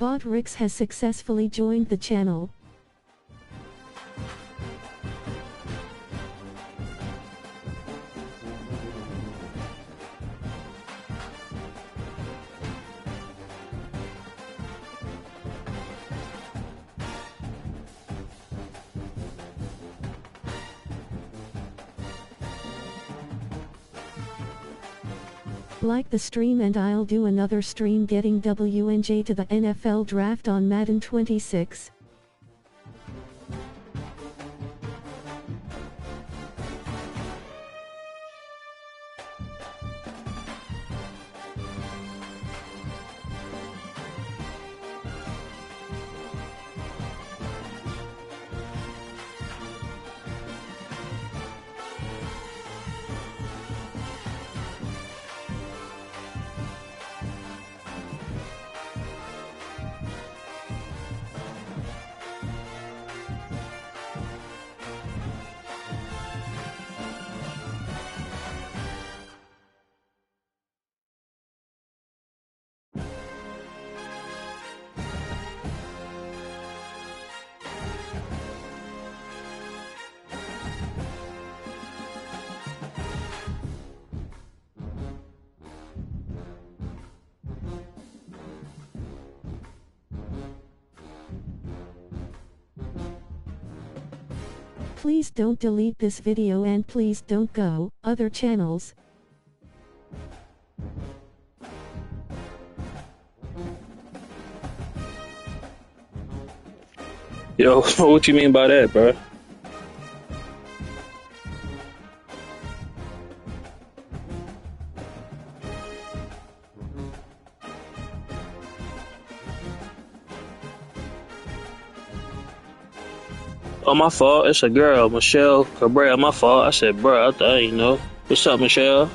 Botrix has successfully joined the channel. Like the stream and I'll do another stream getting WNJ to the NFL draft on Madden 26. Please don't delete this video and please don't go other channels. Yo, what you mean by that, bro? Oh, my fault. It's a girl, Michelle Cabrera. My fault. I said, bro, I ain't know. What's up, Michelle?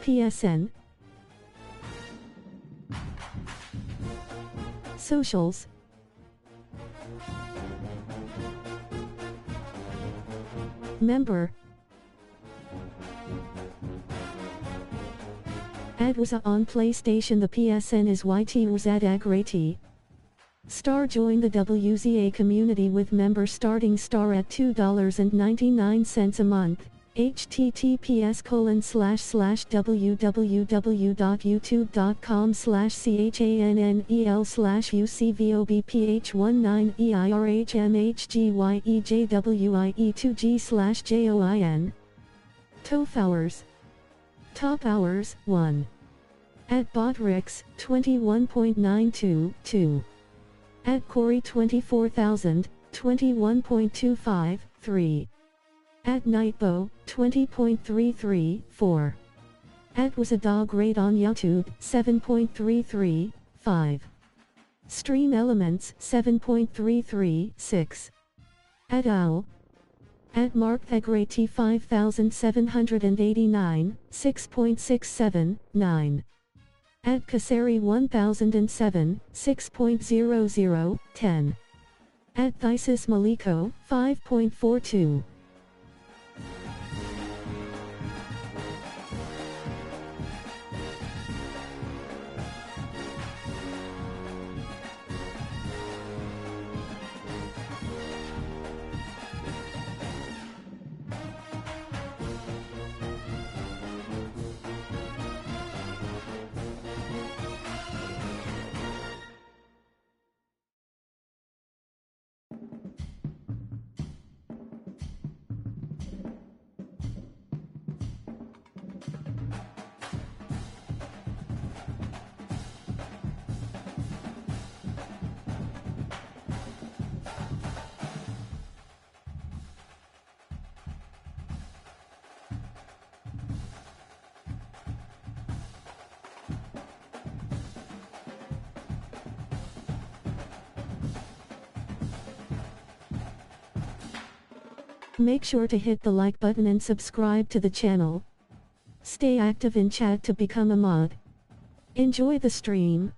PSN, socials, member, AdWaza on PlayStation. The PSN is YT Star. Join the WZA community with member starting star at $2.99 a month. https://www.youtube.com/chanel/ucvobph19erhmhgye2g/join. TOF hours. Top hours 1. At Botrix 21.922. At Corey 24,000 21.253. At Nightbo 20.334. Was a dog rate on YouTube, 7.33, 5. Stream Elements, 7.33, 6. Owl. Mark Agrati 5789, 6.67, 9. Kasari 1007, 6.00, 10. Thisis Maliko, 5.42. Make sure to hit the like button and subscribe to the channel. Stay active in chat to become a mod. Enjoy the stream.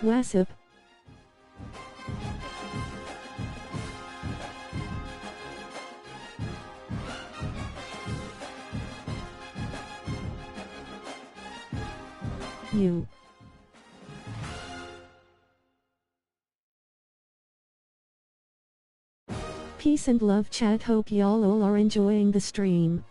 WhatsApp. You. Peace and love chat, hope y'all all are enjoying the stream.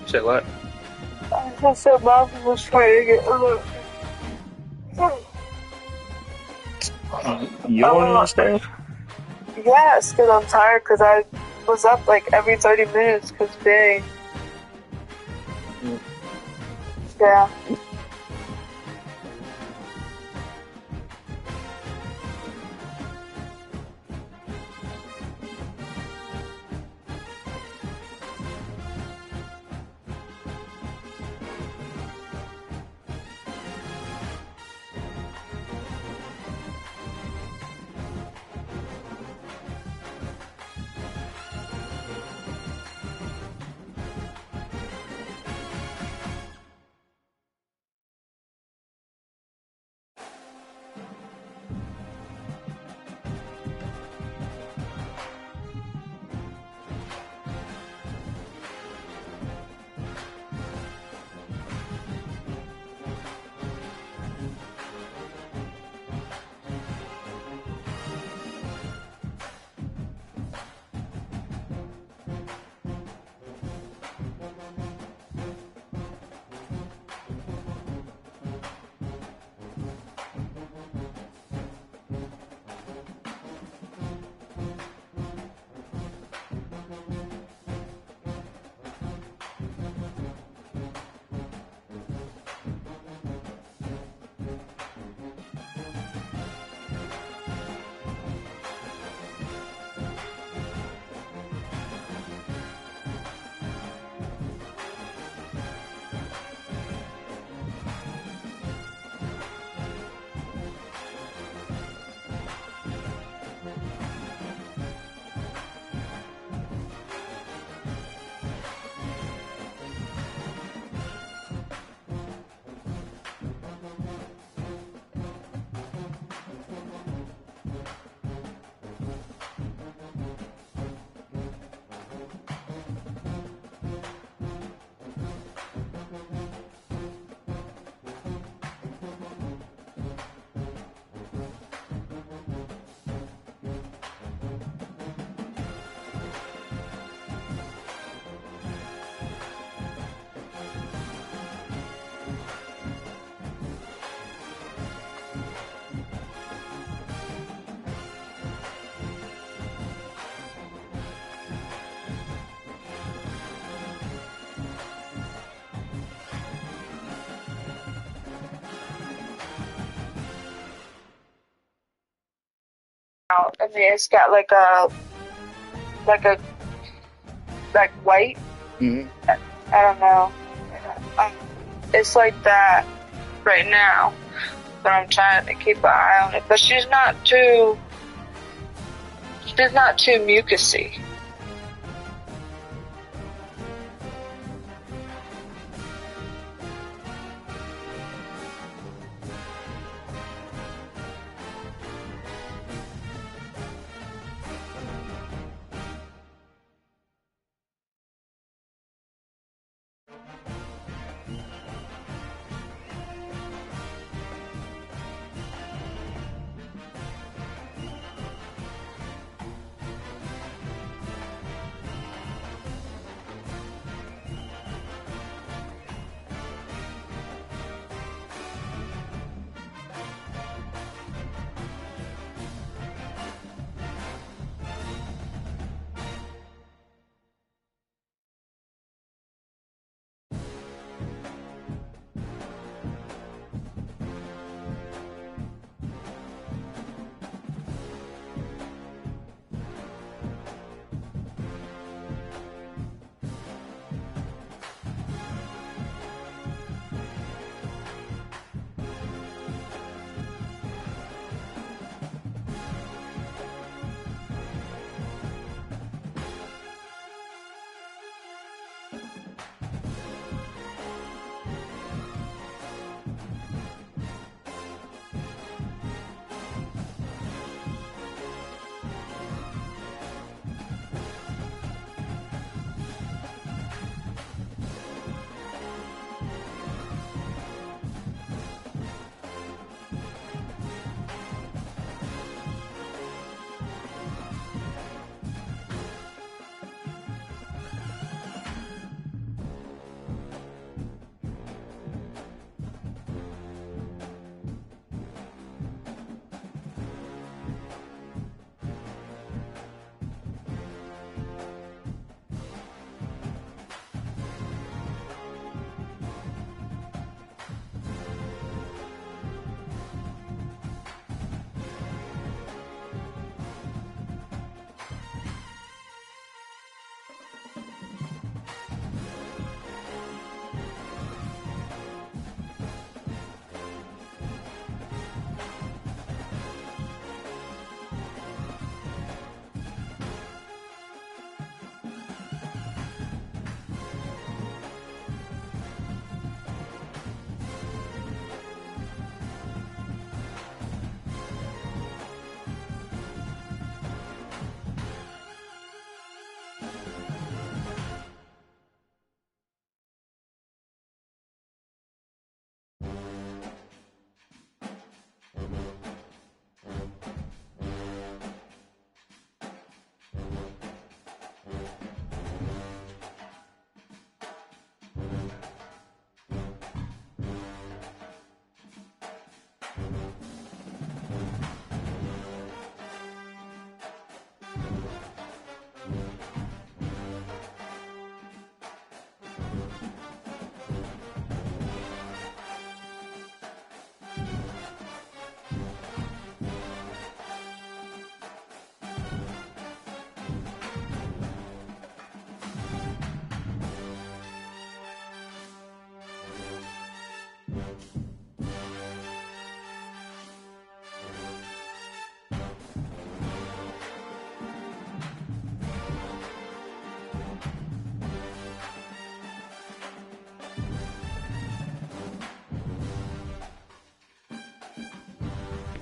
Say what? I said Mom was trying to get a little. You want to stay? Yes, because I'm tired because I was up like every 30 minutes because dang. Yeah. And then it's got like a like white. Mm-hmm. I don't know. It's like that right now, but I'm trying to keep an eye on it. But she's not too mucusy.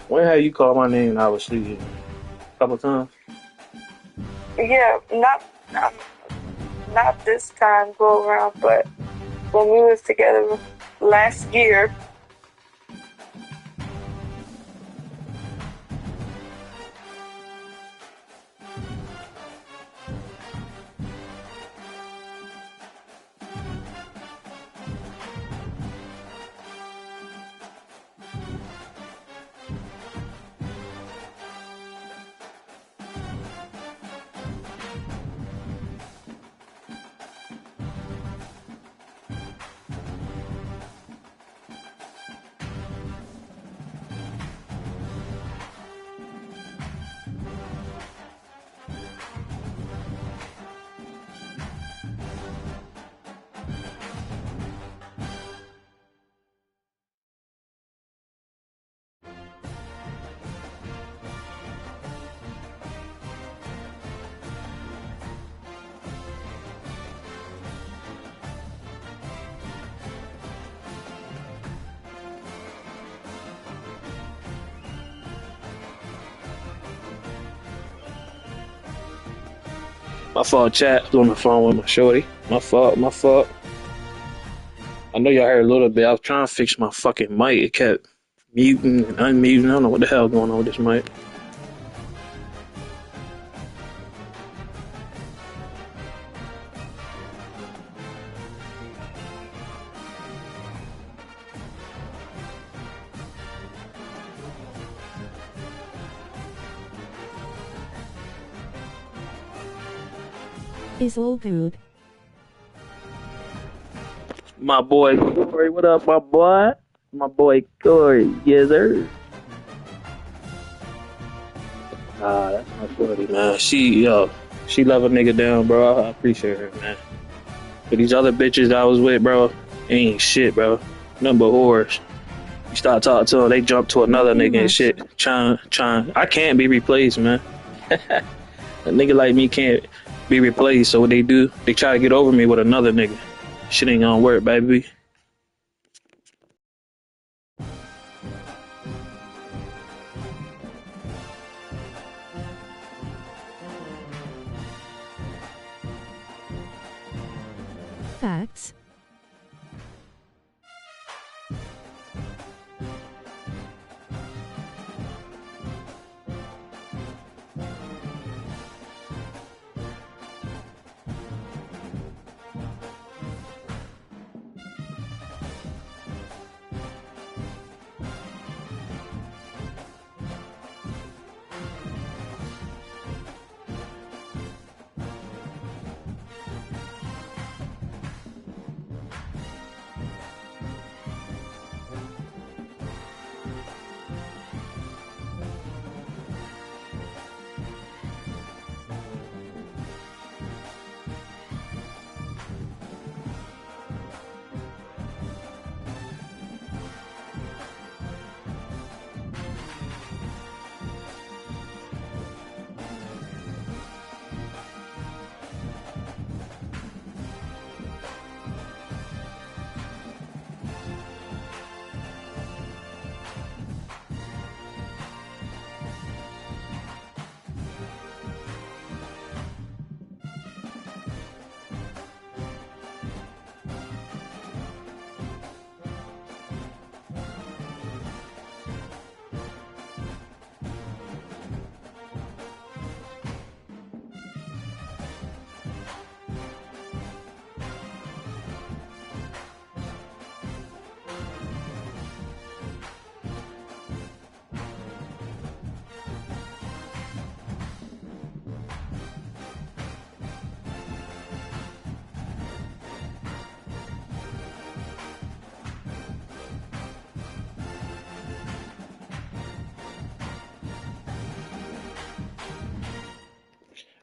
When have you called my name and I was sleeping? A couple times? Yeah, not this time go around, but when we was together last year. My fault, chat. I was on the phone with my shorty. My fault, my fault. I know y'all heard a little bit. I was trying to fix my fucking mic. It kept muting and unmuting. I don't know what the hell going on with this mic. Is all good. My boy Corey, what up, my boy? My boy Corey, yes sir. That's my shorty, man. She love a nigga down, bro. I appreciate her, man. But these other bitches I was with, bro, ain't shit, bro. Nothing but whores. You start talking to them, they jump to another nigga and shit. Trying. I can't be replaced, man. A nigga like me can't be replaced. So what they do, they try to get over me with another nigga. Shit ain't gonna work, baby. Facts.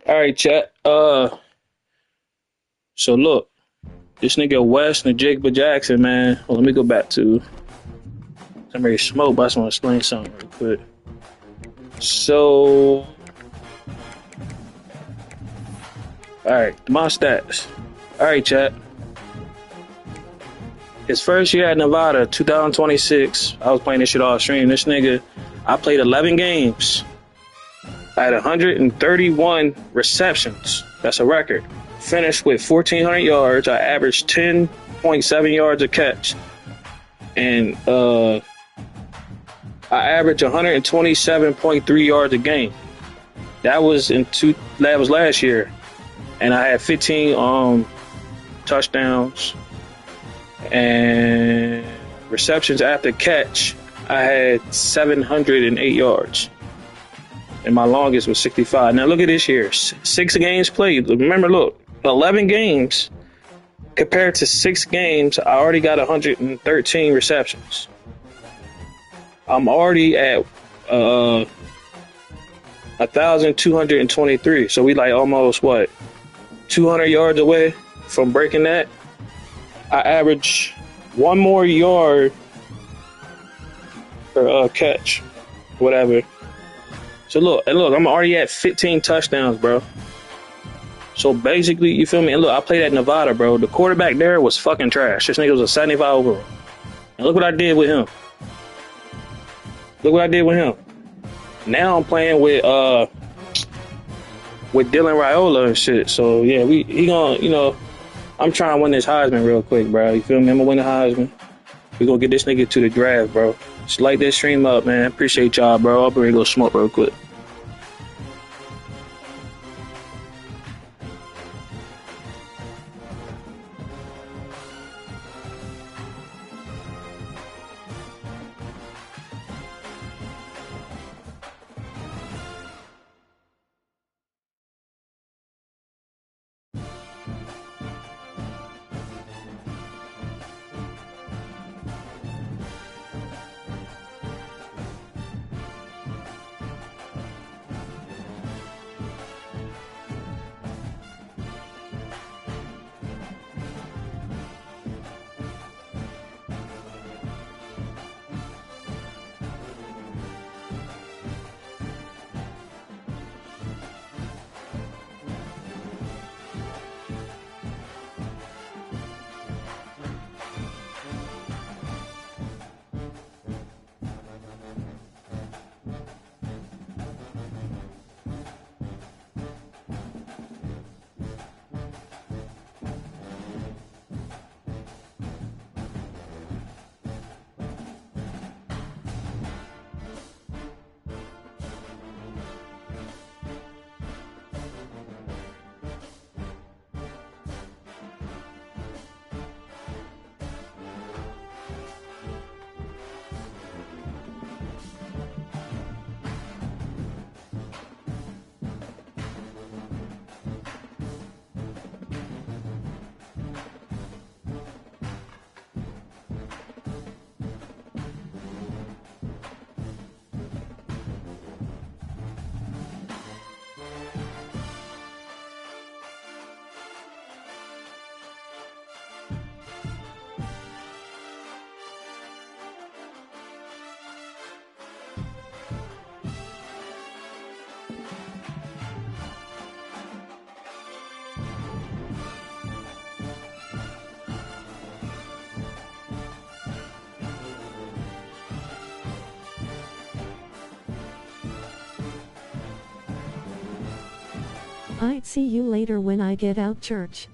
All right, chat. So look, this nigga West and NJIGBA-JACKSON, man. Well, let me go back to I'm ready to smoke, but I just want to explain something real quick. So, alright, my stats. Alright, chat. His first year at Nevada, 2026, I was playing this shit off stream. This nigga, I played 11 games. I had 131 receptions. That's a record. Finished with 1,400 yards. I averaged 10.7 yards a catch. And I averaged 127.3 yards a game. That was last year. And I had 15 touchdowns. And receptions after catch, I had 708 yards. And my longest was 65. Now look at this here. 6 games played. Remember, look, 11 games compared to 6 games, I already got 113 receptions. I'm already at 1,223. So we like almost, 200 yards away from breaking that. I average 1 more yard per catch, whatever. So look, I'm already at 15 touchdowns, bro. So basically, you feel me? And look, I played at Nevada, bro. The quarterback there was fucking trash. This nigga was a 75 overall. And look what I did with him. Now I'm playing with Dylan Raiola and shit. So yeah, he gonna, I'm trying to win this Heisman real quick, bro. You feel me? I'm gonna win the Heisman. We gonna get this nigga to the draft, bro. Just light this stream up, man. Appreciate y'all, bro. I'll be ready to go smoke real quick. I'd see you later when I get out church.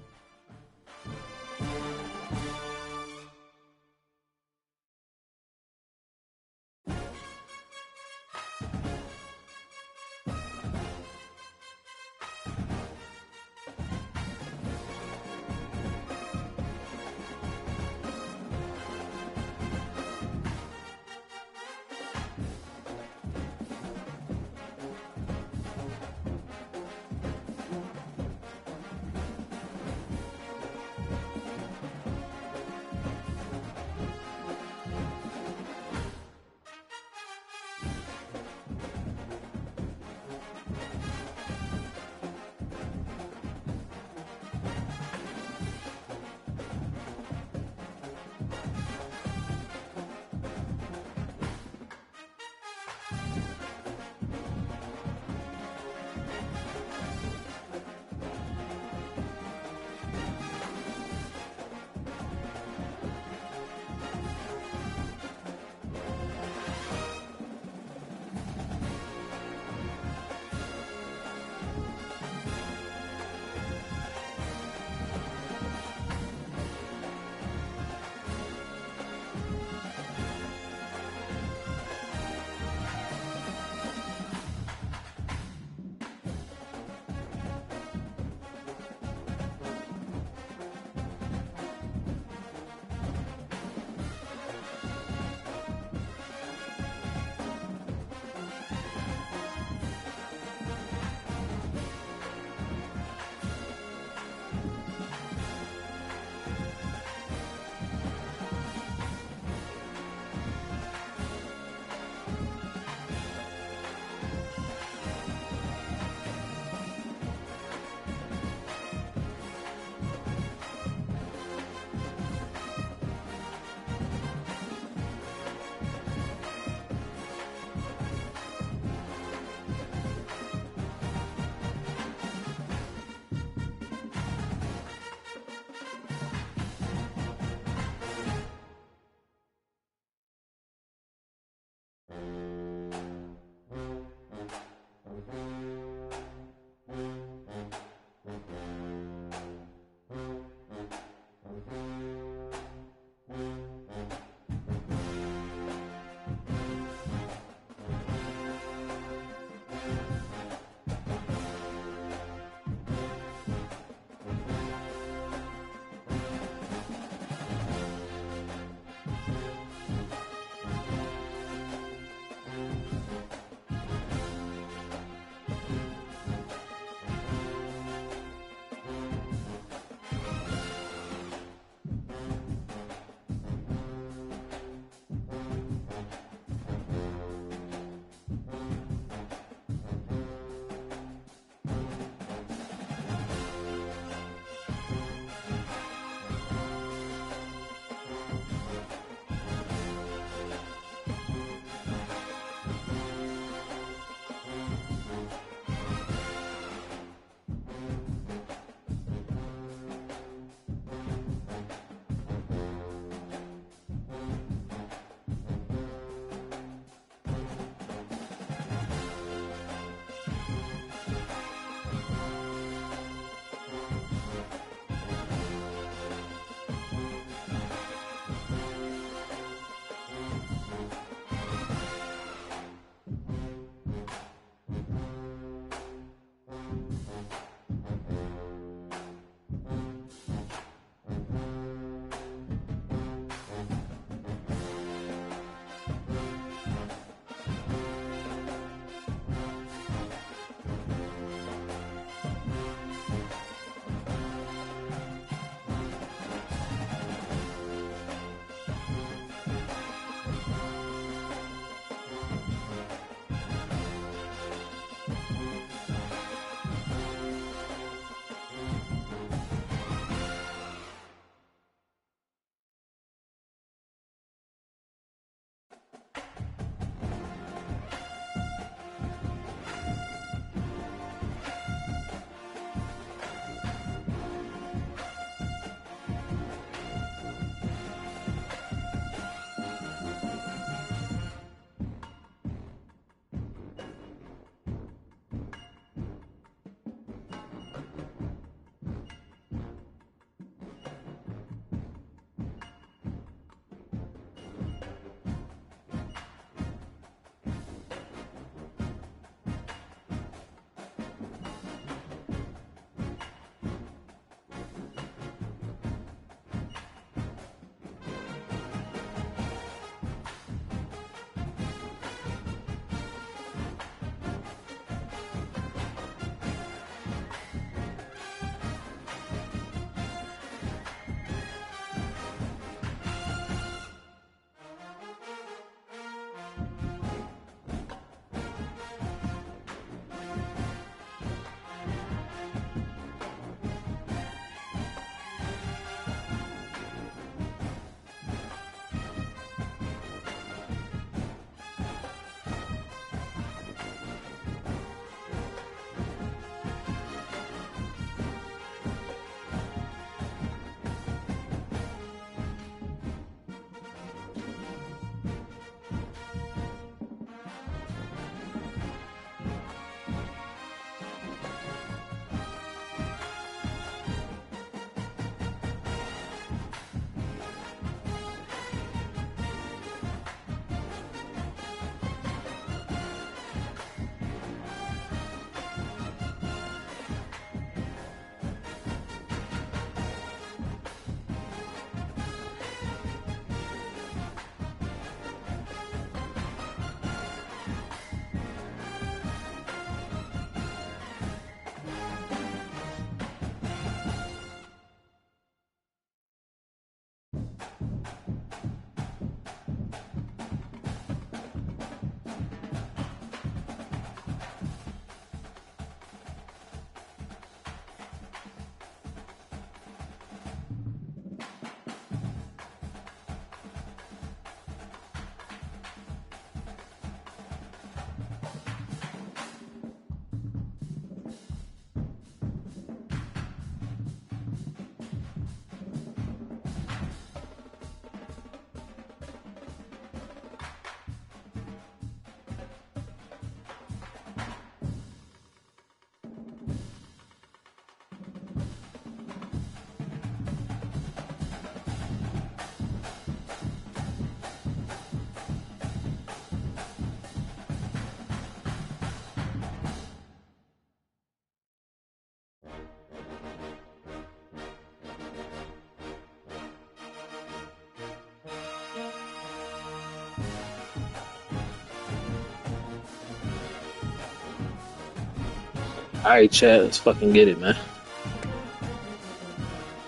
All right, Chad, let's fucking get it, man.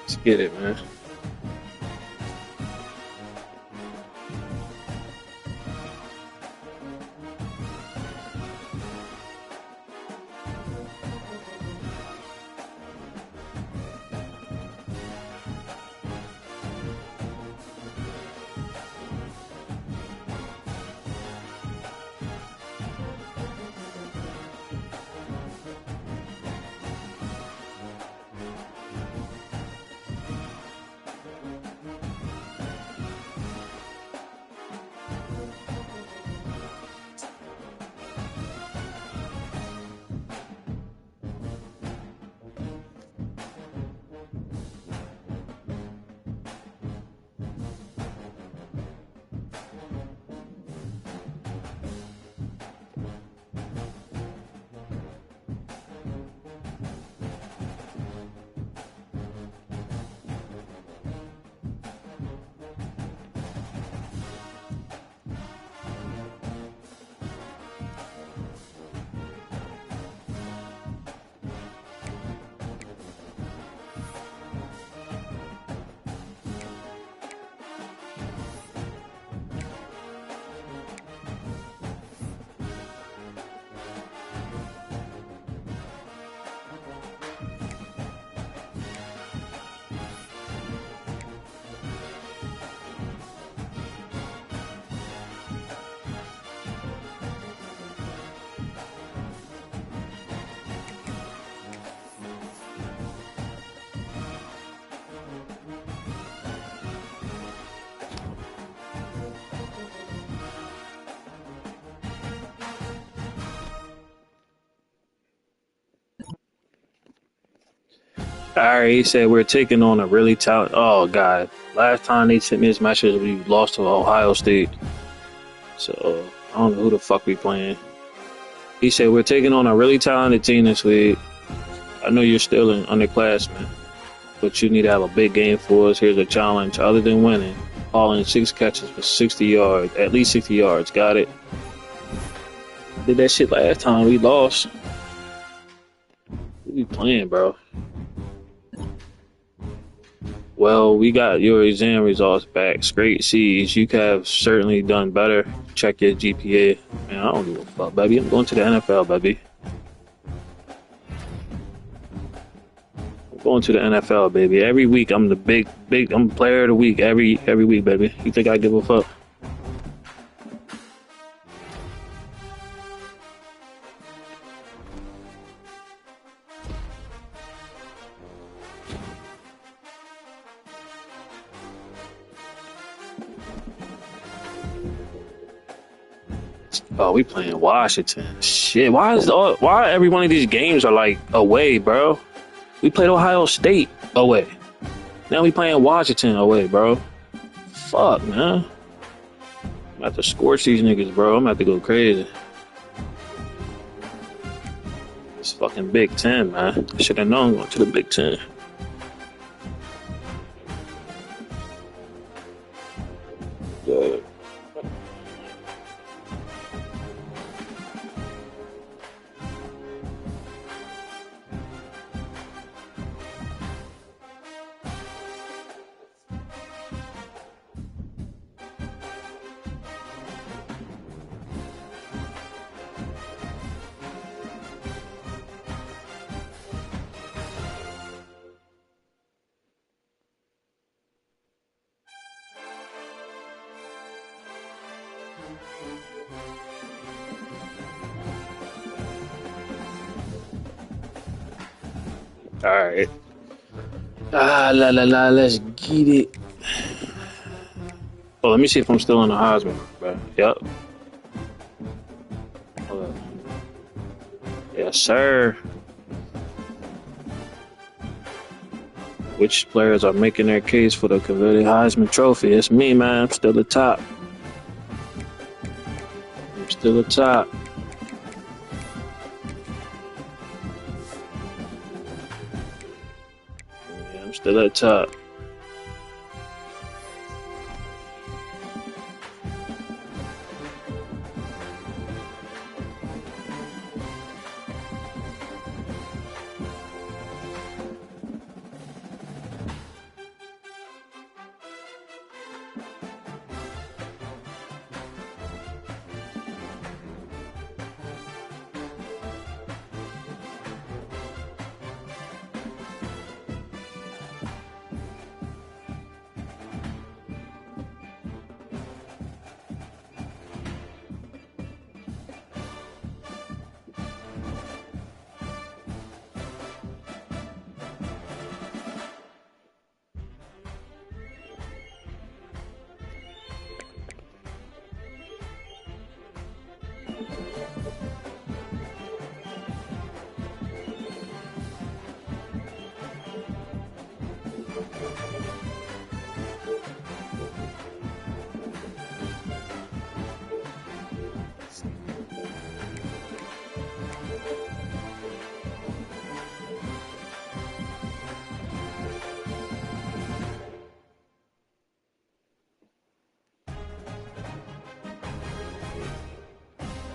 Let's get it, man. All right, he said we're taking on a really talented. Oh God, last time they sent me this matches, we lost to Ohio State. So I don't know who the fuck we playing. He said we're taking on a really talented team this week. I know you're still an underclassman, but you need to have a big game for us. Here's a challenge. Other than winning, all in 6 catches for 60 yards, at least 60 yards. Got it? Did that shit last time. We lost. Who we playing, bro? Well, we got your exam results back. Straight C's. You have certainly done better. Check your GPA. Man, I don't give a fuck, baby. I'm going to the NFL, baby. I'm going to the NFL, baby. Every week, I'm the big. I'm player of the week. Every week, baby. You think I give a fuck? Oh, we playing Washington. Shit, why every one of these games are like away, bro? We played Ohio State away. Now we playing Washington away, bro. Fuck, man. I'm about to scorch these niggas, bro. I'm about to go crazy. It's fucking Big Ten, man. I should have known going to the Big Ten. Good. All right. Let's get it. Oh, let me see if I'm still on the Heisman, bro. Yep. Hold up. Yes, sir. Which players are making their case for the coveted Heisman Trophy? It's me, man. I'm still the top. I'm still the top. Yeah, I'm still at the top.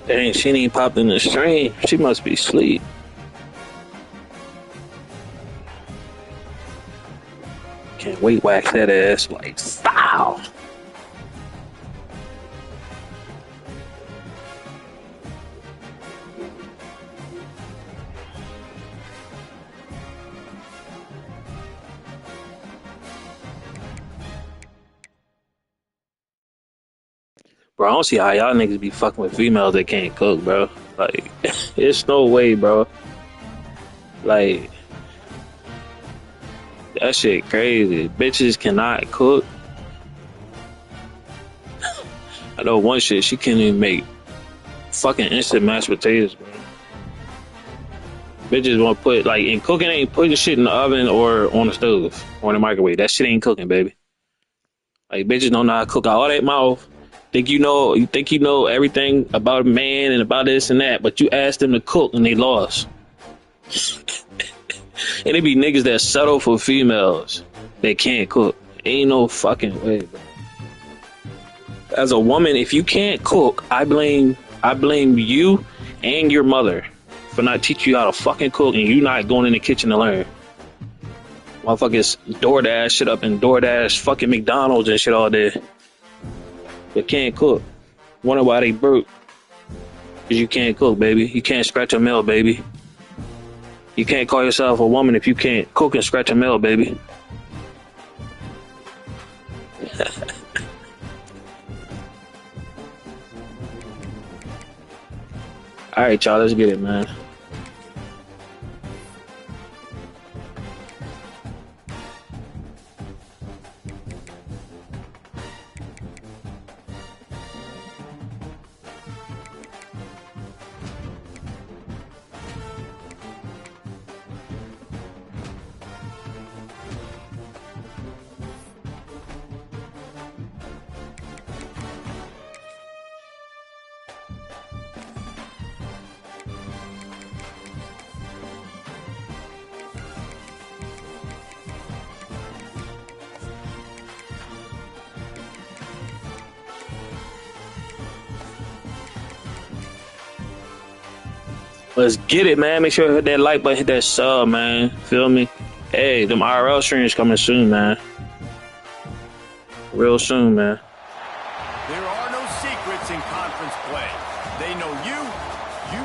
Dang, she ain't popped in the stream. She must be asleep. Can't wait, wax that ass like foul. Bro, I don't see how y'all niggas be fucking with females that can't cook, bro. Like, it's no way, bro. Like, that shit crazy. Bitches cannot cook. I know one shit, she can't even make fucking instant mashed potatoes, bro. Bitches want to put, like, in cooking ain't putting shit in the oven or on the stove or in the microwave. That shit ain't cooking, baby. Like, bitches don't know how to cook out all that mouth. You think you know everything about a man and about this and that, but you ask them to cook and they lost. And it be niggas that settle for females that can't cook. Ain't no fucking way, bro. As a woman, if you can't cook, I blame you and your mother for not teaching you how to fucking cook and you not going in the kitchen to learn. Motherfuckers DoorDash shit up and DoorDash fucking McDonald's and shit all day. But can't cook. Wonder why they broke. Cause you can't cook, baby. You can't scratch a mill, baby. You can't call yourself a woman if you can't cook and scratch a mill, baby. Alright, y'all, let's get it, man. Let's get it, man. Make sure you hit that like button, hit that sub, man. Feel me? Hey, them IRL streams coming soon, man. Real soon, man. There are no secrets in conference play. They know you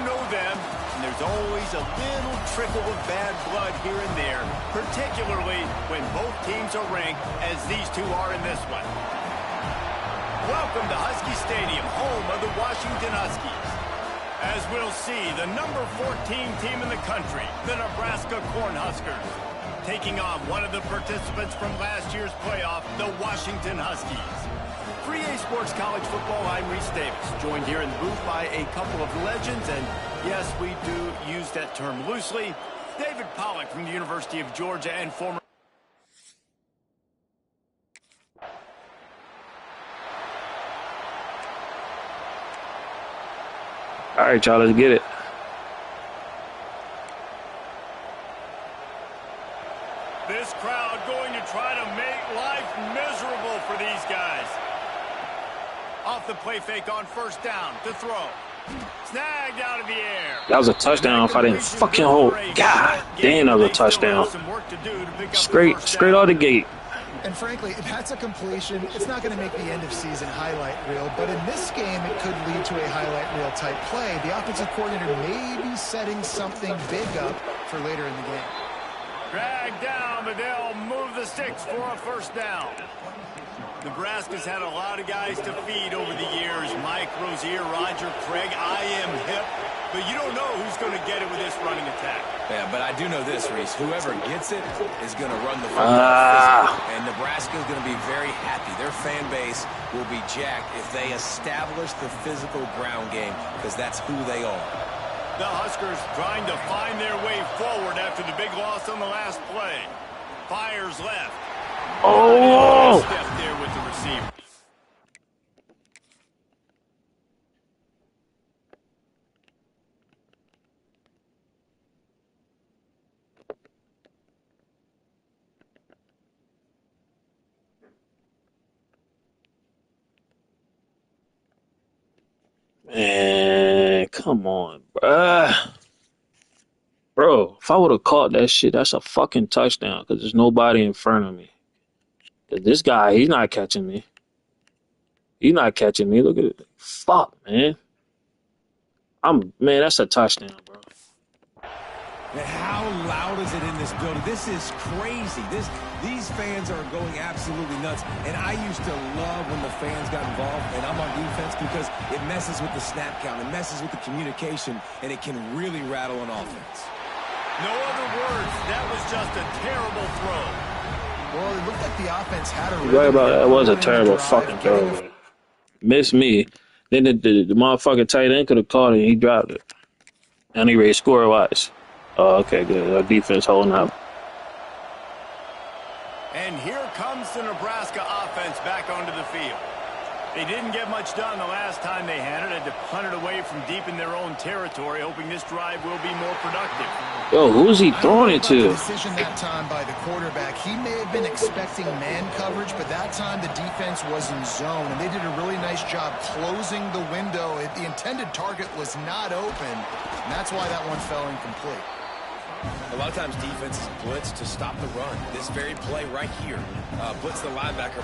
know them, and there's always a little trickle of bad blood here and there, particularly when both teams are ranked, as these two are in this one. Welcome to Husky Stadium, home of the Washington Huskies. As we'll see, the number 14 team in the country, the Nebraska Cornhuskers, taking on one of the participants from last year's playoff, the Washington Huskies. For EA Sports College Football, I'm Reese Davis, joined here in the booth by a couple of legends, and yes, we do use that term loosely. David Pollack from the University of Georgia and former All right, y'all, let's get it. This crowd going to try to make life miserable for these guys. Off the play fake on first down to throw. Snagged out of the air. That was a touchdown if I didn't fucking hold. God damn, that was a touchdown. Straight out the gate. And frankly, if that's a completion, it's not going to make the end-of-season highlight reel. But in this game, it could lead to a highlight reel type play. The offensive coordinator may be setting something big up for later in the game. Dragged down, but they'll move the sticks for a first down. Nebraska's had a lot of guys to feed over the years. Mike, Rozier, Roger, Craig. I am hip. But you don't know who's going to get it with this running attack. Yeah, but I do know this, Reese. Whoever gets it is going to run the football. And Nebraska is going to be very happy. Their fan base will be jacked if they establish the physical ground game, because that's who they are. The Huskers trying to find their way forward after the big loss on the last play. Fires left. Oh! Step there with the receiver. Man, come on, bruh. Bro, if I would have caught that shit, that's a fucking touchdown because there's nobody in front of me. Because this guy, he's not catching me. He's not catching me. Look at it. Fuck, man. Man, that's a touchdown, bro. Man, how loud is it in this building? This is crazy. These fans are going absolutely nuts. And I used to love when the fans got involved, and I'm on defense, because it messes with the snap count, it messes with the communication, and it can really rattle an offense. No other words. That was just a terrible throw. Well, it looked like the offense had a You're right about that. That was a terrible fucking throw, man. Missed me. Then the motherfucking tight end could have caught it, and he dropped it. And he ready score-wise. Oh, okay, good. Our defense holding up. And here comes the Nebraska offense back onto the field. They didn't get much done the last time they had it. Had to punt it away from deep in their own territory, hoping this drive will be more productive. Yo, who's he throwing it to? The decision that time by the quarterback. He may have been expecting man coverage, but that time the defense was in zone, and they did a really nice job closing the window. The intended target was not open, and that's why that one fell incomplete. A lot of times defenses blitz to stop the run. This very play right here, blitz the linebacker.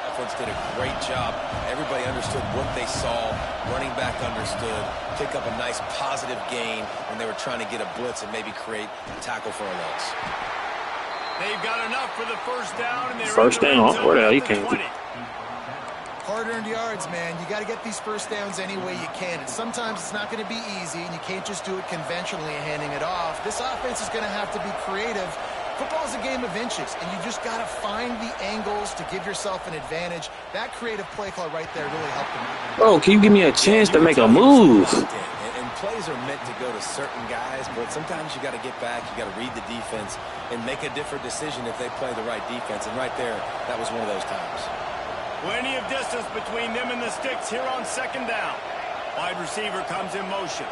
Offense did a great job. Everybody understood what they saw. Running back understood. Pick up a nice positive gain when they were trying to get a blitz and maybe create a tackle for a loss. They've got enough for the first down. And First down? Where the hell he came from? Hard-earned yards, man. You got to get these first downs any way you can. And sometimes it's not going to be easy, and you can't just do it conventionally and handing it off. This offense is going to have to be creative. Football's a game of inches, and you just got to find the angles to give yourself an advantage. That creative play call right there really helped them. Bro, can you give me a chance to make a move? And plays are meant to go to certain guys, but sometimes you got to get back, you got to read the defense, and make a different decision if they play the right defense. And right there, that was one of those times. Plenty of distance between them and the sticks here on second down. Wide receiver comes in motion.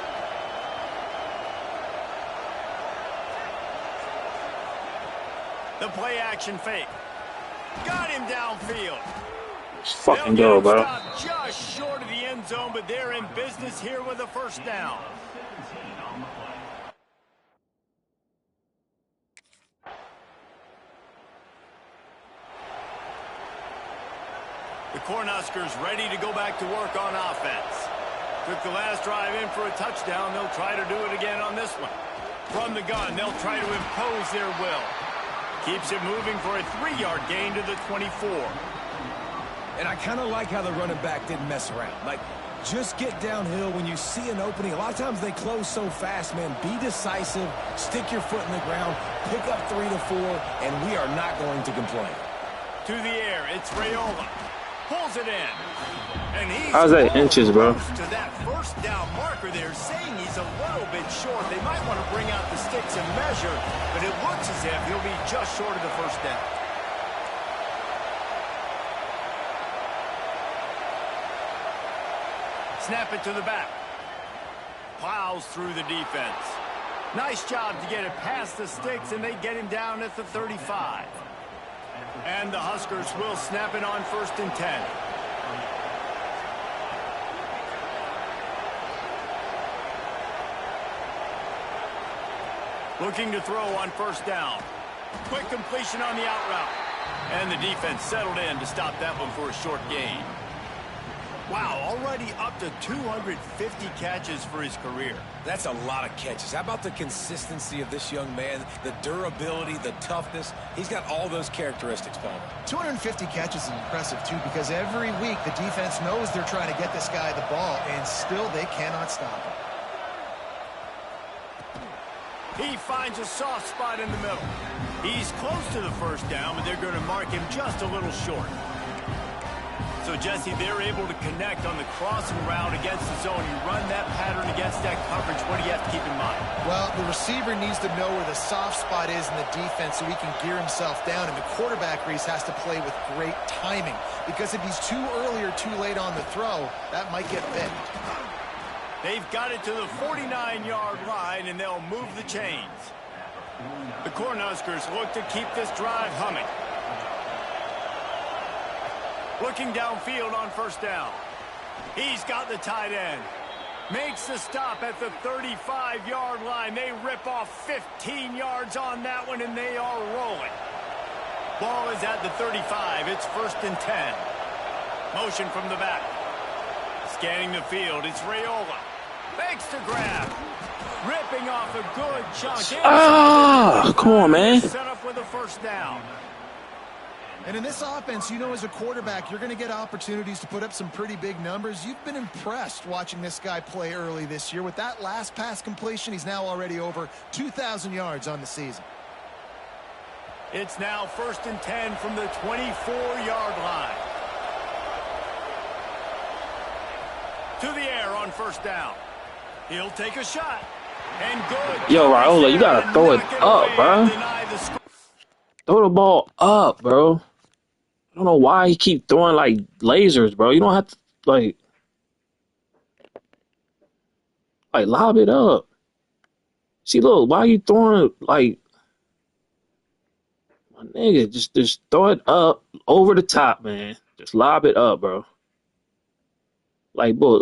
The play action fake. Got him downfield. Let's fucking go, bro. Just short of the end zone, but they're in business here with a first down. The Cornhuskers ready to go back to work on offense. Took the last drive in for a touchdown. They'll try to do it again on this one. From the gun, they'll try to impose their will. Keeps it moving for a 3-yard gain to the 24. And I kind of like how the running back didn't mess around. Like, just get downhill when you see an opening. A lot of times they close so fast, man. Be decisive, stick your foot in the ground, pick up 3 to 4, and we are not going to complain. To the air, it's Raiola. Pulls it in. And he's how's that inches, bro? To that first down marker there, saying he's a little bit short. They might want to bring out the sticks and measure, but it looks as if he'll be just short of the first down. Snap it to the back. Plows through the defense. Nice job to get it past the sticks, and they get him down at the 35. And the Huskers will snap it on 1st and 10. Looking to throw on 1st down. Quick completion on the out route. And the defense settled in to stop that one for a short gain. Wow, already up to 250 catches for his career. That's a lot of catches. How about the consistency of this young man, the durability, the toughness? He's got all those characteristics, Paul. 250 catches is impressive, too, because every week the defense knows they're trying to get this guy the ball, and still they cannot stop him. He finds a soft spot in the middle. He's close to the first down, but they're going to mark him just a little short. So, Jesse, they're able to connect on the crossing route against the zone. You run that pattern against that coverage. What do you have to keep in mind? Well, the receiver needs to know where the soft spot is in the defense so he can gear himself down. And the quarterback, Reese, has to play with great timing. Because if he's too early or too late on the throw, that might get bit. They've got it to the 49-yard line, and they'll move the chains. The Cornhuskers look to keep this drive humming. Looking downfield on first down. He's got the tight end. Makes the stop at the 35-yard line. They rip off 15 yards on that one, and they are rolling. Ball is at the 35. It's 1st and 10. Motion from the back. Scanning the field. It's Raiola. Makes the grab. Ripping off a good chunk. Ah, come on, man. Set up with a first down. And in this offense, you know, as a quarterback, you're going to get opportunities to put up some pretty big numbers. You've been impressed watching this guy play early this year. With that last pass completion, he's now already over 2,000 yards on the season. It's now 1st and 10 from the 24-yard line. To the air on first down. He'll take a shot. And good. Yo, Raiola, you got to throw it up, bro. Throw the ball up, bro. I don't know why he keep throwing like lasers, bro. You don't have to like lob it up. See, look, why are you throwing it like, my nigga? Just throw it up over the top, man. Just lob it up, bro. Like, boy,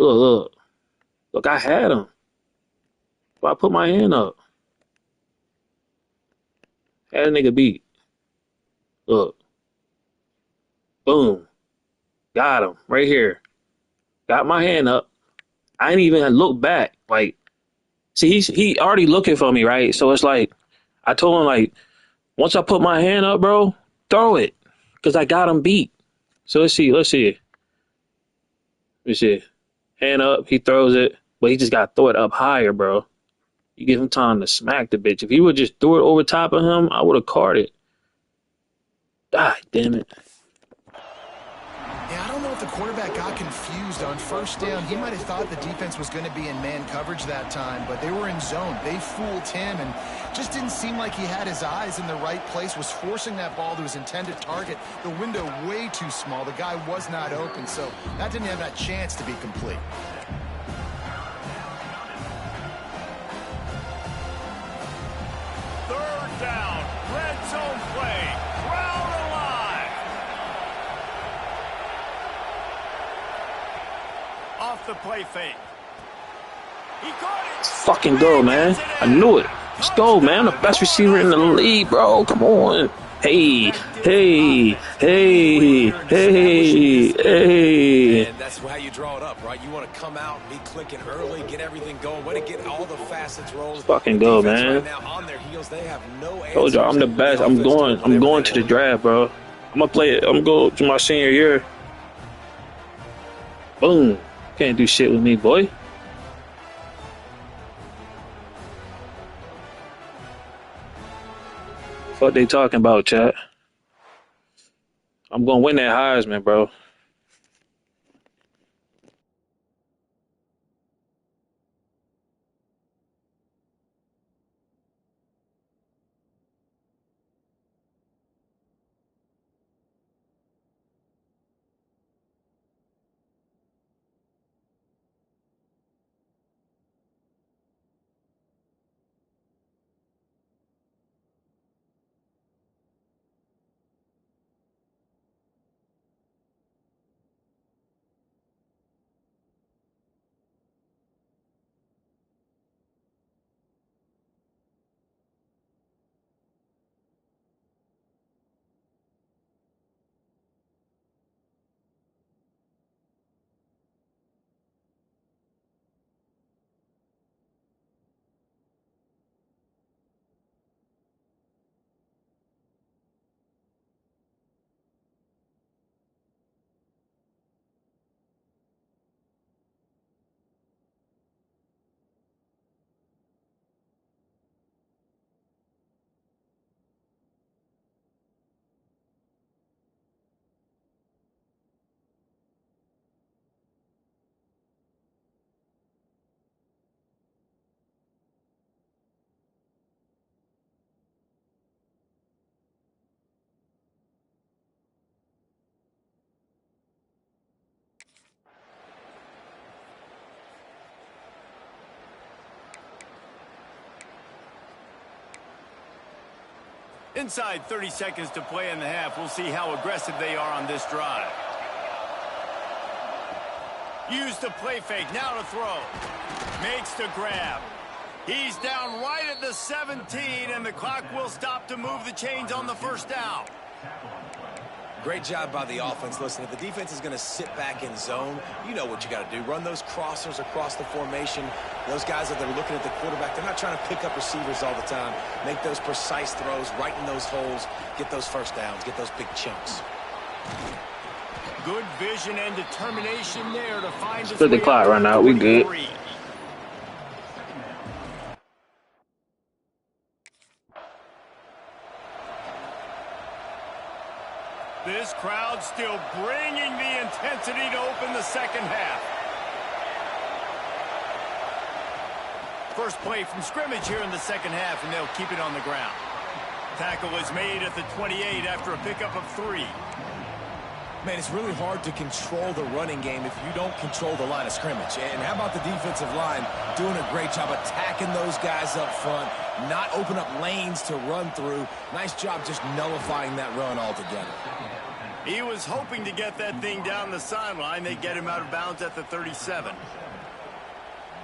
look, I had him. So I put my hand up. Had a nigga beat. Look. Boom. Got him. Right here. Got my hand up. I ain't even look back. Like, see, he already looking for me, right? So it's like, I told him, like, once I put my hand up, bro, throw it. Because I got him beat. So let's see. Let me see. Hand up. He throws it. But he just got to throw it up higher, bro. You give him time to smack the bitch. If he would just throw it over top of him, I would have caught it. God damn it. Yeah, I don't know if the quarterback got confused on first down. He might have thought the defense was going to be in man coverage that time, but they were in zone. They fooled him and just didn't seem like he had his eyes in the right place, was forcing that ball to his intended target. The window way too small. The guy was not open, so that didn't have that chance to be complete. Down, red zone play, crowd alive. Off the play fake. He caught it. Let's fucking go, man. I knew it. Let's go, man. I'm the best receiver in the league, bro. Come on. Hey. And that's how you draw it up, right? You want to come out, be clicking early, get everything going, want to get all the facets rolling. Let's fucking go, man. Right now on their heels, they have no Told y'all I'm the best. I'm going to the draft, bro. I'm gonna play it. I'm going to my senior year. Boom. Can't do shit with me, boy. What they talking about, chat? I'm gonna win that Heisman, bro. Inside 30 seconds to play in the half. We'll see how aggressive they are on this drive. Use the play fake. Now to throw. Makes the grab. He's down right at the 17, and the clock will stop to move the chains on the first down. Great job by the offense. Listen, if the defense is going to sit back in zone, you know what you got to do. Run those crossers across the formation. Those guys that are looking at the quarterback, they're not trying to pick up receivers all the time. Make those precise throws right in those holes. Get those first downs. Get those big chunks. Good vision and determination there to find Split the clock right now. We good. This crowd still bringing the intensity to open the second half. First play from scrimmage here in the second half, and they'll keep it on the ground. Tackle is made at the 28 after a pickup of 3. Man, it's really hard to control the running game if you don't control the line of scrimmage. And how about the defensive line doing a great job attacking those guys up front, not open up lanes to run through. Nice job just nullifying that run altogether. He was hoping to get that thing down the sideline. They get him out of bounds at the 37.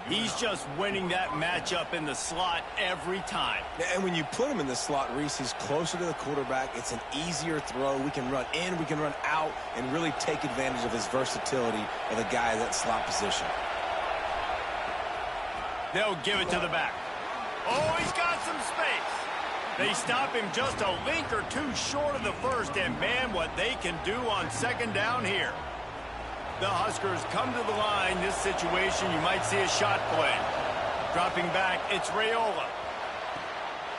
He's just winning that matchup in the slot every time. And when you put him in the slot, Reese, he's closer to the quarterback. It's an easier throw. We can run in, we can run out, and really take advantage of his versatility of the guy in that slot position. They'll give it to the back. Oh, he's got some space. They stop him just a link or two short of the first, and man, what they can do on second down here. The Huskers come to the line. This situation, you might see a shot play. Dropping back, it's Raiola.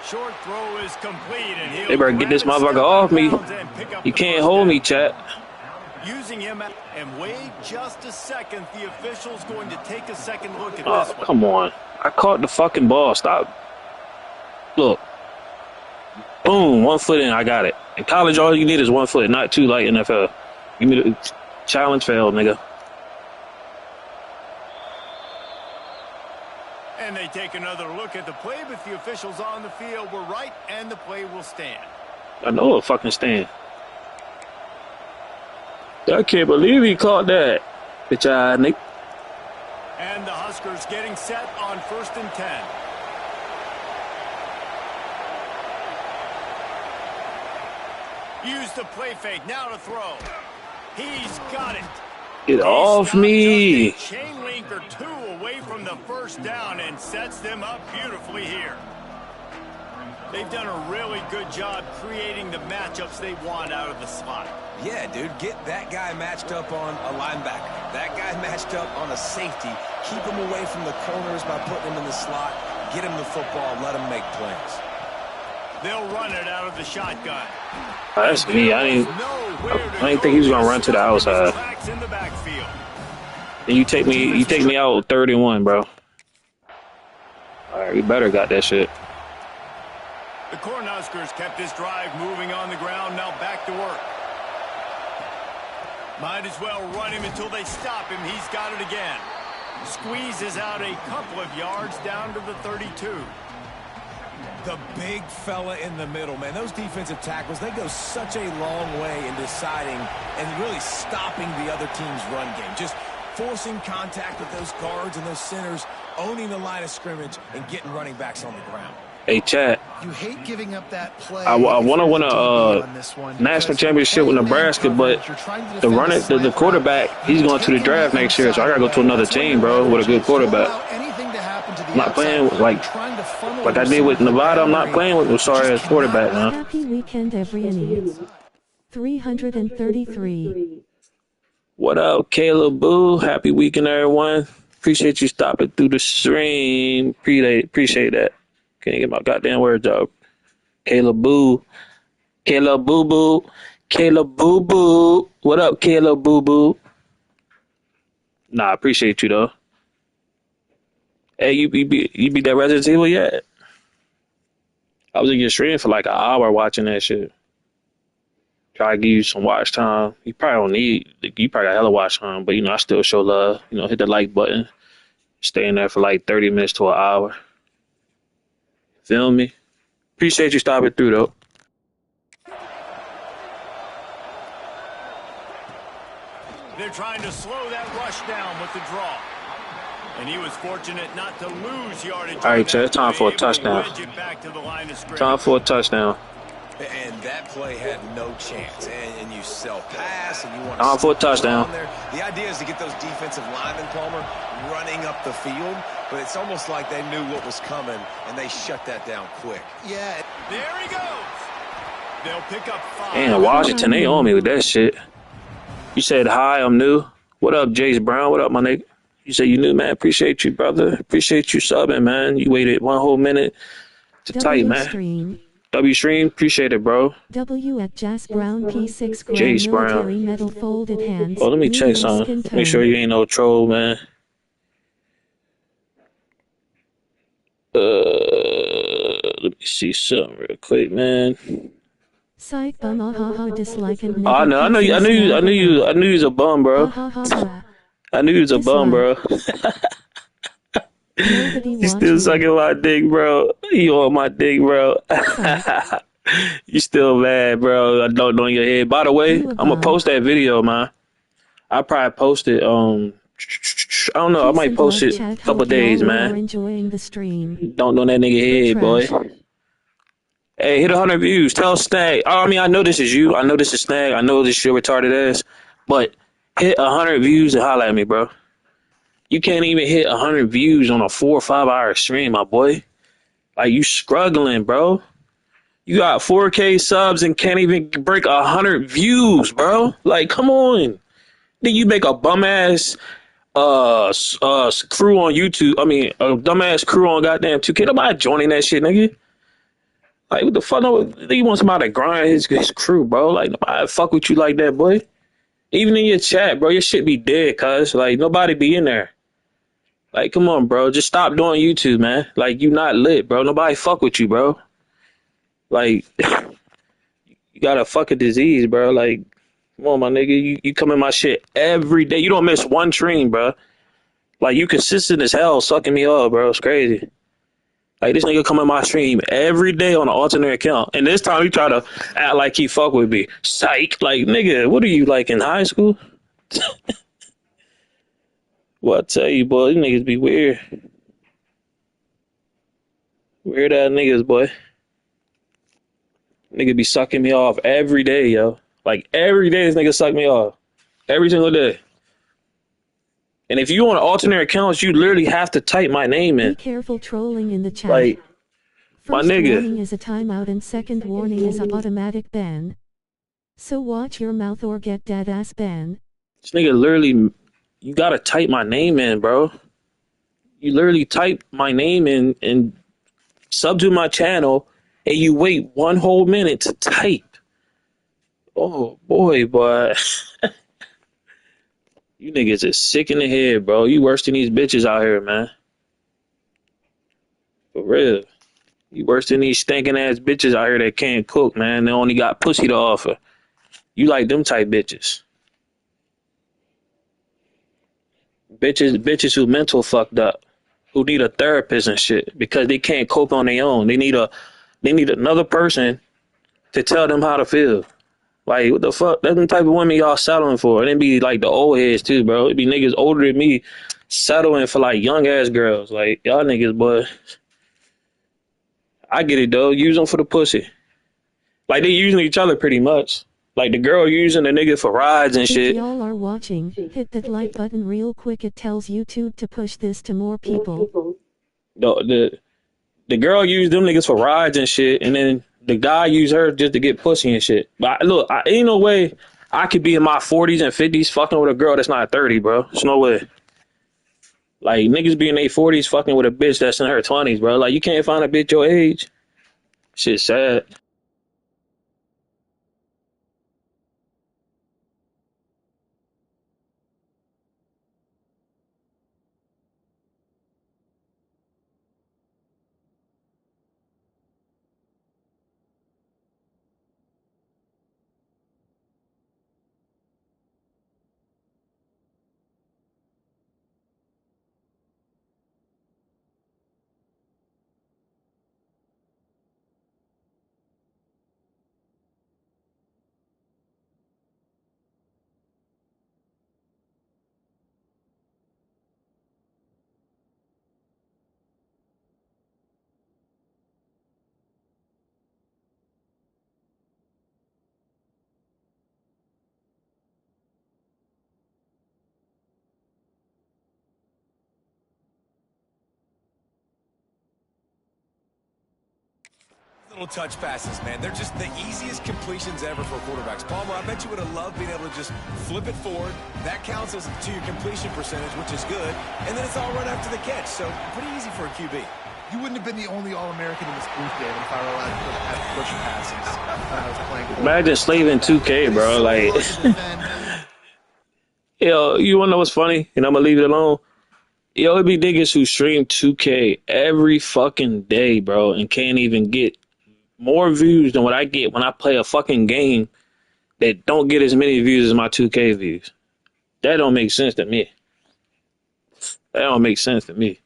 Short throw is complete, and he'll they better get this motherfucker off me. You can't hold me, chat. Using him, and wait just a second. The official's going to take a second look at this one. Come on. I caught the fucking ball. Stop. Look. Boom. 1 foot in. I got it. In college, all you need is 1 foot, not 2 like NFL. Give me the challenge failed, nigga. And they take another look at the play, but the officials on the field were right, and the play will stand. I know it'll fucking stand. I can't believe he caught that. Bitch ass Nick. And the Huskers getting set on 1st and 10. Use the play fake. Now to throw. He's got it. Get off me. Chain link or 2 away from the first down and sets them up beautifully here. They've done a really good job creating the matchups they want out of the slot. Yeah, dude, get that guy matched up on a linebacker. That guy matched up on a safety. Keep him away from the corners by putting him in the slot. Get him the football. Let him make plays. They'll run it out of the shotgun. That's me. I didn't think he was gonna run to the outside. And you take me out 31, bro. All right, we better got that shit. The Cornhuskers kept this drive moving on the ground. Now back to work. Might as well run him until they stop him. He's got it again. Squeezes out a couple of yards down to the 32. The big fella in the middle, man. Those defensive tackles, they go such a long way in deciding and really stopping the other team's run game. Just forcing contact with those guards and those centers, owning the line of scrimmage, and getting running backs on the ground. Hey, chat. You hate giving up that play. I want to win a national championship with Nebraska, but the quarterback, he's going to the draft next year, so I got to go to another team, bro, with a good quarterback. I'm not playing like I did with Nevada. I'm not playing with a sorry-ass quarterback, man. Happy weekend, everyone. 333. What up, Caleb Boo? Happy weekend, everyone. Appreciate you stopping through the stream. Appreciate that. Can't get my goddamn words out. Caleb Boo. Caleb Boo Boo. Caleb Boo Boo. What up, Caleb Boo Boo? Nah, I appreciate you, though. Hey, you beat that Resident Evil yet? I was in your stream for like an hour watching that shit. Try to give you some watch time. You probably got hella watch time, but I still show love. Hit the like button. Stay in there for like 30 minutes to an hour. Feel me? Appreciate you stopping through, though. They're trying to slow that rush down with the draw. And he was fortunate not to lose yardage. All right, so it's time for a touchdown. Time for a touchdown. And that play had no chance. And you sell pass, and you want time for a touchdown. The idea is to get those defensive linemen, Palmer, running up the field. But it's almost like they knew what was coming, and they shut that down quick. Yeah. There he goes. They'll pick up 5. Damn, Washington, they on me with that shit. You said, hi, I'm new. What up, Jace Brown? What up, my nigga? You said you new, man. Appreciate you, brother. Appreciate you subbing, man. You waited 1 whole minute to type, man. W stream, appreciate it, bro. W at Jas Brown P6 gram Jace military Brown. metal folded hands. Oh, let me check something. Make sure you ain't no troll, man. Let me see something real quick, man. Psych bum, dislike and I knew you was a bum, bro. I knew you was a bum, bro. You still sucking my dick, bro. You on my dick, bro. You still mad, bro. I don't know in your head. By the way, I'm gonna post that video, man. I probably post it. I don't know. I might post it a couple days, man. Enjoying the stream. Don't know that nigga head, boy. Hey, hit 100 views. Tell Snag. I mean, I know this is you. I know this is Snag. I know this is your retarded ass. But hit 100 views and holler at me, bro. You can't even hit 100 views on a 4 or 5 hour stream, my boy. Like, you struggling, bro. You got 4K subs and can't even break 100 views, bro. Like, come on. Then you make a bum ass crew on YouTube. I mean, a dumbass crew on goddamn 2K. Nobody joining that shit, nigga. Like, what the fuck? No, you want somebody to grind his crew, bro. Like, nobody fuck with you like that, boy. Even in your chat, bro, your shit be dead, cuz. Like, nobody be in there. Like, come on, bro. Just stop doing YouTube, man. Like, you not lit, bro. Nobody fuck with you, bro. Like, you got a fucking disease, bro. Like, come on, my nigga. You come in my shit every day. You don't miss one stream, bro. Like, you consistent as hell sucking me up, bro. It's crazy. Like, this nigga come in my stream every day on an alternate account. And this time he try to act like he fuck with me. Psych. Like, nigga, what are you, like, in high school? Well, I tell you, boy, these niggas be weird. Weird ass niggas, boy. Nigga be sucking me off every day, yo. Like, every day this nigga suck me off. Every single day. And if you on alternate accounts, you literally have to type my name in. Be careful trolling in the chat. Like, first my nigga. warning is a timeout and second warning is an automatic ban. So watch your mouth or get dead ass ban. This nigga literally... You gotta type my name in, bro. You literally type my name in and sub to my channel, and you wait 1 whole minute to type. Oh, boy. You niggas is sick in the head, bro. You worse than these bitches out here, man. For real. You worse than these stinking ass bitches out here that can't cook, man. They only got pussy to offer. You like them type bitches. Bitches who mental fucked up, who need a therapist and shit because they can't cope on their own. They need another person to tell them how to feel. Like, what the fuck? That's the type of women y'all settling for. And it be like the old heads too, bro. It be niggas older than me settling for like young ass girls. Like, y'all niggas, boy. I get it though. Use them for the pussy. Like, they using each other pretty much. Like, the girl using the nigga for rides and shit. If y'all are watching, hit that like button real quick. It tells YouTube to push this to more people. The girl used them niggas for rides and shit, and then the guy used her just to get pussy and shit. But look, ain't no way I could be in my 40s and 50s fucking with a girl that's not 30, bro. There's no way. Like, niggas be in their 40s fucking with a bitch that's in her 20s, bro. Like, you can't find a bitch your age. Shit sad. Little touch passes, man. They're just the easiest completions ever for quarterbacks. Palmer, I bet you would have loved being able to just flip it forward. That counts as to your completion percentage, which is good. And then it's all right after the catch. So pretty easy for a QB. You wouldn't have been the only All-American in this booth, David, if I were allowed to have push passes when I was playing. Imagine slaving 2K, bro. Like, yo, you wanna know what's funny? And I'm gonna leave it alone. Yo, it be niggas who stream 2K every fucking day, bro, and can't even get more views than what I get when I play a fucking game that don't get as many views as my 2K views. That don't make sense to me. That don't make sense to me.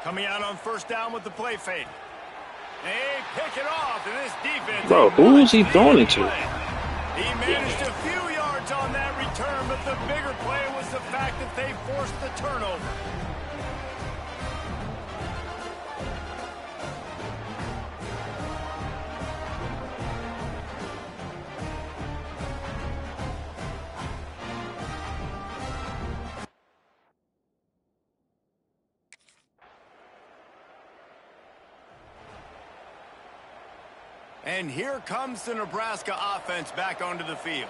Coming out on first down with the play fake. They pick it off, and this defense... Bro, who is he throwing it to? He managed a few yards on that return, but the bigger play was the fact that they forced the turnover. And here comes the Nebraska offense back onto the field.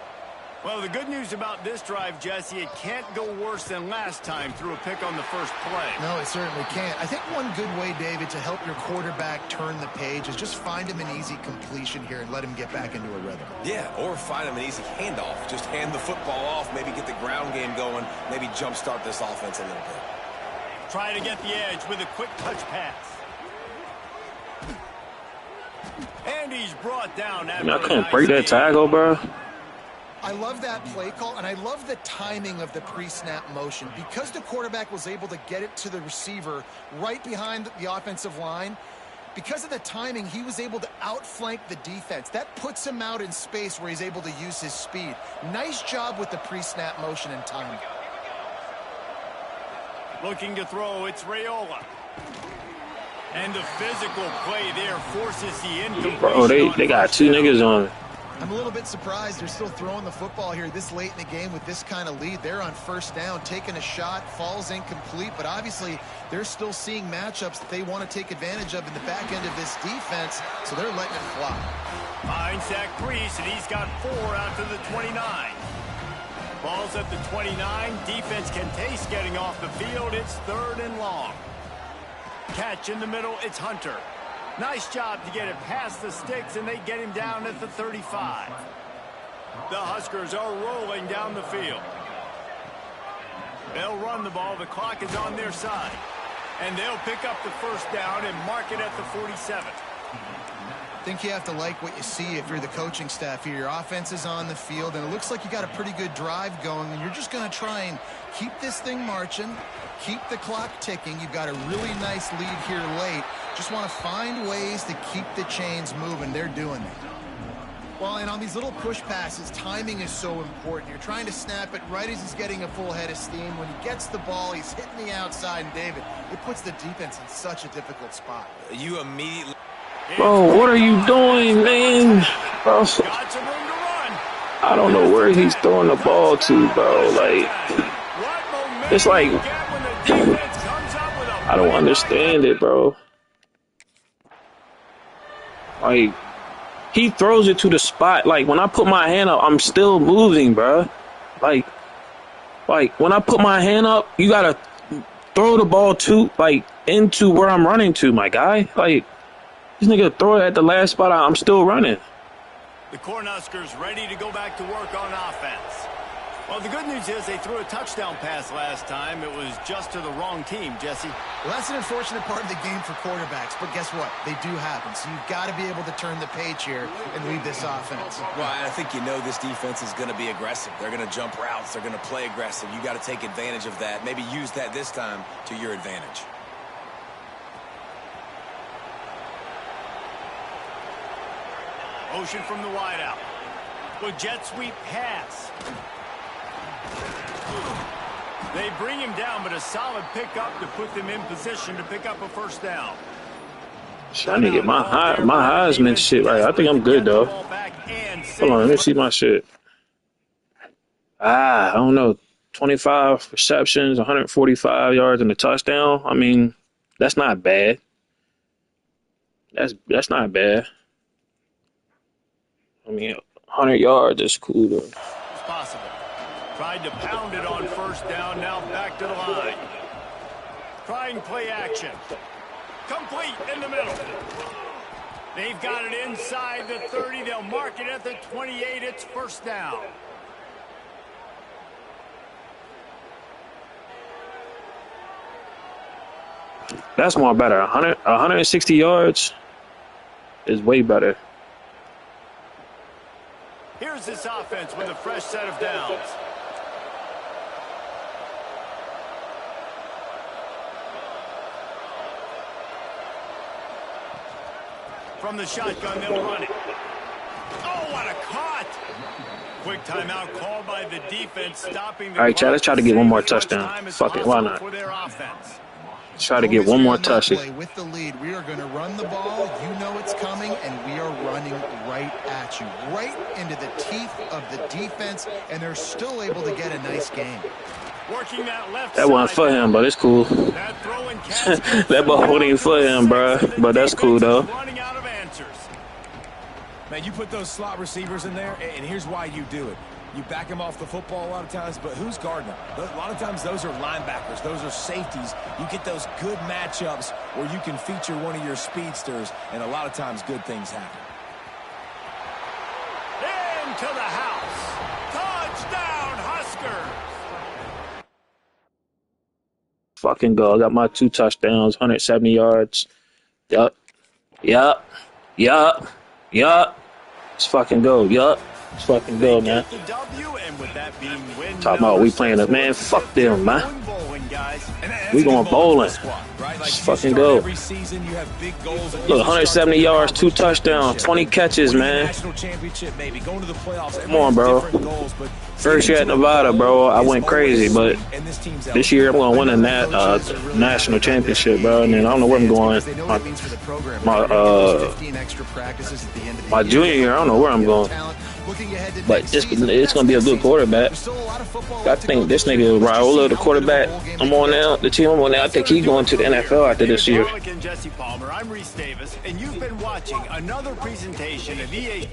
Well, the good news about this drive, Jesse, it can't go worse than last time through a pick on the first play. No, it certainly can't. I think one good way, David, to help your quarterback turn the page is just find him an easy completion here and let him get back into a rhythm. Yeah, or find him an easy handoff. Just hand the football off, maybe get the ground game going, maybe jumpstart this offense a little bit. Try to get the edge with a quick touch pass. And he's brought down. I couldn't break that tackle, bro. I love that play call, and I love the timing of the pre-snap motion. Because the quarterback was able to get it to the receiver right behind the offensive line, because of the timing, he was able to outflank the defense. That puts him out in space where he's able to use his speed. Nice job with the pre-snap motion and timing. Looking to throw, it's Raiola. And the physical play there forces the incompletion. Bro, they got two niggas on it. I'm a little bit surprised they're still throwing the football here this late in the game with this kind of lead. They're on first down, taking a shot, falls incomplete, but obviously they're still seeing matchups that they want to take advantage of in the back end of this defense, so they're letting it fly. Finds that crease, and he's got 4 out to the 29. Ball's at the 29. Defense can taste getting off the field. It's 3rd and long. Catch in the middle, it's Hunter. Nice job to get it past the sticks, and they get him down at the 35. The Huskers are rolling down the field. They'll run the ball. The clock is on their side. And they'll pick up the first down and mark it at the 47. I think you have to like what you see if you're the coaching staff here. Your offense is on the field, and it looks like you got a pretty good drive going, and you're just going to try and keep this thing marching, keep the clock ticking. You've got a really nice lead here late. Just want to find ways to keep the chains moving. They're doing that. Well, and on these little push passes, timing is so important. You're trying to snap it right as he's getting a full head of steam. When he gets the ball, he's hitting the outside, and David, it puts the defense in such a difficult spot. You immediately... Bro, what are you doing, man? Bro, I don't know where he's throwing the ball to, bro. Like, it's like, I don't understand it, bro. Like, he throws it to the spot. Like, when I put my hand up, I'm still moving, bro. Like when I put my hand up, you gotta throw the ball into where I'm running to, my guy. Like, this nigga throw it at the last spot. I'm still running. The Cornhuskers ready to go back to work on offense. Well, the good news is they threw a touchdown pass last time. It was just to the wrong team, Jesse. Well, that's an unfortunate part of the game for quarterbacks, but guess what? They do happen. So you've got to be able to turn the page here and lead this offense. Well, I think you know this defense is going to be aggressive. They're going to jump routes. They're going to play aggressive. You got to take advantage of that. Maybe use that this time to your advantage. Motion from the wideout. With jet sweep pass. They bring him down, but a solid pickup to put them in position to pick up a first down. Shit, I need to get my Heisman shit right. I think I'm good though. Hold on, let me see my shit. I don't know. 25 receptions, 145 yards, and a touchdown. I mean, that's not bad. That's not bad. I mean, 100 yards is cool though. It's possible. Tried to pound it on first down, now back to the line. Trying play action. Complete in the middle. They've got it inside the 30. They'll mark it at the 28. It's first down. That's more better. 160 yards is way better. Here's this offense with a fresh set of downs. From the shotgun, they'll run it. Oh, what a cut! Quick timeout called by the defense, stopping the All right, Chad, let's try to get one more touchdown. Fuck it, why not? Let's try to get one more touchdown. With the lead, we are going to run the ball. You know it's coming, and we are running right at you, right into the teeth of the defense, and they're still able to get a nice game. Working that left That wasn't for him, but it's cool. That ball wasn't even for him, bro. But that's cool, though. Man, you put those slot receivers in there, and here's why you do it. You back them off the football a lot of times, but who's guarding them? A lot of times those are linebackers. Those are safeties. You get those good matchups where you can feature one of your speedsters, and a lot of times good things happen. Into the house. Touchdown, Huskers. Fucking go. I got my 2 touchdowns, 170 yards. Yup. Let's fucking go. Let's fucking go, man. Talking about we playing it, man. Fuck them, man. We going bowling. Let's fucking go. Look, 170 yards, 2 touchdowns, 20 catches, man. Come on, bro. First year at Nevada, bro, I went crazy, but this year I'm going to win a national championship, bro. And then I don't know where I'm going. My junior year, I don't know where I'm going. But it's going to be a good quarterback. I think this nigga Raiola, the quarterback I'm on now, the team I'm on now, I think he's going to the NFL after this year. I'm Reese Davis, and you've been watching another presentation of EA.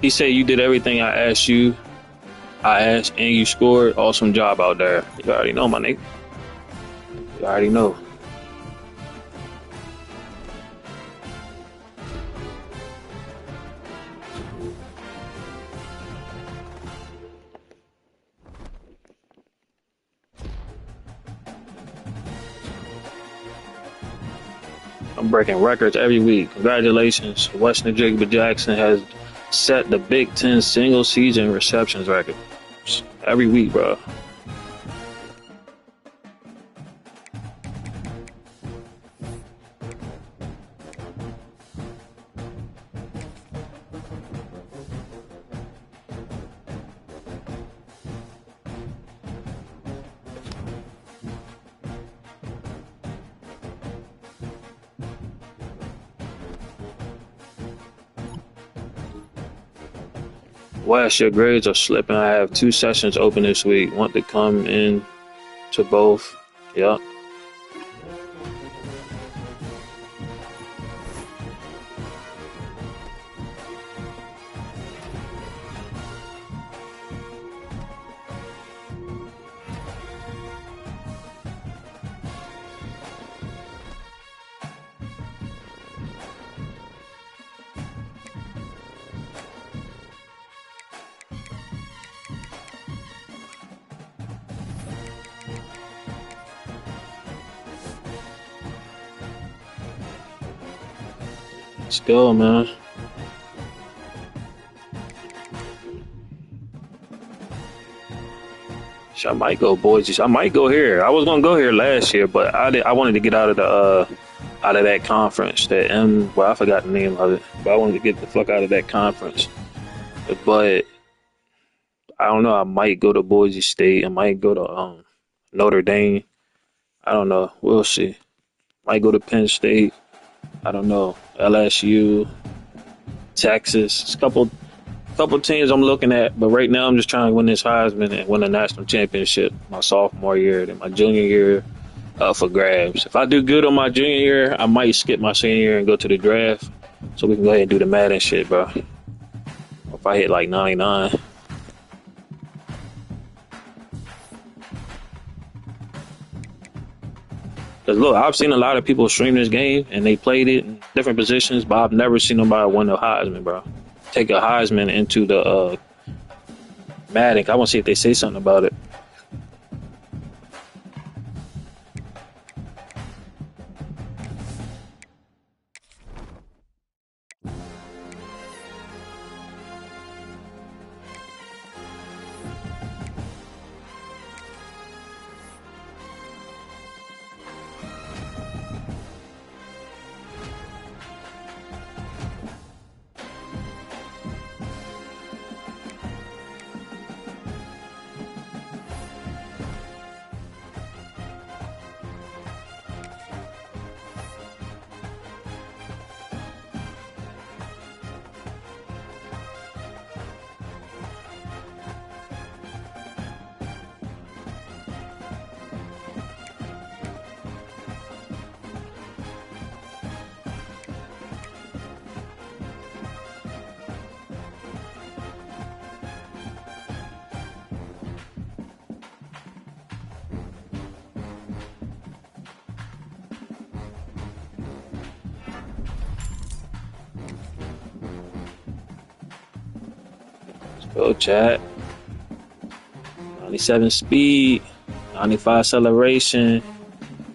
He said you did everything I asked you. I asked and you scored. Awesome job out there. You already know, my nigga. You already know. I'm breaking records every week. Congratulations. Western NJIGBA-JACKSON has set the Big Ten single season receptions record. Every week, bro. Wes, your grades are slipping. I have 2 sessions open this week. Want to come in to both? Yep. Let's go, man. I might go Boise. I might go here. I was gonna go here last year, but I wanted to get out of the out of that conference. Well, I forgot the name of it, but I wanted to get the fuck out of that conference. But I don't know. I might go to Boise State. I might go to Notre Dame. I don't know. We'll see. Might go to Penn State. I don't know. LSU, Texas. It's a couple teams I'm looking at, but right now I'm just trying to win this Heisman and win a national championship my sophomore year. Then my junior year for grabs. If I do good on my junior year, I might skip my senior year and go to the draft, so we can go ahead and do the Madden shit, bro. If I hit like 99. Cause look, I've seen a lot of people stream this game and they played it in different positions, but I've never seen nobody win the Heisman, bro. Take a Heisman into the Madden. I want to see if they say something about it. Go chat. 97 speed, 95 acceleration.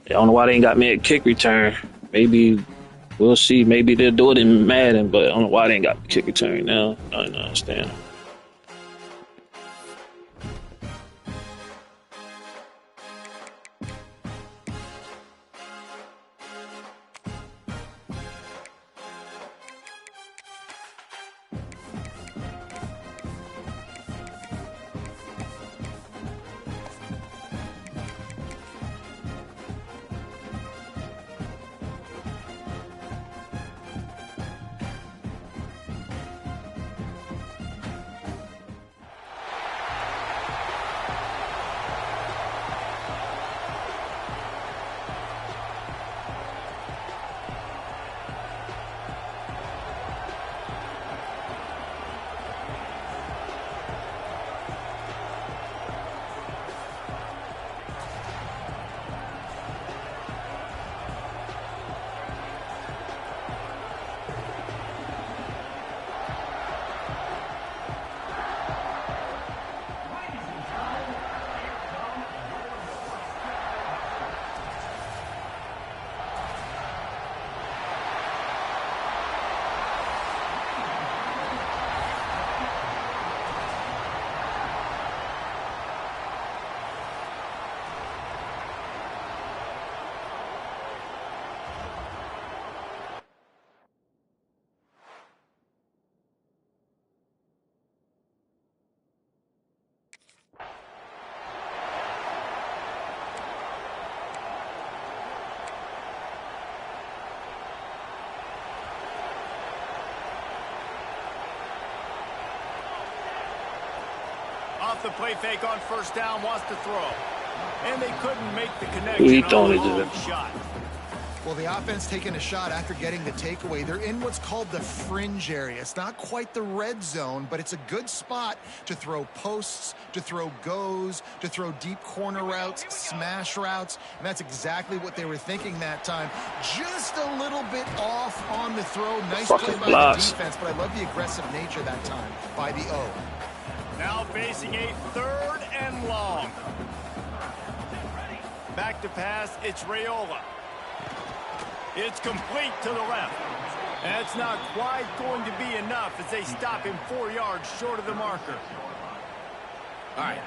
I don't know why they ain't got me a kick return. Maybe we'll see. Maybe they'll do it in Madden, but I don't know why they ain't got the kick return now. I don't understand. Off the play fake on first down, wants to throw. And they couldn't make the connection. He on throwing the it to long them. shot. Well, the offense taking a shot after getting the takeaway. They're in what's called the fringe area. It's not quite the red zone, but it's a good spot to throw posts, to throw goes, to throw deep corner routes, smash routes. And that's exactly what they were thinking that time. Just a little bit off on the throw. Nice play by the defense, but I love the aggressive nature that time by the O. Now facing a 3rd and long. Back to pass, it's Raiola. It's complete to the left. That's not quite going to be enough as they stop him 4 yards short of the marker. All right.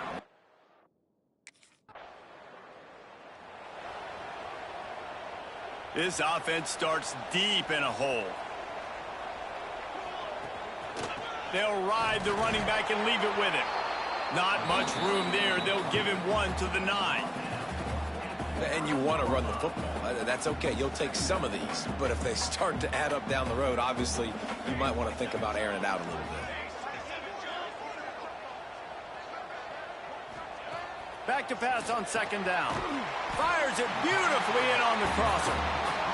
This offense starts deep in a hole. They'll ride the running back and leave it with him. Not much room there. They'll give him 1 to the 9. And you want to run the football. That's okay. You'll take some of these. But if they start to add up down the road, obviously, you might want to think about airing it out a little bit. Back to pass on 2nd down. Fires it beautifully in on the crosser.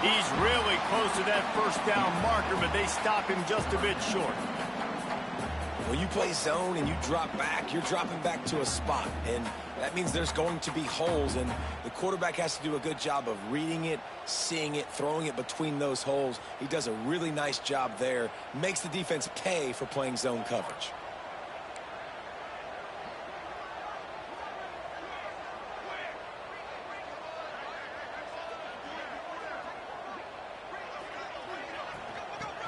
He's really close to that 1st down marker, but they stop him just a bit short. When you play zone and you drop back, you're dropping back to a spot. And that means there's going to be holes, and the quarterback has to do a good job of reading it, seeing it, throwing it between those holes. He does a really nice job there. Makes the defense pay for playing zone coverage.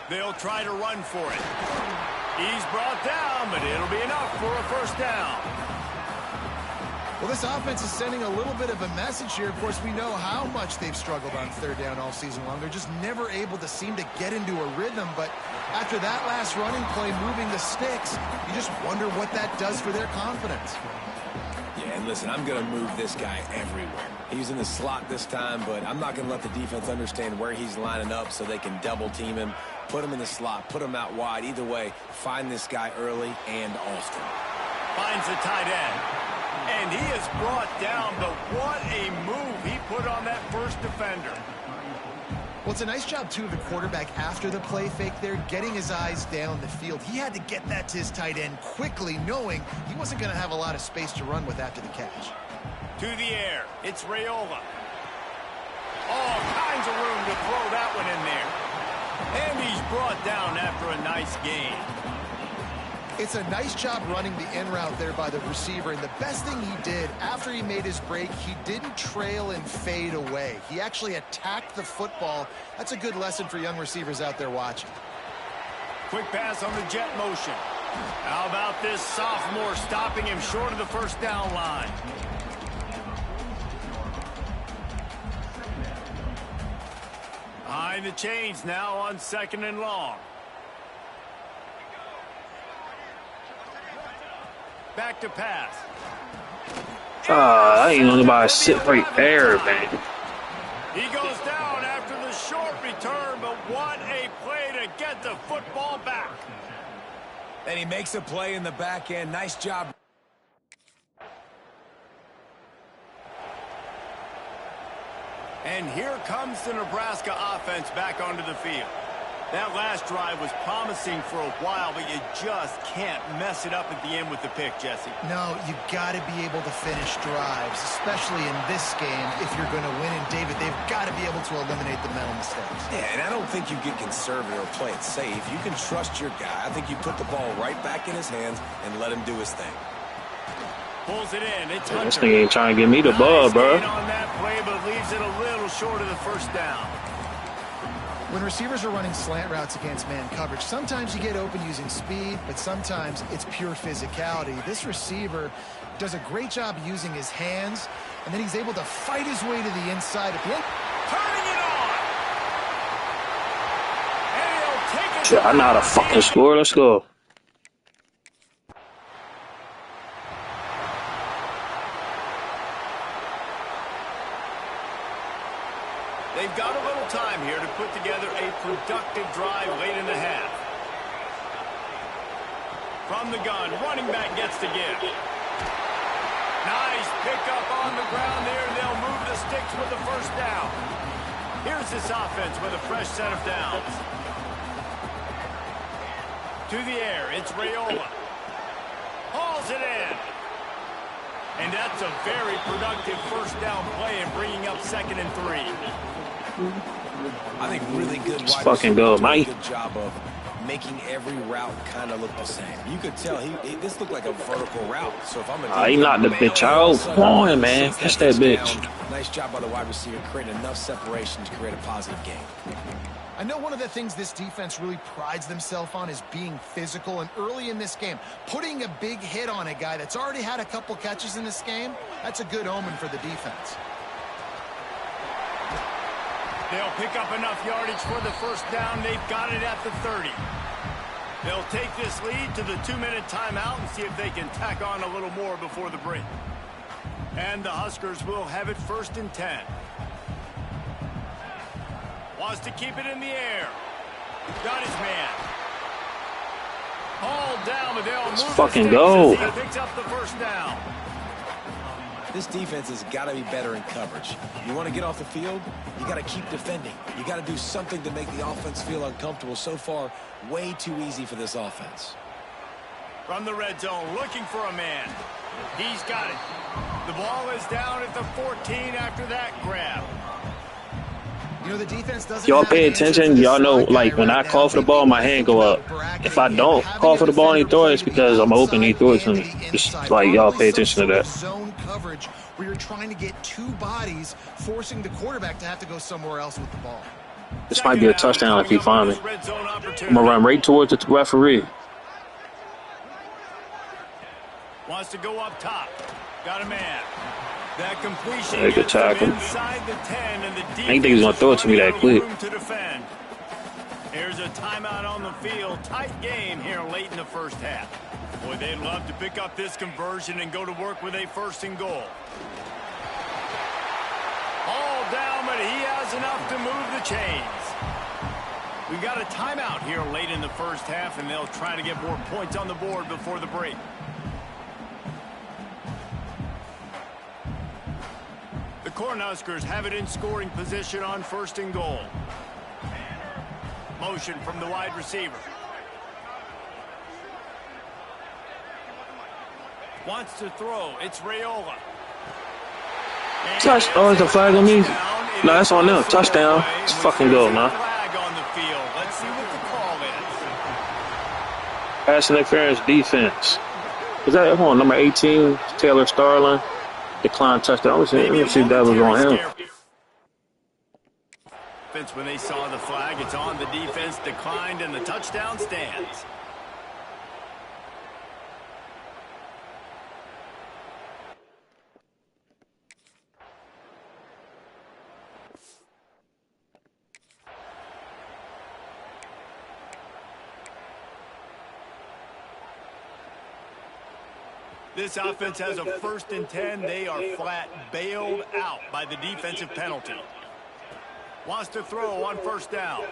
They'll try to run for it. He's brought down, but it'll be enough for a first down. Well, this offense is sending a little bit of a message here. Of course, we know how much they've struggled on third down all season long. They're just never able to seem to get into a rhythm. But after that last running play, moving the sticks, you just wonder what that does for their confidence. Yeah, and listen, I'm going to move this guy everywhere. He's in the slot this time, but I'm not going to let the defense understand where he's lining up so they can double team him, put him in the slot, put him out wide. Either way, find this guy early and often. Finds the tight end. And he is brought down, but what a move he put on that first defender. Well, it's a nice job, too, of the quarterback after the play fake there, getting his eyes down the field. He had to get that to his tight end quickly, knowing he wasn't going to have a lot of space to run with after the catch. To the air, it's Raiola. All kinds of room to throw that one in there. And he's brought down after a nice gain. It's a nice job running the in route there by the receiver, and the best thing he did after he made his break, he didn't trail and fade away. He actually attacked the football. That's a good lesson for young receivers out there watching. Quick pass on the jet motion. How about this sophomore stopping him short of the first down line? Behind the chains now on 2nd and long. Back to pass. I ain't nobody sit right there, man. He goes down after the short return, but what a play to get the football back. And he makes a play in the back end. Nice job. And here comes the Nebraska offense back onto the field. That last drive was promising for a while, but you just can't mess it up at the end with the pick, Jesse. No, you got to be able to finish drives, especially in this game. If you're going to win, and David, they've got to be able to eliminate the mental mistakes. Yeah, and I don't think you get conservative or play it safe. You can trust your guy. I think you put the ball right back in his hands and let him do his thing. Pulls it in. It's This thing ain't trying to give me the ball, bro. On that play, but leaves it a little short of the first down. When receivers are running slant routes against man coverage, sometimes you get open using speed, but sometimes it's pure physicality. This receiver does a great job using his hands, and then he's able to fight his way to the inside at the end. Turning it on! And he'll take it. Shit, I know how to fucking score. Let's go. They've got a little time here to put together a productive drive late in the half. From the gun, running back gets to give. Nice pickup on the ground there. They'll move the sticks with the first down. Here's this offense with a fresh set of downs. To the air, it's Raiola. Hauls it in. And that's a very productive first down play in bringing up 2nd and 3. I think really good wide fucking go, Mike. Good job of making every route kind of look the same. You could tell this looked like a vertical route. So if I'm a He knocked the bitch out. Come on, man. Catch that bitch. Nice job by the wide receiver creating enough separation to create a positive game. I know one of the things this defense really prides themselves on is being physical, and early in this game, putting a big hit on a guy that's already had a couple catches in this game, that's a good omen for the defense. They'll pick up enough yardage for the first down. They've got it at the 30. They'll take this lead to the 2-minute timeout and see if they can tack on a little more before the break. And the Huskers will have it 1st and 10. Wants to keep it in the air. Got his man. Hauled down, but they'll move fucking go. He picks up the first down. This defense has got to be better in coverage. You want to get off the field, you got to keep defending. You got to do something to make the offense feel uncomfortable. So far, way too easy for this offense. From the red zone, looking for a man. He's got it. The ball is down at the 14 after that grab. You know, the defense doesn't Y'all have pay an answer attention. to this Y'all know, slot guy like, when right I now. call for the They ball, may my be hand thinking go about up. bracketing If I and don't having call a for the ball and he defender throw it, play it's to the because I'm open and he outside threw it and to me. the Just inside. like, y'all Probably pay some attention to sort of that. zone coverage where you're trying to get two bodies, forcing the quarterback to have to go somewhere else with the ball. This might be a touchdown if he find me. I'm going to run right towards the referee. Wants to go up top. Got a man. That completion Good gets them tackle. inside the 10, and the defense I didn't think he was going to throw it to me that quick. to defend. Here's a timeout on the field. Tight game here late in the first half. Boy, they'd love to pick up this conversion and go to work with a 1st and goal. All down, but he has enough to move the chains. We've got a timeout here late in the first half, and they'll try to get more points on the board before the break. The Cornhuskers have it in scoring position on 1st and goal. Motion from the wide receiver. Wants to throw. It's Raiola. Touch. Oh, is the flag on me? No, that's on them. Touchdown. Let's fucking go, man. Flag on the field. Let's see what the call is. Pass interference defense. Is that, hold on, number 18, Taylor Starling? Declined touchdown. Let me see if that was on him. When they saw the flag, it's on. The defense declined, and the touchdown stands. This offense has a 1st and 10. They are flat bailed out by the defensive penalty. Wants to throw on 1st down.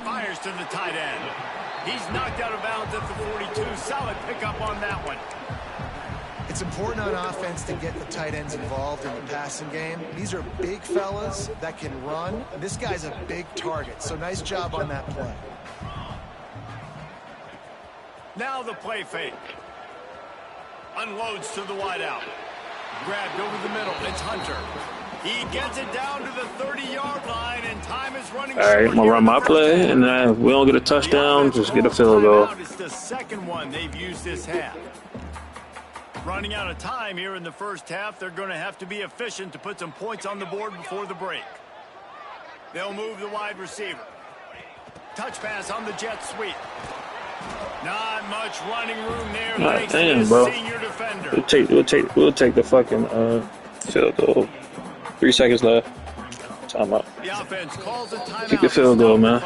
Fires to the tight end. He's knocked out of bounds at the 42. Solid pickup on that one. It's important on offense to get the tight ends involved in the passing game. These are big fellas that can run. This guy's a big target, so nice job on that play. Now the play fake. Unloads to the wideout. Grabbed over the middle. It's Hunter. He gets it down to the 30-yard line, and time is running. All right, I'm going to run my play, and if we don't get a touchdown, just get a field goal. It's the 2nd one they've used this half. Running out of time here in the first half. They're going to have to be efficient to put some points on the board before the break. They'll move the wide receiver. Touch pass on the jet sweep. Not much running room there. God damn, bro. Senior defender. We'll take the fucking field goal. 3 seconds left. Timeout. The offense calls a timeout. Kick the field goal, man.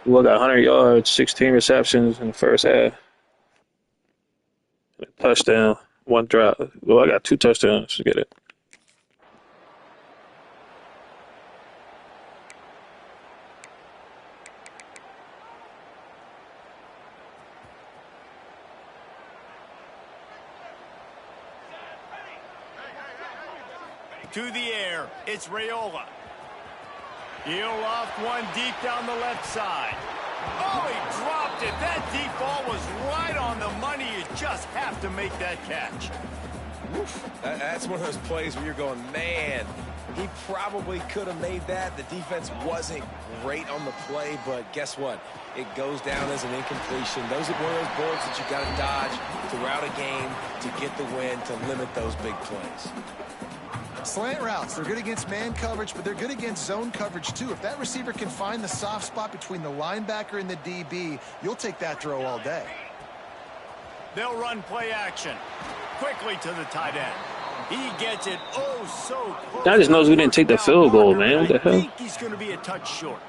We got 100 yards, 16 receptions in the first half. A touchdown, 1 drop. Well, I got 2 touchdowns. Get it. To the air, it's Raiola. He'll loft one deep down the left side. Oh, he dropped it. That deep ball was right on the money. You just have to make that catch. Oof. That's one of those plays where you're going, man, he probably could have made that. The defense wasn't great on the play, but guess what? It goes down as an incompletion. Those are one of those bullets that you got to dodge throughout a game to get the win, to limit those big plays. Slant routes, they're good against man coverage, but they're good against zone coverage too. If that receiver can find the soft spot between the linebacker and the DB, you'll take that throw all day. They'll run play action. Quickly to the tight end. He gets it so close. I just knows we didn't take the field goal, man. What the hell? I think he's going to be a touch short.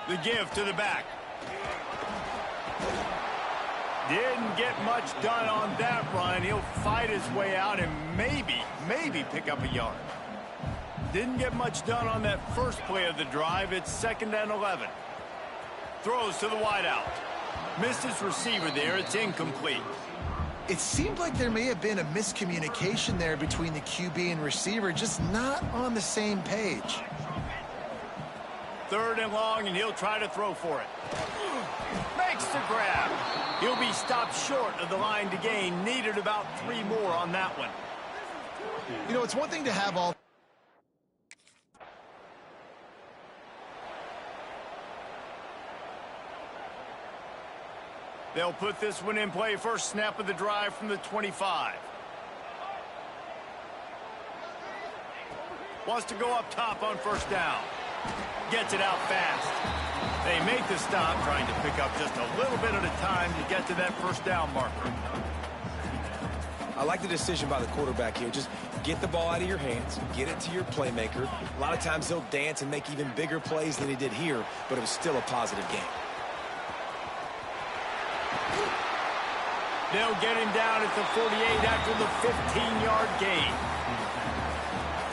The give to the back. Didn't get much done on that run. He'll fight his way out and maybe pick up a yard. Didn't get much done on that first play of the drive. It's 2nd and 11. Throws to the wideout. Missed his receiver there. It's incomplete. It seemed like there may have been a miscommunication there between the QB and receiver, just not on the same page. 3rd and long, and he'll try to throw for it. Makes the grab. He'll be stopped short of the line to gain. Needed about 3 more on that one. You know, it's one thing to have all... They'll put this one in play. First snap of the drive from the 25. Wants to go up top on 1st down. Gets it out fast. They make the stop, trying to pick up just a little bit at a time to get to that 1st down marker. I like the decision by the quarterback here. Just get the ball out of your hands, get it to your playmaker. A lot of times he'll dance and make even bigger plays than he did here, but it was still a positive game. They'll get him down at the 48 after the 15-yard gain.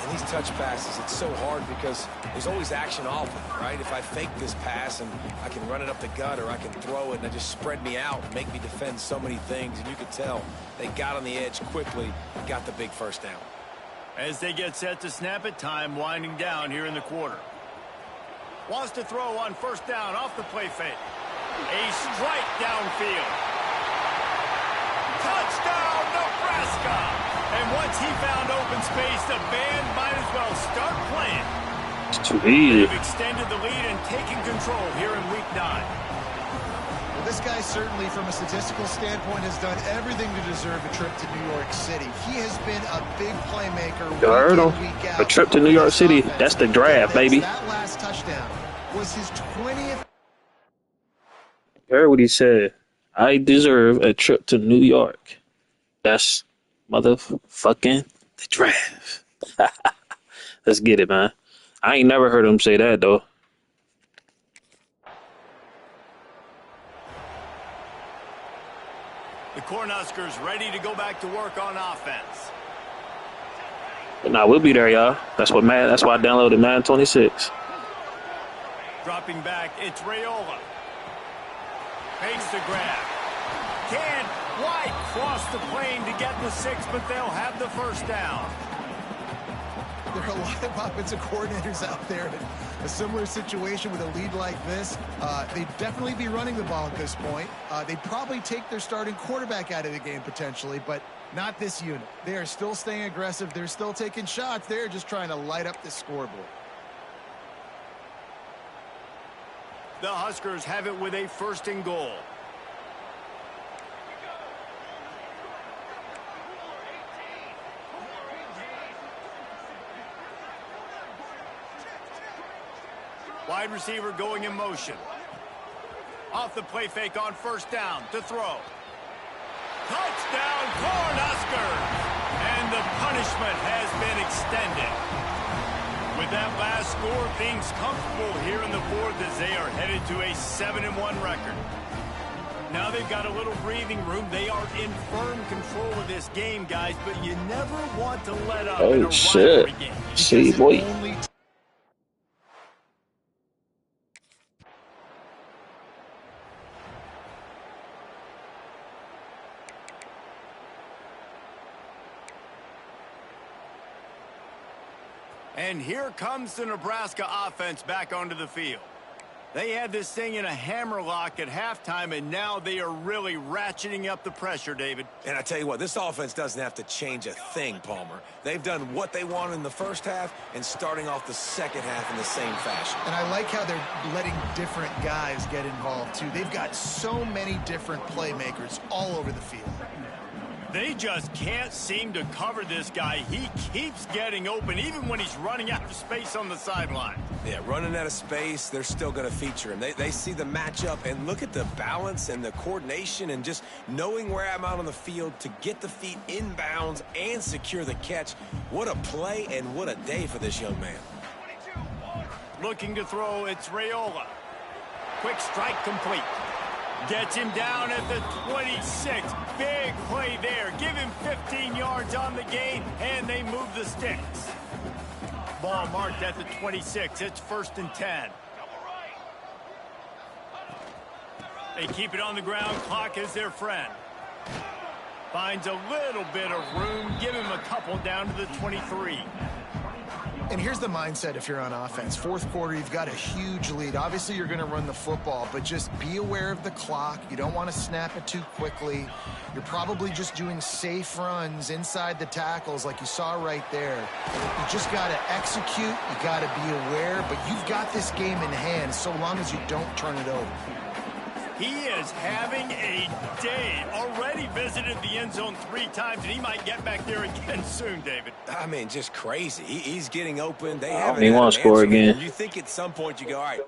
And these touch passes, it's so hard because there's always action off of it, right? If I fake this pass and I can run it up the gut, or I can throw it and it just spread me out and make me defend so many things. And you could tell they got on the edge quickly, got the big 1st down. As they get set to snap it, time winding down here in the quarter. Wants to throw on 1st down off the play fake. A strike downfield. Touchdown, Nebraska! And once he found open space, the band might as well start playing. It's too easy. They've extended the lead and taken control here in Week 9. Well, this guy certainly, from a statistical standpoint, has done everything to deserve a trip to New York City. He has been a big playmaker week in, week out. A trip to New York City, that's the draft, baby. That last touchdown was his 20th. You heard what he said. I deserve a trip to New York. That's motherfucking the draft. Let's get it, man. I ain't never heard him say that, though. The Cornhuskers ready to go back to work on offense. But nah, we'll be there, y'all. That's why I downloaded Madden 26. Dropping back, it's Raiola. Makes the grab. Can White cross the plane to get the 6, but they'll have the 1st down. There are a lot of offensive coordinators out there in a similar situation with a lead like this. They'd definitely be running the ball at this point. They'd probably take their starting quarterback out of the game potentially, but not this unit. They are still staying aggressive. They're still taking shots. They're just trying to light up the scoreboard. The Huskers have it with a 1st and goal. Wide receiver going in motion. Off the play fake on 1st down to throw. Touchdown, Cornhuskers! And the punishment has been extended. With that last score, things comfortable here in the 4th as they are headed to a 7-1 record. Now they've got a little breathing room. They are in firm control of this game, guys, but you never want to let up in a rivalry game. See, boy. And here comes the Nebraska offense back onto the field. They had this thing in a hammerlock at halftime, and now they are really ratcheting up the pressure, David. And I tell you what, this offense doesn't have to change a thing, Palmer. They've done what they wanted in the 1st half and starting off the 2nd half in the same fashion. And I like how they're letting different guys get involved, too. They've got so many different playmakers all over the field. They just can't seem to cover this guy. He keeps getting open, even when he's running out of space on the sideline. Yeah, running out of space, they're still going to feature him. They see the matchup, and look at the balance and the coordination and just knowing where I'm out on the field to get the feet inbounds and secure the catch. What a play and what a day for this young man. Looking to throw, it's Raiola. Quick strike complete. Gets him down at the 26. Big play there. Give him 15 yards on the gain, and they move the sticks. Ball marked at the 26. It's 1st and 10. They keep it on the ground. Clock is their friend. Finds a little bit of room. Give him a couple down to the 23. And here's the mindset if you're on offense. Fourth quarter, you've got a huge lead. Obviously, you're going to run the football, but just be aware of the clock. You don't want to snap it too quickly. You're probably just doing safe runs inside the tackles like you saw right there. You just got to execute. You got to be aware, but you've got this game in hand so long as you don't turn it over. He is having a day. Already visited the end zone 3 times, and he might get back there again soon, David. I mean, just crazy. He's getting open. They I haven't don't even want to score again. You think at some point you go, all right.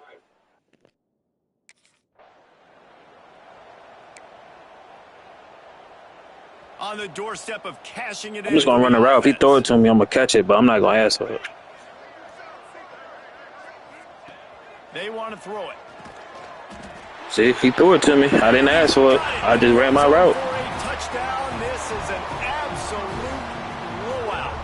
On the doorstep of cashing it in. I'm just going to run the route. If he throw it to me, I'm going to catch it, but I'm not going to ask for it. They want to throw it. See, he threw it to me. I didn't ask for it. I just ran my route. For a touchdown, this is an absolute blowout.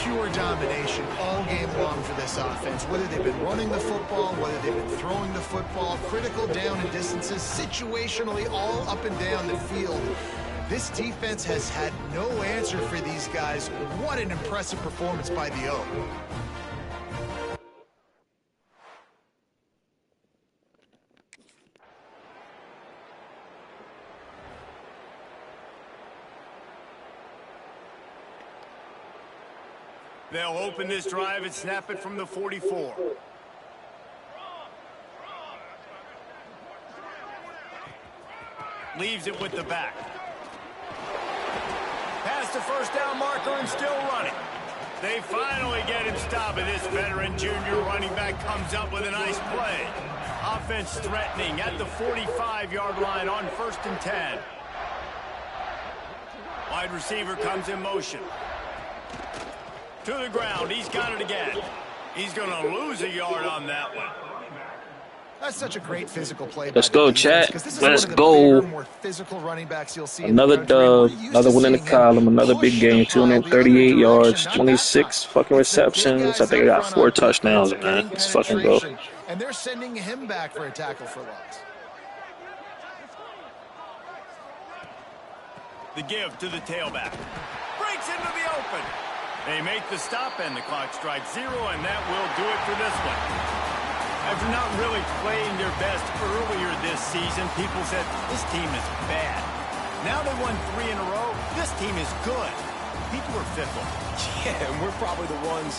Pure domination all game long for this offense. Whether they've been running the football, whether they've been throwing the football, critical down and distances, situationally all up and down the field. This defense has had no answer for these guys. What an impressive performance by the O. They'll open this drive and snap it from the 44. Leaves it with the back. Past the first down marker and still running. They finally get him stopped, and this veteran junior running back comes up with a nice play. Offense threatening at the 45-yard line on 1st and 10. Wide receiver comes in motion. To the ground. He's got it again. He's going to lose a yard on that one. That's such a great physical play. Let's go, chat. Let's go. More physical running backs you'll see. Another dub, another win in the column, another big game, 238 yards, 26 fucking receptions. I think I got 4 touchdowns, man. Let's fucking go. And they're sending him back for a tackle for loss. The give to the tailback. Breaks into the open. They make the stop, and the clock strikes 0, and that will do it for this one. After not really playing their best earlier this season, people said, this team is bad. Now they won 3 in a row. This team is good. People are fickle. Yeah, and we're probably the ones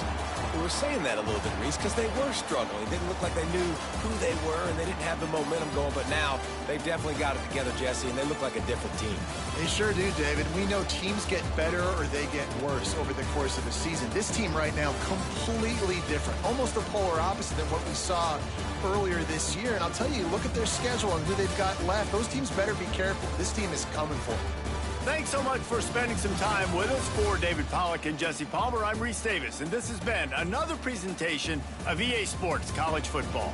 who were saying that a little bit, Reese, because they were struggling. It didn't look like they knew who they were, and they didn't have the momentum going. But now they've definitely got it together, Jesse, and they look like a different team. They sure do, David. We know teams get better or they get worse over the course of the season. This team right now, completely different. Almost the polar opposite than what we saw earlier this year. And I'll tell you, look at their schedule and who they've got left. Those teams better be careful. This team is coming for them. Thanks so much for spending some time with us. For David Pollack and Jesse Palmer, I'm Reese Davis, and this has been another presentation of EA Sports College Football.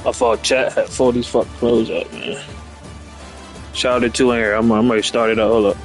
I thought chat had 40 fuck clothes up, man. Shout out to in here. I'm ready to start it up. Hold up.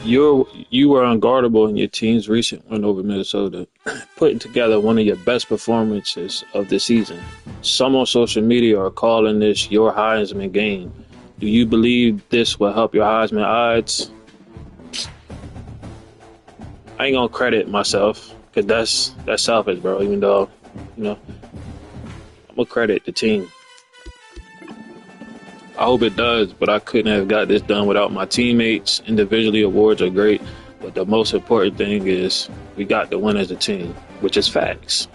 You were unguardable in your team's recent win over Minnesota, putting together one of your best performances of the season. Some on social media are calling this your Heisman game. Do you believe this will help your Heisman odds? I ain't gonna credit myself because that's selfish, bro. Even though, you know, I'm gonna credit the team. I hope it does, but I couldn't have got this done without my teammates. Individually, awards are great, but the most important thing is we got the win as a team, which is facts.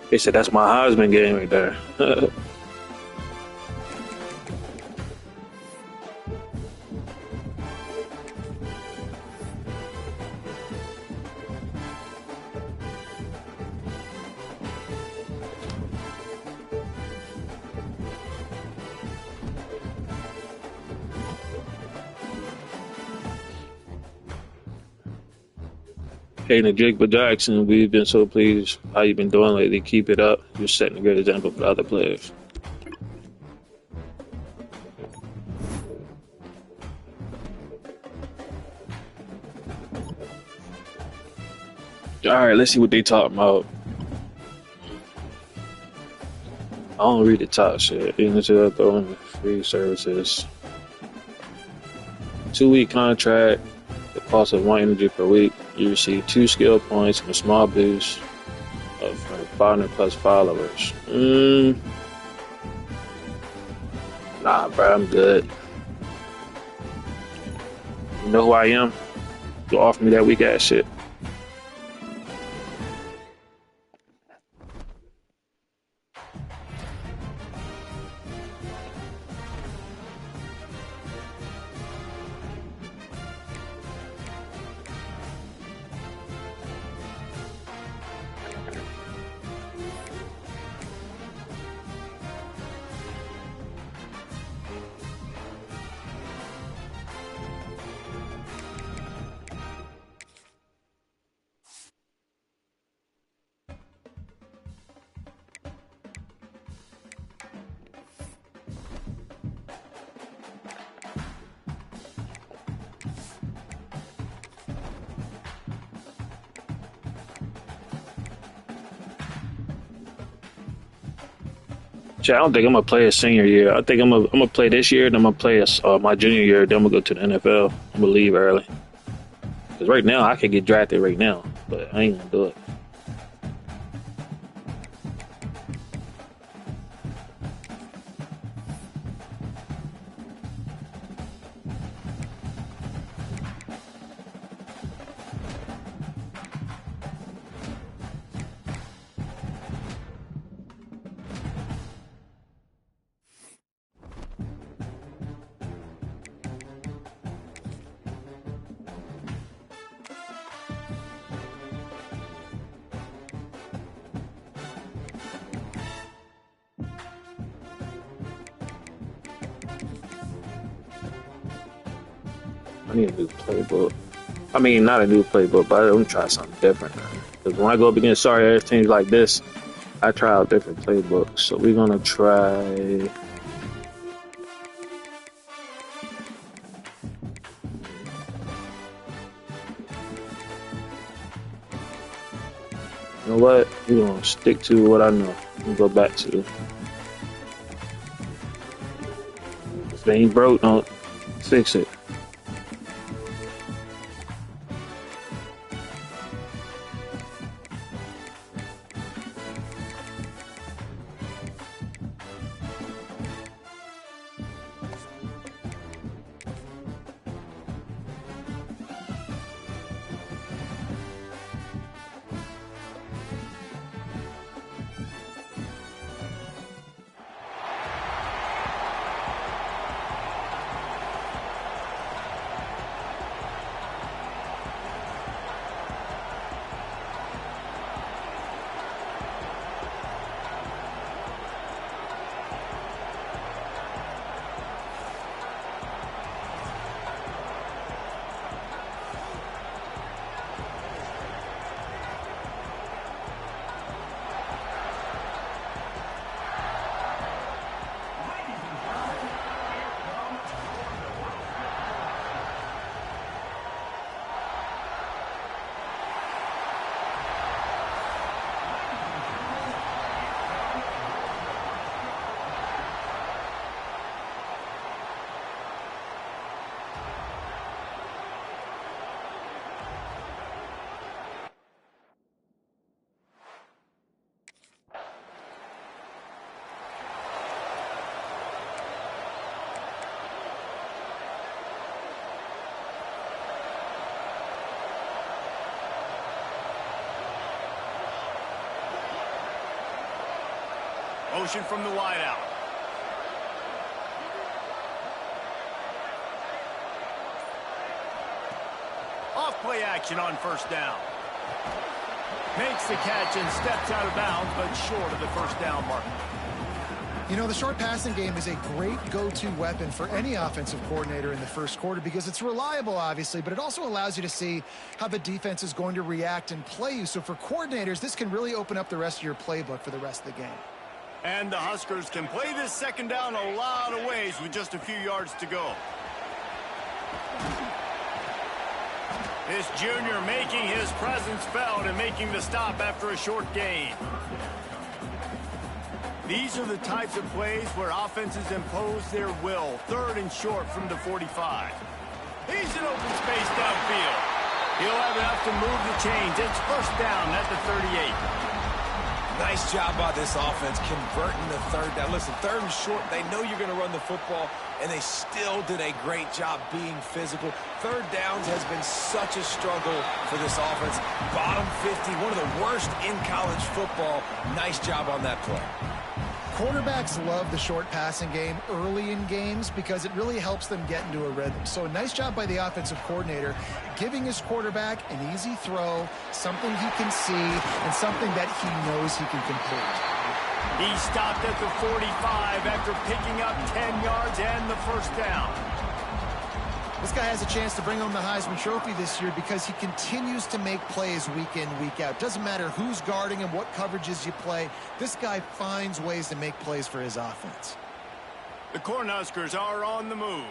They said that's my Heisman game right there. Hey, NJIGBA-JACKSON, we've been so pleased how you've been doing lately. Keep it up. You're setting a good example for the other players. All right, let's see what they talking about. I don't read the top shit. Instead throwing free services. 2-week contract. The cost of 1 energy per week. You receive 2 skill points and a small boost of 500 plus followers. Nah, bro, I'm good. You know who I am? You offer me that weak ass shit. Shit, I don't think I'm gonna play a senior year. I think I'm gonna play this year, then I'm gonna play my junior year, then I'm gonna go to the NFL. I'm gonna leave early. Cause right now I could get drafted right now, but I ain't gonna do it. I need a new playbook. I mean, not a new playbook, but I'm gonna try something different. Because when I go up against sorry ass teams like this, I try out different playbooks. So we're gonna try. You know what? We're gonna stick to what I know. We'll go back to. If they ain't broke, don't fix it. Motion from the wideout. Off play action on first down. Makes the catch and steps out of bounds, but short of the first down mark. You know, the short passing game is a great go-to weapon for any offensive coordinator in the first quarter because it's reliable, obviously, but it also allows you to see how the defense is going to react and play you. So for coordinators, this can really open up the rest of your playbook for the rest of the game. And the Huskers can play this second down a lot of ways with just a few yards to go. This junior making his presence felt and making the stop after a short gain. These are the types of plays where offenses impose their will. 3rd and short from the 45. He's in open space downfield. He'll have enough to move the chains. It's first down at the 38. Nice job by this offense converting the 3rd down. Listen, 3rd and short, they know you're going to run the football, and they still did a great job being physical. 3rd downs has been such a struggle for this offense. Bottom 50, one of the worst in college football. Nice job on that play. Quarterbacks love the short passing game early in games because it really helps them get into a rhythm. So a nice job by the offensive coordinator giving his quarterback an easy throw, something he can see, and something that he knows he can complete. He stopped at the 45 after picking up 10 yards and the first down. This guy has a chance to bring home the Heisman Trophy this year because he continues to make plays week in, week out. Doesn't matter who's guarding him, what coverages you play. This guy finds ways to make plays for his offense. The Cornhuskers are on the move.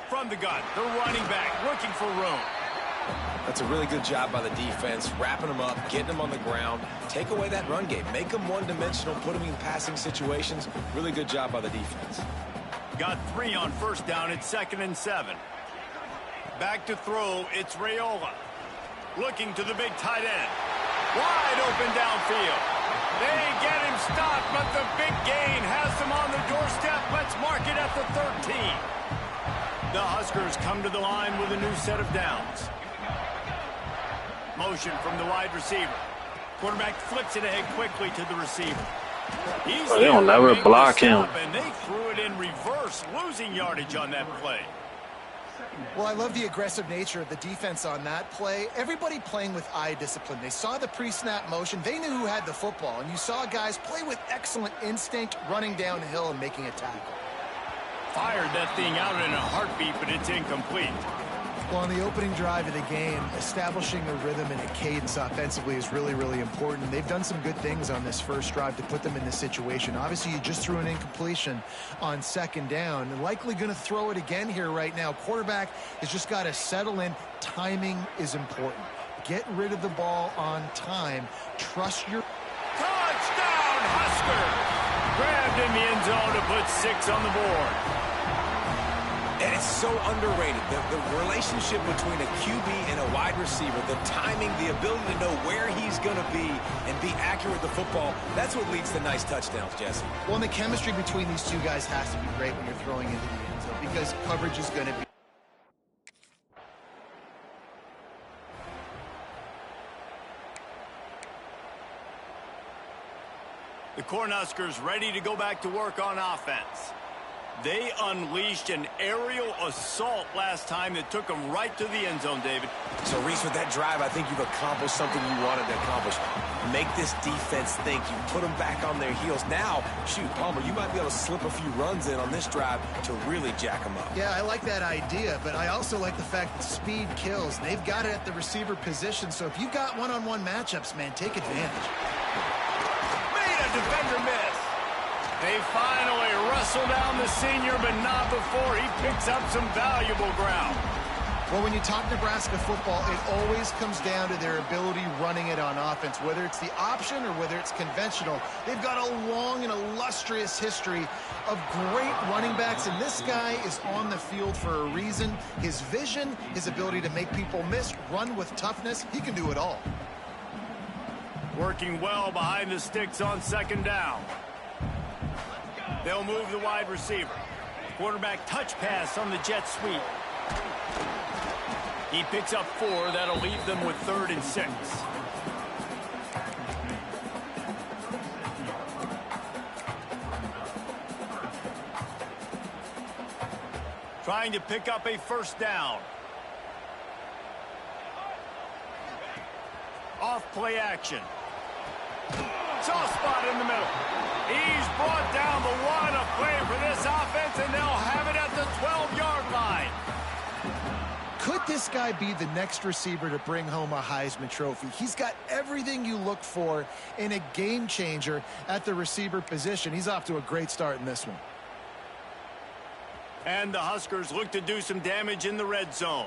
From the gun, the running back looking for room. That's a really good job by the defense, wrapping them up, getting them on the ground. Take away that run game. Make them one-dimensional, put them in passing situations. Really good job by the defense. Got 3 on first down. It's 2nd and 7. Back to throw. It's Raiola. Looking to the big tight end. Wide open downfield. They get him stopped, but the big gain has them on the doorstep. Let's mark it at the 13. The Huskers come to the line with a new set of downs. Motion from the wide receiver. Quarterback flips it ahead quickly to the receiver. They don't never block him. And they threw it in reverse, losing yardage on that play. Well, I love the aggressive nature of the defense on that play. Everybody playing with eye discipline. They saw the pre-snap motion. They knew who had the football. And you saw guys play with excellent instinct, running downhill and making a tackle. Fired that thing out in a heartbeat, but it's incomplete. Well, on the opening drive of the game, establishing a rhythm and a cadence offensively is really, really important. They've done some good things on this first drive to put them in this situation. Obviously, you just threw an incompletion on 2nd down. And likely going to throw it again here right now. Quarterback has just got to settle in. Timing is important. Get rid of the ball on time. Trust your... Touchdown, Husker! Grabbed in the end zone to put 6 on the board. And it's so underrated. The relationship between a QB and a wide receiver, the timing, the ability to know where he's going to be and be accurate with the football, that's what leads to nice touchdowns, Jesse. Well, and the chemistry between these two guys has to be great when you're throwing into the end zone because coverage is going to be... The Cornhuskers ready to go back to work on offense. They unleashed an aerial assault last time that took them right to the end zone, David. So, Reese, with that drive, I think you've accomplished something you wanted to accomplish. Make this defense think. You put them back on their heels. Now, shoot, Palmer, you might be able to slip a few runs in on this drive to really jack them up. Yeah, I like that idea, but I also like the fact that speed kills. They've got it at the receiver position, so if you've got one-on-one matchups, man, take advantage. Made a defender miss. They finally wrestle down the senior, but not before he picks up some valuable ground. Well, when you talk Nebraska football, it always comes down to their ability running it on offense, whether it's the option or whether it's conventional. They've got a long and illustrious history of great running backs, and this guy is on the field for a reason. His vision, his ability to make people miss, run with toughness, he can do it all. Working well behind the sticks on 2nd down. They'll move the wide receiver. Quarterback touch pass on the jet sweep. He picks up 4. That'll leave them with 3rd and 6. Trying to pick up a 1st down. Off play action. Soft spot in the middle. He's brought down, but what a play for this offense, and they'll have it at the 12-yard line. Could this guy be the next receiver to bring home a Heisman Trophy? He's got everything you look for in a game changer at the receiver position. He's off to a great start in this one. And the Huskers look to do some damage in the red zone.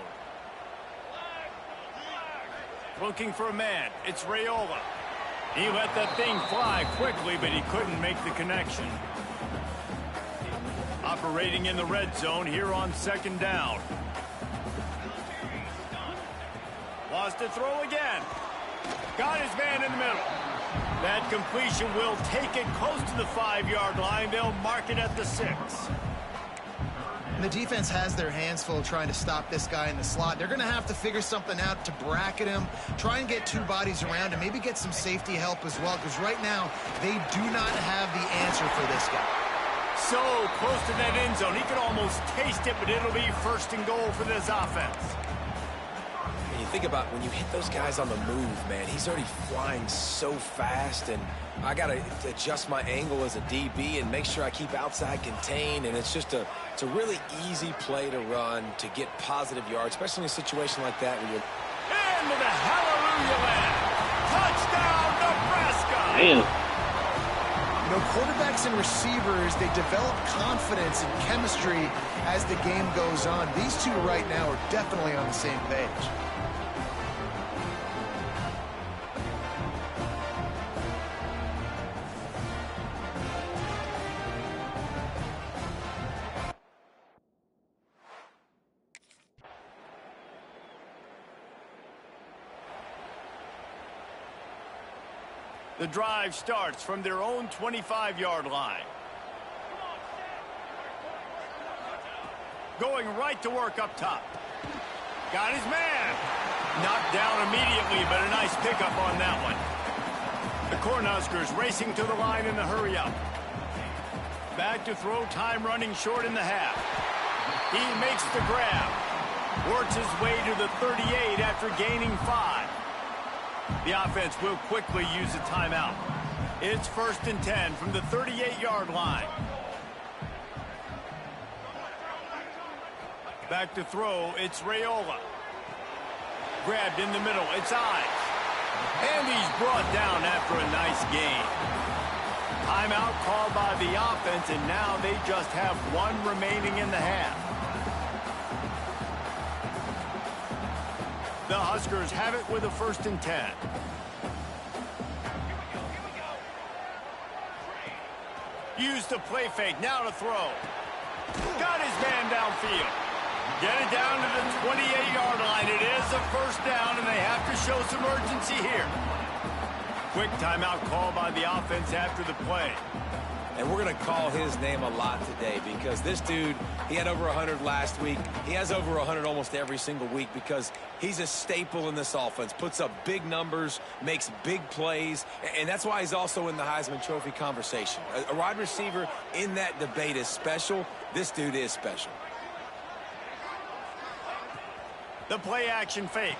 Looking for a man. It's Raiola. He let that thing fly quickly, but he couldn't make the connection. Operating in the red zone here on 2nd down. Wants to throw again. Got his man in the middle. That completion will take it close to the 5-yard line. They'll mark it at the 6. And the defense has their hands full trying to stop this guy in the slot. They're going to have to figure something out to bracket him, try and get 2 bodies around him, maybe get some safety help as well, because right now they do not have the answer for this guy. So close to that end zone. He could almost taste it, but it'll be 1st and goal for this offense. And you think about when you hit those guys on the move, man, he's already flying so fast, and I got to adjust my angle as a DB and make sure I keep outside contained, and it's just it's a really easy play to run to get positive yards, especially in a situation like that where you're... Into the hallelujah land. Touchdown, Nebraska. Damn. You know, quarterbacks and receivers, they develop confidence and chemistry as the game goes on. These two right now are definitely on the same page. The drive starts from their own 25-yard line. Going right to work up top. Got his man. Knocked down immediately, but a nice pickup on that one. The Cornhuskers racing to the line in the hurry-up. Back to throw, time running short in the half. He makes the grab. Works his way to the 38 after gaining 5. The offense will quickly use a timeout. It's 1st and 10 from the 38-yard line. Back to throw, it's Raiola. Grabbed in the middle, it's Ives. And he's brought down after a nice gain. Timeout called by the offense, and now they just have 1 remaining in the half. The Huskers have it with a 1st and 10. Used the play fake, now to throw. Got his man downfield. Get it down to the 28-yard line. It is a 1st down, and they have to show some urgency here. Quick timeout call by the offense after the play. And we're going to call his name a lot today because this dude, he had over 100 last week. He has over 100 almost every single week because he's a staple in this offense. Puts up big numbers, makes big plays, and that's why he's also in the Heisman Trophy conversation. A wide receiver in that debate is special. This dude is special. The play action fake.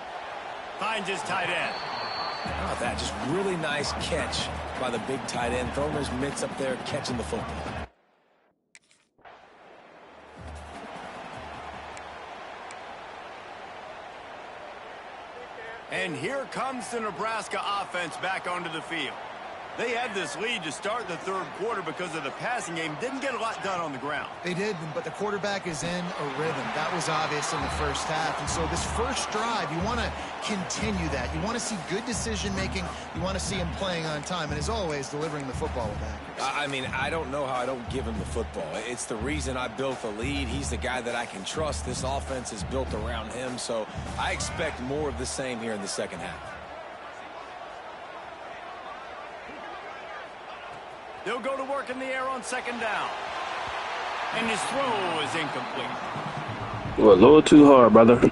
Finds his tight end. How about that? Just really nice catch by the big tight end. Throwing his mitts up there, catching the football. And here comes the Nebraska offense back onto the field. They had this lead to start the 3rd quarter because of the passing game. Didn't get a lot done on the ground. They did, but the quarterback is in a rhythm. That was obvious in the 1st half. And so this first drive, you want to continue that. You want to see good decision-making. You want to see him playing on time. And as always, delivering the football with accuracy. I mean, I don't know how I don't give him the football. It's the reason I built the lead. He's the guy that I can trust. This offense is built around him. So I expect more of the same here in the 2nd half. They'll go to work in the air on 2nd down. And his throw is incomplete. Well, a little too hard, brother.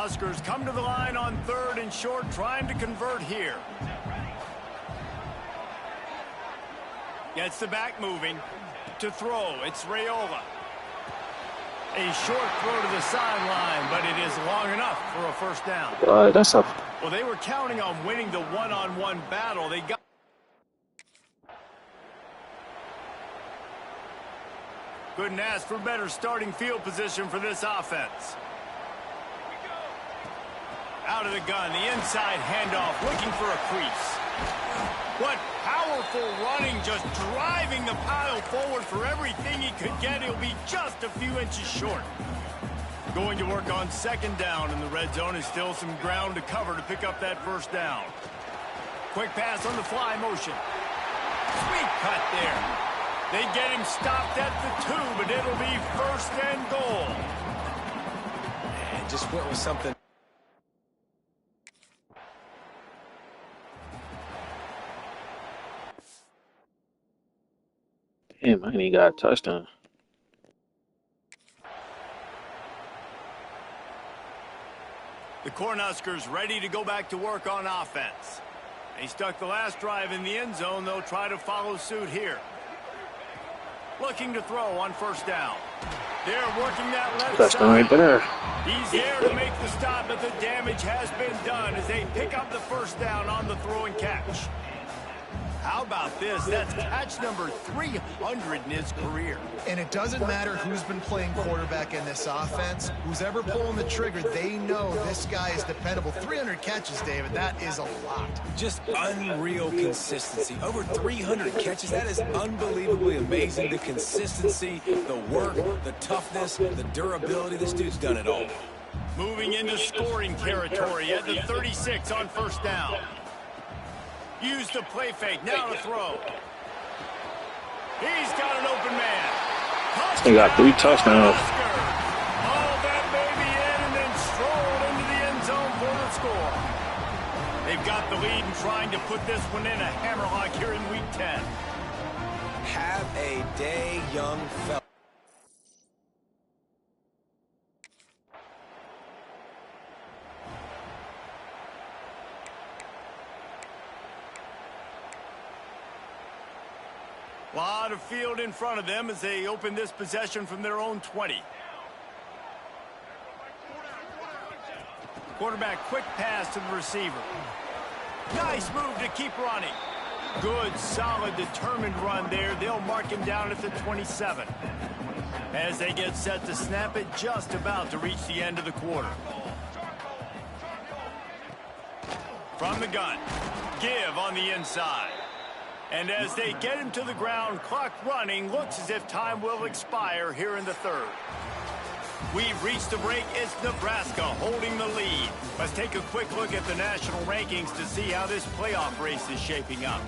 Huskers come to the line on 3rd and short, trying to convert here. Gets the back moving. To throw, it's Raiola. A short throw to the sideline, but it is long enough for a first down. That's a... Well, they were counting on winning the one-on-one battle. They got... Couldn't ask for better starting field position for this offense. Out of the gun, the inside handoff, looking for a crease. What powerful running, just driving the pile forward for everything he could get. He'll be just a few inches short. Going to work on 2nd down, and the red zone is still some ground to cover to pick up that first down. Quick pass on the fly motion. Sweet cut there. They get him stopped at the 2, but it'll be 1st and goal. And just went with something. Damn, I ain't even got a touchdown. The Cornhuskers ready to go back to work on offense. They stuck the last drive in the end zone. They'll try to follow suit here. Looking to throw on 1st down. They're working that left Touchdown side. right there. He's there to make the stop, but the damage has been done as they pick up the first down on the throw and catch. How about this? That's catch number 300 in his career. And it doesn't matter who's been playing quarterback in this offense. Who's ever pulling the trigger, they know this guy is dependable. 300 catches, David, that is a lot. Just unreal consistency. Over 300 catches. That is unbelievably amazing. The consistency, the work, the toughness, the durability. This dude's done it all. Moving into scoring territory at the 36 on 1st down. Use the play fake. Now to throw. He's got an open man. He got 3 touchdowns. All that baby in and then strolled into the end zone for the score. They've got the lead and trying to put this one in a hammerlock here in week 10. Have a day, young fella. A lot of field in front of them as they open this possession from their own 20. Quarterback quick pass to the receiver. Nice move to keep running. Good, solid, determined run there. They'll mark him down at the 27. As they get set to snap it, just about to reach the end of the quarter. From the gun, give on the inside. And as they get him to the ground, clock running, looks as if time will expire here in the 3rd. We've reached the break. It's Nebraska holding the lead. Let's take a quick look at the national rankings to see how this playoff race is shaping up.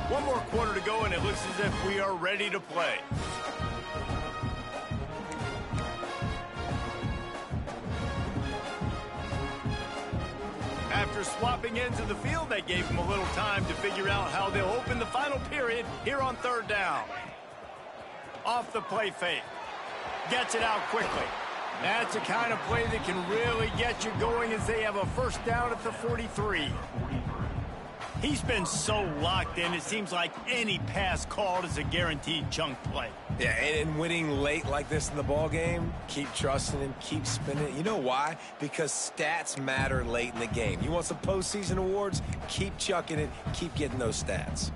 One more quarter to go, and it looks as if we are ready to play. After swapping ends of the field, that gave them a little time to figure out how they'll open the final period here on 3rd down. Off the play fake. Gets it out quickly. That's the kind of play that can really get you going as they have a first down at the 43. He's been so locked in, it seems like any pass called is a guaranteed chunk play. Yeah, and winning late like this in the ball game, keep trusting him, keep spinning it. You know why? Because stats matter late in the game. You want some postseason awards? Keep chucking it, keep getting those stats.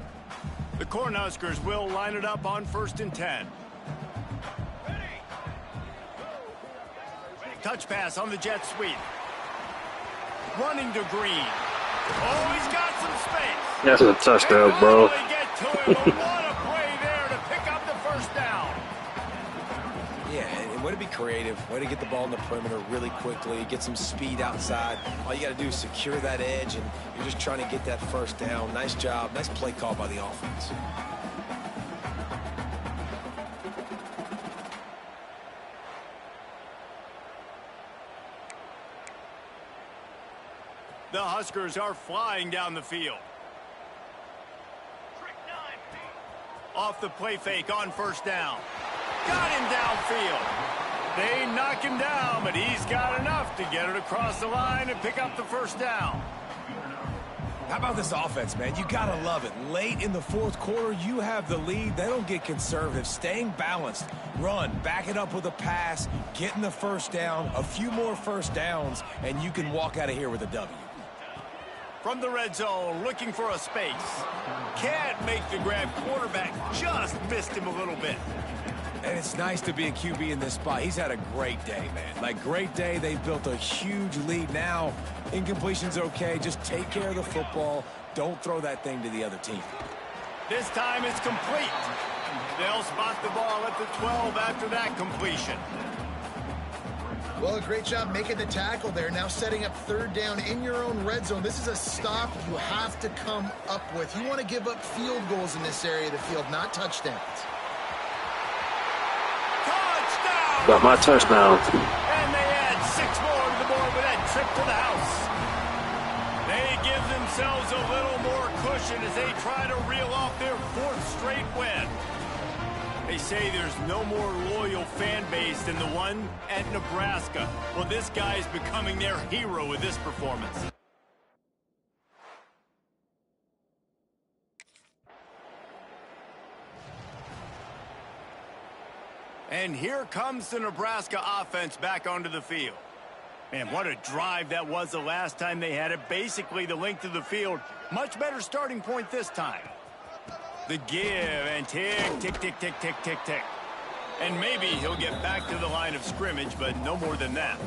The Cornhuskers will line it up on 1st and 10. Touch pass on the jet sweep. Running to Green. Oh, he's got some space. That's a touchdown, bro. Get to him. What a play there to pick up the first down. Yeah, and way to be creative. Way to get the ball in the perimeter really quickly. Get some speed outside. All you got to do is secure that edge, and you're just trying to get that first down. Nice job. Nice play call by the offense. The Huskers are flying down the field. Off the play fake on first down. Got him downfield. They knock him down, but he's got enough to get it across the line and pick up the first down. How about this offense, man? You gotta love it. Late in the fourth quarter, you have the lead. They don't get conservative. Staying balanced. Run, back it up with a pass, getting the first down, a few more first downs, and you can walk out of here with a W. From the red zone, looking for a space. Can't make the grab. Quarterback just missed him a little bit. And it's nice to be a QB in this spot. He's had a great day, man. Like, great day. They've built a huge lead. Now, incompletion's okay. Just take care of the football. Don't throw that thing to the other team. This time it's complete. They'll spot the ball at the 12 after that completion. Well, a great job making the tackle there. Now setting up third down in your own red zone. This is a stop you have to come up with. You want to give up field goals in this area of the field, not touchdowns. Touchdown! Got my touchdown. And they add 6 more to the board with that trip to the house. They give themselves a little more cushion as they try to reel off their 4th straight win. They say there's no more loyal fan base than the one at Nebraska. Well, this guy's becoming their hero with this performance. And here comes the Nebraska offense back onto the field. Man, what a drive that was the last time they had it. Basically the length of the field. Much better starting point this time. The give and tick, tick, tick, tick, tick, tick, tick. And maybe he'll get back to the line of scrimmage, but no more than that.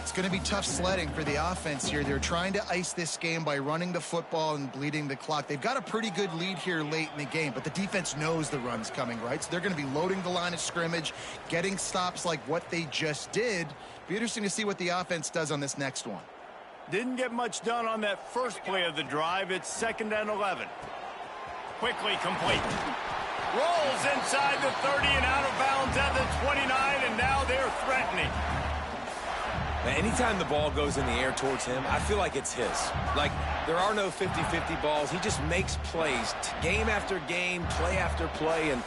It's going to be tough sledding for the offense here. They're trying to ice this game by running the football and bleeding the clock. They've got a pretty good lead here late in the game, but the defense knows the run's coming, right? So they're going to be loading the line of scrimmage, getting stops like what they just did. Be interesting to see what the offense does on this next one. Didn't get much done on that first play of the drive. It's 2nd and 11. Quickly complete. Rolls inside the 30 and out of bounds at the 29, and now they're threatening. Man, anytime the ball goes in the air towards him, I feel like it's his. Like, there are no 50-50 balls. He just makes plays game after game, play after play, and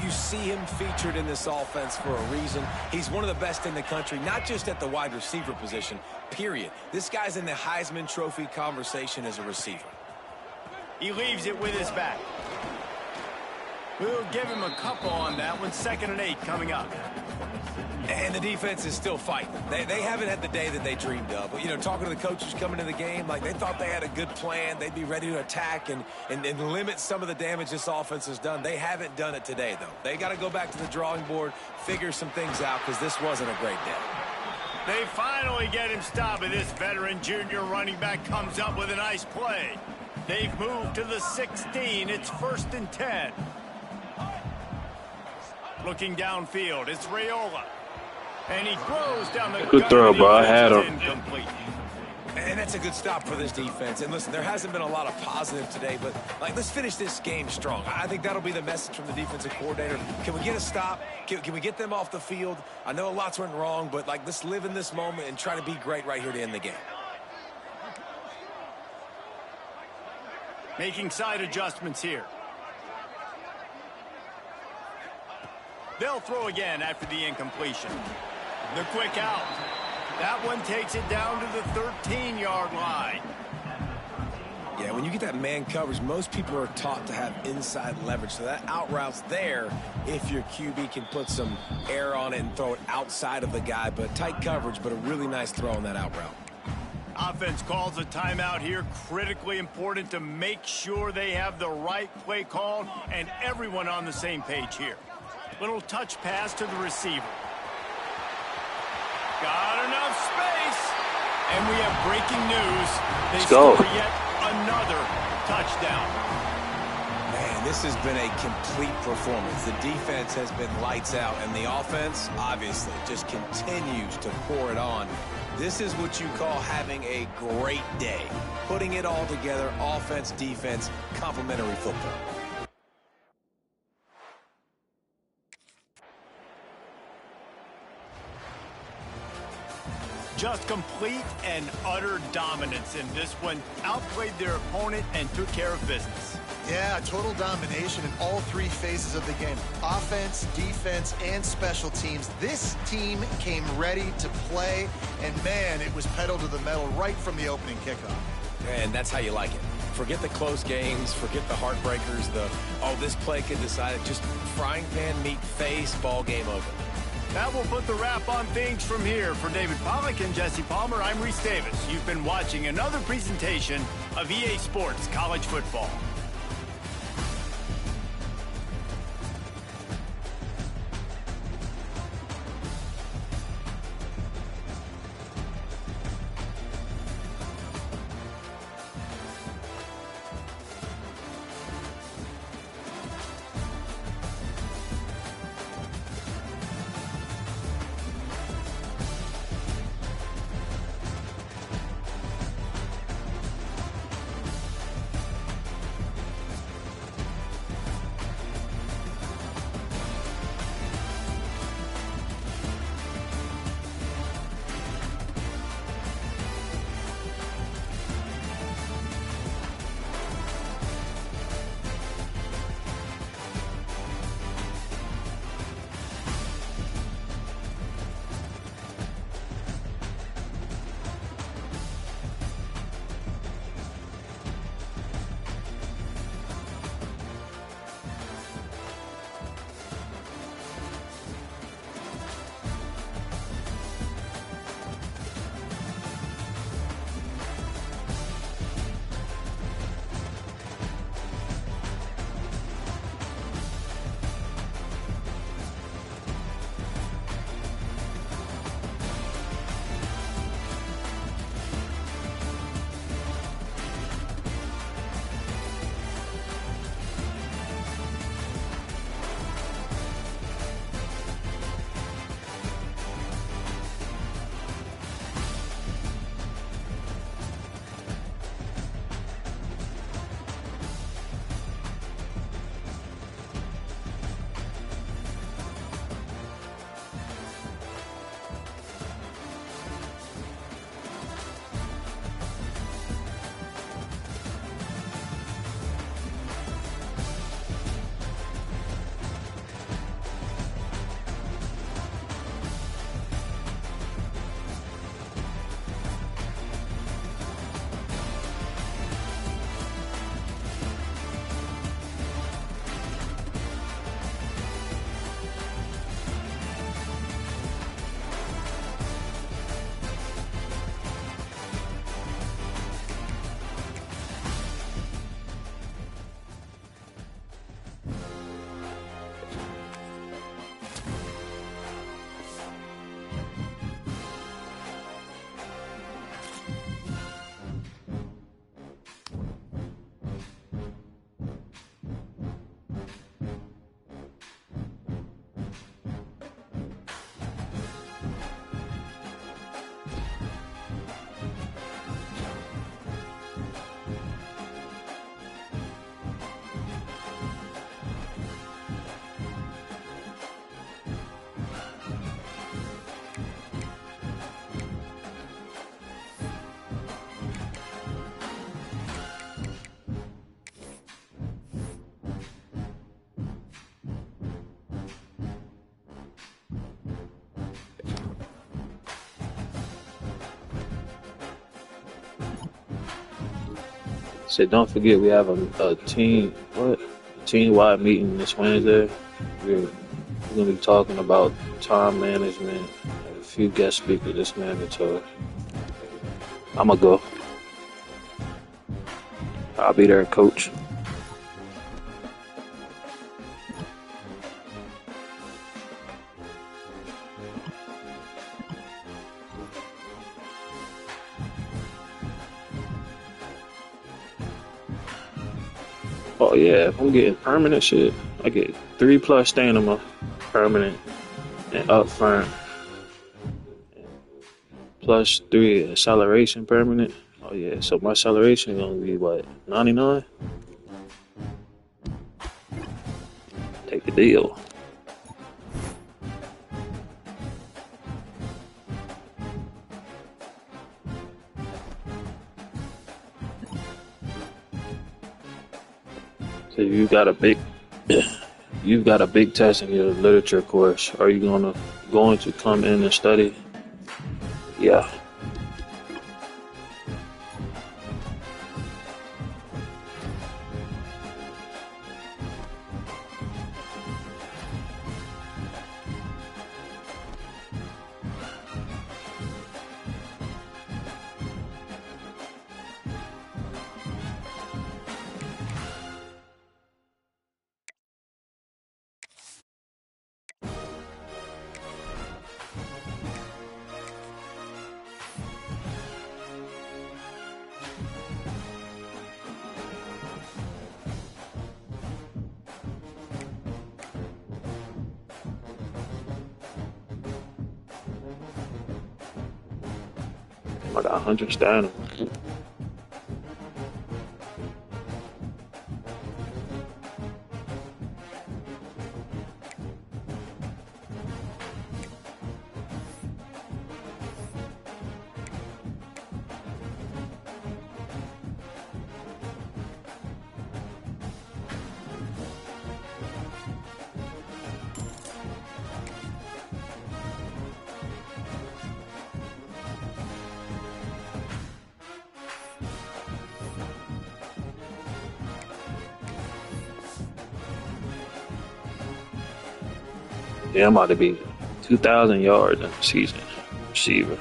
you see him featured in this offense for a reason. He's one of the best in the country, not just at the wide receiver position, period. This guy's in the Heisman Trophy conversation as a receiver. He leaves it with his back. We'll give him a couple on that one. 2nd and 8 coming up. And the defense is still fighting. They haven't had the day that they dreamed of. But, you know, talking to the coaches coming into the game, like they thought they had a good plan. They'd be ready to attack and limit some of the damage this offense has done. They haven't done it today, though. They got to go back to the drawing board, figure some things out, because this wasn't a great day. They finally get him stopped, and this veteran junior running back comes up with a nice play. They've moved to the 16. It's 1st and 10. Looking downfield, it's Raiola. And he throws down the good throw, bro. I had him. Incomplete. And that's a good stop for this defense. And listen, there hasn't been a lot of positive today, but like, let's finish this game strong. I think that'll be the message from the defensive coordinator. Can we get a stop? Can we get them off the field? I know a lot's went wrong, but like, let's live in this moment and try to be great right here to end the game. Making side adjustments here. They'll throw again after the incompletion. The quick out. That one takes it down to the 13-yard line. Yeah, when you get that man coverage, most people are taught to have inside leverage. So that out route's there if your QB can put some air on it and throw it outside of the guy. But tight coverage, but a really nice throw on that out route. Offense calls a timeout here. Critically important to make sure they have the right play call and everyone on the same page here. Little touch pass to the receiver. Got enough space. And we have breaking news. They score yet another touchdown. Man, this has been a complete performance. The defense has been lights out, and the offense, obviously, just continues to pour it on. This is what you call having a great day. Putting it all together, offense, defense, complementary football. Just complete and utter dominance in this one. Outplayed their opponent and took care of business. Yeah, total domination in all three phases of the game. Offense, defense, and special teams. This team came ready to play, and man, it was pedal to the metal right from the opening kickoff. And that's how you like it. Forget the close games, forget the heartbreakers, this play could decide it. Just frying pan, meat face, ball game over. That will put the wrap on things from here. For David Pollack and Jesse Palmer, I'm Reese Davis. You've been watching another presentation of EA Sports College Football. Said, don't forget we have a team-wide meeting this Wednesday. We're going to be talking about time management and a few guest speakers that's mandatory. I'm going to go. I'll be there, coach. Oh yeah, if I'm getting permanent shit, I get 3+ stamina permanent and up front, +3 acceleration permanent. Oh yeah, so my acceleration is gonna be what, 99? Take the deal. So you've got a big test in your literature course. Are you going to come in and study? Yeah. I got 100 standing. Yeah, I'm about to be 2,000 yards in the season. Receiver,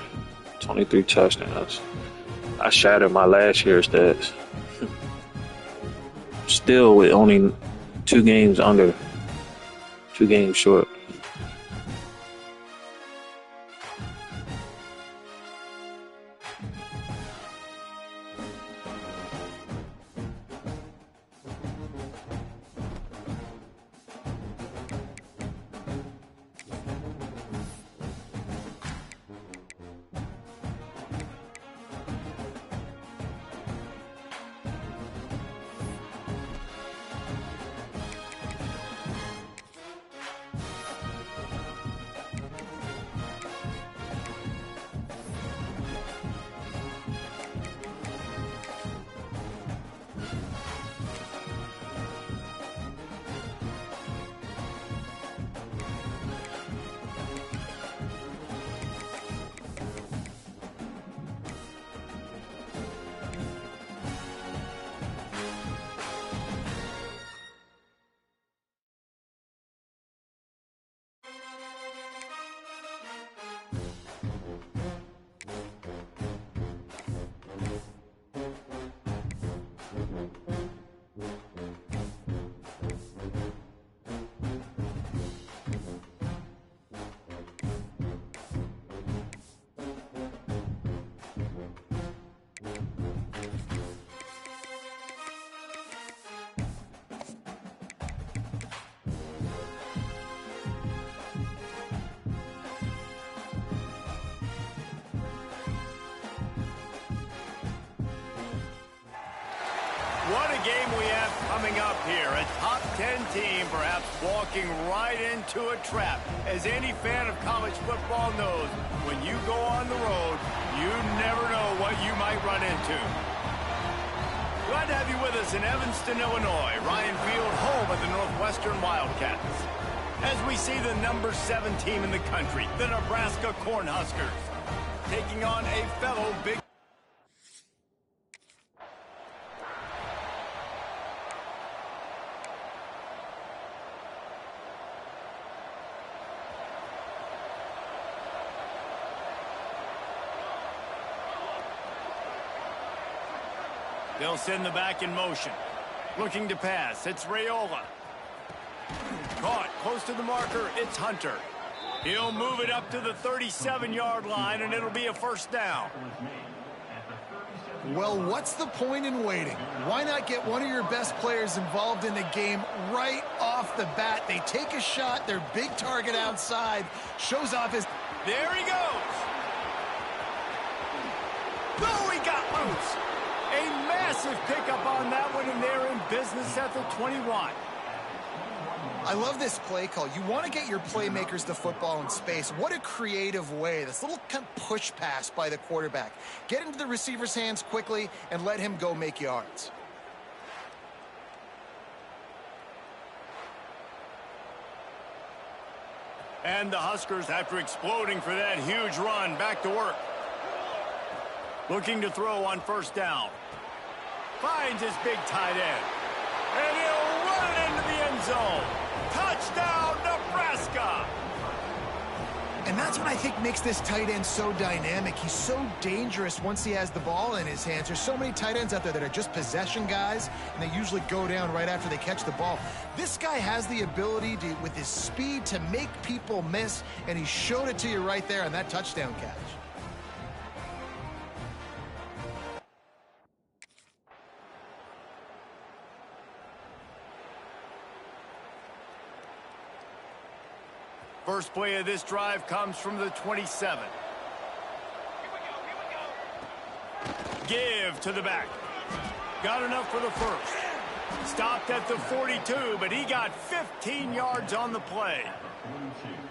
23 touchdowns. I shattered my last year's stats. Still with only 2 games under, 2 games short. What a game we have coming up here. A top 10 team perhaps walking right into a trap. As any fan of college football knows, when you go on the road, you never know what you might run into. Glad to have you with us in Evanston, Illinois. Ryan Field, home of the Northwestern Wildcats. As we see the number 7 team in the country, the Nebraska Cornhuskers, taking on a fellow Big They'll send the back in motion. Looking to pass. It's Raiola. Caught close to the marker. It's Hunter. He'll move it up to the 37-yard line, and it'll be a first down. Well, what's the point in waiting? Why not get one of your best players involved in the game right off the bat? They take a shot. Their big target outside shows off his... There he goes. Oh, he got loose. A massive pickup on that one, and they're in business at the 21. I love this play call. You want to get your playmakers the football in space. What a creative way. This little kind of push pass by the quarterback. Get into the receiver's hands quickly and let him go make yards. And the Huskers, after exploding for that huge run, back to work. Looking to throw on first down. Finds his big tight end. And he'll run it into the end zone. Touchdown, Nebraska! And that's what I think makes this tight end so dynamic. He's so dangerous once he has the ball in his hands. There's so many tight ends out there that are just possession guys, and they usually go down right after they catch the ball. This guy has the ability to, with his speed, to make people miss, and he showed it to you right there on that touchdown catch. First play of this drive comes from the 27. Give to the back. Got enough for the first. Stopped at the 42, but he got 15 yards on the play.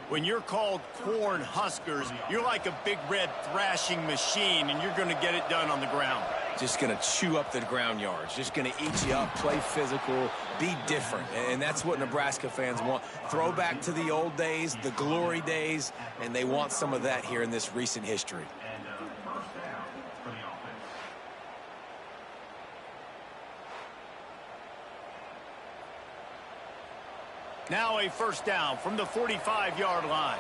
When you're called Corn Huskers, you're like a big red thrashing machine, and you're going to get it done on the ground. Just going to chew up the ground yards. Just going to eat you up, play physical, be different. And that's what Nebraska fans want. Throw back to the old days, the glory days, and they want some of that here in this recent history. Now a first down from the 45-yard line.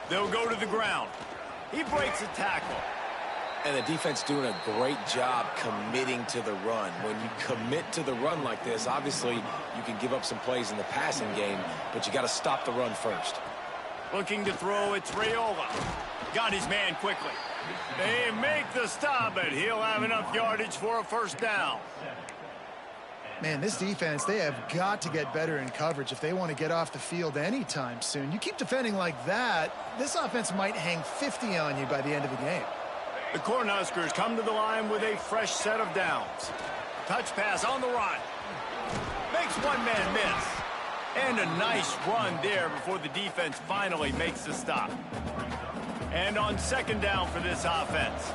They'll go to the ground. He breaks a tackle. And the defense doing a great job committing to the run. When you commit to the run like this, obviously you can give up some plays in the passing game, but you got to stop the run first. Looking to throw, it's Raiola. Got his man quickly. They make the stop, but he'll have enough yardage for a first down. Man, this defense, they have got to get better in coverage if they want to get off the field anytime soon. You keep defending like that, this offense might hang 50 on you by the end of the game. The Cornhuskers come to the line with a fresh set of downs. Touch pass on the run. Makes one man miss. And a nice run there before the defense finally makes the stop. And on second down for this offense.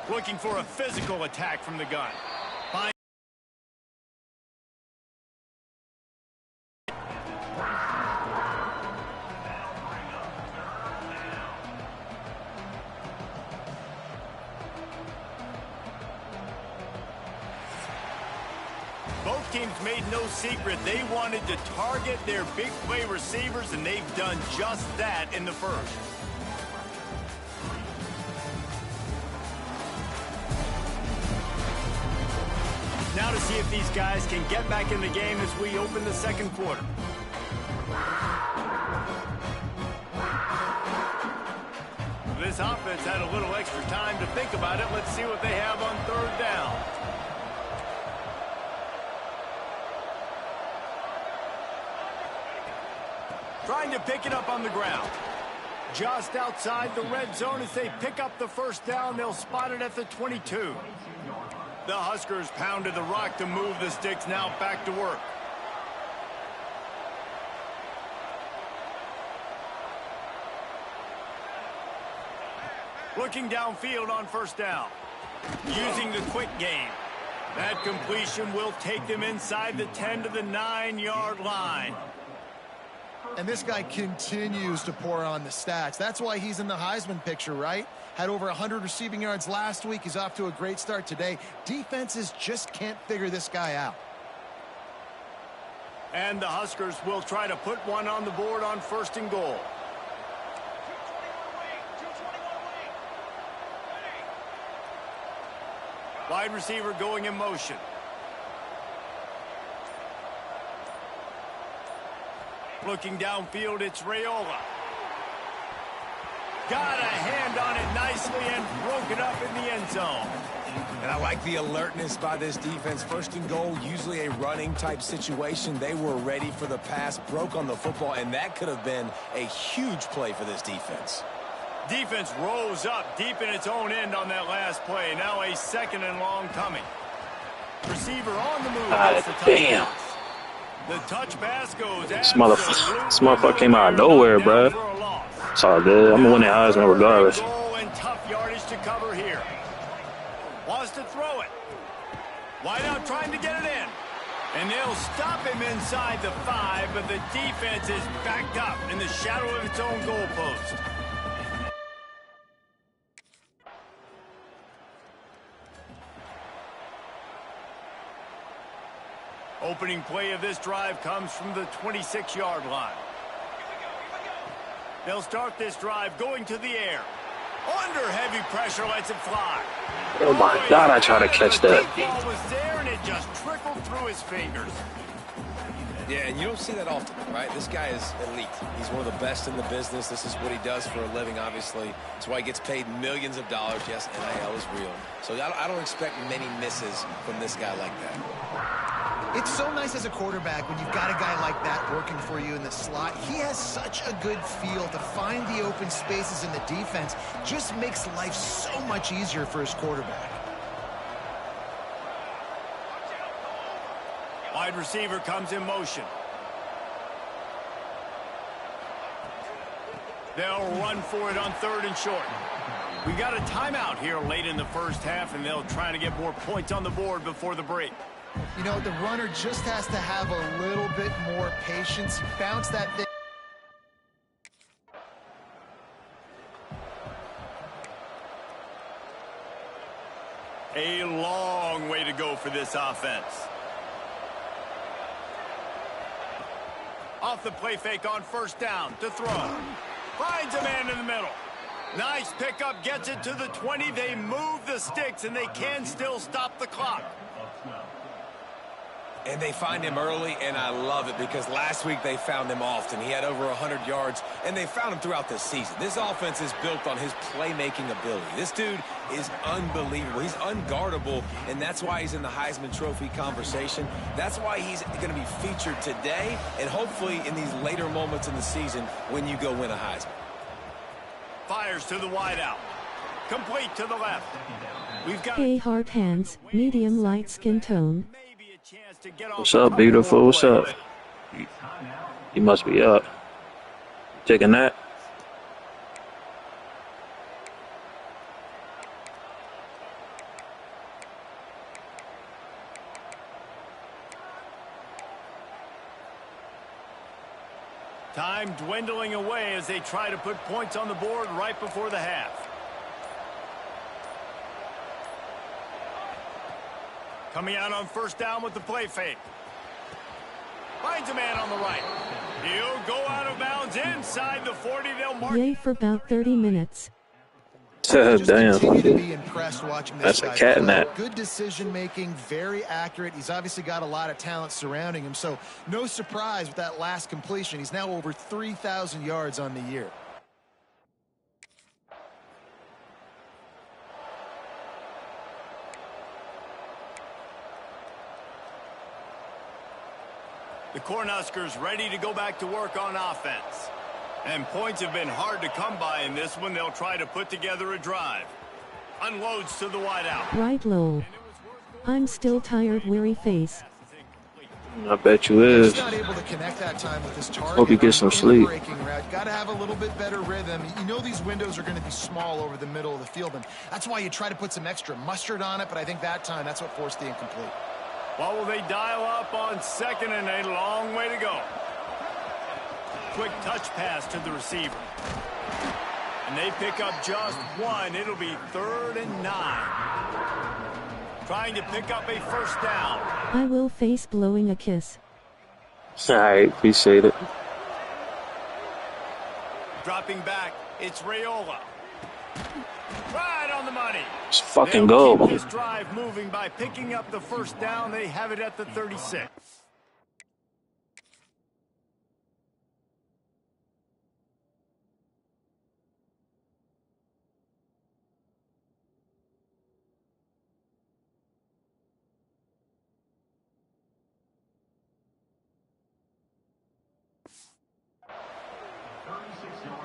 Looking for a physical attack from the gun. Both teams made no secret they wanted to target their big play receivers, and they've done just that in the first. Now to see if these guys can get back in the game as we open the second quarter. This offense had a little extra time to think about it. Let's see what they have on third down. Trying to pick it up on the ground. Just outside the red zone as they pick up the first down. They'll spot it at the 22. The Huskers pounded the rock to move the sticks, now back to work. Looking downfield on first down. Using the quick game. That completion will take them inside the 10 to the 9-yard line. And this guy continues to pour on the stats. That's why he's in the Heisman picture, right? Had over 100 receiving yards last week. He's off to a great start today. Defenses just can't figure this guy out. And the Huskers will try to put one on the board on first and goal. Wide receiver going in motion. Looking downfield, it's Raiola. Got a hand on it nicely and broke it up in the end zone. And I like the alertness by this defense. First and goal, usually a running type situation. They were ready for the pass, broke on the football, and that could have been a huge play for this defense. Defense rose up deep in its own end on that last play. Now a second and long coming. Receiver on the move. Damn. The touch pass goes. This motherfucker came out of nowhere, bro. It's all good. I'm gonna win the Heisman regardless. Goal and tough yardage to cover here. Wants to throw it. Wide out trying to get it in. And they'll stop him inside the 5, but the defense is backed up in the shadow of its own goalpost. Opening play of this drive comes from the 26-yard line. They'll start this drive going to the air. Under heavy pressure, lets it fly. Oh my God, I tried to catch that. The ball was there and it just trickled through his fingers. Yeah, and you don't see that often, right? This guy is elite. He's one of the best in the business. This is what he does for a living, obviously. That's why he gets paid millions of dollars. Yes, NIL is real. So I don't expect many misses from this guy like that. It's so nice as a quarterback when you've got a guy like that working for you in the slot. He has such a good feel to find the open spaces in the defense. Just makes life so much easier for his quarterback. Wide receiver comes in motion. They'll run for it on 3rd and short. We got a timeout here late in the first half, and they'll try to get more points on the board before the break. You know, the runner just has to have a little bit more patience. Bounce that thing. A long way to go for this offense. Off the play fake on 1st down to throw. Finds a man in the middle. Nice pickup, gets it to the 20. They move the sticks, and they can still stop the clock. And they find him early, and I love it because last week they found him often. He had over 100 yards, and they found him throughout the season. This offense is built on his playmaking ability. This dude is unbelievable. He's unguardable, and that's why he's in the Heisman Trophy conversation. That's why he's going to be featured today and hopefully in these later moments in the season when you go win a Heisman. Fires to the wideout. Complete to the left. We've got Hey, hard hands, medium light skin tone. What's up, beautiful? What's up? You must be up. Taking that? Time dwindling away as they try to put points on the board right before the half. Coming out on 1st down with the play fake. Finds a man on the right. He'll go out of bounds inside the 40. They'll mark. Yay for about 30 minutes. Damn. Continue to be impressed watching this That's a guy cat play. nap. Good decision making, very accurate. He's obviously got a lot of talent surrounding him, so no surprise with that last completion. He's now over 3,000 yards on the year. The Cornhuskers ready to go back to work on offense. And points have been hard to come by in this one. They'll try to put together a drive. Unloads to the wideout. Right low. I'm still tired, weary face. I bet you is. He's not able to connect that time with his target. Hope you get some sleep. Got to have a little bit better rhythm. You know these windows are going to be small over the middle of the field, and that's why you try to put some extra mustard on it, but I think that time that's what forced the incomplete. What will they dial up on 2nd and a long way to go? Quick touch pass to the receiver. And they pick up just one. It'll be 3rd and 9. Trying to pick up a 1st down. I will face blowing a kiss. Alright, appreciate it. Dropping back, it's Raiola. Right on the money. Let's fucking They'll go. keep this drive moving by picking up the 1st down. They have it at the 36.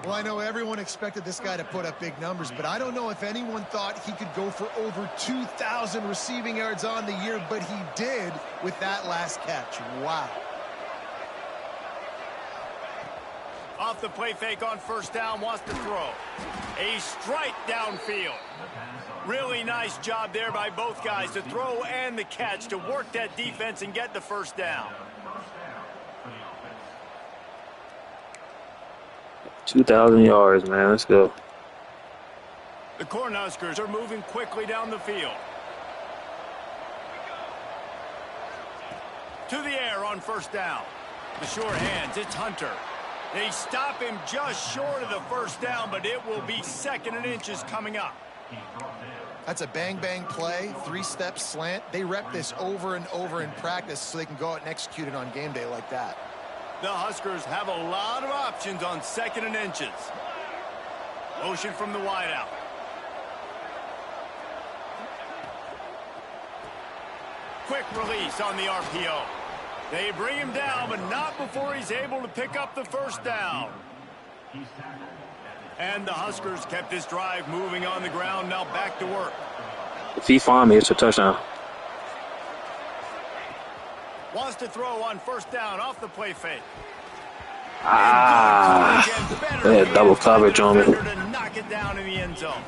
Well, I know everyone expected this guy to put up big numbers, but I don't know if anyone thought he could go for over 2,000 receiving yards on the year, but he did with that last catch. Wow. Off the play fake on first down, wants to throw. A strike downfield. Really nice job there by both guys to throw and the catch to work that defense and get the first down. 2,000 yards, man. Let's go. The Cornhuskers are moving quickly down the field. To the air on first down. The short hands, it's Hunter. They stop him just short of the first down, but it will be 2nd and inches coming up. That's a bang-bang play, 3-step slant. They rep this over and over in practice so they can go out and execute it on game day like that. The Huskers have a lot of options on 2nd and inches. Motion from the wideout. Quick release on the RPO. They bring him down, but not before he's able to pick up the first down. And the Huskers kept this drive moving on the ground, now back to work. If he find me, it's a touchdown. Wants to throw on first down off the play fake. They had double coverage on me. To knock it down in the end zone.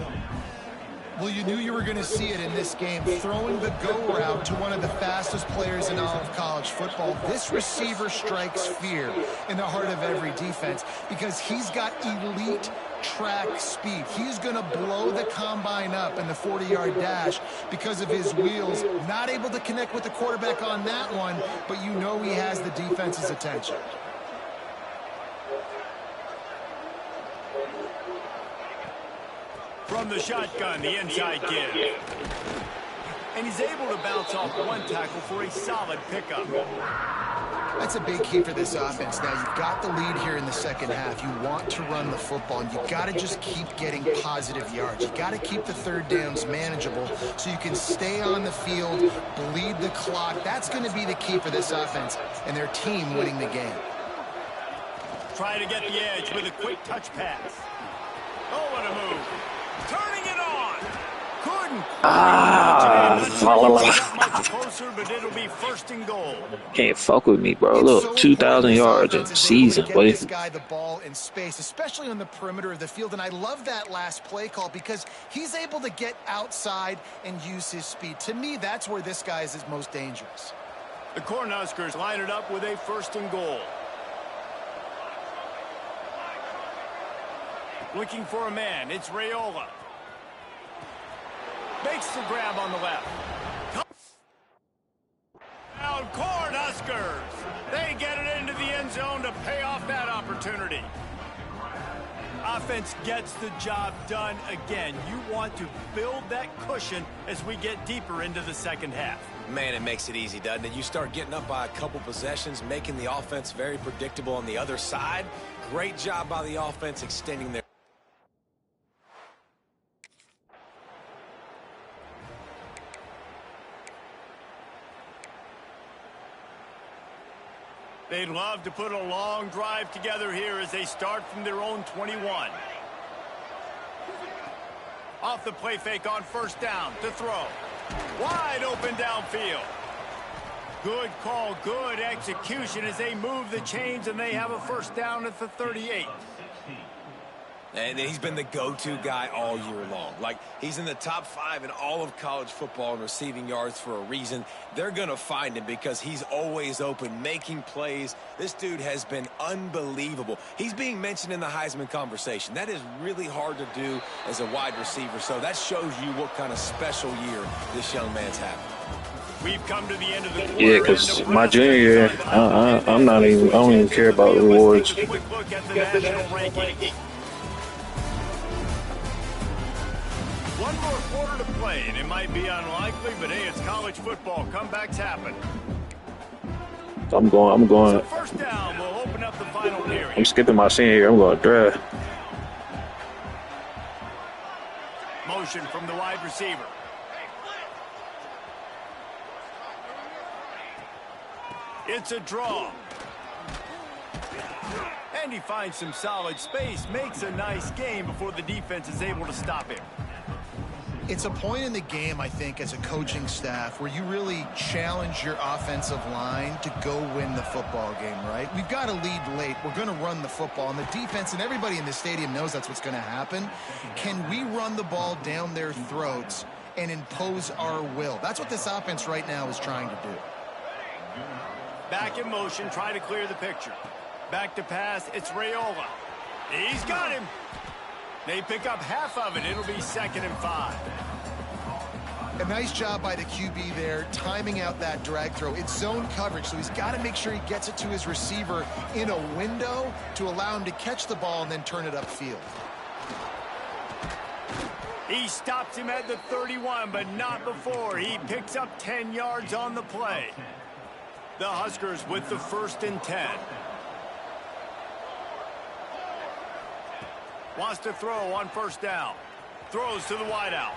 Well, you knew you were going to see it in this game, throwing the go route to one of the fastest players in all of college football. This receiver strikes fear in the heart of every defense because he's got elite track speed. He's going to blow the combine up in the 40-yard dash because of his wheels. Not able to connect with the quarterback on that one, but you know he has the defense's attention. From the shotgun, the inside give. And he's able to bounce off one tackle for a solid pickup. That's a big key for this offense. Now, you've got the lead here in the second half. You want to run the football, and you've got to just keep getting positive yards. You've got to keep the third downs manageable so you can stay on the field, bleed the clock. That's going to be the key for this offense and their team winning the game. Try to get the edge with a quick touch pass. Oh, what a move. Turning it on. Couldn't. Much closer, but it'll be 1st and goal. Can't fuck with me, bro. Look, 2,000 yards in season, boy. This guy the ball in space, especially on the perimeter of the field, and I love that last play call because he's able to get outside and use his speed. To me, that's where this guy is his most dangerous. The Cornhuskers line it up with a 1st and goal. Looking for a man, it's Raiola. Makes the grab on the left. Down Cornhuskers. They get it into the end zone to pay off that opportunity. Offense gets the job done again. You want to build that cushion as we get deeper into the second half. Man, it makes it easy, doesn't it? You start getting up by a couple possessions, making the offense very predictable on the other side. Great job by the offense extending their... They'd love to put a long drive together here as they start from their own 21. Off the play fake on first down to throw. Wide open downfield. Good call, good execution as they move the chains and they have a first down at the 38. And he's been the go-to guy all year long. Like, he's in the top 5 in all of college football in receiving yards for a reason. They're going to find him because he's always open, making plays. This dude has been unbelievable. He's being mentioned in the Heisman conversation. That is really hard to do as a wide receiver. So that shows you what kind of special year this young man's having. We've come to the end of the quarter. Yeah, because my junior year, I don't even care about rewards. Quick look at the national rankings. One more quarter to play, and it might be unlikely, but hey, it's college football. Comebacks happen. I'm going. So first down will open up the final period. I'm skipping my senior year. I'm going to draft. Motion from the wide receiver. It's a draw. And he finds some solid space, makes a nice game before the defense is able to stop him. It's a point in the game, I think, as a coaching staff where you really challenge your offensive line to go win the football game, right? We've got to lead late. We're going to run the football. And the defense and everybody in the stadium knows that's what's going to happen. Can we run the ball down their throats and impose our will? That's what this offense right now is trying to do. Back in motion, try to clear the picture. Back to pass, it's Raiola. He's got him. They pick up half of it. It'll be 2nd and 5. A nice job by the QB there, timing out that drag throw. It's zone coverage, so he's got to make sure he gets it to his receiver in a window to allow him to catch the ball and then turn it upfield. He stops him at the 31, but not before. He picks up 10 yards on the play. The Huskers with the 1st and 10. Wants to throw on 1st down. Throws to the wideout.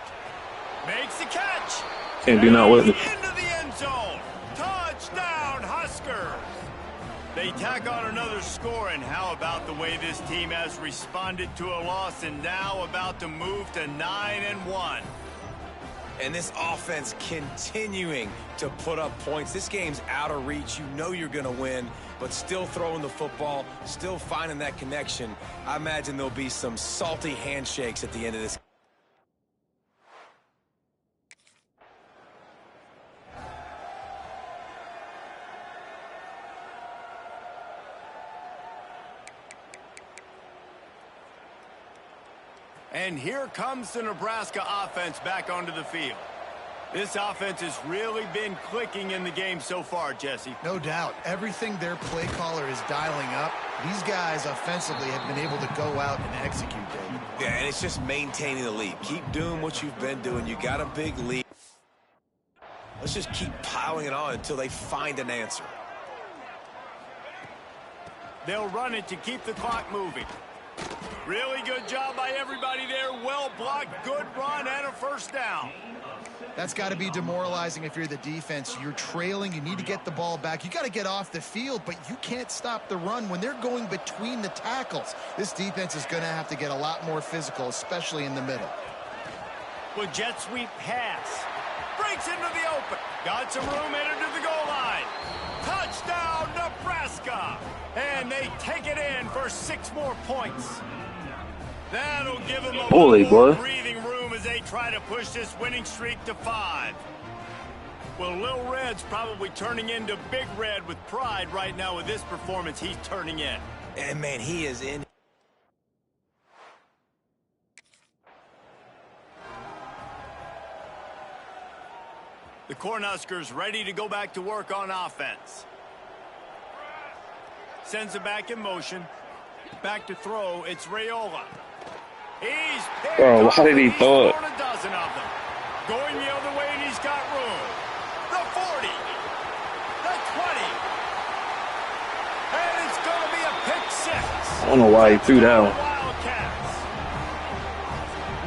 Makes the catch. Can't do nothing with it. Into the end zone. Touchdown, Huskers. They tack on another score, and how about the way this team has responded to a loss and now about to move to 9-1. And this offense continuing to put up points. This game's out of reach. You know you're going to win, but still throwing the football, still finding that connection. I imagine there'll be some salty handshakes at the end of this. And here comes the Nebraska offense back onto the field. This offense has really been clicking in the game so far, Jesse. No doubt. Everything their play caller is dialing up, these guys offensively have been able to go out and execute, David. Yeah, and it's just maintaining the lead. Keep doing what you've been doing. You got a big lead. Let's just keep piling it on until they find an answer. They'll run it to keep the clock moving. Really good job by everybody there. Well blocked, good run, and a 1st down. That's got to be demoralizing if you're the defense. You're trailing. You need to get the ball back. You got to get off the field, but you can't stop the run when they're going between the tackles. This defense is going to have to get a lot more physical, especially in the middle. With jet sweep pass. Breaks into the open. Got some room, headed to the goal line. Touchdown, Nebraska. And they take it in for 6 more points. That'll give them a Bully, little more boy. breathing room as they try to push this winning streak to 5. Well, Lil Red's probably turning into Big Red with pride right now with this performance he's turning in. And, man, he is in. The Cornhuskers ready to go back to work on offense. Sends it back in motion. Back to throw. It's Raiola. He's picked Bro, off, why did he he's throw it? thrown a dozen of them. Going the other way, and he's got room. The 40. The 20. And it's going to be a pick 6. I don't know why he threw that one. Wildcats.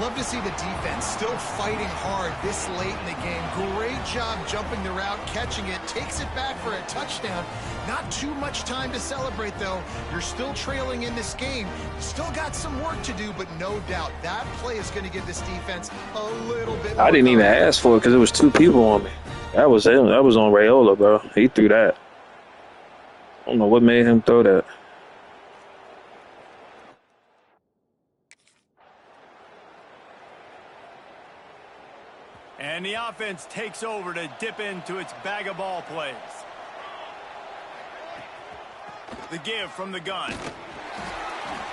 Love to see the defense still fighting hard this late in the game. Great job jumping the route, catching it, takes it back for a touchdown. Not too much time to celebrate, though. You're still trailing in this game. Still got some work to do, but no doubt that play is going to give this defense a little bit more I didn't even ask for it because there was 2 people on me. That was him. That was on Raiola, bro. He threw that. I don't know what made him throw that. And the offense takes over to dip into its bag of ball plays. The give from the gun.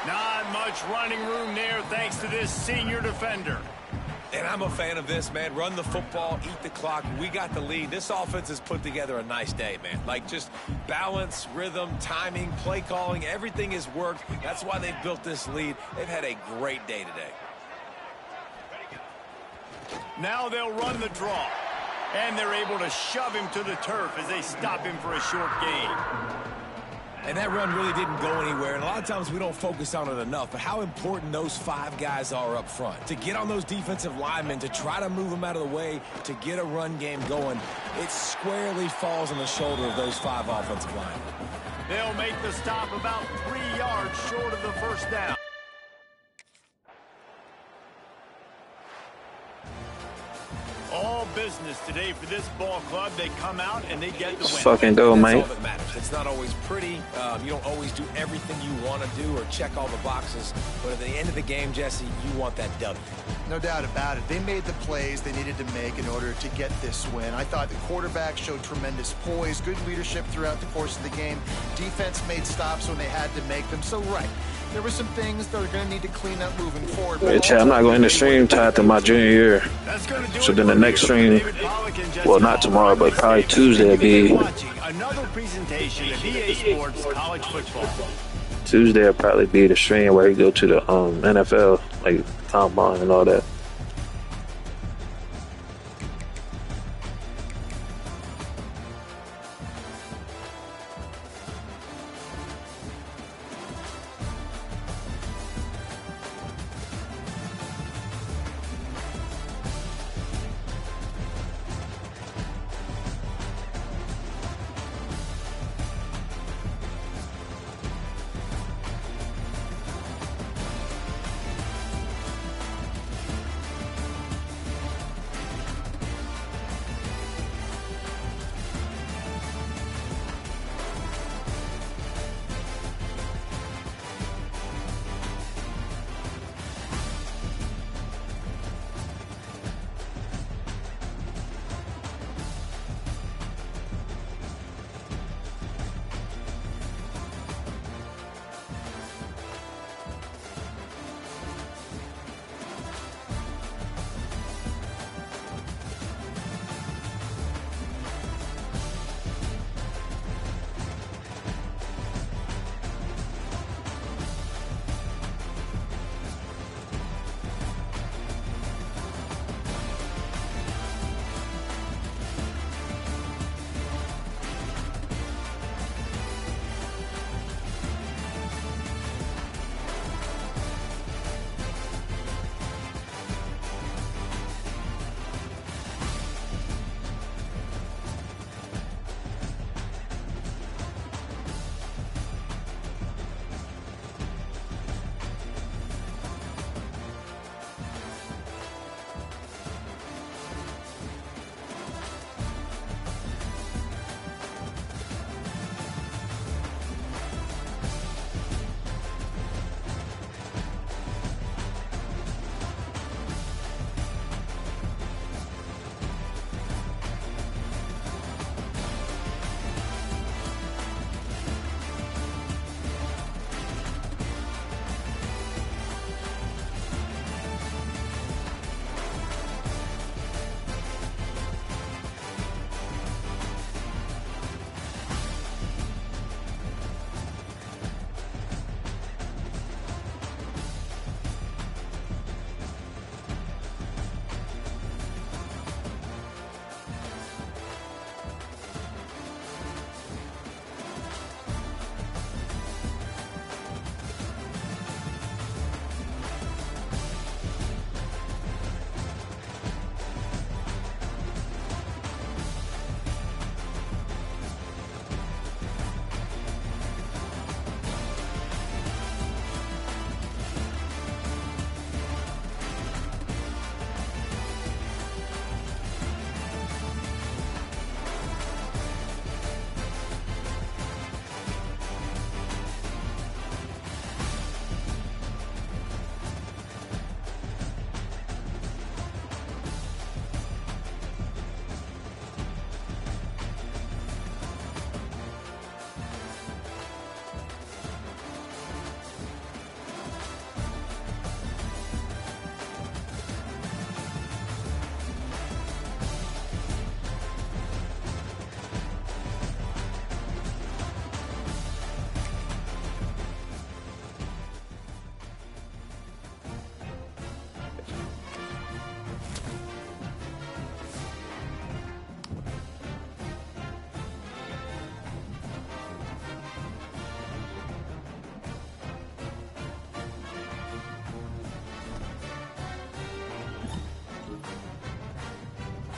Not much running room there thanks to this senior defender. And I'm a fan of this, man. Run the football, eat the clock. We got the lead. This offense has put together a nice day, man. Like, just balance, rhythm, timing, play calling. Everything has worked. That's why they've built this lead. They've had a great day today. Now they'll run the draw. And they're able to shove him to the turf as they stop him for a short gain. And that run really didn't go anywhere. And a lot of times we don't focus on it enough. But how important those 5 guys are up front. To get on those defensive linemen, to try to move them out of the way, to get a run game going, it squarely falls on the shoulder of those 5 offensive linemen. They'll make the stop about 3 yards short of the first down. business today for this ball club. They come out and they get the Let's win. fucking go, That's mate. all that matters. It's not always pretty. You don't always do everything you want to do or check all the boxes. But at the end of the game, Jesse, you want that W. No doubt about it. They made the plays they needed to make in order to get this win. I thought the quarterback showed tremendous poise, good leadership throughout the course of the game. Defense made stops when they had to make them. So, right, there were some things that are going to need to clean up moving forward. Yeah, Chad, I'm not going to end the stream till after my junior year. That's gonna do So it then the for next stream, David Pollack and Jesse well, not tomorrow, but probably Tuesday it'd be. Watching another presentation of EA Sports College Football. Tuesday will probably be the stream where you go to the NFL, like combine and all that.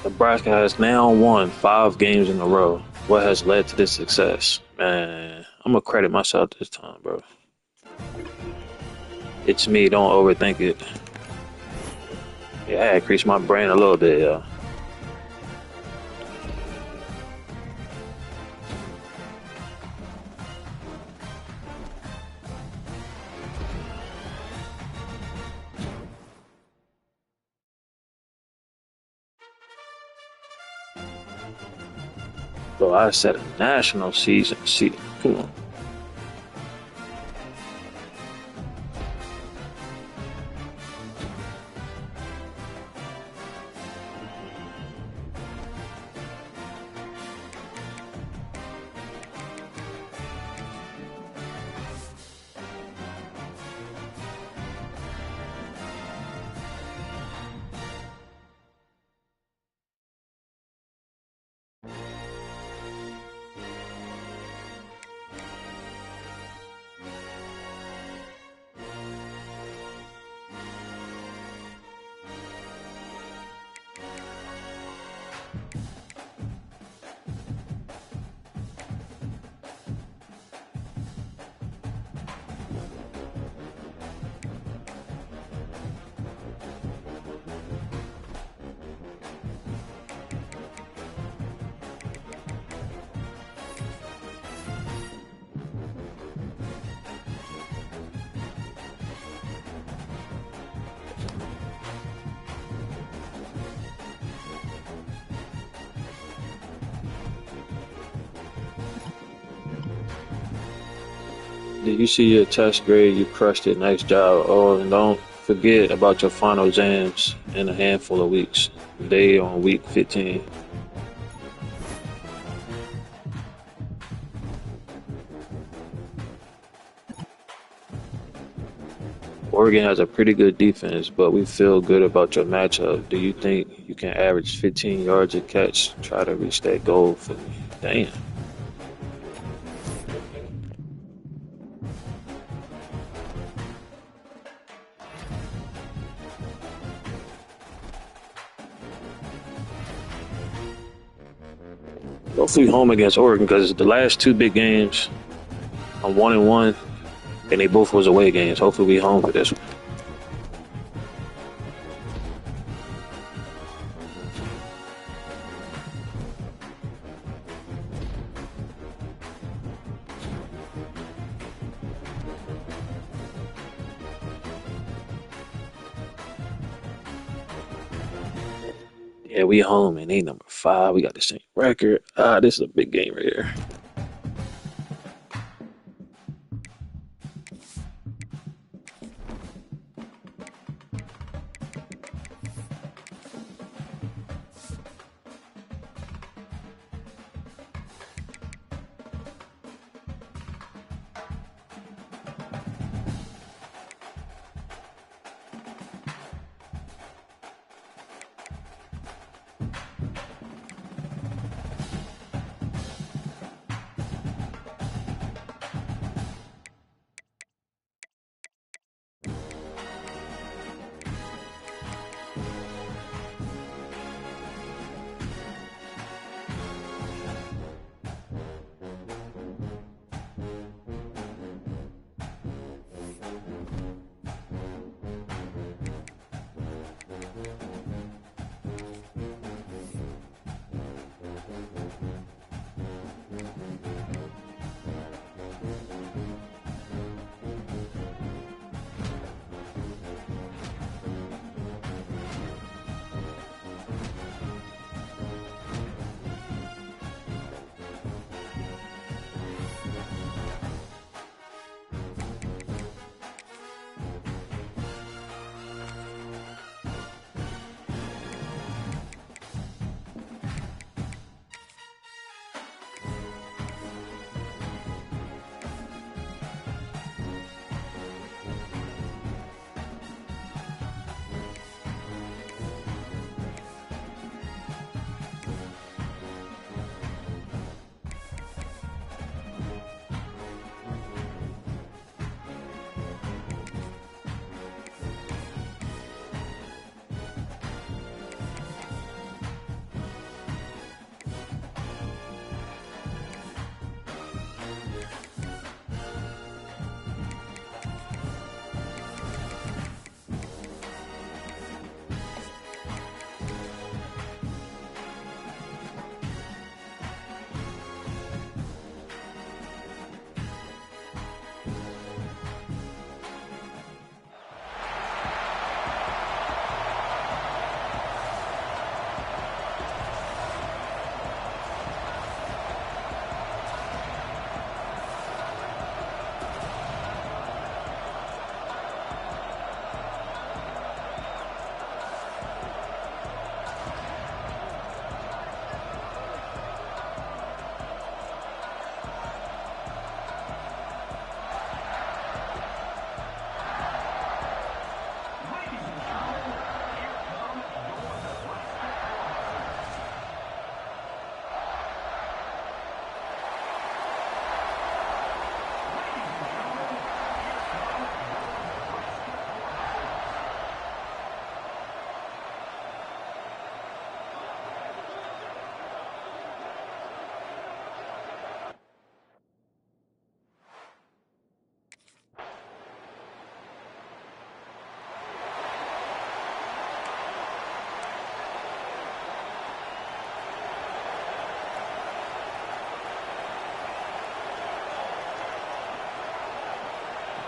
Nebraska has now won 5 games in a row. What has led to this success? Man, I'm going to credit myself this time, bro. It's me. Don't overthink it. Yeah, I increased my brain a little bit, yeah. Bro, I said a national season. See, come on. Did you see your test grade? You crushed it. Nice job. Oh, and don't forget about your final exams in a handful of weeks. They on week 15. Oregon has a pretty good defense, but we feel good about your matchup. Do you think you can average 15 yards a catch? Try to reach that goal for me. Damn. Hopefully home against Oregon, because the last two big games, I'm 1-1, and they both was away games. Hopefully we home for this one. Yeah, we home and they number 5. We got the same record. This is a big game right here.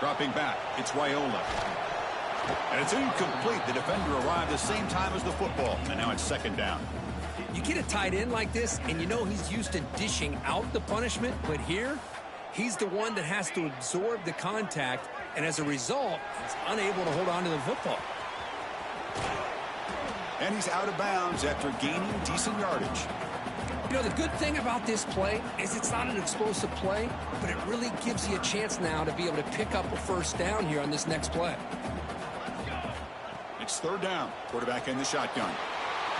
Dropping back, it's Raiola. And it's incomplete. The defender arrived the same time as the football, and now it's second down. You get a tight end like this, and you know he's used to dishing out the punishment, but here, he's the one that has to absorb the contact, and as a result, he's unable to hold on to the football. And he's out of bounds after gaining decent yardage. You know, the good thing about this play is it's not an explosive play, but it really gives you a chance now to be able to pick up a first down here on this next play. It's third down. Quarterback in the shotgun.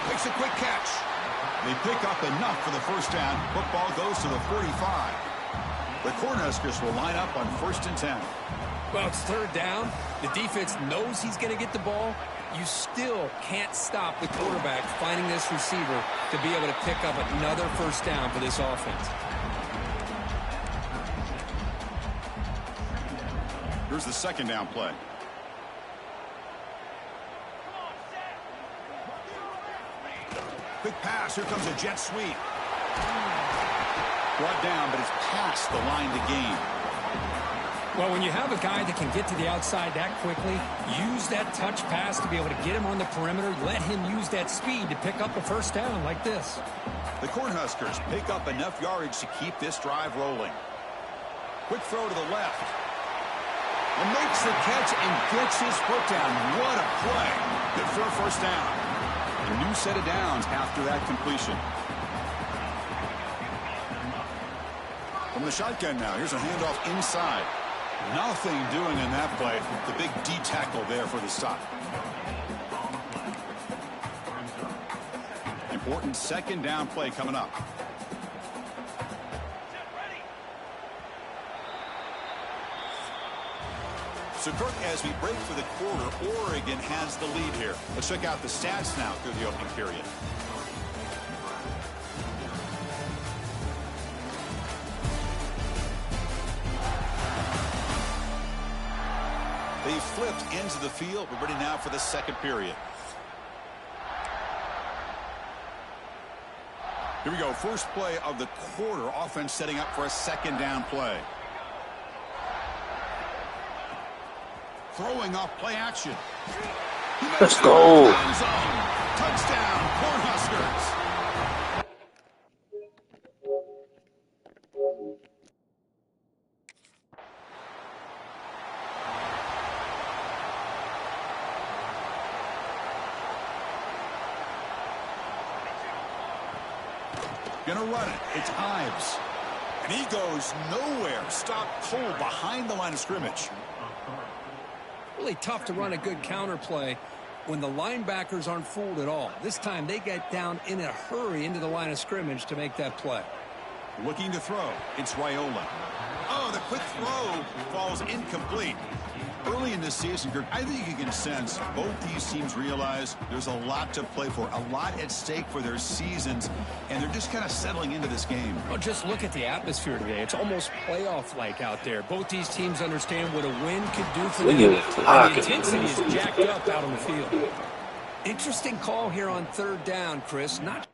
Makes a quick catch. They pick up enough for the first down. Football goes to the 45. The Cornhuskers will line up on 1st and 10. Well, it's third down. The defense knows he's going to get the ball. You still can't stop the quarterback finding this receiver to be able to pick up another first down for this offense. Here's the second down play. Quick pass. Here comes a jet sweep. Brought down, but it's past the line to gain. Well, when you have a guy that can get to the outside that quickly, use that touch pass to be able to get him on the perimeter, let him use that speed to pick up a first down like this. The Cornhuskers pick up enough yardage to keep this drive rolling. Quick throw to the left. And makes the catch and gets his foot down. What a play. Good for a first down. A new set of downs after that completion. From the shotgun now, here's a handoff inside. Nothing doing in that play. The big D tackle there for the stop. Important second down play coming up. So, Kirk, as we break for the quarter, Oregon has the lead here. Let's check out the stats now through the opening period. They flipped into the field. We're ready now for the second period. Here we go. First play of the quarter. Offense setting up for a second down play. Throwing off play action. Let's go. Touchdown, Cornhuskers. Gonna run it. It's Ives. And he goes nowhere. Stopped cold behind the line of scrimmage. Really tough to run a good counter play when the linebackers aren't fooled at all. This time they get down in a hurry into the line of scrimmage to make that play. Looking to throw. It's Raiola. Oh, the quick throw falls incomplete. Early in this season, I think you can sense both these teams realize there's a lot to play for, a lot at stake for their seasons, and they're just kind of settling into this game. Well, just look at the atmosphere today. It's almost playoff-like out there. Both these teams understand what a win could do for them. The intensity is jacked up out on the field. Interesting call here on third down, Chris. Not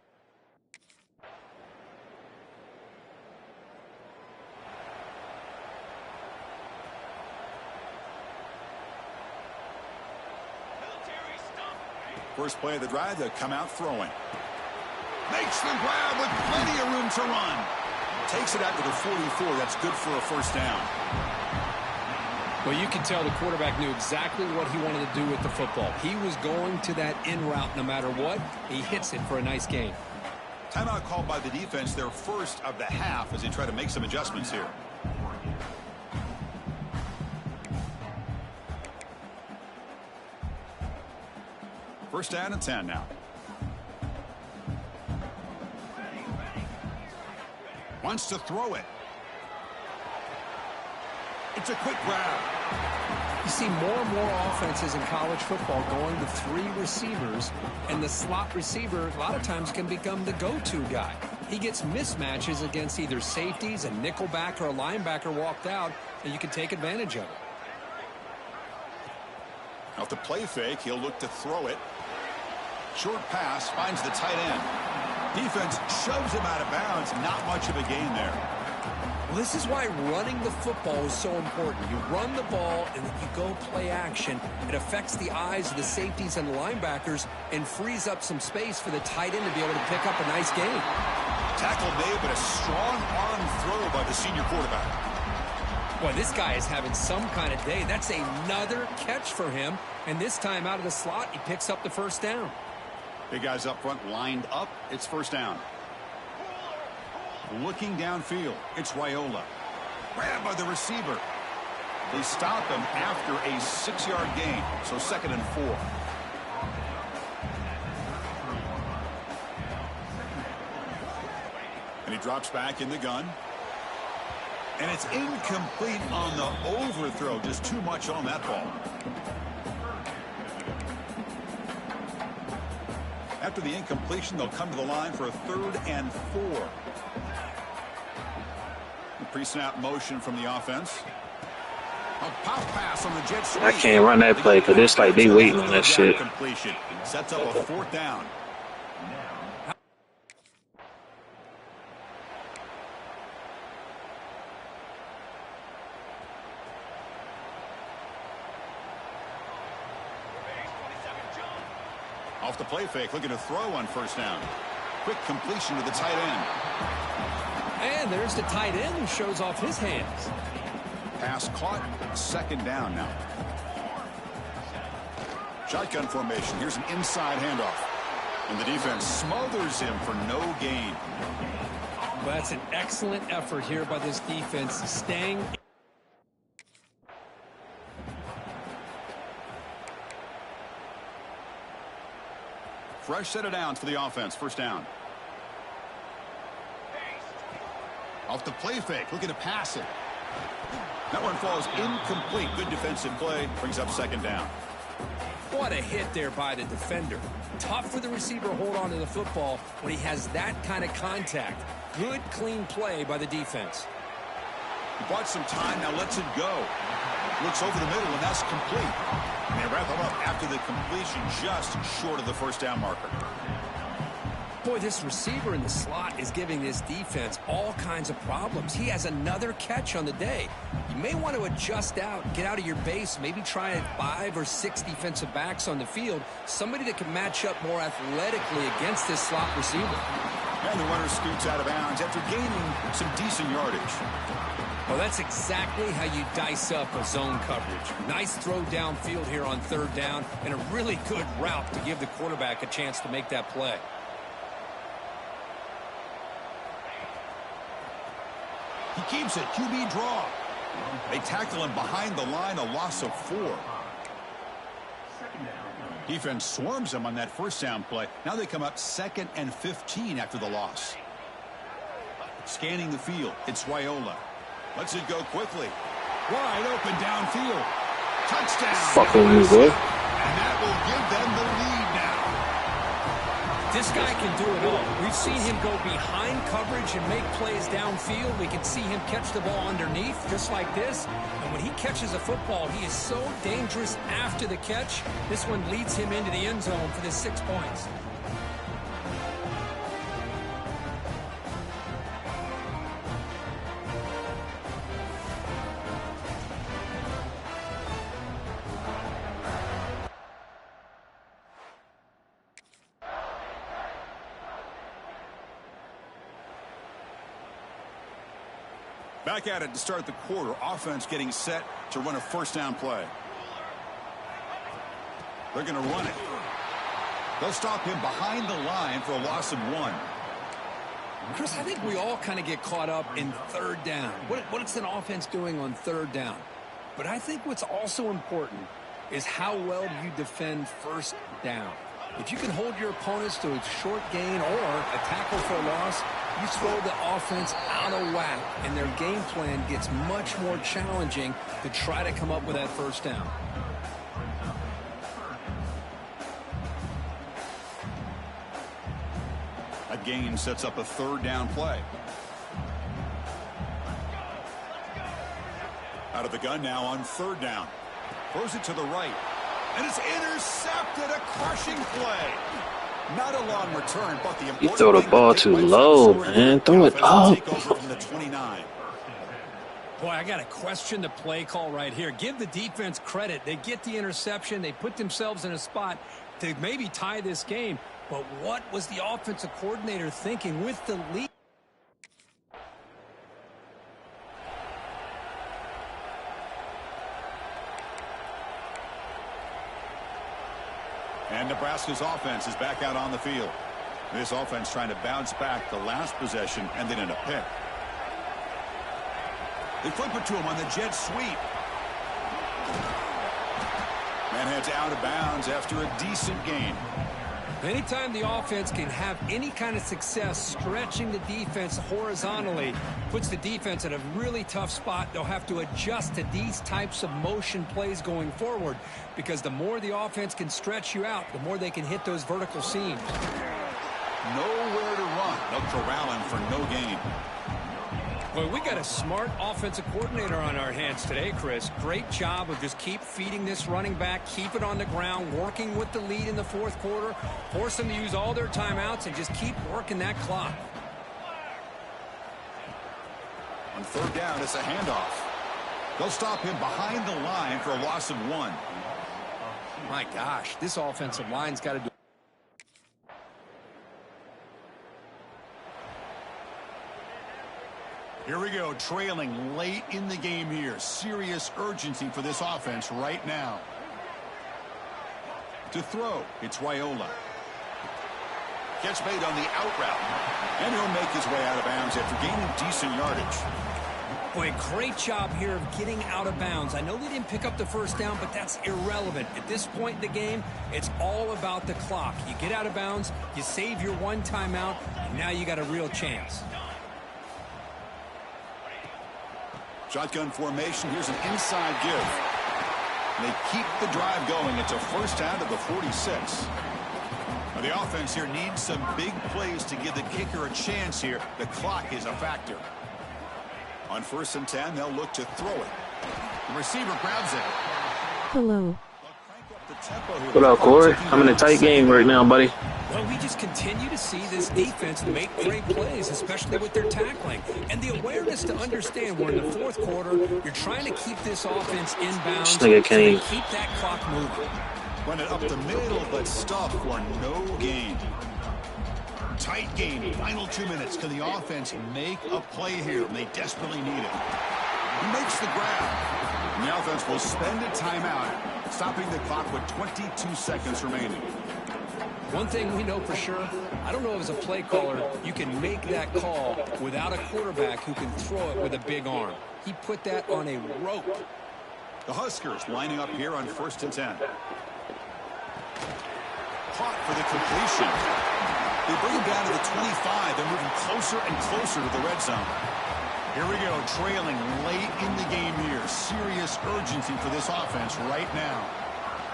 First play of the drive, they'll come out throwing. Makes the grab with plenty of room to run. Takes it out to the 44. That's good for a first down. Well, you can tell the quarterback knew exactly what he wanted to do with the football. He was going to that in route no matter what. He hits it for a nice gain. Timeout called by the defense, their first of the half, as they try to make some adjustments here. First down and 10 now. Wants to throw it. It's a quick grab. You see more and more offenses in college football going to three receivers, and the slot receiver a lot of times can become the go-to guy. He gets mismatches against either safeties, a nickelback, or a linebacker walked out, and you can take advantage of it. Off the play fake, he'll look to throw it. Short pass, finds the tight end. Defense shoves him out of bounds. Not much of a gain there. Well, this is why running the football is so important. You run the ball and then you go play action. It affects the eyes of the safeties and the linebackers and frees up some space for the tight end to be able to pick up a nice gain. Tackle made, but a strong arm throw by the senior quarterback. Boy, this guy is having some kind of day. That's another catch for him. And this time out of the slot, he picks up the first down. Big guys up front lined up. It's first down. Looking downfield, it's Raiola. Grabbed by the receiver. They stop him after a 6-yard gain, so 2nd and 4. And he drops back in the gun. And it's incomplete on the overthrow. Just too much on that ball. After the incompletion, they'll come to the line for a 3rd and 4. Pre-snap motion from the offense. A pop pass on the jet sweep. I can't run that play because it's like they waiting on that shit. Completion. Sets up a 4th down. Off the play fake, looking to throw on first down. Quick completion to the tight end. And there's the tight end who shows off his hands. Pass caught, 2nd down now. Shotgun formation, here's an inside handoff. And the defense smothers him for no gain. Well, that's an excellent effort here by this defense, staying. Fresh set of downs for the offense, first down. Off the play fake, looking to pass it. That one falls incomplete. Good defensive play, brings up 2nd down. What a hit there by the defender. Tough for the receiver to hold on to the football when he has that kind of contact. Good, clean play by the defense. He bought some time, now lets it go. Looks over the middle, and that's complete. And they wrap him up after the completion, just short of the first down marker. Boy, this receiver in the slot is giving this defense all kinds of problems. He has another catch on the day. You may want to adjust out, get out of your base, maybe try 5 or 6 defensive backs on the field, somebody that can match up more athletically against this slot receiver. And the runner scoots out of bounds after gaining some decent yardage. Well, that's exactly how you dice up a zone coverage. Nice throw downfield here on 3rd down, and a really good route to give the quarterback a chance to make that play. He keeps it, QB draw. They tackle him behind the line, a loss of 4. Defense swarms him on that first down play. Now they come up 2nd and 15 after the loss. Scanning the field, it's Raiola. Lets it go quickly. Wide open downfield. Touchdown. Fucking you, boy. And that will give them the lead now. This guy can do it all. We've seen him go behind coverage and make plays downfield. We can see him catch the ball underneath, just like this. And when he catches a football, he is so dangerous after the catch. This one leads him into the end zone for the 6 points. Back at it to start the quarter. Offense getting set to run a first down play. They're going to run it. They'll stop him behind the line for a loss of 1. Chris, I think we all kind of get caught up in 3rd down. What's an offense doing on 3rd down? But I think what's also important is how well you defend 1st down. If you can hold your opponents to a short gain or a tackle for a loss, you throw the offense out of whack, and their game plan gets much more challenging to try to come up with that first down. A gain sets up a 3rd down play. Out of the gun now on 3rd down. Throws it to the right. And it's intercepted, a crushing play. Not a long return, but the You throw the ball too low, man. Throw it up. Take over from the 29. Boy, I got to question the play call right here. Give the defense credit. They get the interception. They put themselves in a spot to maybe tie this game. But what was the offensive coordinator thinking with the lead? And Nebraska's offense is back out on the field. This offense trying to bounce back the last possession and then in a pick. They flip it to him on the jet sweep. And heads out of bounds after a decent gain. Anytime the offense can have any kind of success stretching the defense horizontally, puts the defense in a really tough spot. They'll have to adjust to these types of motion plays going forward, because the more the offense can stretch you out, the more they can hit those vertical seams. Nowhere to run. They'll corral him for no gain. Well, we got a smart offensive coordinator on our hands today, Chris. Great job of just keep feeding this running back, keep it on the ground, working with the lead in the fourth quarter, force them to use all their timeouts, and just keep working that clock. On third down, it's a handoff. They'll stop him behind the line for a loss of 1. My gosh, this offensive line's got to do. Here we go, trailing late in the game here. Serious urgency for this offense right now. To throw, it's Raiola. Gets made on the out route. And he'll make his way out of bounds after gaining decent yardage. Boy, great job here of getting out of bounds. I know they didn't pick up the first down, but that's irrelevant. At this point in the game, it's all about the clock. You get out of bounds, you save your one timeout, and now you got a real chance. Shotgun formation. Here's an inside give. And they keep the drive going. It's a first down to the 46. Now the offense here needs some big plays to give the kicker a chance here. The clock is a factor. On 1st and 10, they'll look to throw it. The receiver grabs it. Hello. What up, Corey? I'm in a tight game right now, buddy. Well, we just continue to see this defense make great plays, especially with their tackling. And the awareness to understand we're in the fourth quarter, you're trying to keep this offense inbounds, Nigga can't even keep that clock moving. Run it up the middle, but stop for no gain. Tight game, final 2 minutes. Can the offense make a play here? They desperately need it. He makes the grab. And the offense will spend a timeout, stopping the clock with 22 seconds remaining. One thing we know for sure, I don't know if as a play caller you can make that call without a quarterback who can throw it with a big arm. He put that on a rope. The Huskers lining up here on 1st and 10. Caught for the completion. They bring him down to the 25. They're moving closer and closer to the red zone. Here we go, trailing late in the game here. Serious urgency for this offense right now.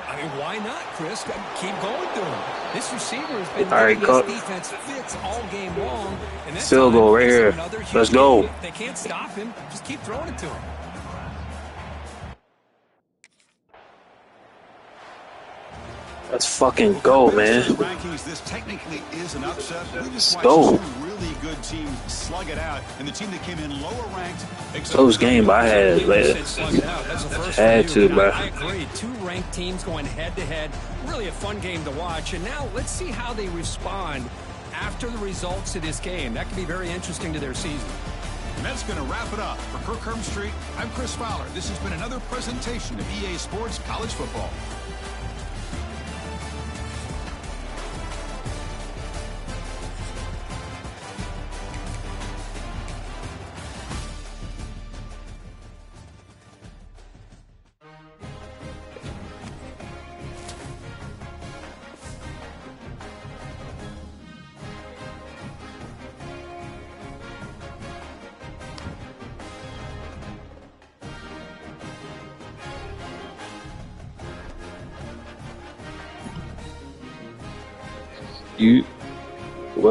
I mean, why not, Chris? Keep going to him. This receiver has been All right, this defense fits all game long. And that Still go right here. Let's go. Game. They can't stop him. Just keep throwing it to him. Let's fucking go, man. Rankings, this technically is an upset. We just watched go. two really good teams slug it out, and the team that came in lower ranked. Close game, but I had to, bro. I agree. Two ranked teams going head to head. Really a fun game to watch. And now let's see how they respond after the results of this game. That could be very interesting to their season. And that's going to wrap it up. For Kirk Street, I'm Chris Fowler. This has been another presentation of EA Sports College Football.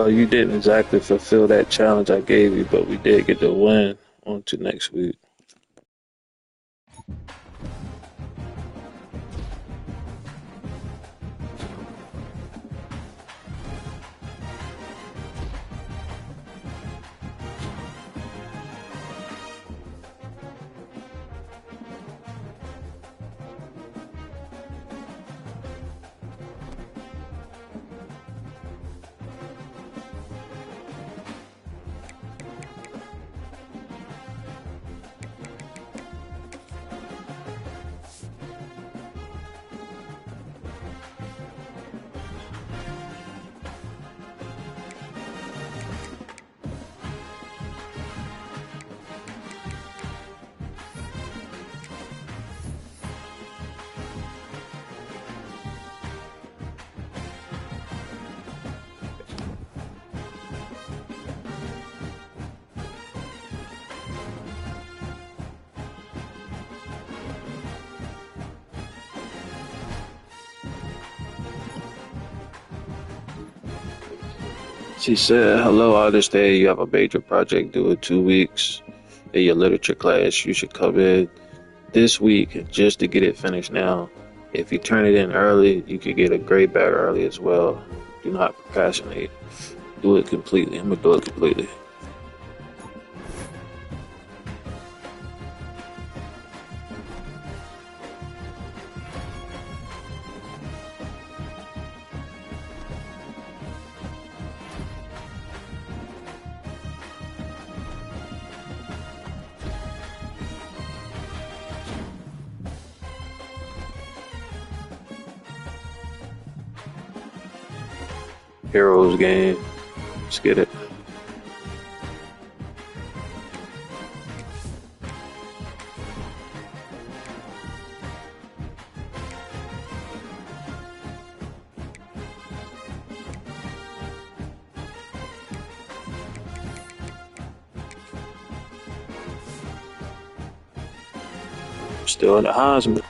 You didn't exactly fulfill that challenge I gave you, but we did get the win. On to next week. She said, hello, I understand you have a major project due in 2 weeks in your literature class. You should come in this week just to get it finished now. If you turn it in early, you could get a grade back early as well. Do not procrastinate. Do it completely. I'm going to do it completely. Heroes game. Let's get it. Still in the HEISMEN.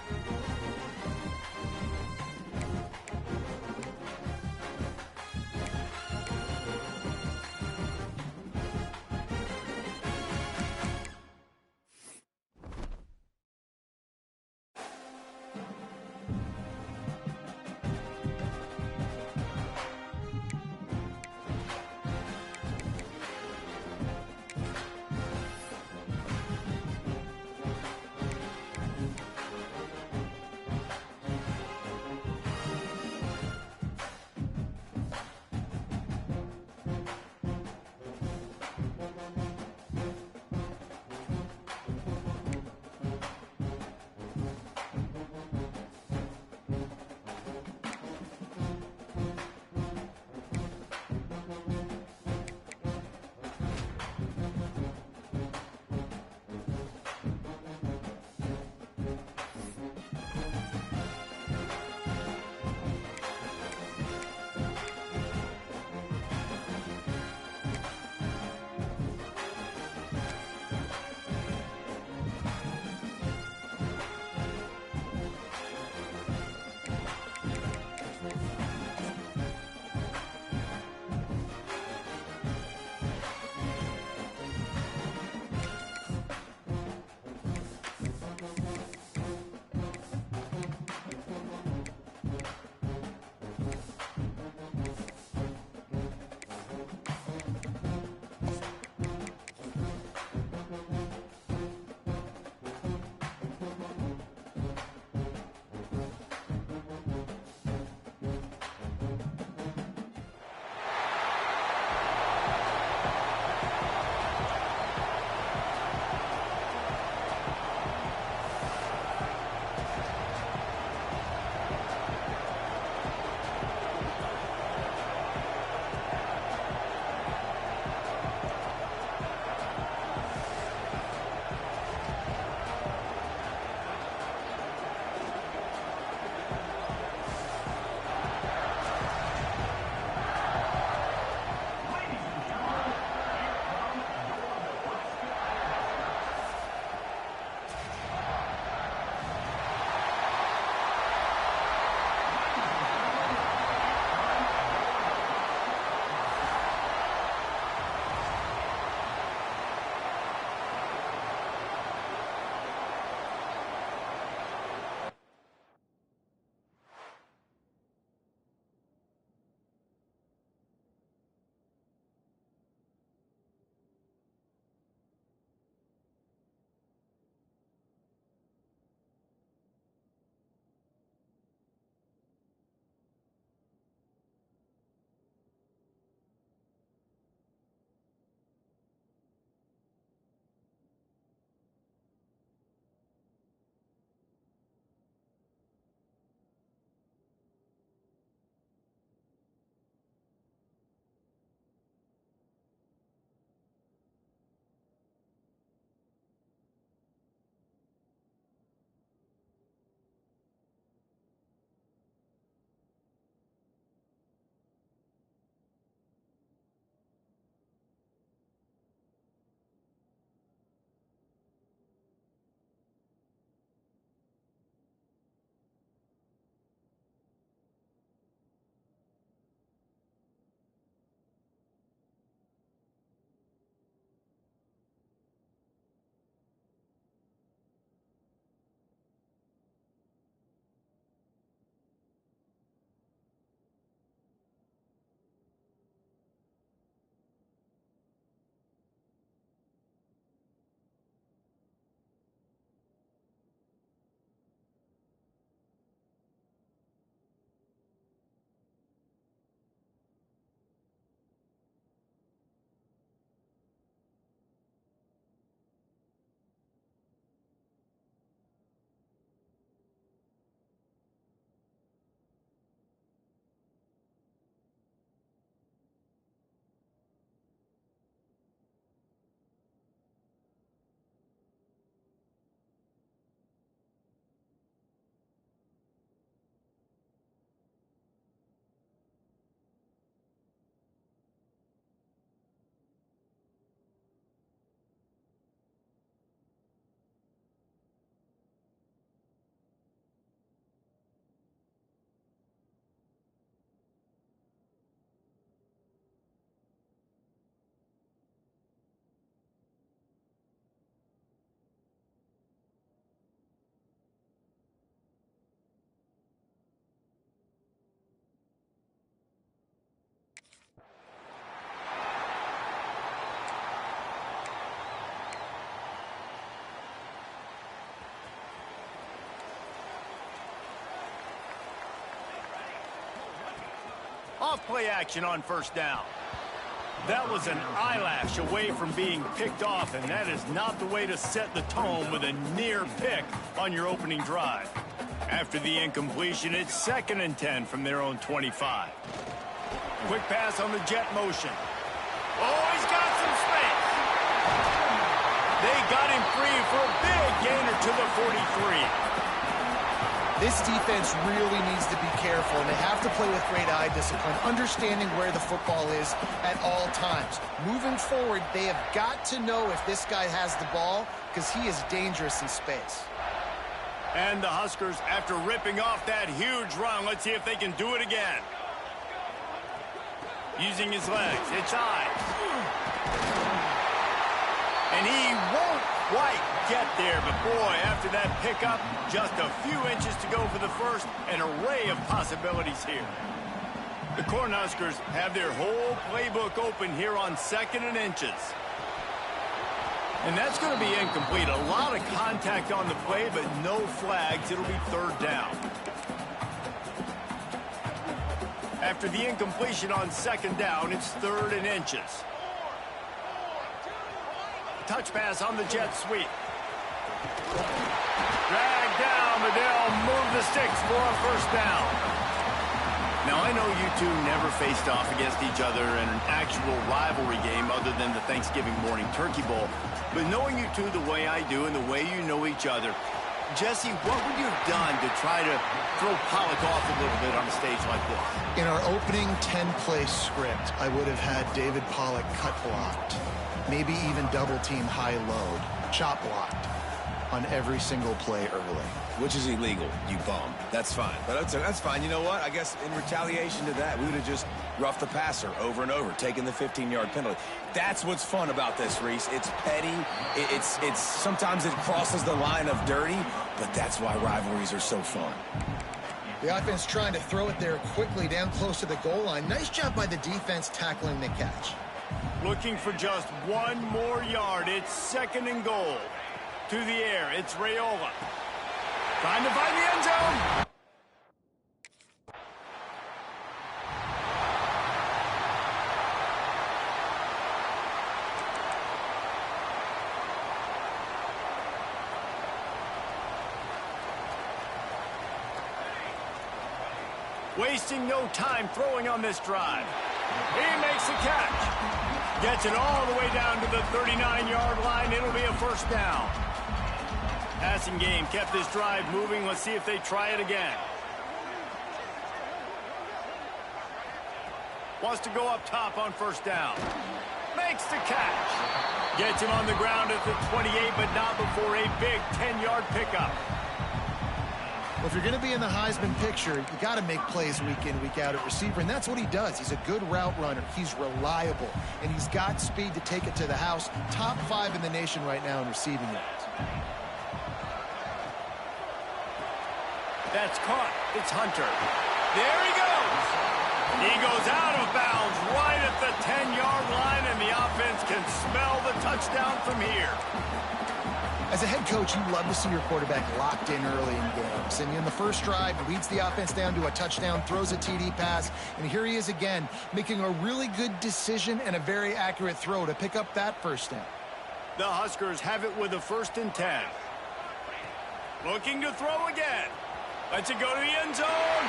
enough play action on first down. That was an eyelash away from being picked off, and that is not the way to set the tone with a near pick on your opening drive. After the incompletion, it's 2nd and 10 from their own 25. Quick pass on the jet motion. Oh, he's got some space. They got him free for a big gainer to the 43. This defense really needs to be careful, and they have to play with great eye discipline, understanding where the football is at all times. Moving forward, they have got to know if this guy has the ball, because he is dangerous in space. And the Huskers, after ripping off that huge run, let's see if they can do it again. Using his legs, it's high. And he won't quite get there, but boy, after that pickup, just a few inches to go for the first, an array of possibilities here. The Cornhuskers have their whole playbook open here on 2nd and inches. And that's going to be incomplete. A lot of contact on the play, but no flags. It'll be 3rd down. After the incompletion on 2nd down, it's 3rd and inches. Touch pass on the jet sweep. Drag down, but they'll move the sticks for a first down. Now, I know you two never faced off against each other in an actual rivalry game other than the Thanksgiving morning turkey bowl. But knowing you two the way I do and the way you know each other, Jesse, what would you have done to try to throw Pollock off a little bit on a stage like this? In our opening 10-play script, I would have had David Pollock cut blocked, maybe even double-team high load, chop blocked on every single play early. Which is illegal, you bum. That's fine. But that's fine. You know what? I guess in retaliation to that, we would have just roughed the passer over and over, taking the 15-yard penalty. That's what's fun about this, Reese. It's petty. It's sometimes it crosses the line of dirty, but that's why rivalries are so fun. The offense trying to throw it there quickly down close to the goal line. Nice job by the defense tackling the catch. Looking for just one more yard. It's 2nd and goal. To the air, it's Raiola. Trying to find the end zone. Wasting no time throwing on this drive. He makes the catch. Gets it all the way down to the 39-yard line. It'll be a first down. Passing game kept this drive moving. Let's see if they try it again. Wants to go up top on first down. Makes the catch. Gets him on the ground at the 28, but not before a big 10-yard pickup. Well, if you're going to be in the Heisman picture, you got to make plays week in, week out at receiver, and that's what he does. He's a good route runner. He's reliable, and he's got speed to take it to the house. Top 5 in the nation right now in receiving yards. That's caught. It's Hunter. There he goes. He goes out of bounds right at the 10-yard line, and the offense can smell the touchdown from here. As a head coach, you love to see your quarterback locked in early in games. And in the first drive, leads the offense down to a touchdown, throws a TD pass, and here he is again, making a really good decision and a very accurate throw to pick up that first down. The Huskers have it with a 1st and 10. Looking to throw again. Lets it go to the end zone.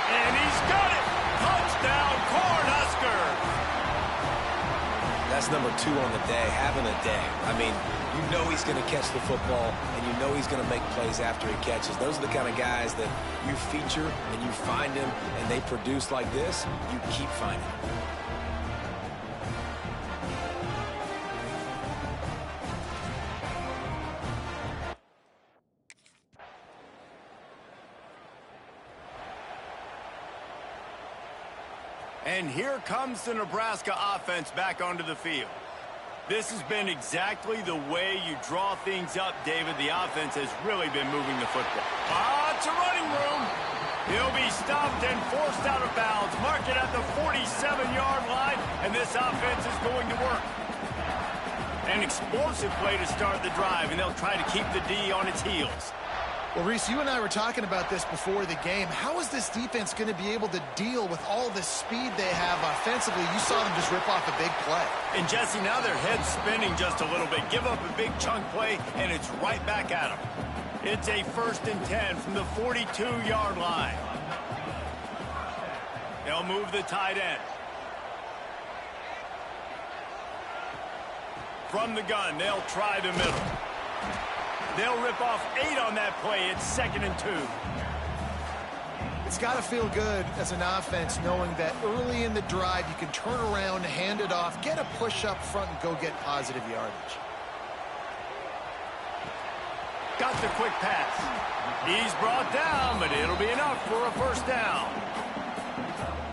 And he's got it. Touchdown, Cornhuskers. That's number 2 on the day, having a day. I mean, you know he's going to catch the football, and you know he's going to make plays after he catches. Those are the kind of guys that you feature, and you find them, and they produce like this, you keep finding them. And here comes the Nebraska offense back onto the field. This has been exactly the way you draw things up, David. The offense has really been moving the football. It's a running room. He'll be stopped and forced out of bounds. Mark it at the 47-yard line, and this offense is going to work. An explosive play to start the drive, and they'll try to keep the D on its heels. Well, Reese, you and I were talking about this before the game. How is this defense going to be able to deal with all the speed they have offensively? You saw them just rip off a big play. And, Jesse, now their head's spinning just a little bit. Give up a big chunk play, and it's right back at them. It's a 1st and 10 from the 42-yard line. They'll move the tight end. From the gun, they'll try the middle. They'll rip off 8 on that play. It's 2nd and 2. It's got to feel good as an offense knowing that early in the drive you can turn around, hand it off, get a push up front, and go get positive yardage. Got the quick pass. He's brought down, but it'll be enough for a 1st down.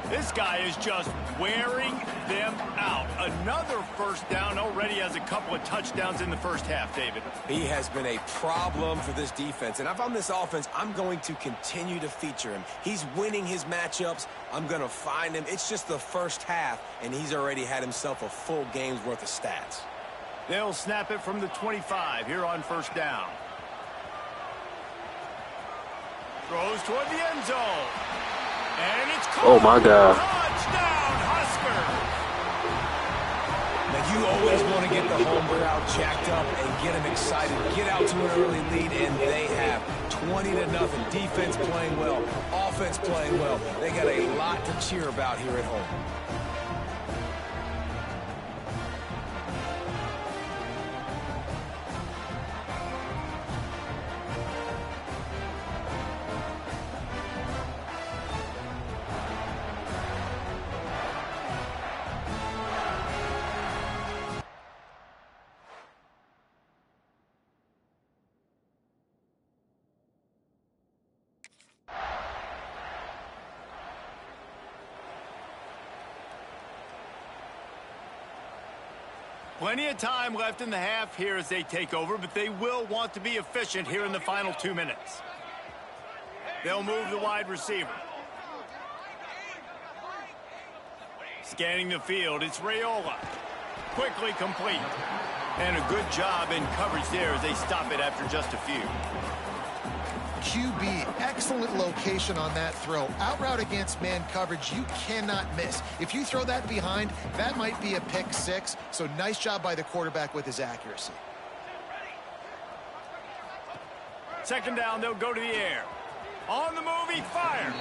This guy is just wearing them out. Another 1st down, already has a couple of touchdowns in the 1st half, David. He has been a problem for this defense. And if I'm this offense, I'm going to continue to feature him. He's winning his matchups. I'm going to find him. It's just the 1st half, and he's already had himself a full game's worth of stats. They'll snap it from the 25 here on 1st down. Throws toward the end zone. And it's caught. Oh, my God. Touchdown, Husker. Now, you always want to get the home crowd jacked up and get them excited. Get out to an early lead, and they have 20-0. Defense playing well. Offense playing well. They got a lot to cheer about here at home. Plenty of time left in the half here as they take over, but they will want to be efficient here in the final 2 minutes. They'll move the wide receiver. Scanning the field, it's Raiola. Quickly complete. And a good job in coverage there as they stop it after just a few. QB, excellent location on that throw. Out route against man coverage, you cannot miss. If you throw that behind, that might be a pick 6. So nice job by the quarterback with his accuracy. 2nd down, they'll go to the air. On the move, he fires.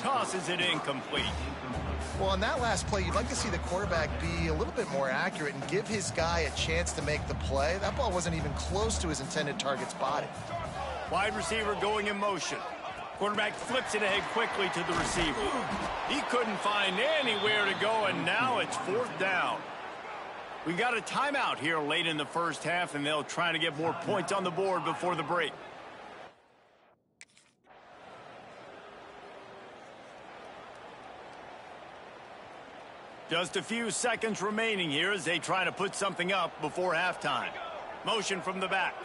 Tosses it incomplete. Well, on that last play, you'd like to see the quarterback be a little bit more accurate and give his guy a chance to make the play. That ball wasn't even close to his intended target's body. Wide receiver going in motion. Quarterback flips it ahead quickly to the receiver. He couldn't find anywhere to go, and now it's 4th down. We got a timeout here late in the 1st half, and they'll try to get more points on the board before the break. Just a few seconds remaining here as they try to put something up before halftime. Motion from the back.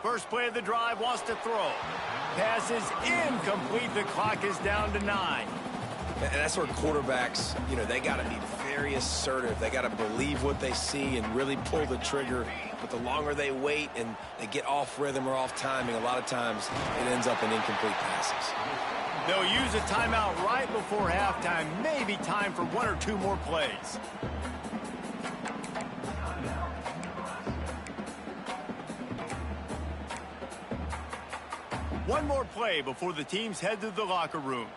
First play of the drive, wants to throw. Pass is incomplete. The clock is down to 9. And that's where quarterbacks, they got to be very assertive. They got to believe what they see and really pull the trigger. But the longer they wait and they get off rhythm or off timing, a lot of times it ends up in incomplete passes. They'll use a timeout right before halftime. Maybe time for 1 or 2 more plays. One more play before the teams head to the locker rooms.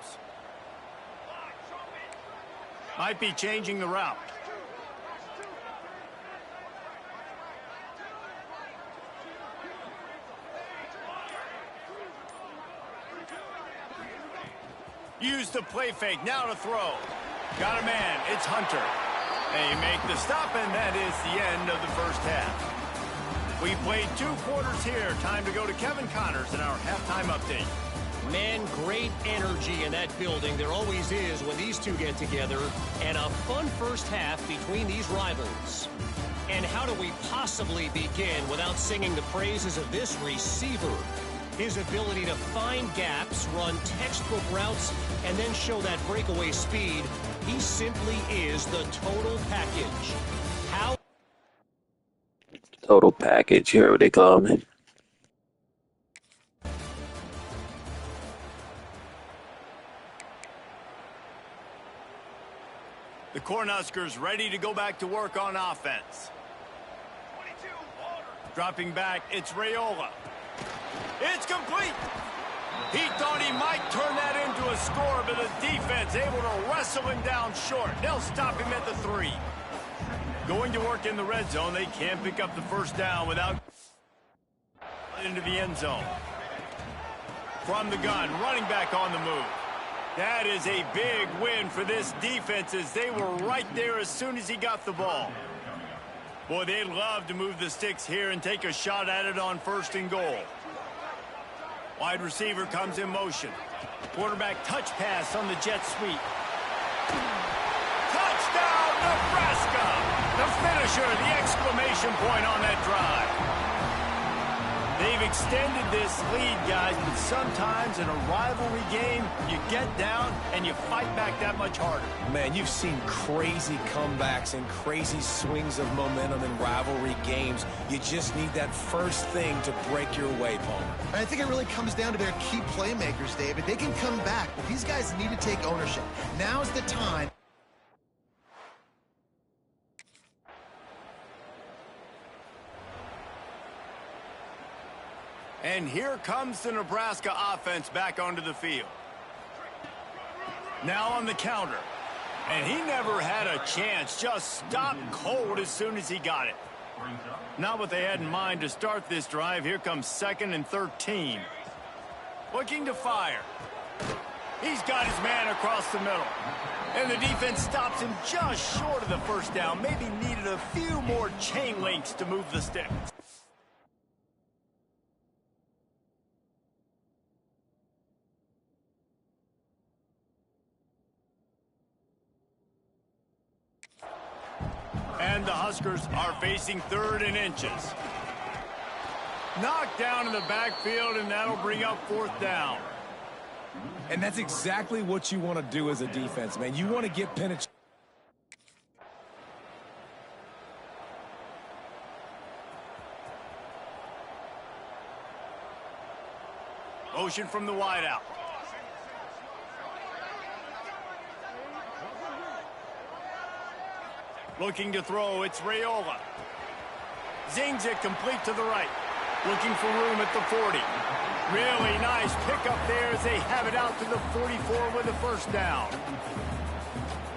Might be changing the route. Use the play fake, now to throw. Got a man, it's Hunter. They make the stop, and that is the end of the 1st half. We played 2 quarters here. Time to go to Kevin Connors in our halftime update. Man, great energy in that building. There always is when these two get together. And a fun 1st half between these rivals. And how do we possibly begin without singing the praises of this receiver? His ability to find gaps, run textbook routes, and then show that breakaway speed. He simply is the total package. How? Total package, you heard what they call me. The Cornhuskers ready to go back to work on offense. Dropping back, it's Raiola. It's complete. He thought he might turn that into a score, but the defense able to wrestle him down short. They'll stop him at the 3. Going to work in the red zone, they can't pick up the first down without into the end zone. From the gun, running back on the move. That is a big win for this defense as they were right there as soon as he got the ball. Boy, they'd love to move the sticks here and take a shot at it on 1st and goal. Wide receiver comes in motion. Quarterback touch pass on the jet sweep. Touchdown, Nebraska! The finisher, the exclamation point on that drive. They've extended this lead, guys, but sometimes in a rivalry game, you get down and you fight back that much harder. Man, you've seen crazy comebacks and crazy swings of momentum in rivalry games. You just need that first thing to break your way, Palmer. And I think it really comes down to their key playmakers, David. They can come back, but these guys need to take ownership. Now's the time. And here comes the Nebraska offense back onto the field. Now on the counter. And he never had a chance. Just stopped cold as soon as he got it. Not what they had in mind to start this drive. Here comes 2nd and 13. Looking to fire. He's got his man across the middle. And the defense stops him just short of the first down. Maybe needed a few more chain links to move the sticks. And the Huskers are facing 3rd and inches. Knocked down in the backfield, and that'll bring up 4th down. And that's exactly what you want to do as a defense, man. You want to get penetration. Motion from the wideout. Looking to throw, it's Raiola. Zings it complete to the right. Looking for room at the 40. Really nice pickup there as they have it out to the 44 with a 1st down.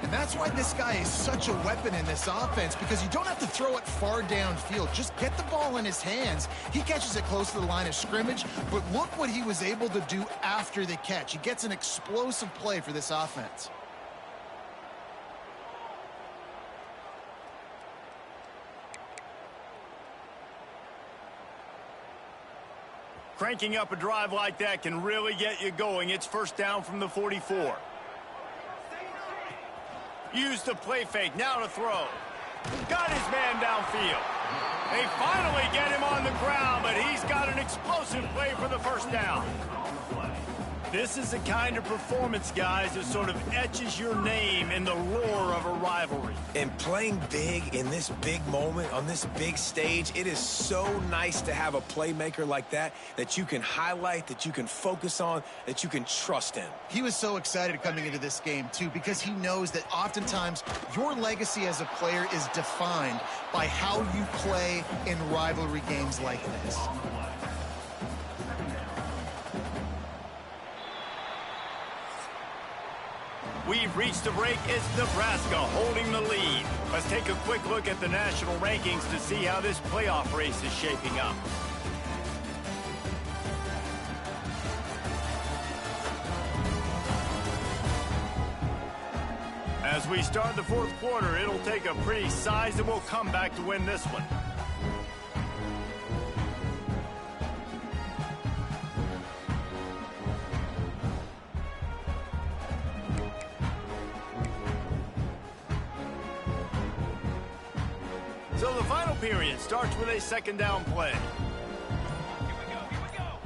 And that's why this guy is such a weapon in this offense, because you don't have to throw it far downfield. Just get the ball in his hands. He catches it close to the line of scrimmage, but look what he was able to do after the catch. He gets an explosive play for this offense. Cranking up a drive like that can really get you going. It's 1st down from the 44. Use the play fake, now to throw. Got his man downfield. They finally get him on the ground, but he's got an explosive play for the 1st down. This is the kind of performance, guys, that sort of etches your name in the roar of a rivalry. And playing big in this big moment, on this big stage, it is so nice to have a playmaker like that you can highlight, that you can focus on, that you can trust in. He was so excited coming into this game, too, because he knows that oftentimes your legacy as a player is defined by how you play in rivalry games like this. We've reached the break. It's Nebraska holding the lead. Let's take a quick look at the national rankings to see how this playoff race is shaping up. As we start the 4th quarter, it'll take a pretty sizable comeback to win this one. So the final period starts with a 2nd down play. Here we go.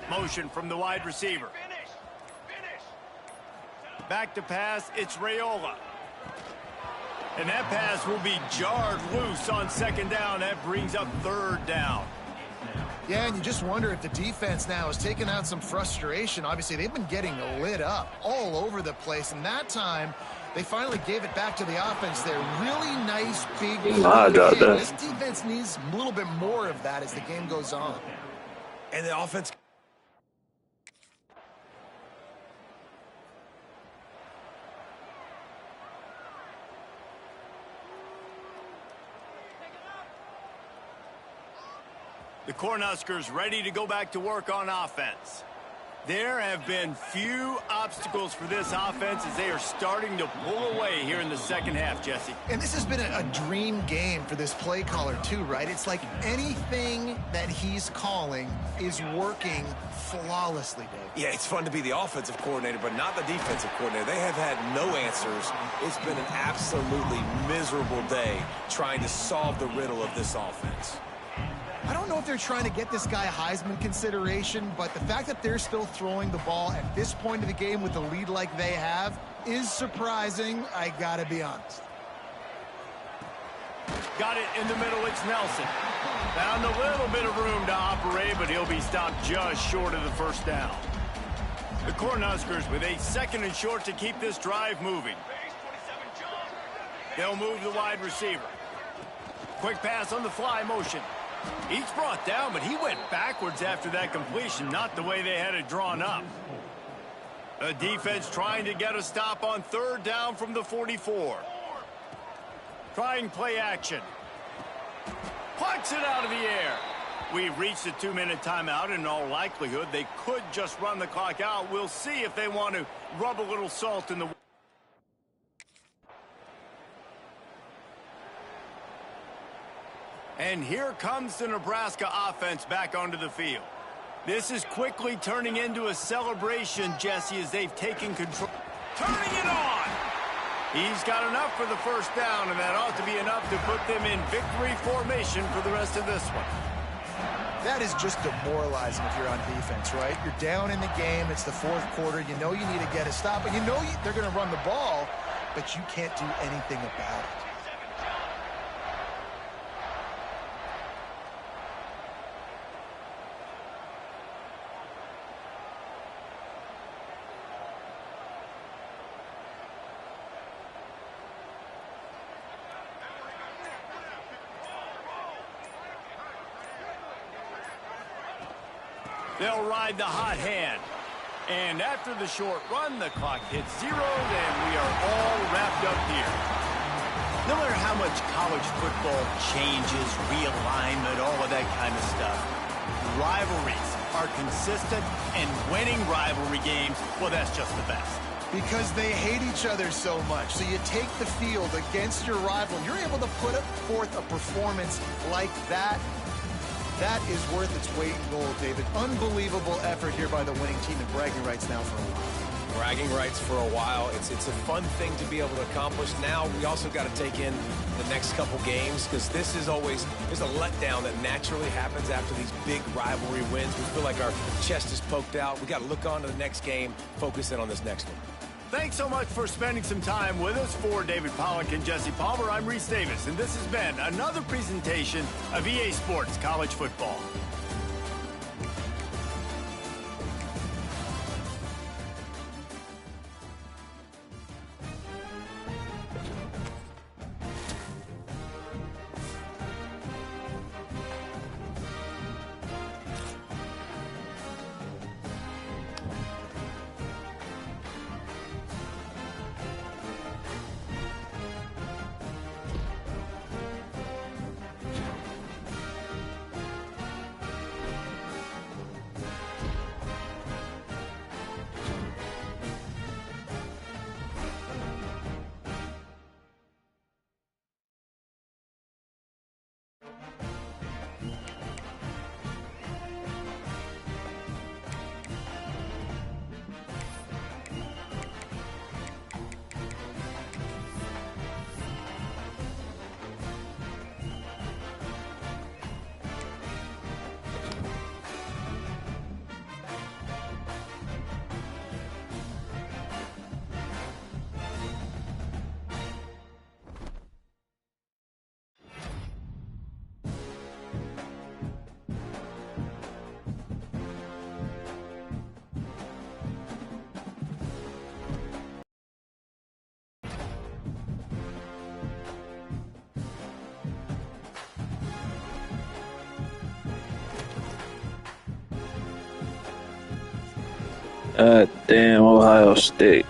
Motion from the wide receiver. Finish. Back to pass, it's Raiola. And that pass will be jarred loose on 2nd down. That brings up 3rd down. Yeah, and you just wonder if the defense now has taken out some frustration. Obviously, they've been getting lit up all over the place, and that time they finally gave it back to the offense there. Really nice, big game. This defense needs a little bit more of that as the game goes on. And the offense... The Cornhuskers ready to go back to work on offense. There have been few obstacles for this offense as they are starting to pull away here in the second half, Jesse. And this has been a dream game for this play caller too, right? It's like anything that he's calling is working flawlessly, Dave. Yeah, it's fun to be the offensive coordinator, but not the defensive coordinator. They have had no answers. It's been an absolutely miserable day trying to solve the riddle of this offense. I don't know if they're trying to get this guy Heisman consideration, but the fact that they're still throwing the ball at this point of the game with the lead like they have is surprising, I gotta be honest. Got it in the middle, it's Nelson. Found a little bit of room to operate, but he'll be stopped just short of the first down. The Cornhuskers with a 2nd and short to keep this drive moving. They'll move the wide receiver. Quick pass on the fly motion. He's brought down, but he went backwards after that completion, not the way they had it drawn up. The defense trying to get a stop on 3rd down from the 44. Trying play action. Plucks it out of the air. We've reached a 2-minute timeout. In all likelihood, they could just run the clock out. We'll see if they want to rub a little salt in the... And here comes the Nebraska offense back onto the field. This is quickly turning into a celebration, Jesse, as they've taken control. Turning it on! He's got enough for the first down, and that ought to be enough to put them in victory formation for the rest of this one. That is just demoralizing if you're on defense, right? You're down in the game. It's the 4th quarter. You know you need to get a stop, and you know they're going to run the ball, but you can't do anything about it. They'll ride the hot hand. And after the short run, the clock hits 0, and we are all wrapped up here. No matter how much college football changes, realignment, all of that kind of stuff, rivalries are consistent, and winning rivalry games, well, that's just the best. Because they hate each other so much. So you take the field against your rival, you're able to put forth a performance like that. That is worth its weight in gold, David. Unbelievable effort here by the winning team, and bragging rights now for a while. Bragging rights for a while. It's a fun thing to be able to accomplish. Now we also got to take in the next couple games, because this is always, there's a letdown that naturally happens after these big rivalry wins. We feel like our chest is poked out. We got to look on to the next game, focus in on this next one. Thanks so much for spending some time with us. For David Pollack and Jesse Palmer, I'm Reese Davis, and this has been another presentation of EA Sports College Football. Damn, Ohio State.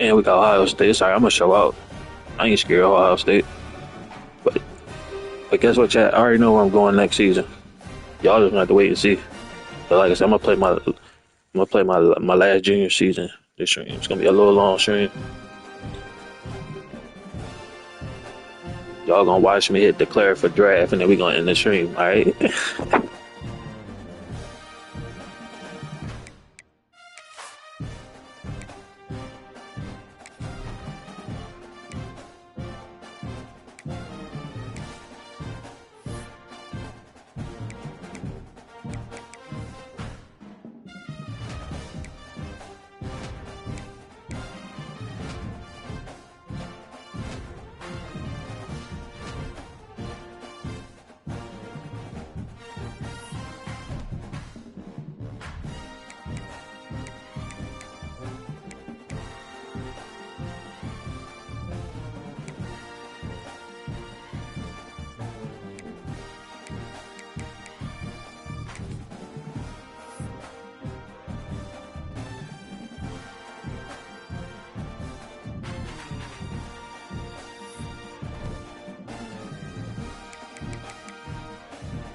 And we got Ohio State. Sorry, I'm gonna show out. I ain't scared of Ohio State. But guess what, chat? I already know where I'm going next season. Y'all just gonna have to wait and see. But like I said, I'm gonna play my last junior season this stream. It's gonna be a little long stream. Y'all gonna watch me hit declare for draft, and then we gonna end the stream. All right.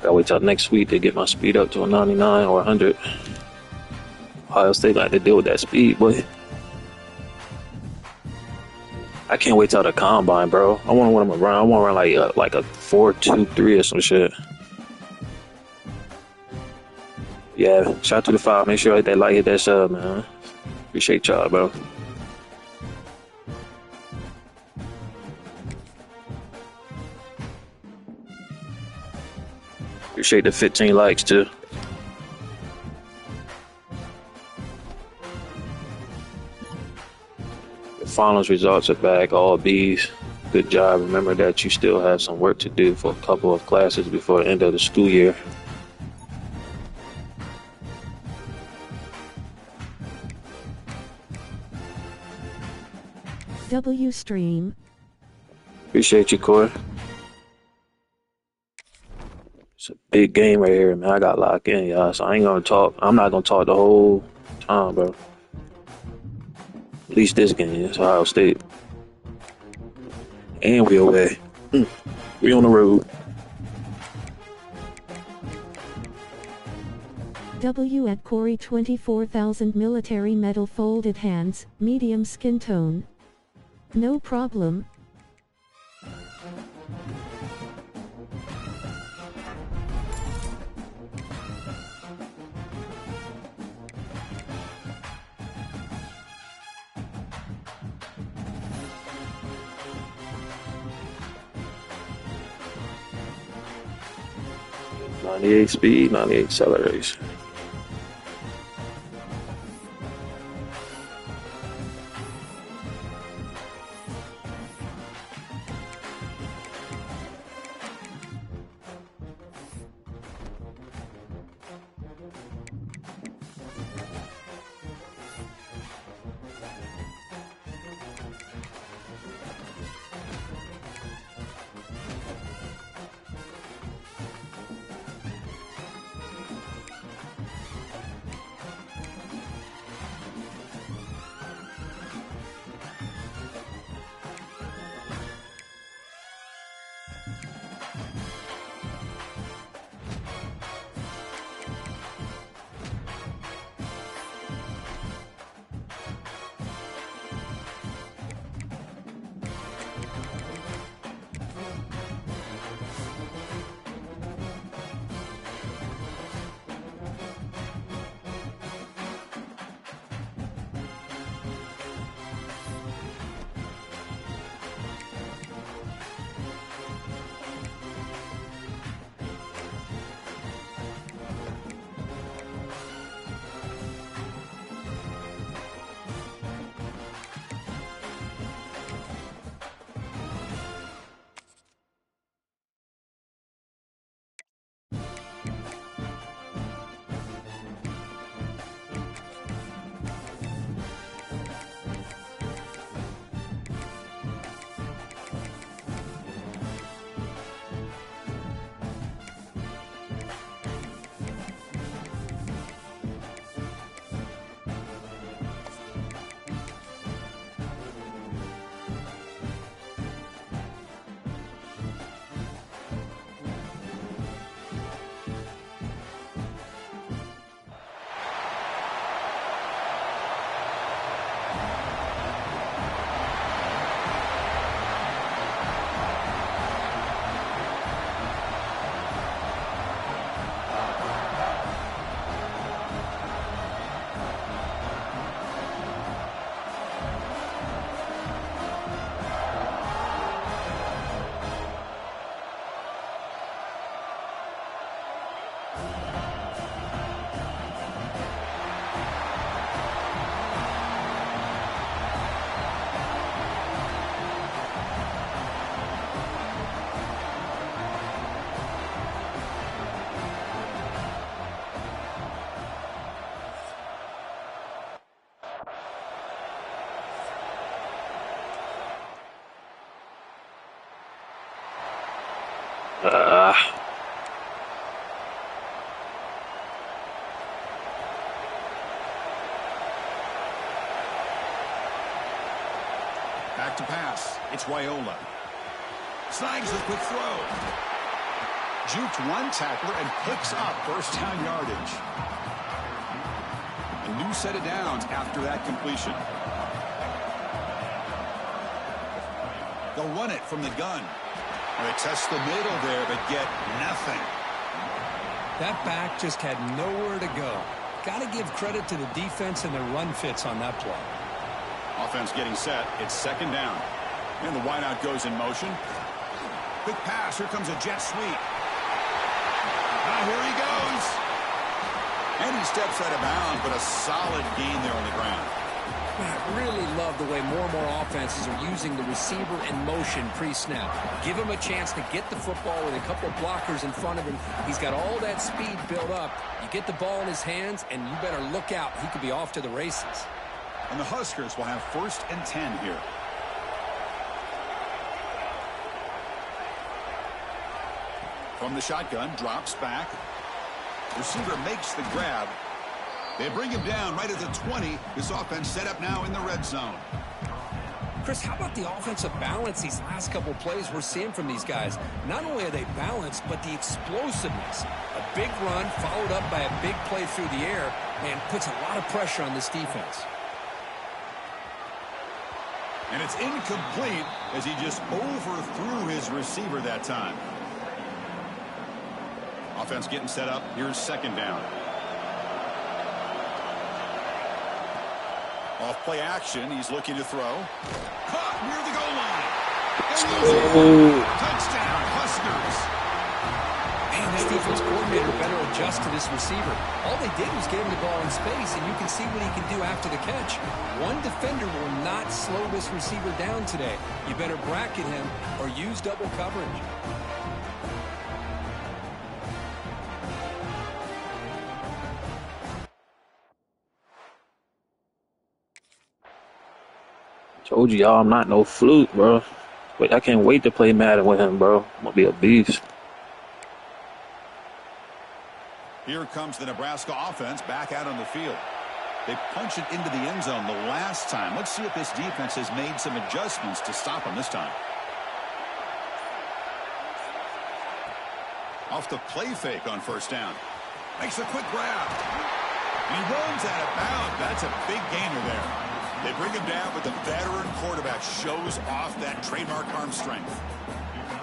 Gotta wait till next week to get my speed up to a 99 or 100. Ohio State got to deal with that speed, boy. I can't wait till the combine, bro. I want to run around. I want to run like a 4.23 or some shit. Yeah, shout out to the 5. Make sure you hit that like, hit that sub, man. Appreciate y'all, bro. Appreciate the 15 likes, too. The finals results are back, all B's. Good job. Remember that you still have some work to do for a couple of classes before the end of the school year. W stream. Appreciate you, Corey. It's a big game right here, man. I got locked in, y'all. So I ain't gonna talk. I'm not gonna talk the whole time, bro. At least this game. It's Ohio State. And we away. We on the road. W at Corey 24,000 military medal folded hands, medium skin tone. No problem. .98 speed, 98 acceleration. Back to pass. It's Wyola. Snags the quick throw. Juked one tackler and picks up first down yardage. A new set of downs after that completion. They'll run it from the gun. They test the middle there, but get nothing. That back just had nowhere to go. Got to give credit to the defense and their run fits on that play. Offense getting set. It's second down. And the wideout goes in motion. Quick pass. Here comes a jet sweep. Here he goes. And he steps out of bounds, but a solid gain there on the ground. I really love the way more and more offenses are using the receiver in motion pre-snap. Give him a chance to get the football with a couple of blockers in front of him. He's got all that speed built up. You get the ball in his hands, and you better look out. He could be off to the races. And the Huskers will have 1st and 10 here. From the shotgun, drops back. Receiver makes the grab. They bring him down right at the 20. This offense set up now in the red zone. Chris, how about the offensive balance these last couple plays we're seeing from these guys? Not only are they balanced, but the explosiveness. A big run followed up by a big play through the air and puts a lot of pressure on this defense. And it's incomplete as he just overthrew his receiver that time. Offense getting set up. Here's second down. Off play action. He's looking to throw. Caught near the goal line. Touchdown, Huskers. Man, this defense coordinator better adjust to this receiver. All they did was get him the ball in space, and you can see what he can do after the catch. One defender will not slow this receiver down today. You better bracket him or use double coverage. Told you y'all I'm not no fluke, bro. Wait, I can't wait to play Madden with him, bro. I'm gonna be a beast. Here comes the Nebraska offense back out on the field. They punch it into the end zone the last time. Let's see if this defense has made some adjustments to stop them this time. Off the play fake on first down. Makes a quick grab. And he runs out of bounds. That's a big gainer there. They bring him down, but the veteran quarterback shows off that trademark arm strength.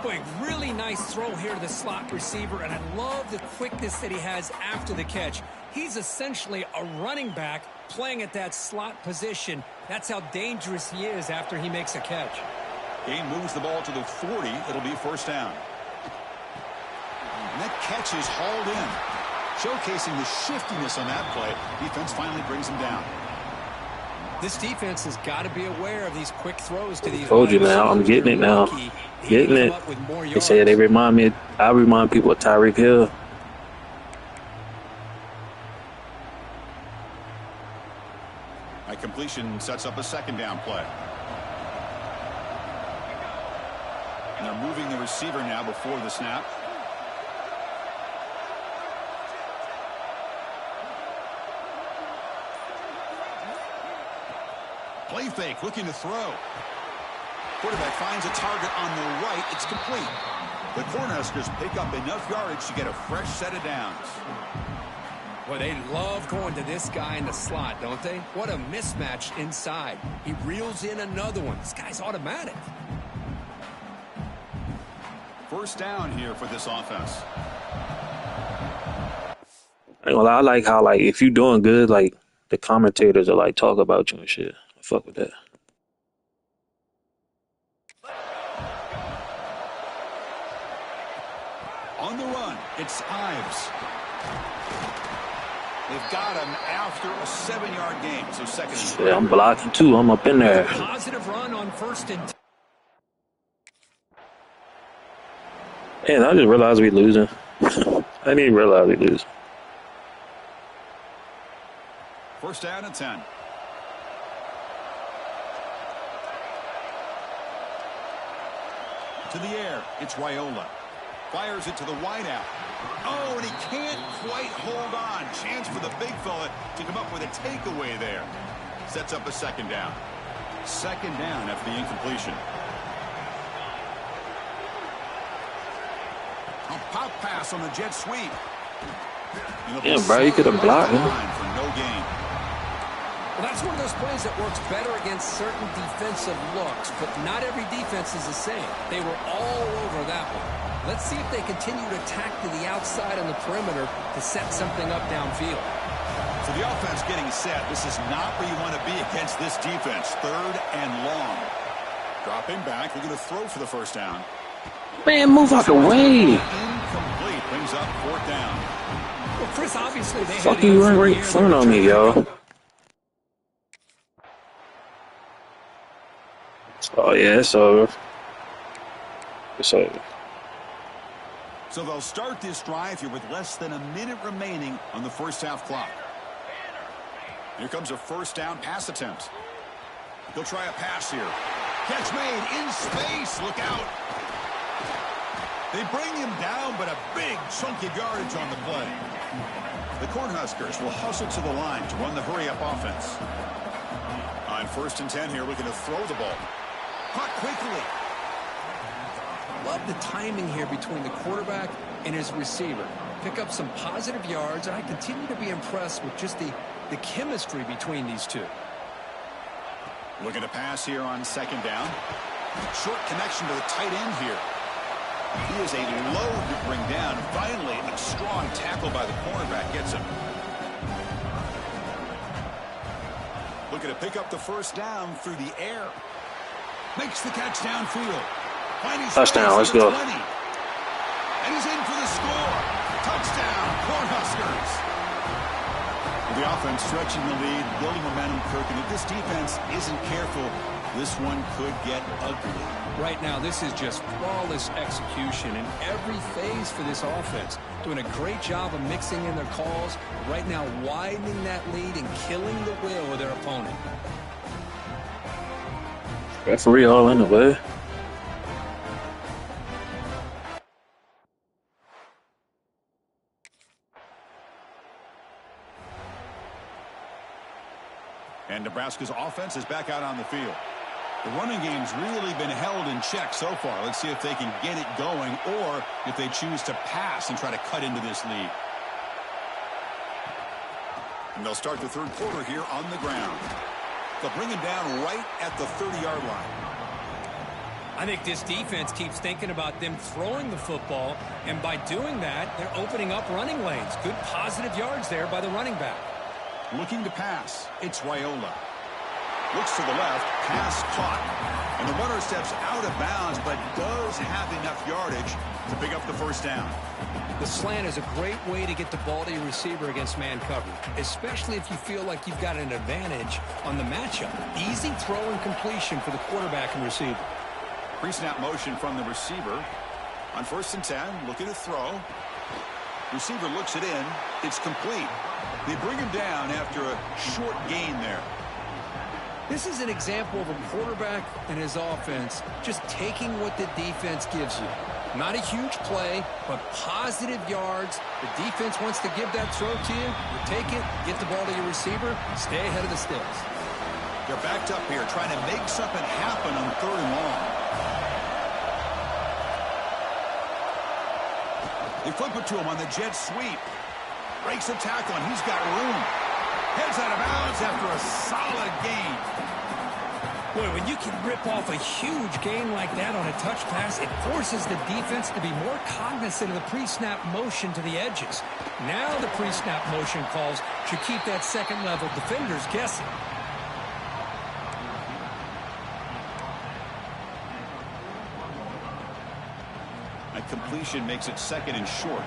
Boy, really nice throw here to the slot receiver, and I love the quickness that he has after the catch. He's essentially a running back playing at that slot position. That's how dangerous he is after he makes a catch. Gain moves the ball to the 40. It'll be first down. And that catch is hauled in, showcasing the shiftiness on that play. Defense finally brings him down. This defense has got to be aware of these quick throws to these. Told you now, I'm getting it now. Getting it. They say they remind me. I remind people of Tyreek Hill. A completion sets up a second down play. And they're moving the receiver now before the snap. Play fake, looking to throw. Quarterback finds a target on the right. It's complete. The Cornhuskers pick up enough yardage to get a fresh set of downs. Well, they love going to this guy in the slot, don't they? What a mismatch inside. He reels in another one. This guy's automatic. First down here for this offense. I like how, like, if you're doing good, like, the commentators are, like, talk about you and shit. I fuck with that. On the run, it's Ives. They've got him after a 7-yard gain, so second and 3. Yeah, I'm blocking too. I'm up in there. Positive run on first and 10. Man, I just realized we losing. I didn't even realize we losing. First down and 10. To the air, it's Wyola. Fires it to the wideout. Oh, and he can't quite hold on. Chance for the big fella to come up with a takeaway there. Sets up a second down. Second down after the incompletion. A pop pass on the jet sweep. Yeah, bro, you could have blocked him. For no gain. Well, that's one of those plays that works better against certain defensive looks, but not every defense is the same. They were all over that one. Let's see if they continue to attack to the outside on the perimeter to set something up downfield. So the offense getting set. This is not where you want to be against this defense. Third and long. Dropping back. We're going to throw for the first down. Man, move out the way. Incomplete. Brings up fourth down. Well, Chris, obviously they Fuck you, run right in front of me, yo. Oh, yeah, it's over. It's over. So they'll start this drive here with less than a minute remaining on the first half clock. Here comes a first down pass attempt. He'll try a pass here. Catch made in space. Look out. They bring him down, but a big chunk of yardage on the play. The Cornhuskers will hustle to the line to run the hurry-up offense. On 1st and 10 here, looking to throw the ball. Caught quickly. Love the timing here between the quarterback and his receiver. Pick up some positive yards, and I continue to be impressed with just the chemistry between these two. Looking to pass here on second down. Short connection to the tight end here. He is a load to bring down. Finally, a strong tackle by the cornerback gets him. Looking to pick up the first down through the air. Makes the catch downfield. Touchdown, let's go. 20. And he's in for the score. Touchdown, Cornhuskers. The offense stretching the lead, building momentum, Kirk. And if this defense isn't careful, this one could get ugly. Right now, this is just flawless execution in every phase for this offense. Doing a great job of mixing in their calls. Right now, widening that lead and killing the will of their opponent. Referee all in the way. And Nebraska's offense is back out on the field. The running game's really been held in check so far. Let's see if they can get it going or if they choose to pass and try to cut into this lead. And they'll start the third quarter here on the ground. They'll bring him down right at the 30-yard line. I think this defense keeps thinking about them throwing the football, and by doing that, they're opening up running lanes. Good positive yards there by the running back. Looking to pass, it's Raiola. Looks to the left, pass caught. And the runner steps out of bounds, but does have enough yardage to pick up the first down. The slant is a great way to get the ball to your receiver against man coverage, especially if you feel like you've got an advantage on the matchup. Easy throw and completion for the quarterback and receiver. Pre-snap motion from the receiver. On 1st and 10, looking to throw. Receiver looks it in. It's complete. They bring him down after a short gain there. This is an example of a quarterback and his offense just taking what the defense gives you. Not a huge play, but positive yards. The defense wants to give that throw to you. You take it, get the ball to your receiver, stay ahead of the sticks. They're backed up here trying to make something happen on 3rd and long. They flip it to him on the jet sweep. Breaks a tackle, and he's got room. Heads out of bounds after a solid gain. Boy, when you can rip off a huge gain like that on a touch pass, it forces the defense to be more cognizant of the pre-snap motion to the edges. Now the pre-snap motion calls should keep that second-level defenders guessing. A completion makes it 2nd and short.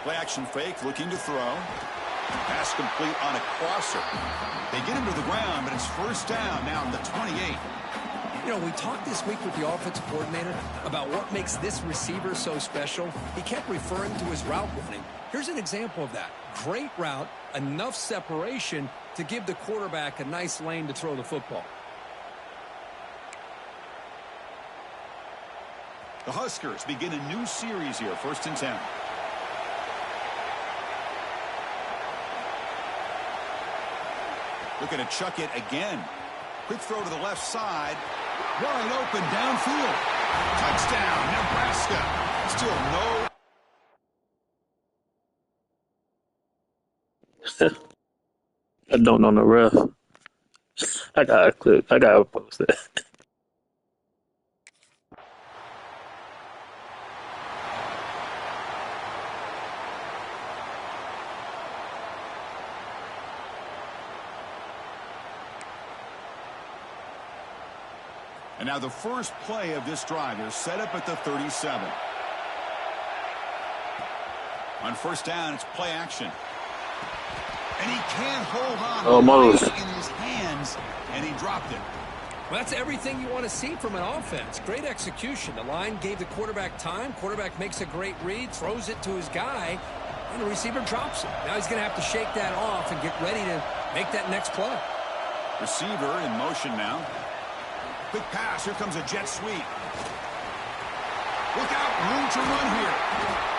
Play action fake, looking to throw. Pass complete on a crosser. They get him to the ground, but it's first down now at the 28. You know, we talked this week with the offensive coordinator about what makes this receiver so special. He kept referring to his route running. Here's an example of that. Great route, enough separation to give the quarterback a nice lane to throw the football. The Huskers begin a new series here, 1st and 10. Looking to chuck it again. Quick throw to the left side. Wide open downfield. Touchdown, Nebraska. Still no. I don't know the ref. I got a clip. I gotta post it. And now the first play of this drive is set up at the 37. On 1st down, it's play action. And he can't hold on. Almost. In his hands, and he dropped it. Well, that's everything you want to see from an offense. Great execution. The line gave the quarterback time. Quarterback makes a great read, throws it to his guy, and the receiver drops it. Now he's going to have to shake that off and get ready to make that next play. Receiver in motion now. Quick pass. Here comes a jet sweep. Look out. Room to run here.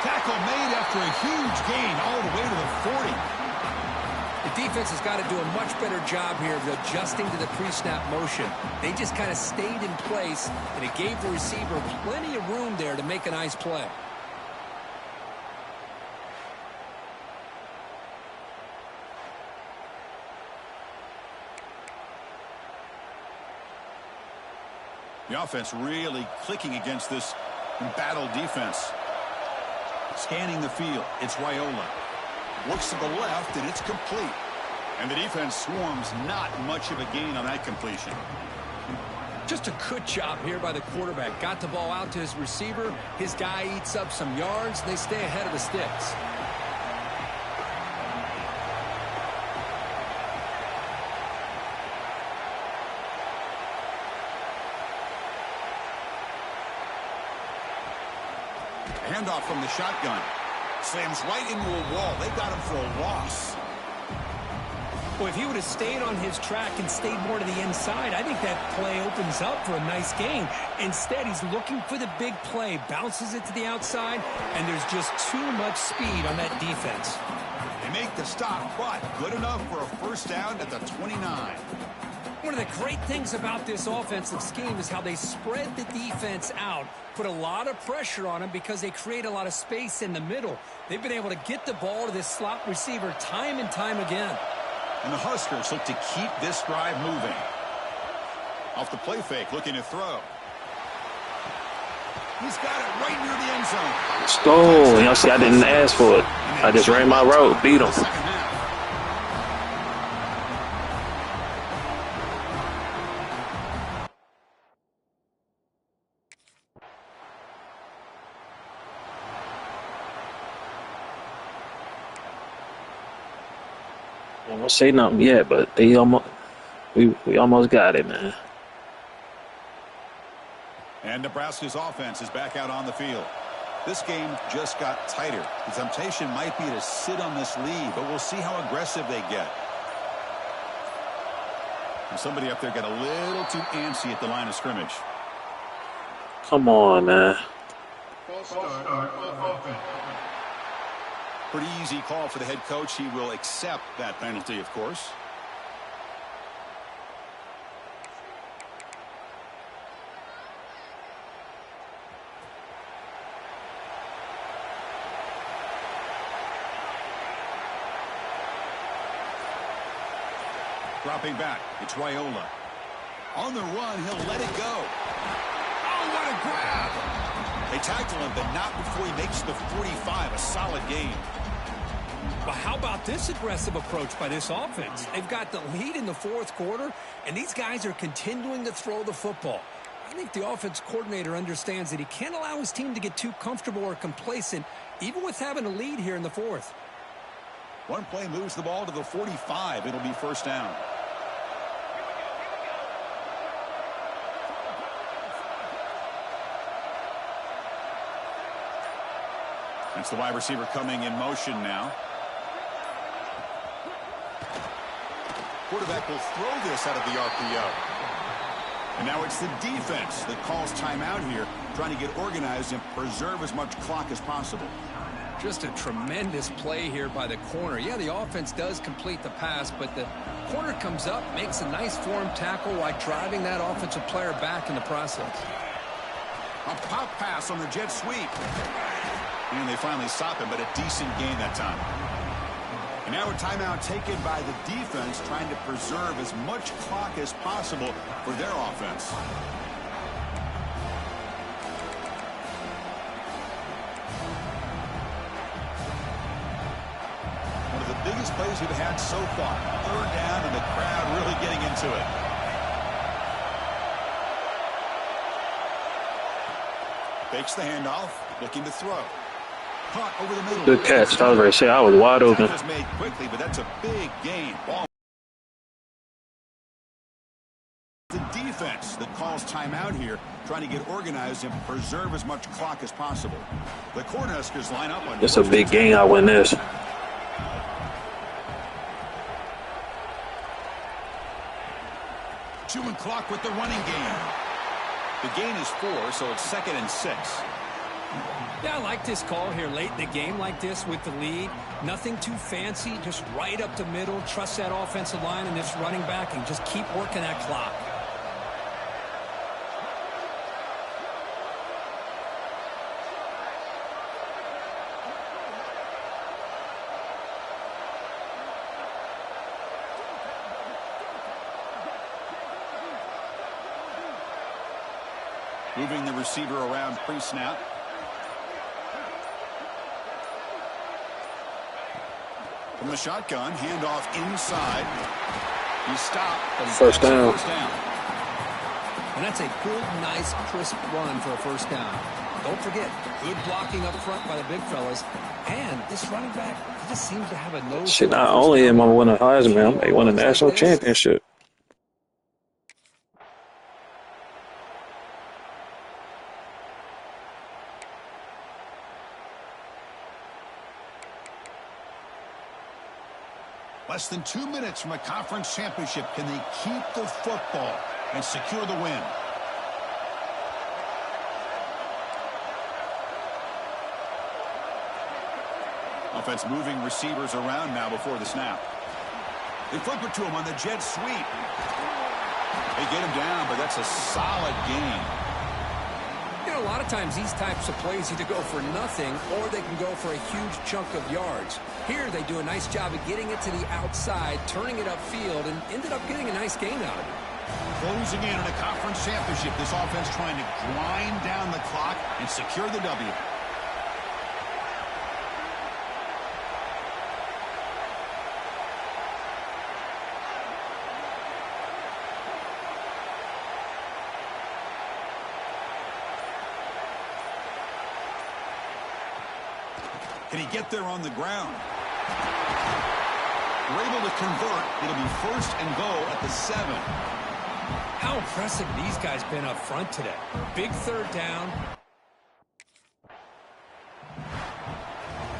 Tackle made after a huge gain all the way to the 40. The defense has got to do a much better job here of adjusting to the pre-snap motion. They just kind of stayed in place, and it gave the receiver plenty of room there to make a nice play. The offense really clicking against this embattled defense. Scanning the field, it's Raiola. Looks to the left, and it's complete. And the defense swarms, not much of a gain on that completion. Just a good job here by the quarterback. Got the ball out to his receiver. His guy eats up some yards, and they stay ahead of the sticks. Handoff from the shotgun. Slams right into a wall. They got him for a loss. Well, if he would have stayed on his track and stayed more to the inside, I think that play opens up for a nice gain. Instead, he's looking for the big play, bounces it to the outside, and there's just too much speed on that defense. They make the stop, but good enough for a 1st down at the 29. One of the great things about this offensive scheme is how they spread the defense out, put a lot of pressure on them because they create a lot of space in the middle. They've been able to get the ball to this slot receiver time and time again. And the Huskers look to keep this drive moving. Off the play fake, looking to throw. He's got it right near the end zone. Let's go. Y'all see, I didn't ask for it. I just ran my route, beat him. I won't say nothing yet, but we almost got it, man. And Nebraska's offense is back out on the field. This game just got tighter. The temptation might be to sit on this lead, but we'll see how aggressive they get. And somebody up there got a little too antsy at the line of scrimmage. Come on, man. Pretty easy call for the head coach. He will accept that penalty, of course. Dropping back, it's Raiola. On the run, he'll let it go. Oh, what a grab! They tackle him, but not before he makes the 45, a solid gain. But how about this aggressive approach by this offense? They've got the lead in the 4th quarter, and these guys are continuing to throw the football. I think the offense coordinator understands that he can't allow his team to get too comfortable or complacent, even with having a lead here in the 4th. One play moves the ball to the 45. It'll be 1st down. That's the wide receiver coming in motion now. Quarterback will throw this out of the RPO. And now it's the defense that calls timeout here, trying to get organized and preserve as much clock as possible. Just a tremendous play here by the corner. Yeah, the offense does complete the pass, but the corner comes up, makes a nice form tackle while driving that offensive player back in the process. A pop pass on the jet sweep. And they finally stop him, but a decent gain that time. And now a timeout taken by the defense, trying to preserve as much clock as possible for their offense. One of the biggest plays we've had so far. Third down, and the crowd really getting into it. Fakes the handoff, looking to throw. Caught over the middle. Good catch. I was ready to say I was wide open. That was made quickly, but that's a big gain. Ball. The defense that calls timeout here, trying to get organized and preserve as much clock as possible. The Cornhuskers line up on. It's a big gain. I win this. Chewing clock with the running game. The gain is 4, so it's 2nd and 6. Yeah, I like this call here late in the game like this with the lead. Nothing too fancy, just right up the middle. Trust that offensive line and this running back and just keep working that clock. Moving the receiver around pre-snap. From the shotgun, handoff inside. He stopped. First down. And that's a good, nice, crisp run for a first down. Don't forget, good blocking up front by the big fellas. And this running back, he just seems to have a nose. Shit, not only am I winning Heisman, I may win a national championship. Less than 2 minutes from a conference championship. Can they keep the football and secure the win? Offense moving receivers around now before the snap. They flip it to him on the jet sweep. They get him down, but that's a solid gain. You know, a lot of times these types of plays either go for nothing or they can go for a huge chunk of yards. Here they do a nice job of getting it to the outside, turning it upfield, and ended up getting a nice gain out of it. Closing in on a conference championship, this offense trying to grind down the clock and secure the W. Can he get there on the ground? We're able to convert. It'll be 1st and goal at the 7. How impressive these guys been up front today. Big third down.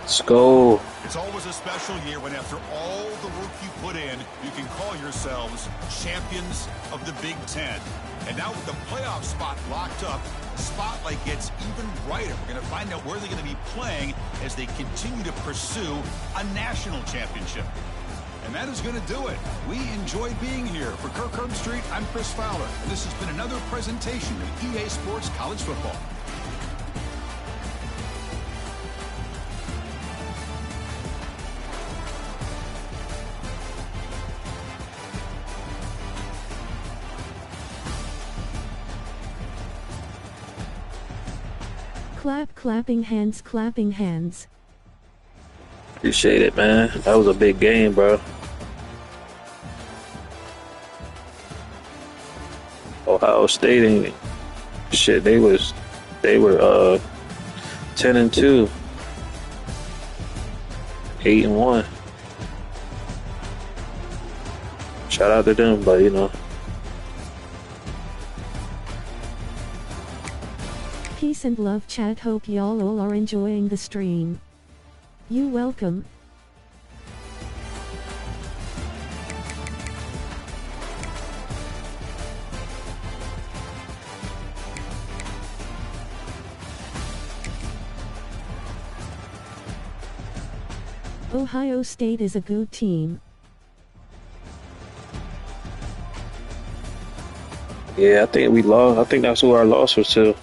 Let's go. It's always a special year when after all the work you put in, you can call yourselves champions of the Big Ten. And now with the playoff spot locked up, the spotlight gets even brighter. We're going to find out where they're going to be playing as they continue to pursue a national championship. And that is going to do it. We enjoyed being here. For Kirk Herbstreit, I'm Chris Fowler. And this has been another presentation of EA Sports College Football. Clap, clapping hands, clapping hands. Appreciate it, man. That was a big game, bro. Ohio State ain't shit. They were 10-2, 8-1. Shout out to them, but you know. Peace and love, chat. Hope y'all all are enjoying the stream. You welcome. Ohio State is a good team. Yeah, I think we lost. I think that's who our loss was to.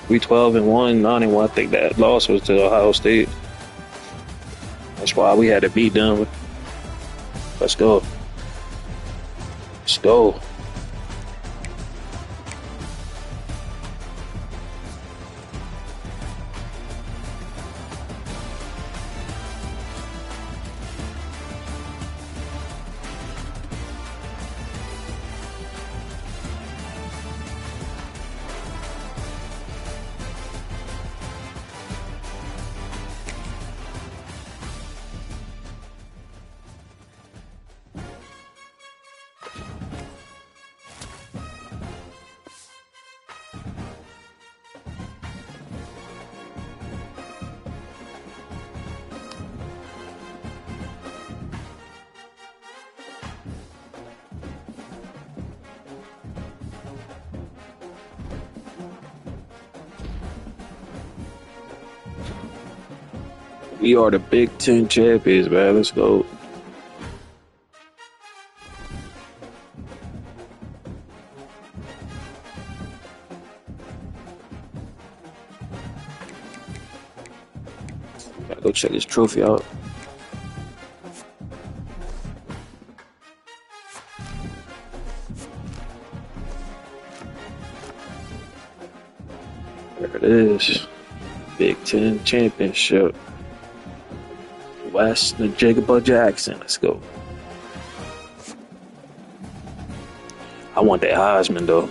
We 12-1, 9-1. I think that loss was to Ohio State. That's why we had to beat them. Let's go. Let's go. We are the Big Ten champions, man. Let's go. Gotta go check this trophy out. There it is. Big Ten championship. West NJIGBA-JACKSON. Let's go. I want that HEISMEN though.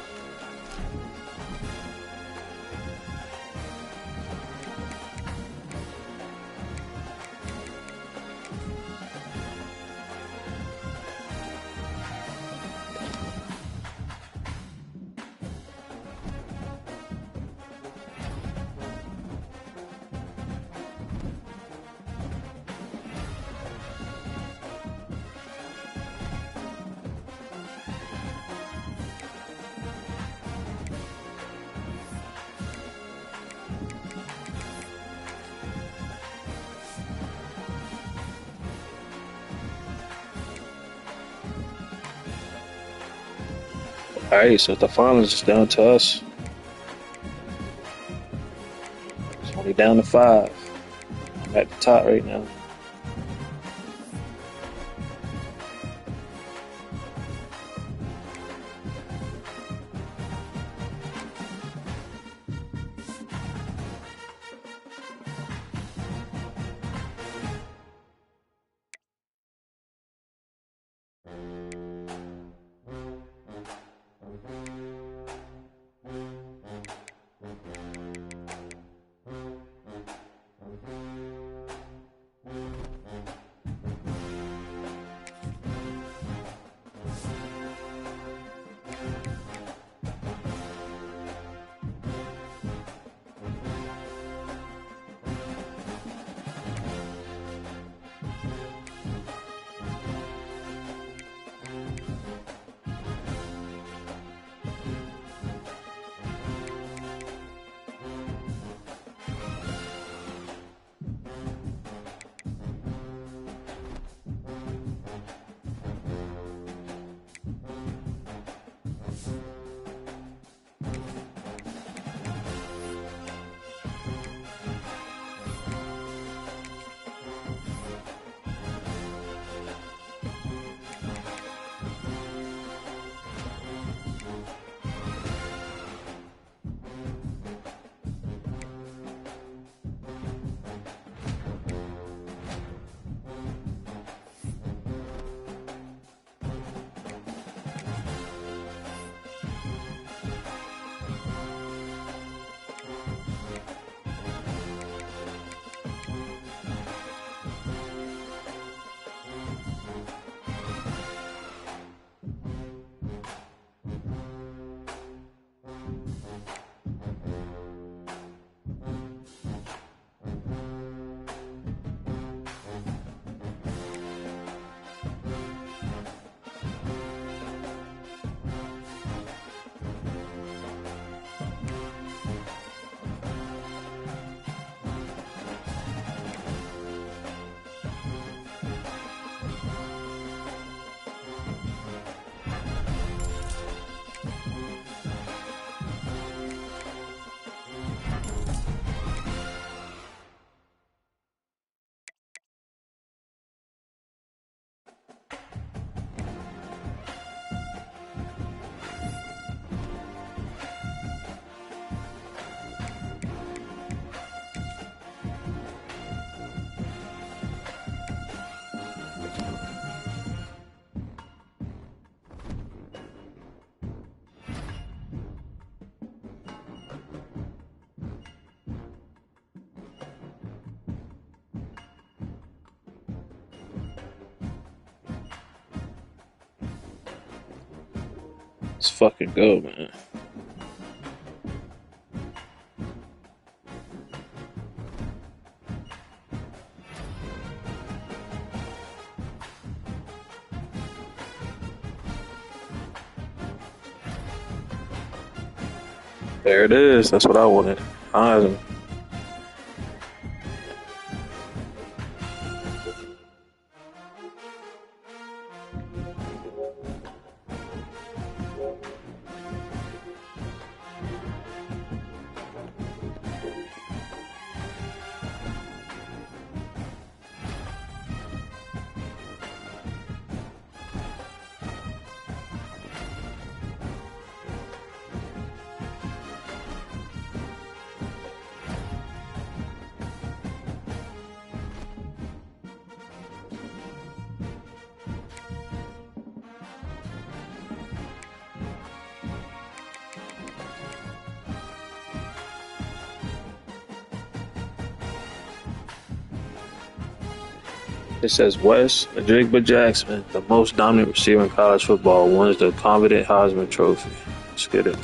All right, so the finals is down to us. It's only down to 5. I'm at the top right now. Let's fucking go, man. There it is. That's what I wanted. Heisman. It says Wes NJIGBA-JACKSON, the most dominant receiver in college football, wins the coveted Heisman Trophy. Let's get it.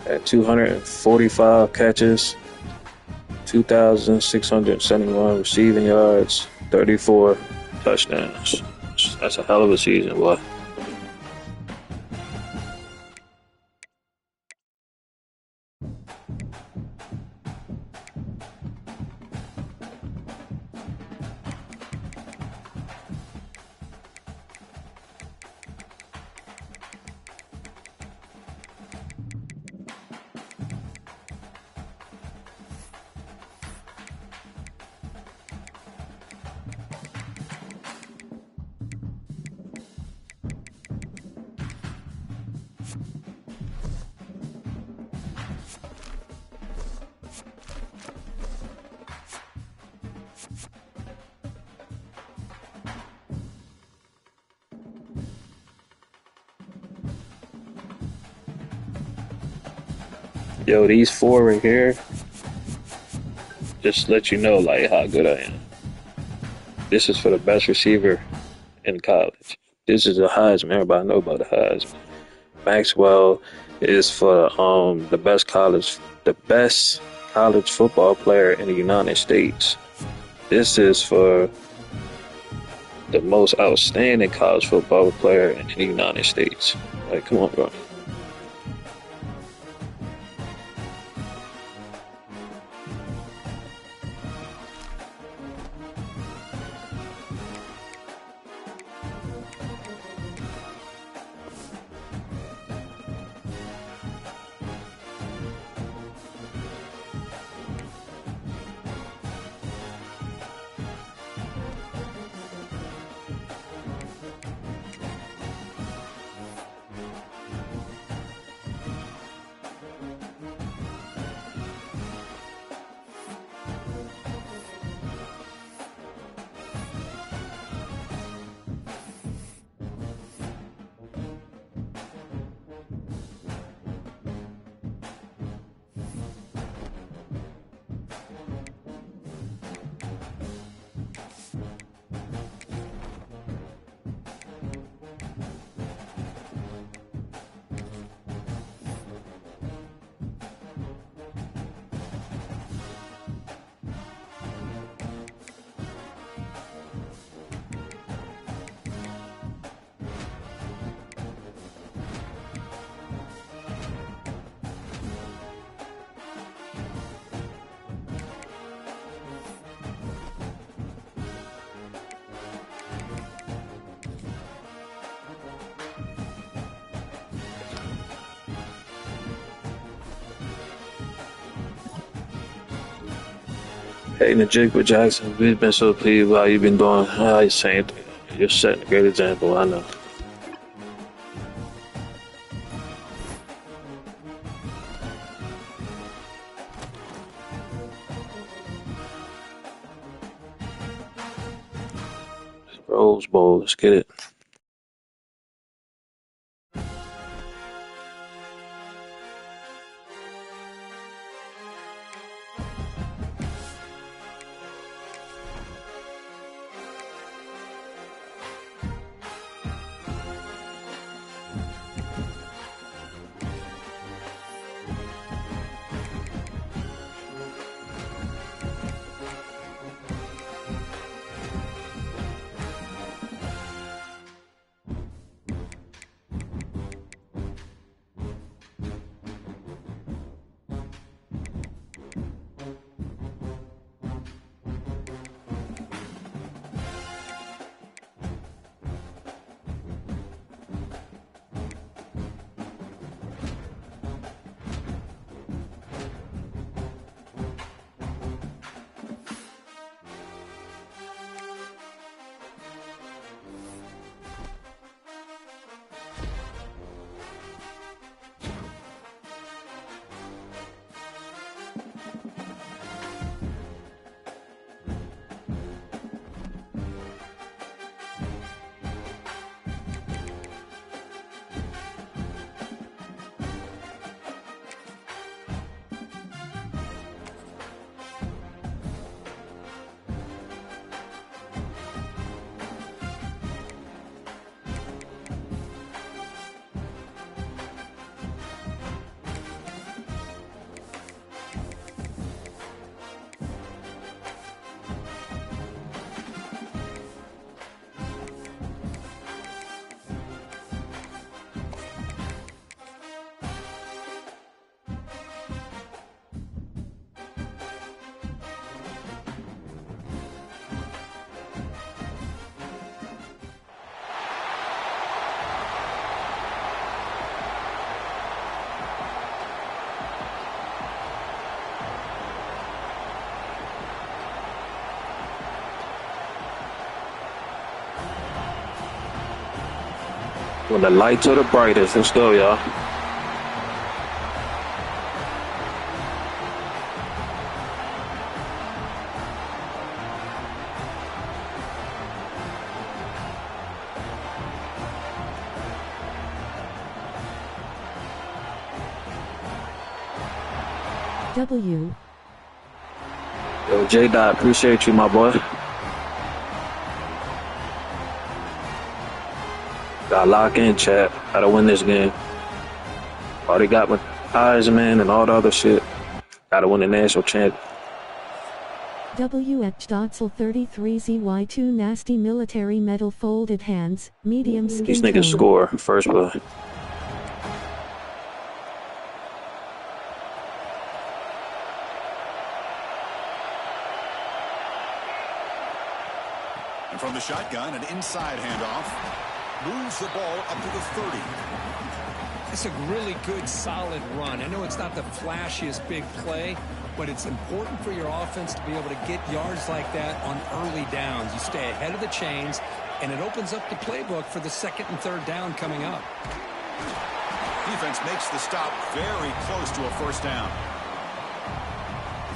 At 245 catches, 2,671 receiving yards, 34 touchdowns. That's a hell of a season, boy. Yo, these four right here, just let you know like how good I am. This is for the best receiver in college. This is a Heisman. Everybody know about the Heisman. Maxwell is for the best college football player in the United States. This is for the most outstanding college football player in the United States. Like, come on, bro. Hey, NJIGBA-JACKSON, we've been so pleased with how you've been doing. You're saying you're setting a great example, I know. Rose Bowl, let's get it. When the lights are the brightest. Let's go, y'all. W. Yo, J-Dot, appreciate you, my boy. Got lock in, chat. Gotta win this game. Already got my HEISMEN and all the other shit. Gotta win the national champ. WH. 33 ZY2 nasty military metal folded hands, medium skin These niggas tone. score first play. And from the shotgun, an inside handoff. Moves the ball up to the 30. It's a really good, solid run. I know it's not the flashiest big play, but it's important for your offense to be able to get yards like that on early downs. You stay ahead of the chains, and it opens up the playbook for the second and third down coming up. Defense makes the stop very close to a first down.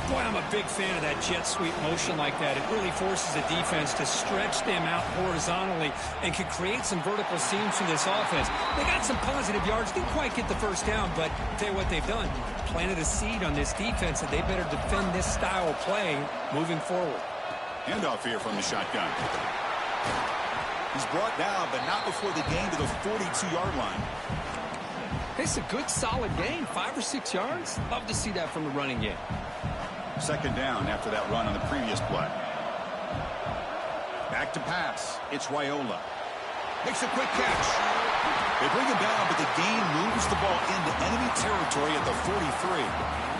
Boy, I'm a big fan of that jet sweep motion like that. It really forces the defense to stretch them out horizontally and can create some vertical seams for this offense. They got some positive yards. Didn't quite get the first down, but I'll tell you what they've done. Planted a seed on this defense that they better defend this style of play moving forward. Handoff here from the shotgun. He's brought down, but not before the gain to the 42-yard line. It's a good, solid gain. 5 or 6 yards. Love to see that from the running game. Second down after that run on the previous play. Back to pass. It's Raiola. Makes a quick catch. They bring him down, but the gain moves the ball into enemy territory at the 43.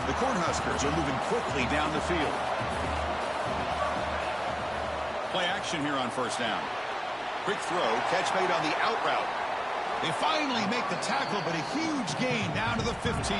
The Cornhuskers are moving quickly down the field. Play action here on first down. Quick throw. Catch made on the out route. They finally make the tackle, but a huge gain down to the 15.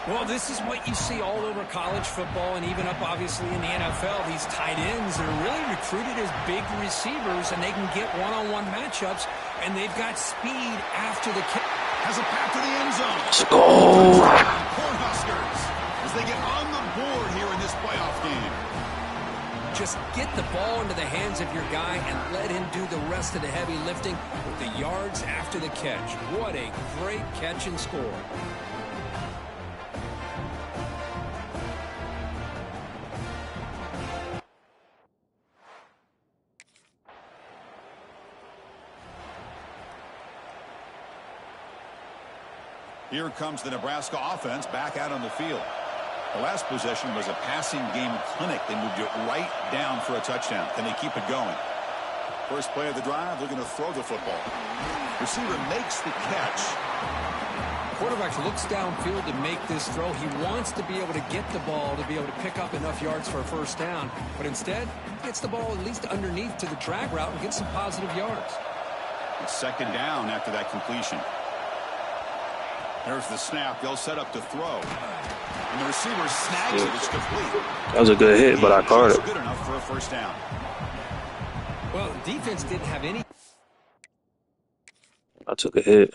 Well, this is what you see all over college football and even up, obviously, in the NFL. These tight ends that are really recruited as big receivers, and they can get one-on-one matchups, and they've got speed after the kick. Has a path to the end zone. Let's go. Cornhuskers as they get on the board here in this playoff game. Just get the ball into the hands of your guy and let him do the rest of the heavy lifting with the yards after the catch. What a great catch and score. Here comes the Nebraska offense back out on the field. The last possession was a passing game clinic. They moved it right down for a touchdown. Can they keep it going? First play of the drive, looking to throw the football. Receiver makes the catch. Quarterback looks downfield to make this throw. He wants to be able to get the ball to be able to pick up enough yards for a first down. But instead, gets the ball at least underneath to the drag route and gets some positive yards. It's second down after that completion. There's the snap. They'll set up to throw. And the receiver snags it. It's complete. That was a good hit, but I caught it. Good enough for a first down. Well, the defense didn't have any. I took a hit.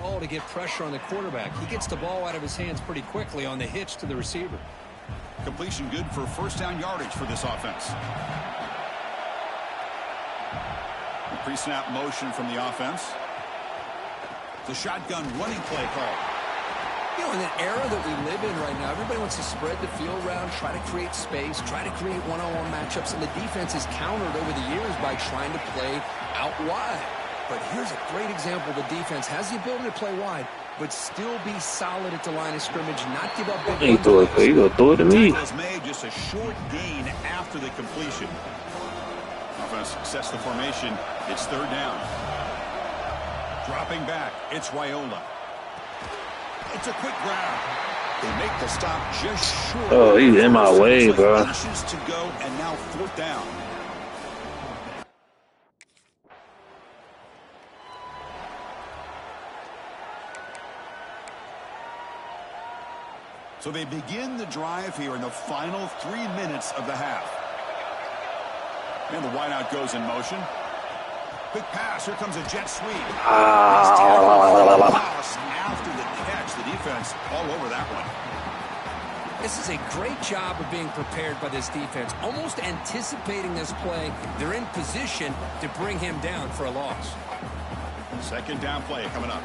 Ball to get pressure on the quarterback. He gets the ball out of his hands pretty quickly on the hitch to the receiver. Completion good for first down yardage for this offense. Pre-snap motion from the offense. The shotgun running play call. You know, in the era that we live in right now, everybody wants to spread the field around, try to create space, try to create one-on-one matchups, and the defense is countered over the years by trying to play out wide. But here's a great example. The defense has the ability to play wide, but still be solid at the line of scrimmage, not give up big He threw it. He gonna throw it to me. Tackle is made, just a short gain after the completion. Offense success the formation. It's third down. Dropping back. It's Raiola. It's a quick grab. They make the stop just short. Oh, he's in my way, bro. Inches to go, and now fourth down. So they begin the drive here in the final 3 minutes of the half. And the wideout goes in motion. Quick pass. Here comes a jet sweep. Nice tackle for the loss after the catch. The defense all over that one. This is a great job of being prepared by this defense. Almost anticipating this play. They're in position to bring him down for a loss. Second down play coming up.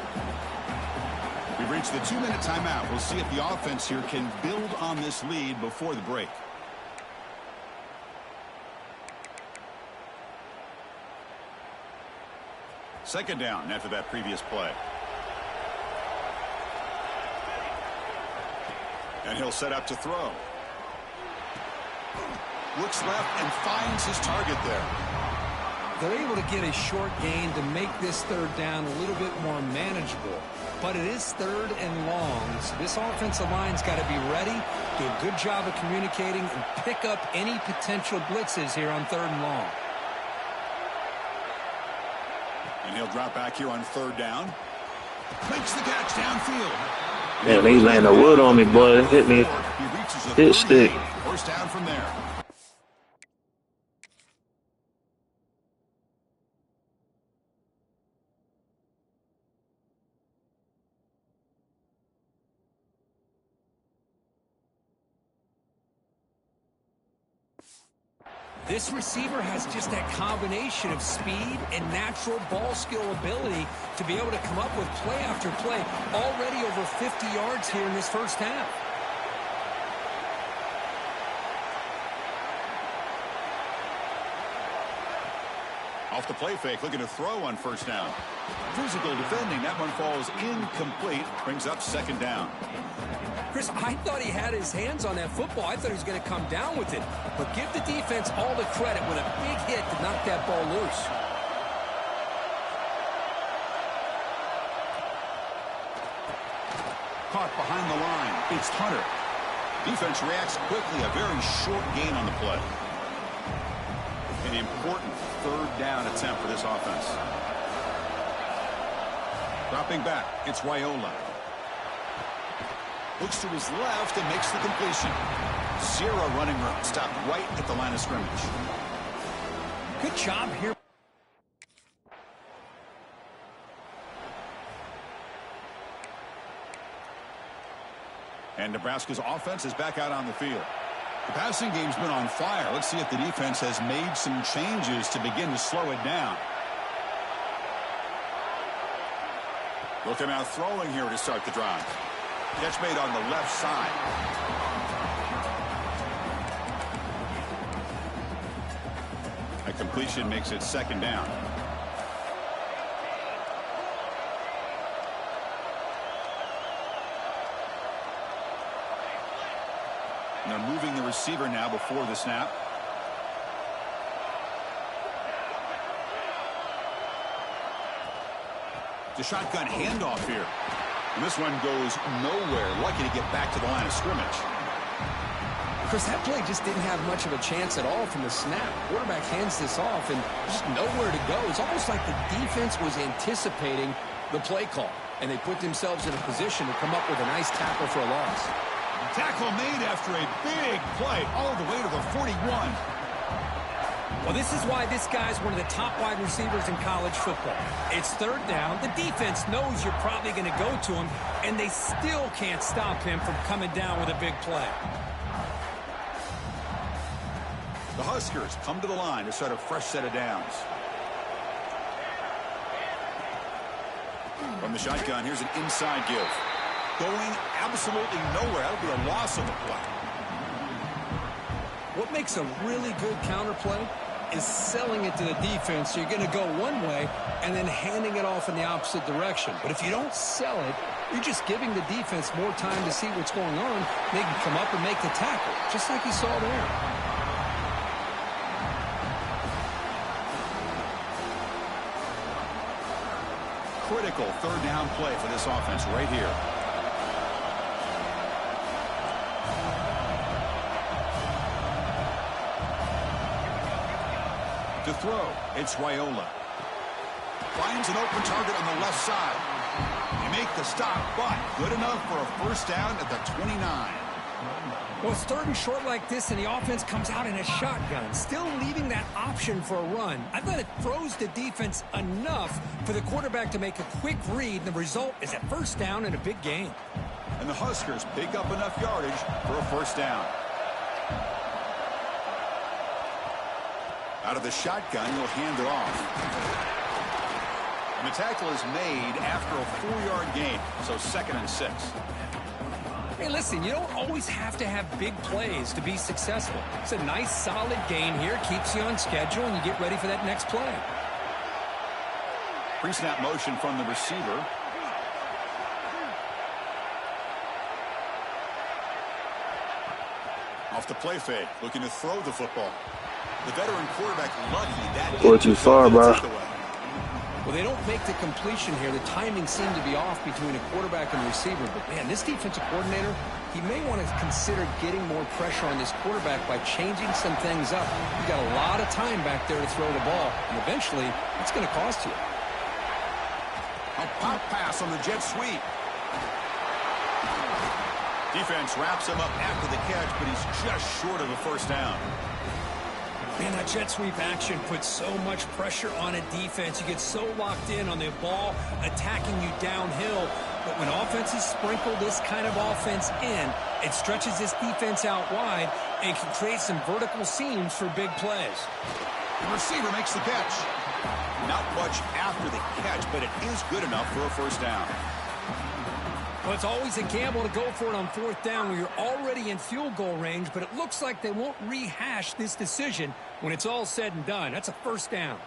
We've reached the 2-minute timeout. We'll see if the offense here can build on this lead before the break. Second down after that previous play. And he'll set up to throw. Looks left and finds his target there. They're able to get a short gain to make this third down a little bit more manageable. But it is third and long, so this offensive line's got to be ready, do a good job of communicating, and pick up any potential blitzes here on third and long. And he'll drop back here on third down. Makes the catch downfield. Man, they laying the wood on me, boy. Hit me. Hit stick. First down from there. This receiver has just that combination of speed and natural ball skill ability to be able to come up with play after play. Already over 50 yards here in this first half. Off the play fake, looking to throw on first down. Physical defending, that one falls incomplete. Brings up second down. Chris, I thought he had his hands on that football. I thought he was going to come down with it. But give the defense all the credit with a big hit to knock that ball loose. Caught behind the line. It's Hunter. Defense reacts quickly. A very short gain on the play. An important third down attempt for this offense. Dropping back, it's Raiola. Looks to his left and makes the completion. Zero running room. Stopped right at the line of scrimmage. Good job here. And Nebraska's offense is back out on the field. The passing game's been on fire. Let's see if the defense has made some changes to begin to slow it down. Looking out throwing here to start the drive. Catch made on the left side. A completion makes it second down. They're moving the receiver now before the snap. The shotgun handoff here. And this one goes nowhere. Lucky to get back to the line of scrimmage. Chris, that play just didn't have much of a chance at all from the snap. Quarterback hands this off and just nowhere to go. It's almost like the defense was anticipating the play call, and they put themselves in a position to come up with a nice tackle for a loss. Tackle made after a big play all the way to the 41. Well, this is why this guy's one of the top wide receivers in college football. It's third down. The defense knows you're probably going to go to him, and they still can't stop him from coming down with a big play. The Huskers come to the line to start a fresh set of downs. From the shotgun, here's an inside give. Going absolutely nowhere. That'll be a loss of the play. What makes a really good counter play is selling it to the defense. So you're going to go one way and then handing it off in the opposite direction. But if you don't sell it, you're just giving the defense more time to see what's going on. They can come up and make the tackle, just like you saw there. Critical third down play for this offense right here. To throw, it's Raiola. Finds an open target on the left side. They make the stop, but good enough for a first down at the 29. Well, it's third and short like this, and the offense comes out in a shotgun, still leaving that option for a run. I thought it throws the defense enough for the quarterback to make a quick read, and the result is a first down and a big gain. And the Huskers pick up enough yardage for a first down. Out of the shotgun, he'll hand it off. And the tackle is made after a 4-yard gain, so 2nd and 6. Hey, listen, you don't always have to have big plays to be successful. It's a nice, solid gain here, keeps you on schedule, and you get ready for that next play. Pre-snap motion from the receiver. Off the play fake, looking to throw the football. The veteran quarterback lucky that Or too far, bro. Well, they don't make the completion here. The timing seemed to be off between a quarterback and receiver. But, man, this defensive coordinator, he may want to consider getting more pressure on this quarterback by changing some things up. You've got a lot of time back there to throw the ball, and eventually it's going to cost you. A pop pass on the jet sweep. Defense wraps him up after the catch, but he's just short of a first down. Man, that jet sweep action puts so much pressure on a defense. You get so locked in on the ball attacking you downhill. But when offenses sprinkle this kind of offense in, it stretches this defense out wide and can create some vertical seams for big plays. The receiver makes the catch. Not much after the catch, but it is good enough for a first down. Well, it's always a gamble to go for it on 4th down when you're already in field goal range, but it looks like they won't rehash this decision when it's all said and done. That's a first down.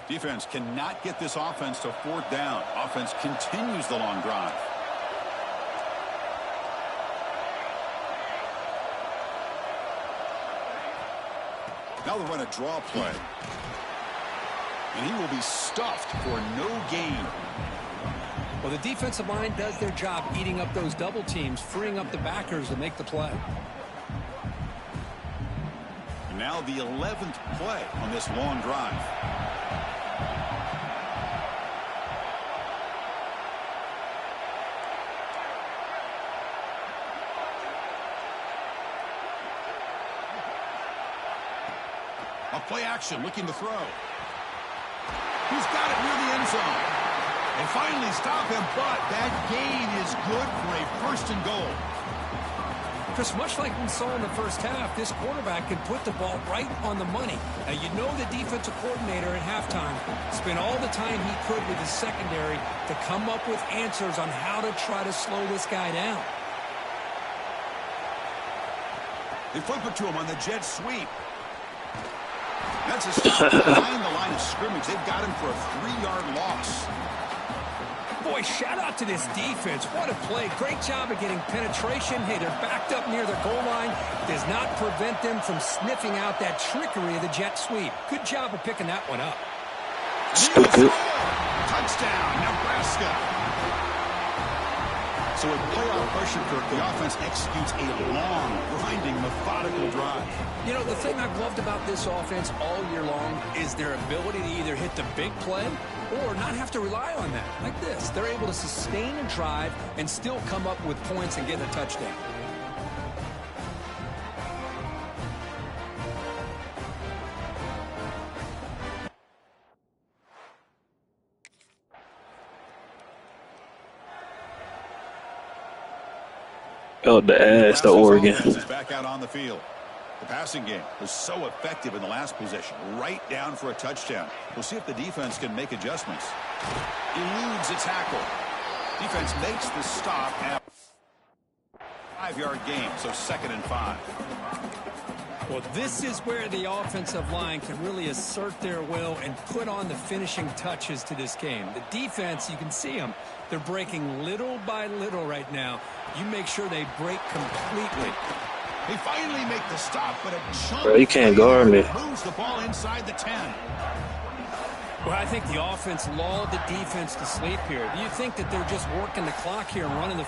Defense cannot get this offense to 4th down. Offense continues the long drive. Now they'll run a draw play. And he will be stuffed for no gain. Well, the defensive line does their job eating up those double teams, freeing up the backers to make the play. And now the 11th play on this long drive. A play action, looking to throw. He's got it near the end zone. And finally stop him, but that gain is good for a 1st and goal. Just much like we saw in the first half, this quarterback can put the ball right on the money. Now, you know the defensive coordinator at halftime spent all the time he could with his secondary to come up with answers on how to try to slow this guy down. They flip it to him on the jet sweep. That's a stop behind the line of scrimmage. They've got him for a 3-yard loss. Boy, shout out to this defense. What a play. Great job of getting penetration. Hey, they're backed up near the goal line. Does not prevent them from sniffing out that trickery of the jet sweep. Good job of picking that one up. Stupid. Touchdown, Nebraska. So with playoff pressure, Kirk, the offense executes a long, grinding, methodical drive. You know, the thing I've loved about this offense all year long is their ability to either hit the big play or not have to rely on that. Like this, they're able to sustain a drive and still come up with points and get a touchdown. Out the ass to Oregon. Is back out on the field. The passing game was so effective in the last possession, right down for a touchdown. We'll see if the defense can make adjustments. Eludes a tackle. Defense makes the stop at 5-yard game, so 2nd and 5. Well, this is where the offensive line can really assert their will and put on the finishing touches to this game. The defense, you can see them. They're breaking little by little right now. You make sure they break completely. They finally make the stop, but a chunk. Bro, you can't guard me. Moves the ball inside the 10. Well, I think the offense lulled the defense to sleep here. Do you think that they're just working the clock here and running the...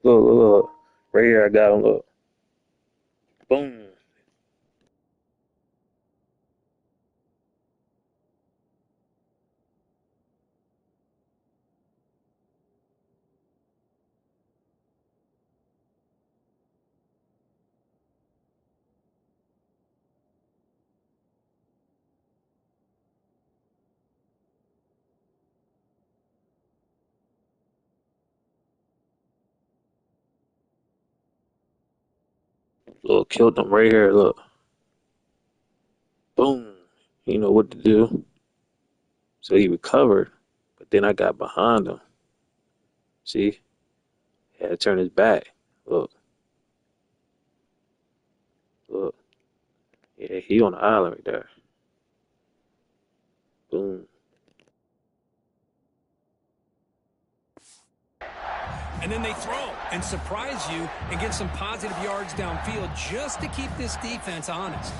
Look. Right here, I got him. Look. Boom. Look, killed him right here. Look. Boom. You know what to do. So he recovered. But then I got behind him. See? He had to turn his back. Look. Look. Yeah, he on the island right there. Boom. And then they throw and surprise you and get some positive yards downfield just to keep this defense honest.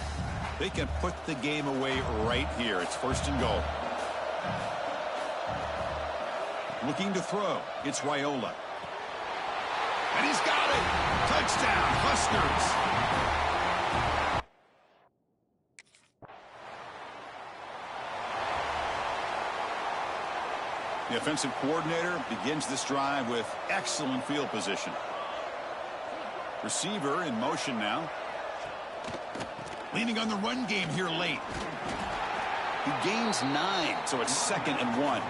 They can put the game away right here. It's 1st and goal. Looking to throw. It's Raiola. And he's got it. Touchdown, Huskers. The offensive coordinator begins this drive with excellent field position. Receiver in motion now. Leaning on the run game here late. He gains 9, so it's 2nd and 1.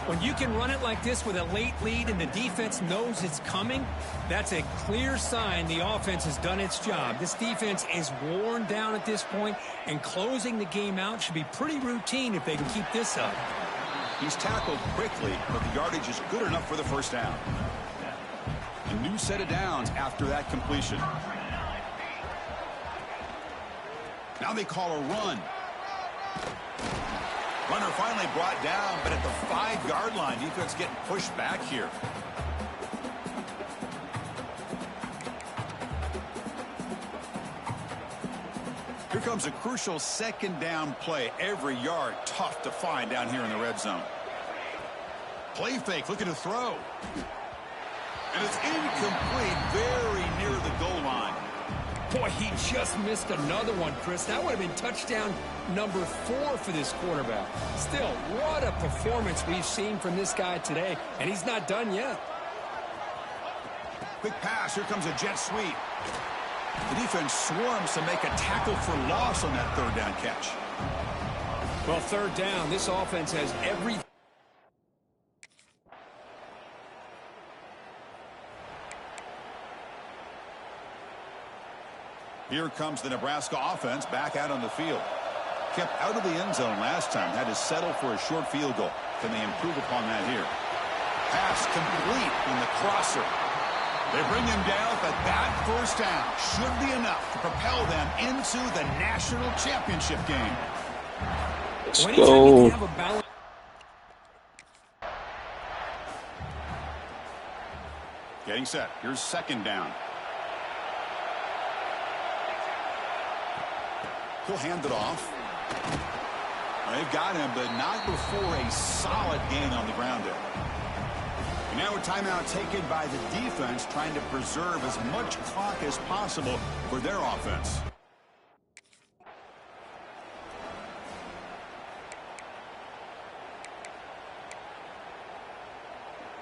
When you can run it like this with a late lead and the defense knows it's coming, that's a clear sign the offense has done its job. This defense is worn down at this point, and closing the game out should be pretty routine if they can keep this up. He's tackled quickly, but the yardage is good enough for the 1st down. A new set of downs after that completion. Now they call a run. Runner finally brought down, but at the 5-yard line, defense getting pushed back here. Here comes a crucial 2nd down play. Every yard tough to find down here in the red zone. Play fake, looking to throw. And it's incomplete, very near the goal line. Boy, he just missed another one, Chris. That would have been touchdown number 4 for this quarterback. Still, what a performance we've seen from this guy today, and he's not done yet. Quick pass, here comes a jet sweep. The defense swarms to make a tackle for loss on that 3rd down catch. Well, 3rd down, this offense has every... Here comes the Nebraska offense back out on the field. Kept out of the end zone last time, had to settle for a short field goal. Can they improve upon that here? Pass complete in the crosser. They bring him down, but that 1st down should be enough to propel them into the national championship game. Let's go. Getting set. Here's 2nd down. He'll hand it off. They've got him, but not before a solid gain on the ground there. And now a timeout taken by the defense, trying to preserve as much clock as possible for their offense.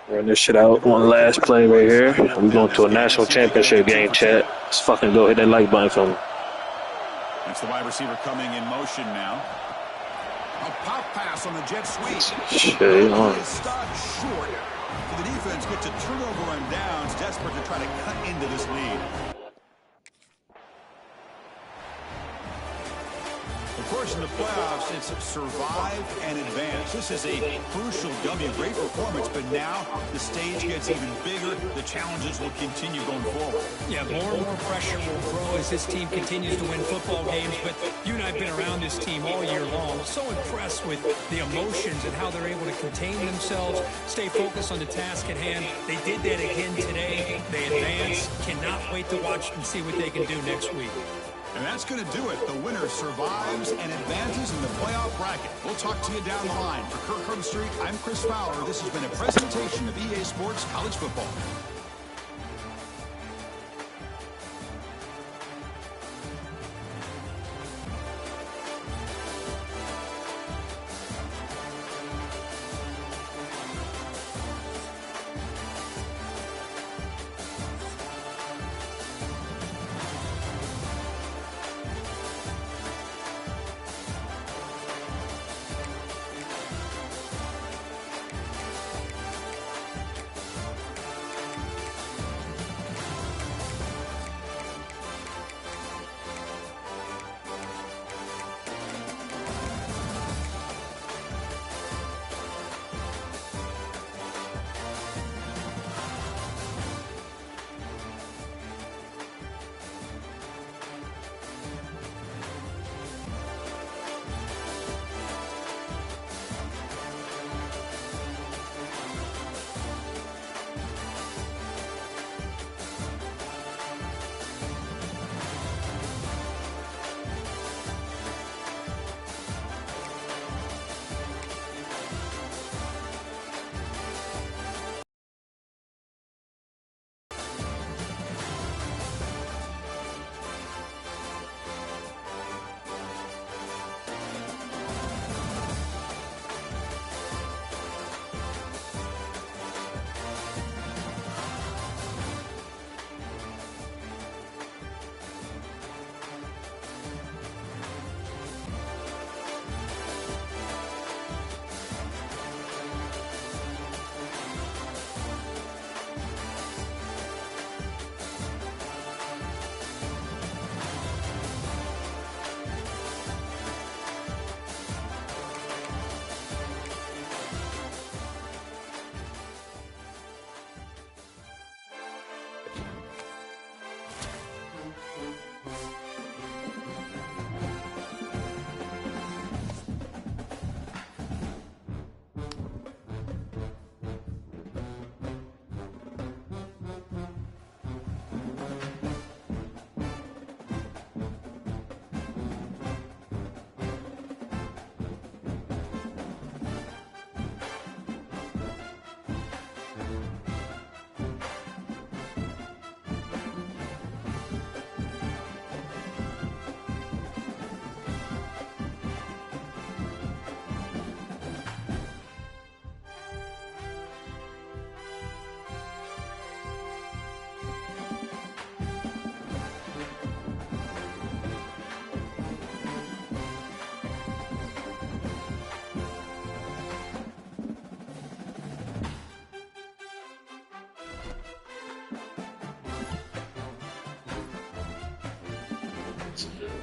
Run this shit out. One last play right here. We're going to a national championship game, chat. Let's fucking go hit that like button for me. That's the wide receiver coming in motion now. A pop pass on the jet sweep. Shit, on. Stopped short. So the defense gets a turnover on downs, desperate to try to cut into this lead. Of course, in the playoffs, it's survive and advance. This is a crucial W. Great performance, but now the stage gets even bigger. The challenges will continue going forward. Yeah, more and more pressure will grow as this team continues to win football games. But you and I have been around this team all year long. So impressed with the emotions and how they're able to contain themselves, stay focused on the task at hand. They did that again today. They advance. Cannot wait to watch and see what they can do next week. And that's going to do it. The winner survives and advances in the playoff bracket. We'll talk to you down the line. For Kirk Herbstreit, I'm Chris Fowler. This has been a presentation of EA Sports College Football.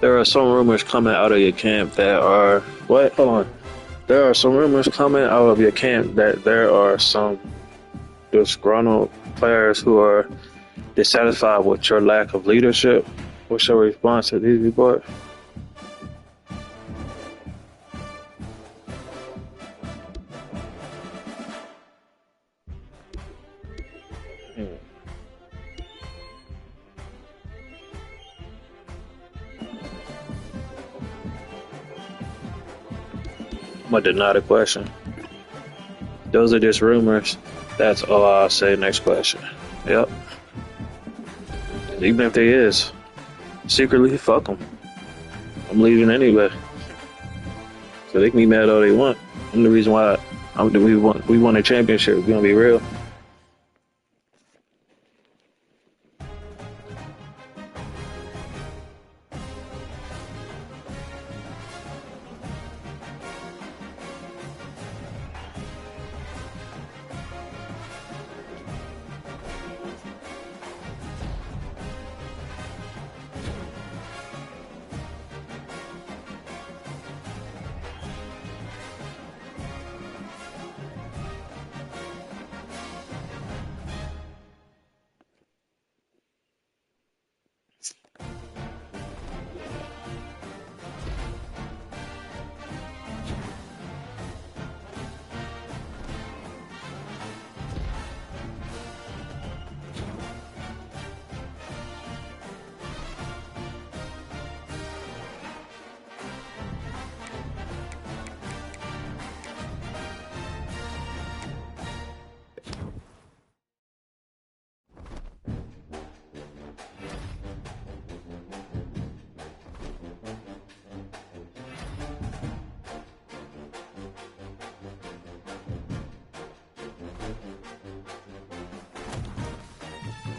There are some rumors coming out of your camp that are what? Hold on. There are some rumors coming out of your camp that there are some disgruntled players who are dissatisfied with your lack of leadership. What's your response to these reports? I'm gonna deny the question. Those are just rumors. That's all I'll say. Next question. Yep. Even if there is, secretly, fuck them. I'm leaving anyway. So they can be mad all they want. I'm the reason why we won a championship. We're gonna be real.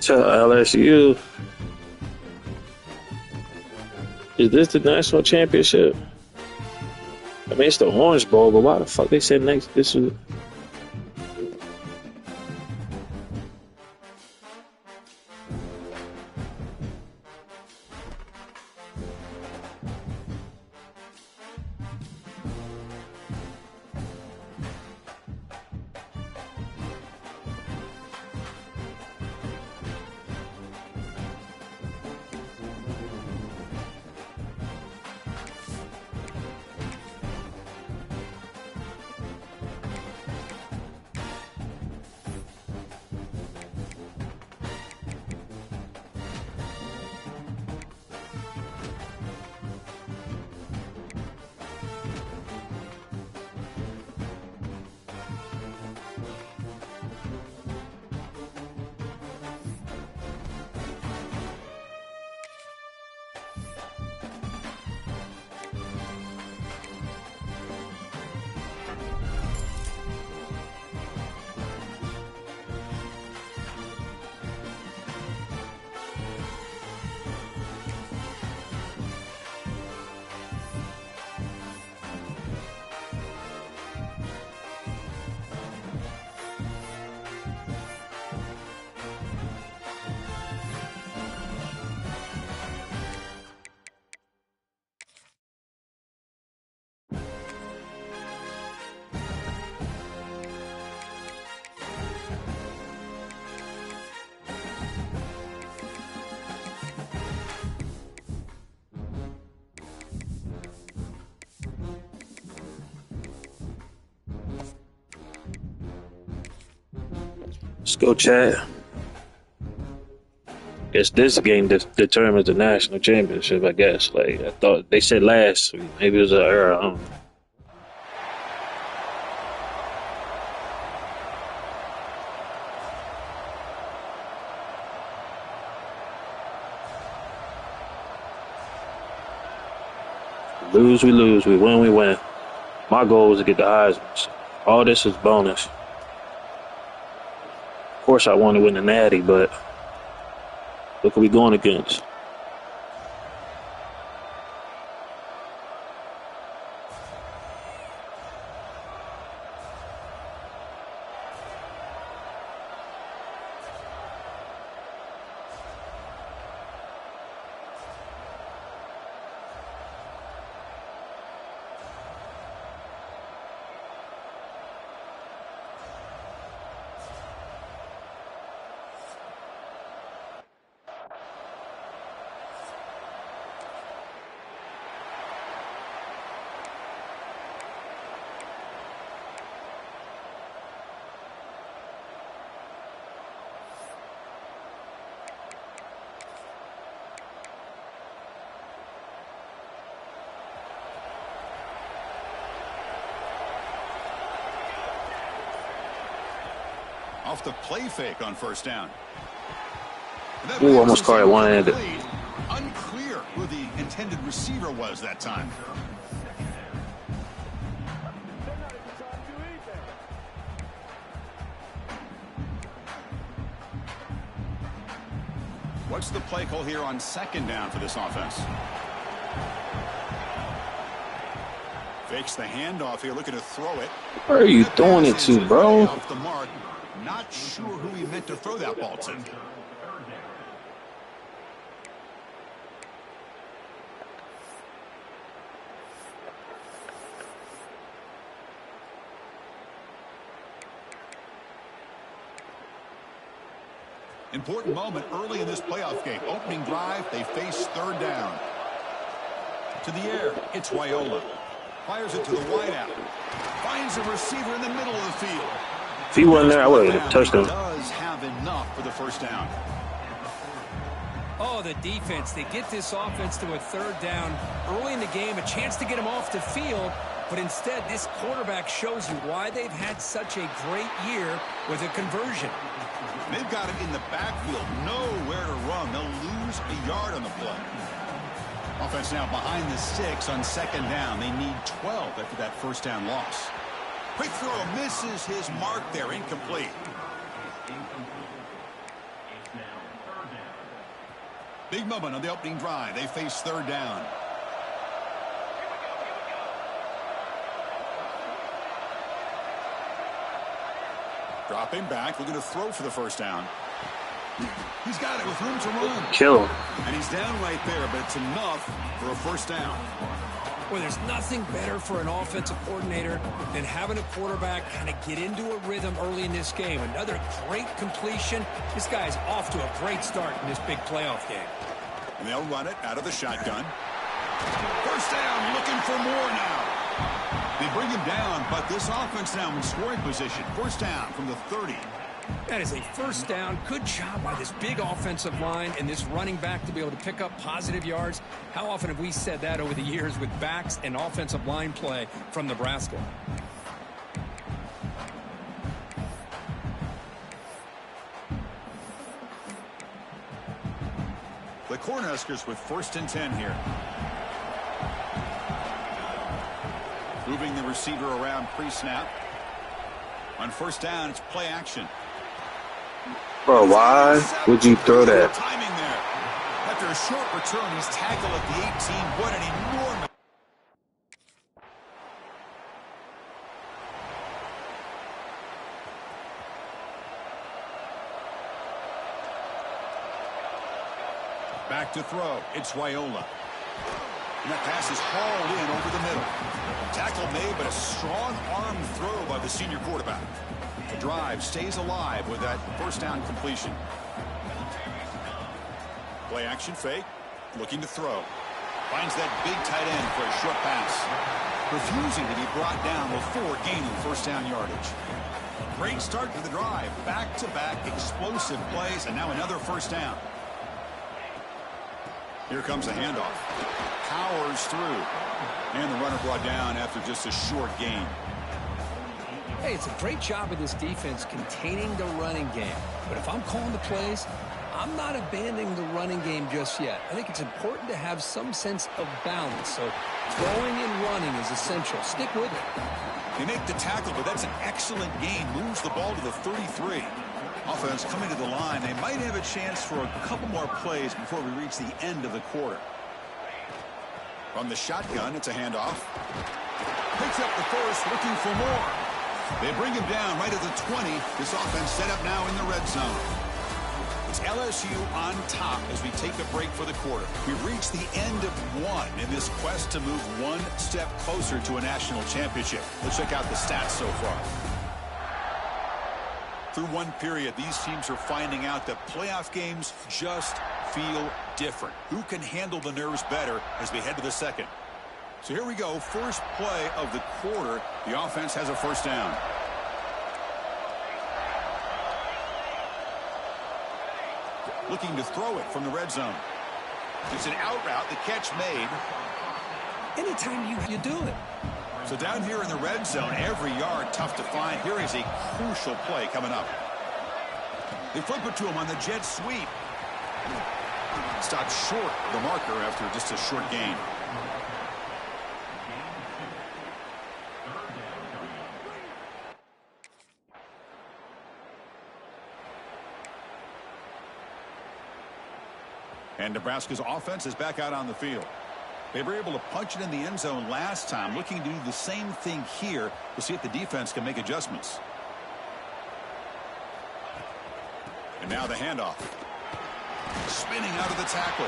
To LSU, is this the national championship? I mean, it's the Orange Bowl, but why the fuck they said next? This is. Let's go, chat. Guess this game determines the national championship. I guess. Like I thought they said last week. Maybe it was an error. I don't know. Lose, we lose. We win, we win. My goal was to get the HEISMEN. All this is bonus. Of course, I want to win the Natty, but look who we going against. Off the play fake on first down. Ooh, almost caught it one-handed. Unclear who the intended receiver was that time. What's the play call here on second down for this offense? Fakes the handoff here, looking to throw it. Where are you throwing it to, bro? Off the mark. Not sure who he meant to throw that ball to. Important moment early in this playoff game. Opening drive, they face third down. To the air, it's Wyola. Fires it to the wideout. Finds a receiver in the middle of the field. If he wasn't there, I would have touched him. Does have enough for the first down. Oh, the defense. They get this offense to a third down early in the game, a chance to get him off the field. But instead, this quarterback shows you why they've had such a great year with a conversion. They've got it in the backfield. Nowhere to run. They'll lose a yard on the play. Offense now behind the 6 on second down. They need 12 after that first down loss. Quick throw misses his mark there. Incomplete. Big moment on the opening drive. They face third down. Dropping back, looking to throw for the first down. He's got it with room to run. Kill him. And he's down right there, but it's enough for a first down. Well, there's nothing better for an offensive coordinator than having a quarterback kind of get into a rhythm early in this game. Another great completion. This guy's off to a great start in this big playoff game. And they'll run it out of the shotgun. First down, looking for more now. They bring him down, but this offense now in scoring position. First down from the 30. That is a first down. Good job by this big offensive line and this running back to be able to pick up positive yards. How often have we said that over the years with backs and offensive line play from Nebraska? The Cornhuskers with 1st and 10 here. Moving the receiver around pre-snap. On first down, it's play action. Bro, why would you throw that? Timing there. After a short return, he's tackled at the 18. What an enormous. Back to throw. It's Wyola. And that pass is hauled in over the middle. Tackle made, but a strong arm throw by the senior quarterback. The drive stays alive with that first down completion. Play action fake. Looking to throw. Finds that big tight end for a short pass. Refusing to be brought down before gaining first down yardage. Great start to the drive. Back-to-back explosive plays, and now another first down. Here comes a handoff. Powers through. And the runner brought down after just a short gain. Hey, it's a great job of this defense containing the running game. But if I'm calling the plays, I'm not abandoning the running game just yet. I think it's important to have some sense of balance. So throwing and running is essential. Stick with it. They make the tackle, but that's an excellent gain. Moves the ball to the 33. Offense coming to the line. They might have a chance for a couple more plays before we reach the end of the quarter. From the shotgun, it's a handoff. Picks up the first, looking for more. They bring him down right at the 20. This offense set up now in the red zone. It's LSU on top as we take a break for the quarter. We've reached the end of one in this quest to move one step closer to a national championship. Let's check out the stats so far. Through one period, these teams are finding out that playoff games just feel different. Who can handle the nerves better as we head to the second? So here we go. First play of the quarter. The offense has a first down. Looking to throw it from the red zone. It's an out route. The catch made. Anytime you do it. So down here in the red zone, every yard tough to find. Here is a crucial play coming up. They flip it to him on the jet sweep. Stopped short of the marker after just a short gain. And Nebraska's offense is back out on the field. They were able to punch it in the end zone last time, looking to do the same thing here to see if the defense can make adjustments. And now the handoff. Spinning out of the tackle.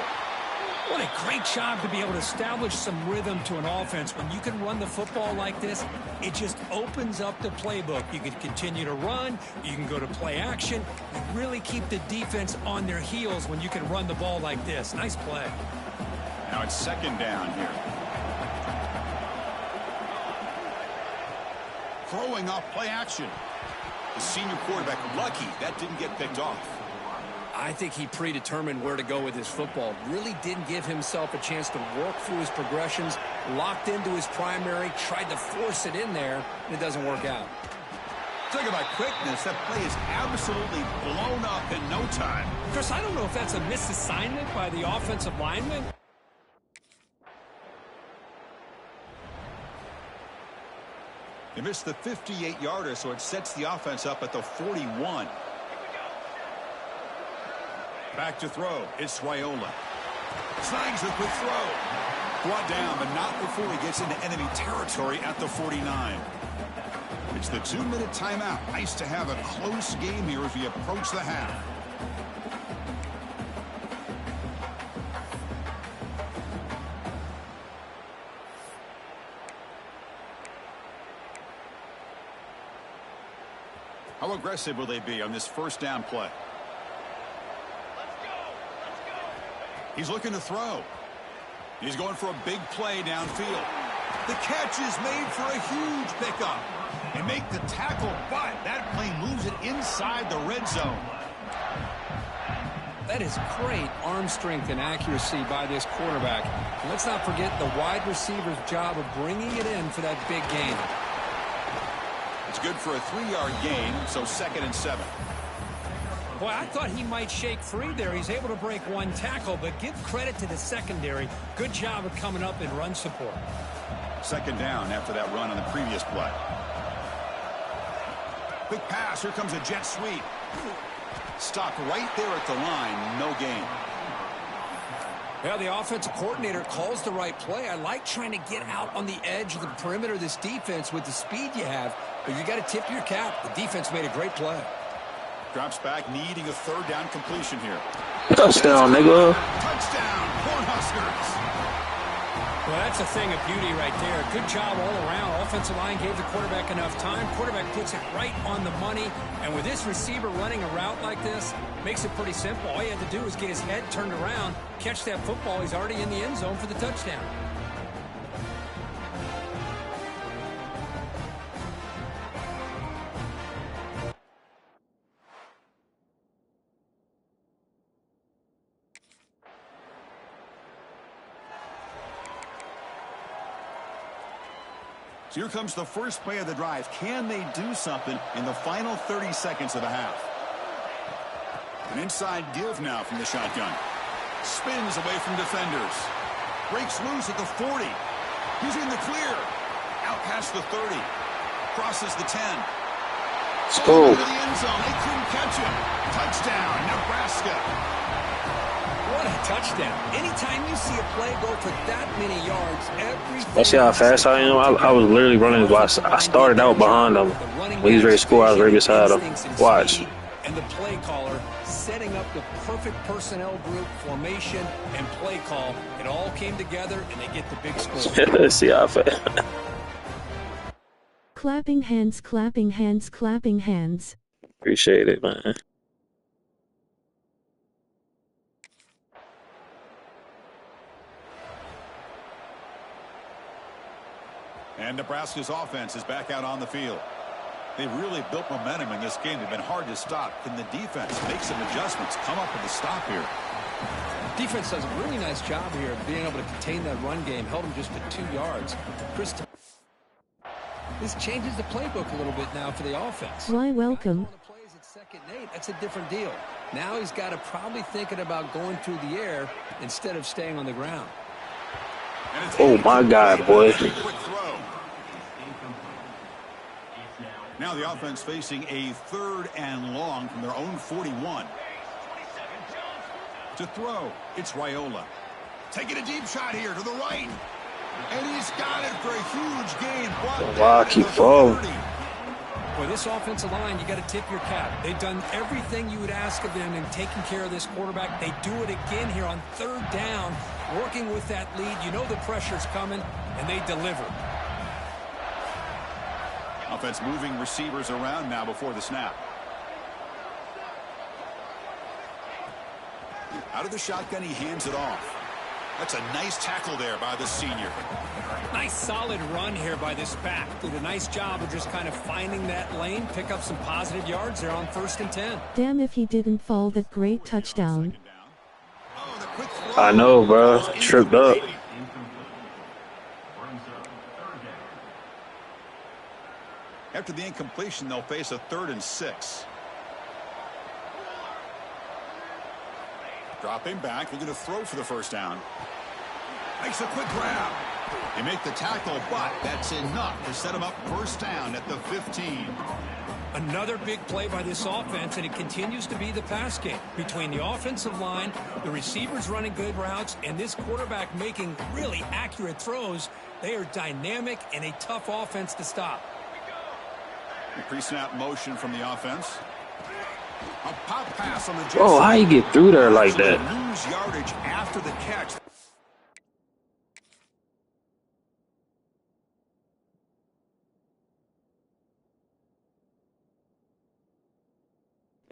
What a great job to be able to establish some rhythm to an offense. When you can run the football like this, it just opens up the playbook. You can continue to run. You can go to play action. You really keep the defense on their heels when you can run the ball like this. Nice play. Now it's second down here. Throwing off play action. The senior quarterback lucky that didn't get picked off. I think he predetermined where to go with his football. Really didn't give himself a chance to work through his progressions. Locked into his primary. Tried to force it in there. And it doesn't work out. Talk about quickness. That play is absolutely blown up in no time. Chris, I don't know if that's a misassignment by the offensive lineman. They missed the 58-yarder, so it sets the offense up at the 41. Back to throw. It's Swiola. Snags the quick throw. Brought down, but not before he gets into enemy territory at the 49. It's the 2-minute timeout. Nice to have a close game here as we approach the half. How aggressive will they be on this first down play? He's looking to throw. He's going for a big play downfield. The catch is made for a huge pickup. They make the tackle, but that play moves it inside the red zone. That is great arm strength and accuracy by this quarterback. And let's not forget the wide receiver's job of bringing it in for that big gain. It's good for a 3-yard gain, so 2nd and 7. Boy, I thought he might shake free there. He's able to break one tackle, but give credit to the secondary. Good job of coming up in run support. 2nd down after that run on the previous play. Quick pass. Here comes a jet sweep. Stopped right there at the line. No gain. Well, the offensive coordinator calls the right play. I like trying to get out on the edge of the perimeter of this defense with the speed you have, but you got to tip your cap. The defense made a great play. Drops back, needing a 3rd down completion here. Touchdown, nigga. Touchdown, Cornhuskers. Well, that's a thing of beauty right there. Good job all around. Offensive line gave the quarterback enough time. Quarterback puts it right on the money. And with this receiver running a route like this, makes it pretty simple. All you have to do is get his head turned around, catch that football. He's already in the end zone for the touchdown. So here comes the first play of the drive. Can they do something in the final 30 seconds of the half? An inside give now from the shotgun. Spins away from defenders. Breaks loose at the 40. He's in the clear. Out past the 30. Crosses the 10. Go. Into the end zone. They couldn't catch him. Touchdown, Nebraska. What a touchdown. Anytime you see a play go for that many yards, everything... You see how fast I am? I was literally running. I started out behind him. When he's ready to score, I was right beside him. Watch. And the play caller setting up the perfect personnel group, formation, and play call. It all came together, and they get the big score. See how fast. Clapping hands, clapping hands, clapping hands. Appreciate it, man. And Nebraska's offense is back out on the field. They really built momentum in this game. They've been hard to stop. Can the defense make some adjustments, come up with a stop here? Defense does a really nice job here of being able to contain that run game. Held him just to 2 yards. Chris, this changes the playbook a little bit now for the offense. Why, welcome. The plays at 2nd and 8. that's a different deal. Now he's got to probably thinking about going through the air instead of staying on the ground. Oh, my God, boy. Now the offense facing a 3rd and long from their own 41. To throw, it's Raiola. Taking a deep shot here to the right. And he's got it for a huge gain. Wow, keep falling. Boy, this offensive line, you got to tip your cap. They've done everything you would ask of them in taking care of this quarterback. They do it again here on 3rd down, working with that lead. You know the pressure's coming, and they deliver. Offense moving receivers around now before the snap. Out of the shotgun, he hands it off. That's a nice tackle there by the senior. Nice solid run here by this back. Did a nice job of just kind of finding that lane, pick up some positive yards there on 1st and 10. Damn if he didn't fall that great touchdown. I know, bro. Tripped up. After the incompletion, they'll face a 3rd and 6. Dropping back, looking to throw for the 1st down. Makes a quick grab. They make the tackle, but that's enough to set him up 1st down at the 15. Another big play by this offense, and it continues to be the pass game. Between the offensive line, the receivers running good routes, and this quarterback making really accurate throws, they are dynamic and a tough offense to stop. Pre-snap motion from the offense. A pop pass on the Oh, how you get through there like that? Lose yardage after the catch.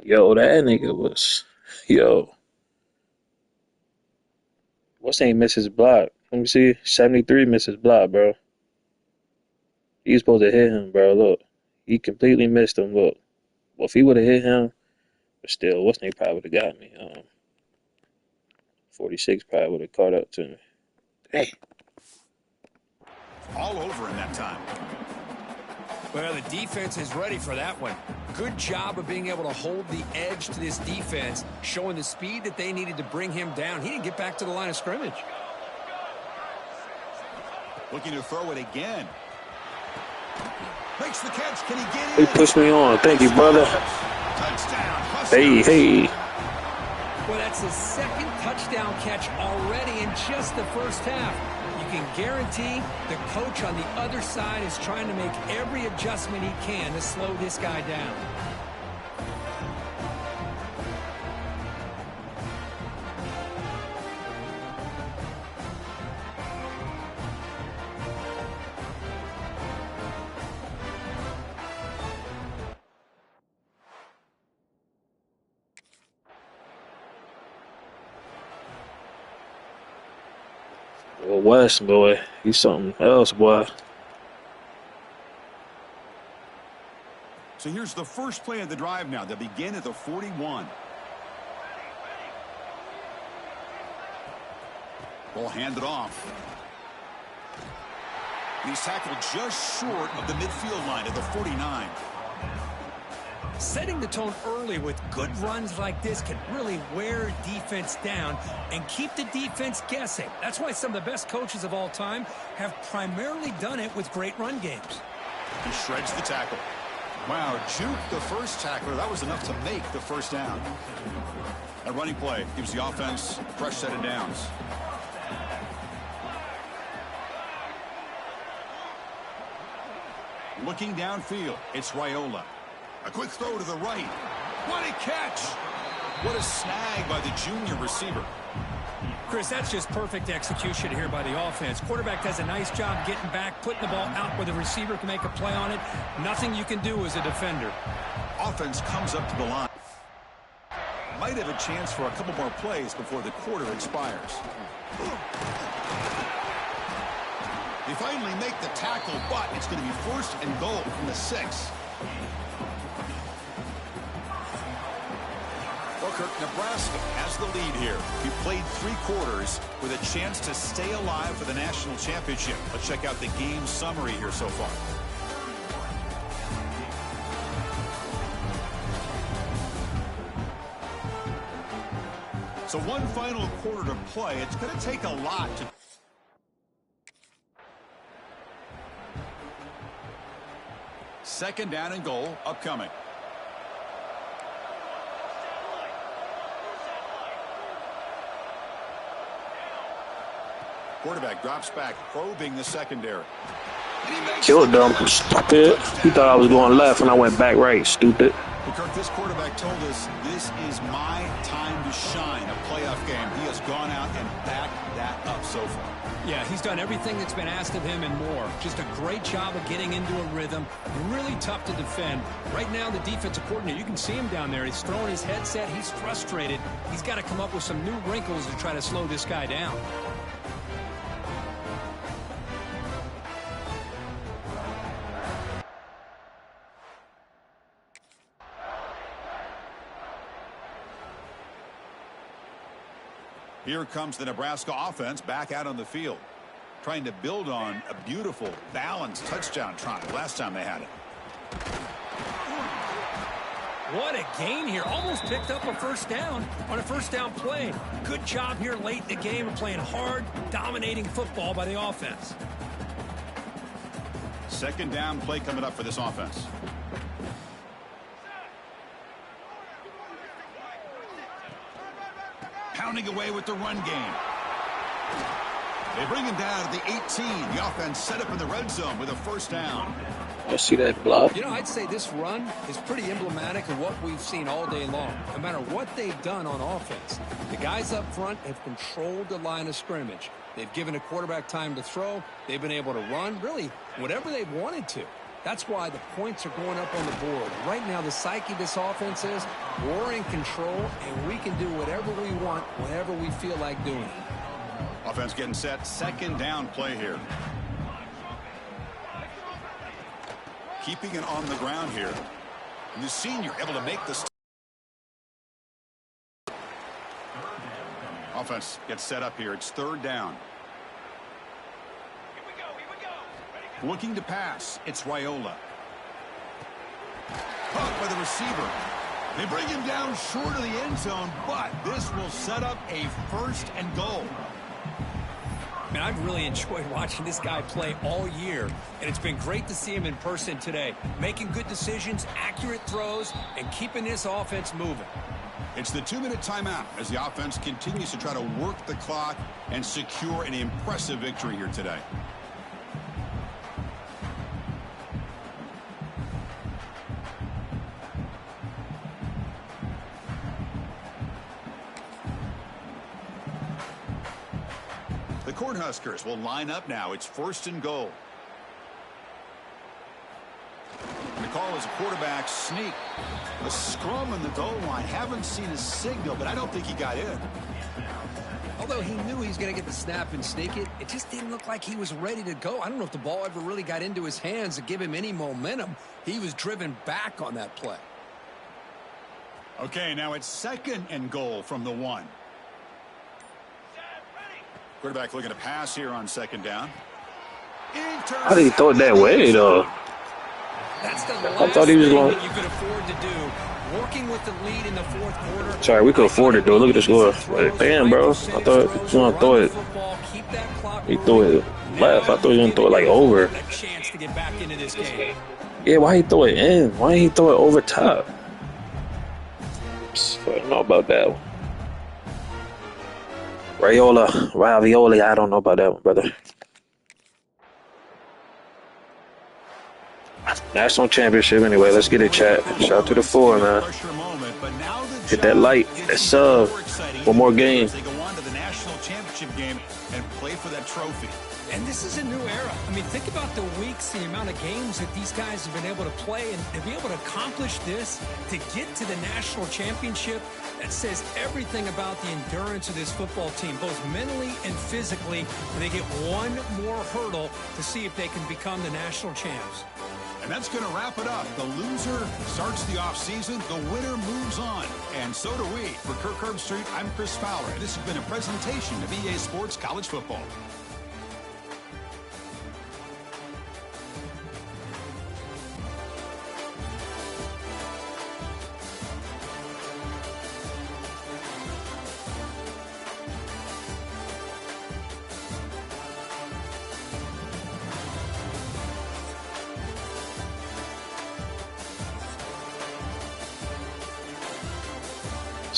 Yo, that nigga was, yo. What's name misses block? Let me see. 73 misses block, bro. He's supposed to hit him, bro. Look. He completely missed him. Look. Well, if he would have hit him, but still, what's name probably would have got me. 46 probably would have caught up to me. Hey. All over in that time. Well, the defense is ready for that one. Good job of being able to hold the edge to this defense, showing the speed that they needed to bring him down. He didn't get back to the line of scrimmage. Looking to throw it again. Makes the catch. Can he get He in? pushed me on. Thank you, brother. Touchdown. Hey, hey. Well, that's his 2nd touchdown catch already in just the 1st half. You can guarantee the coach on the other side is trying to make every adjustment he can to slow this guy down. Well, West, boy. He's something else, boy. So here's the first play of the drive now. They begin at the 41. Ball handed off. And he's tackled just short of the midfield line at the 49. Setting the tone early with good runs like this can really wear defense down and keep the defense guessing. That's why some of the best coaches of all time have primarily done it with great run games. He shreds the tackle. Wow, juke the first tackler. That was enough to make the 1st down. A running play gives the offense a fresh set of downs. Looking downfield, it's Raiola. A quick throw to the right. What a catch! What a snag by the junior receiver. Chris, that's just perfect execution here by the offense. Quarterback does a nice job getting back, putting the ball out where the receiver can make a play on it. Nothing you can do as a defender. Offense comes up to the line. Might have a chance for a couple more plays before the quarter expires. They finally make the tackle, but it's going to be 1st and goal from the 6. Well, Kirk, Nebraska has the lead here. We played 3 quarters with a chance to stay alive for the national championship. Let's check out the game summary here so far. So one final quarter to play. It's going to take a lot to... Second down and goal upcoming. Quarterback drops back, probing the secondary. Killed them, stupid. He thought I was going left and I went back right, stupid. Well, Kirk, this quarterback told us this is my time to shine, a playoff game. He has gone out and backed that up so far. Yeah, he's done everything that's been asked of him and more. Just a great job of getting into a rhythm. Really tough to defend. Right now, the defensive coordinator, you can see him down there. He's throwing his headset. He's frustrated. He's got to come up with some new wrinkles to try to slow this guy down. Here comes the Nebraska offense back out on the field, trying to build on a beautiful, balanced touchdown try last time they had it. What a gain here. Almost picked up a first down on a first down play. Good job here late in the game of playing hard, dominating football by the offense. Second down play coming up for this offense. Pounding away with the run game. They bring him down at the 18. The offense set up in the red zone with a first down. I see that block. You know, I'd say this run is pretty emblematic of what we've seen all day long. No matter what they've done on offense, the guys up front have controlled the line of scrimmage. They've given a quarterback time to throw. They've been able to run, really, whatever they've wanted to. That's why the points are going up on the board. Right now, the psyche of this offense is we're in control, and we can do whatever we want, whenever we feel like doing it. Offense getting set. Second down play here. Keeping it on the ground here. And the senior able to make this. Offense gets set up here. It's third down. Looking to pass. It's Raiola. Caught by the receiver. They bring him down short of the end zone, but this will set up a first and goal. Man, I've really enjoyed watching this guy play all year, and it's been great to see him in person today. Making good decisions, accurate throws, and keeping this offense moving. It's the 2-minute timeout as the offense continues to try to work the clock and secure an impressive victory here today. The Cornhuskers will line up now. It's first and goal. And the call is a quarterback sneak. A scrum on the goal line. Haven't seen a signal, but I don't think he got in. Although he knew he was going to get the snap and sneak it, it just didn't look like he was ready to go. I don't know if the ball ever really got into his hands to give him any momentum. He was driven back on that play. Okay, now it's second and goal from the 1. Quarterback looking to pass here on second down. How did he throw it that way, though? That's the I thought he was going. you could afford to do. Working with the lead in the fourth quarter. Sorry, we could afford it, though. Look at the score. Like, damn, bro. I thought he was going to throw it. He threw it left. I thought he was going to throw it like over. A chance to get back into this game. Yeah, why he throw it in? Why didn't he throw it over top? I don't know about that one. Raiola, ravioli, I don't know about that one, brother. National championship anyway. Let's get it, chat. Shout out to the 4, man. Hit that light, that sub. One more game. They go on to the national championship game and play for that trophy. And this is a new era. I mean, think about the weeks, the amount of games that these guys have been able to play, and to be able to accomplish this, to get to the national championship, that says everything about the endurance of this football team, both mentally and physically. And they get one more hurdle to see if they can become the national champs. And that's going to wrap it up. The loser starts the offseason. The winner moves on. And so do we. For Kirk Herbstreit, I'm Chris Fowler. And this has been a presentation of EA Sports College Football.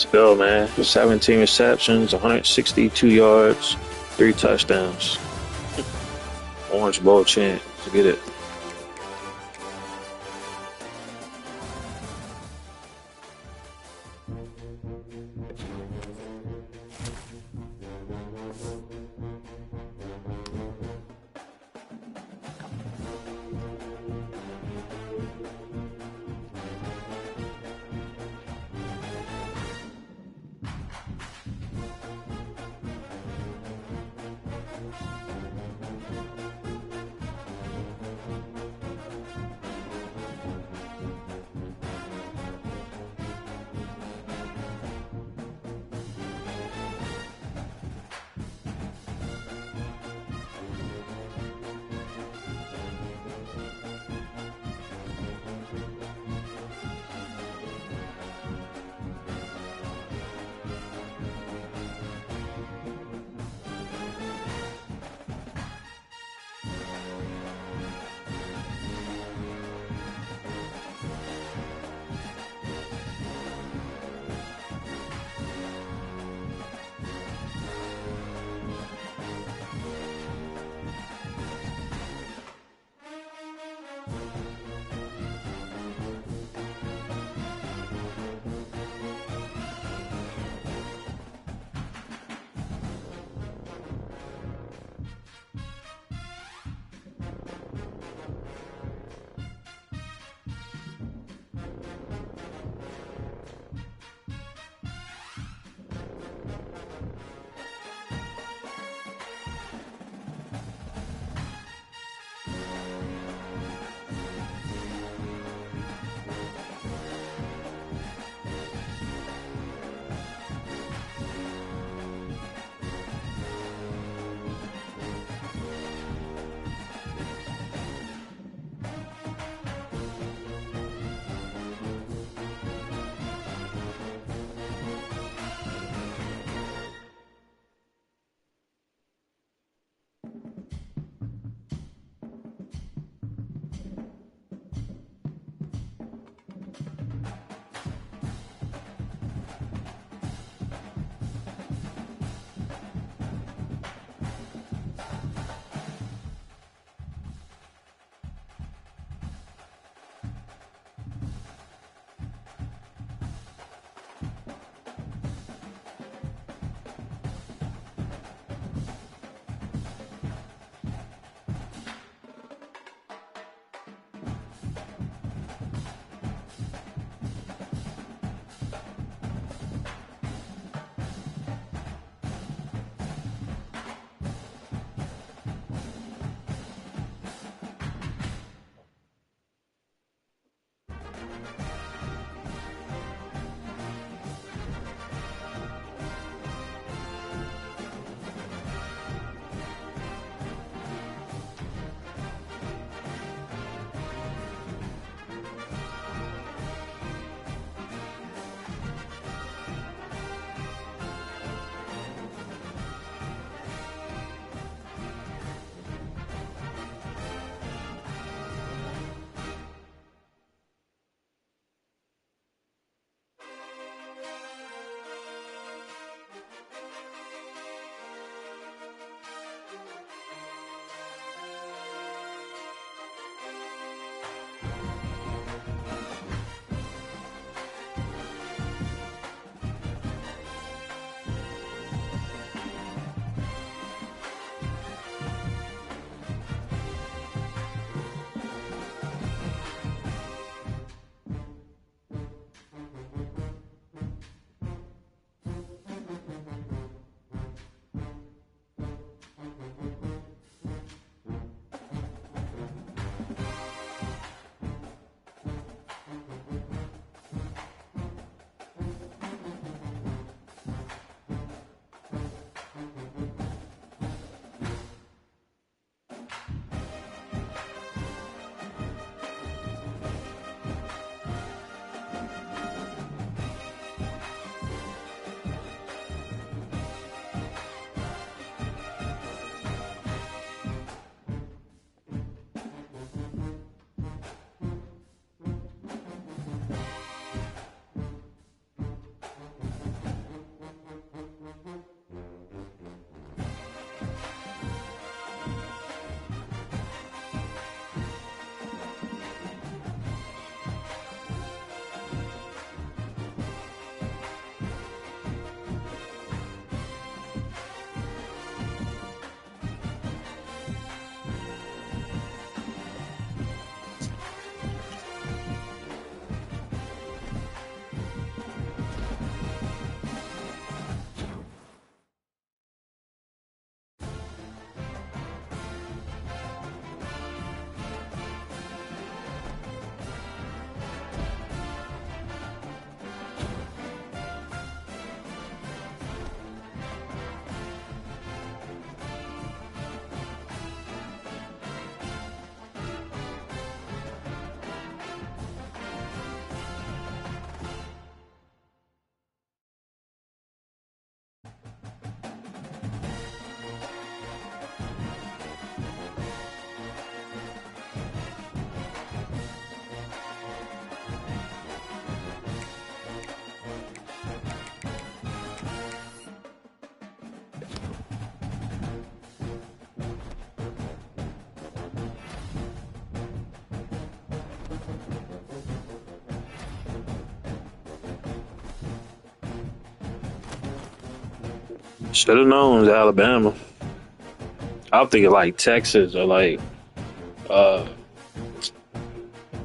Let's go, man. 17 receptions, 162 yards, 3 touchdowns. Orange Bowl chant. Let's get it. Should have known it was Alabama. I'm thinking like Texas or like uh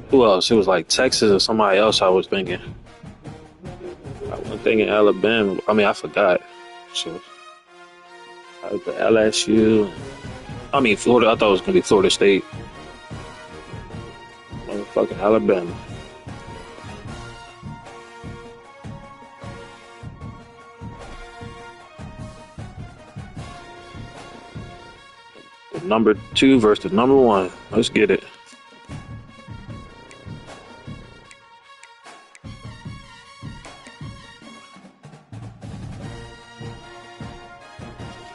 who else? It was like Texas or somebody else I was thinking. I wasn't thinking Alabama. I mean I forgot. So I was the LSU. I mean Florida. I thought it was gonna be Florida State. Motherfucking Alabama. The number 2 versus the number 1. Let's get it.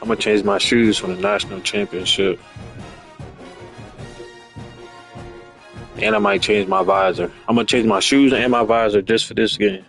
I'm gonna change my shoes for the national championship. And I might change my visor. I'm gonna change my shoes and my visor just for this game.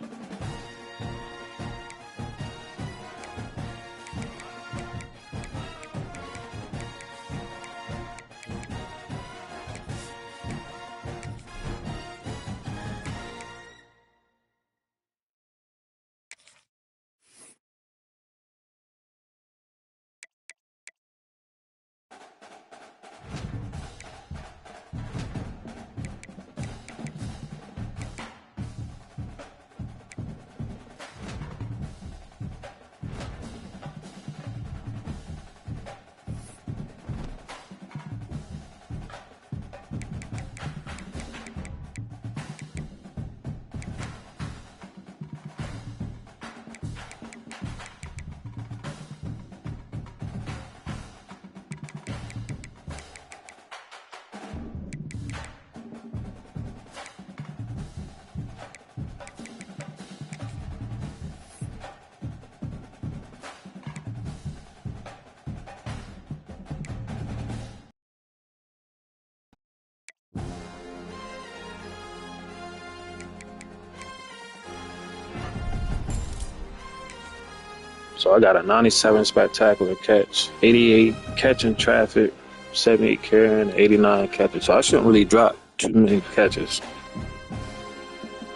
So I got a 97 spectacular catch, 88 catching traffic, 78 carrying, 89 catching. So I shouldn't really drop too many catches.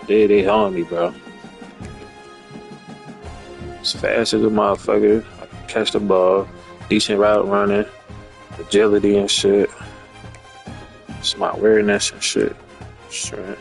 They on me, bro. As fast as a motherfucker, I can catch the ball, decent route running, agility and shit. It's my awareness and shit. Sure.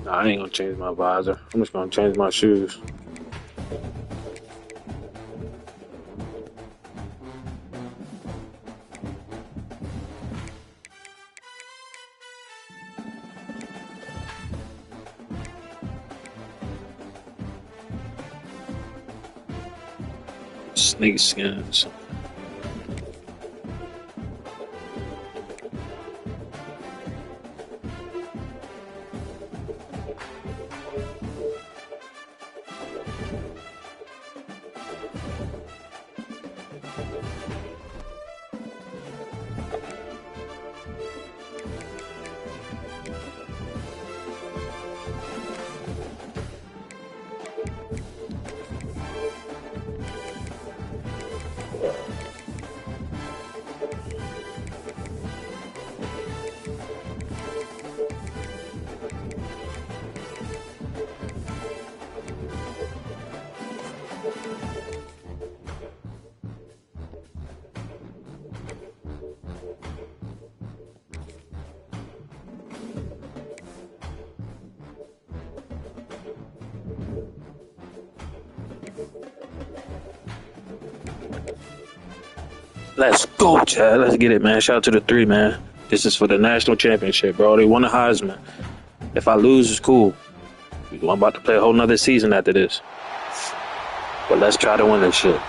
Nah, I ain't gonna change my visor. I'm just gonna change my shoes. Snake skins. Let's go, Chad. Let's get it, man. Shout out to the 3, man. This is for the national championship, bro. They won the Heisman. If I lose, it's cool. I'm about to play a whole nother season after this. But let's try to win this shit.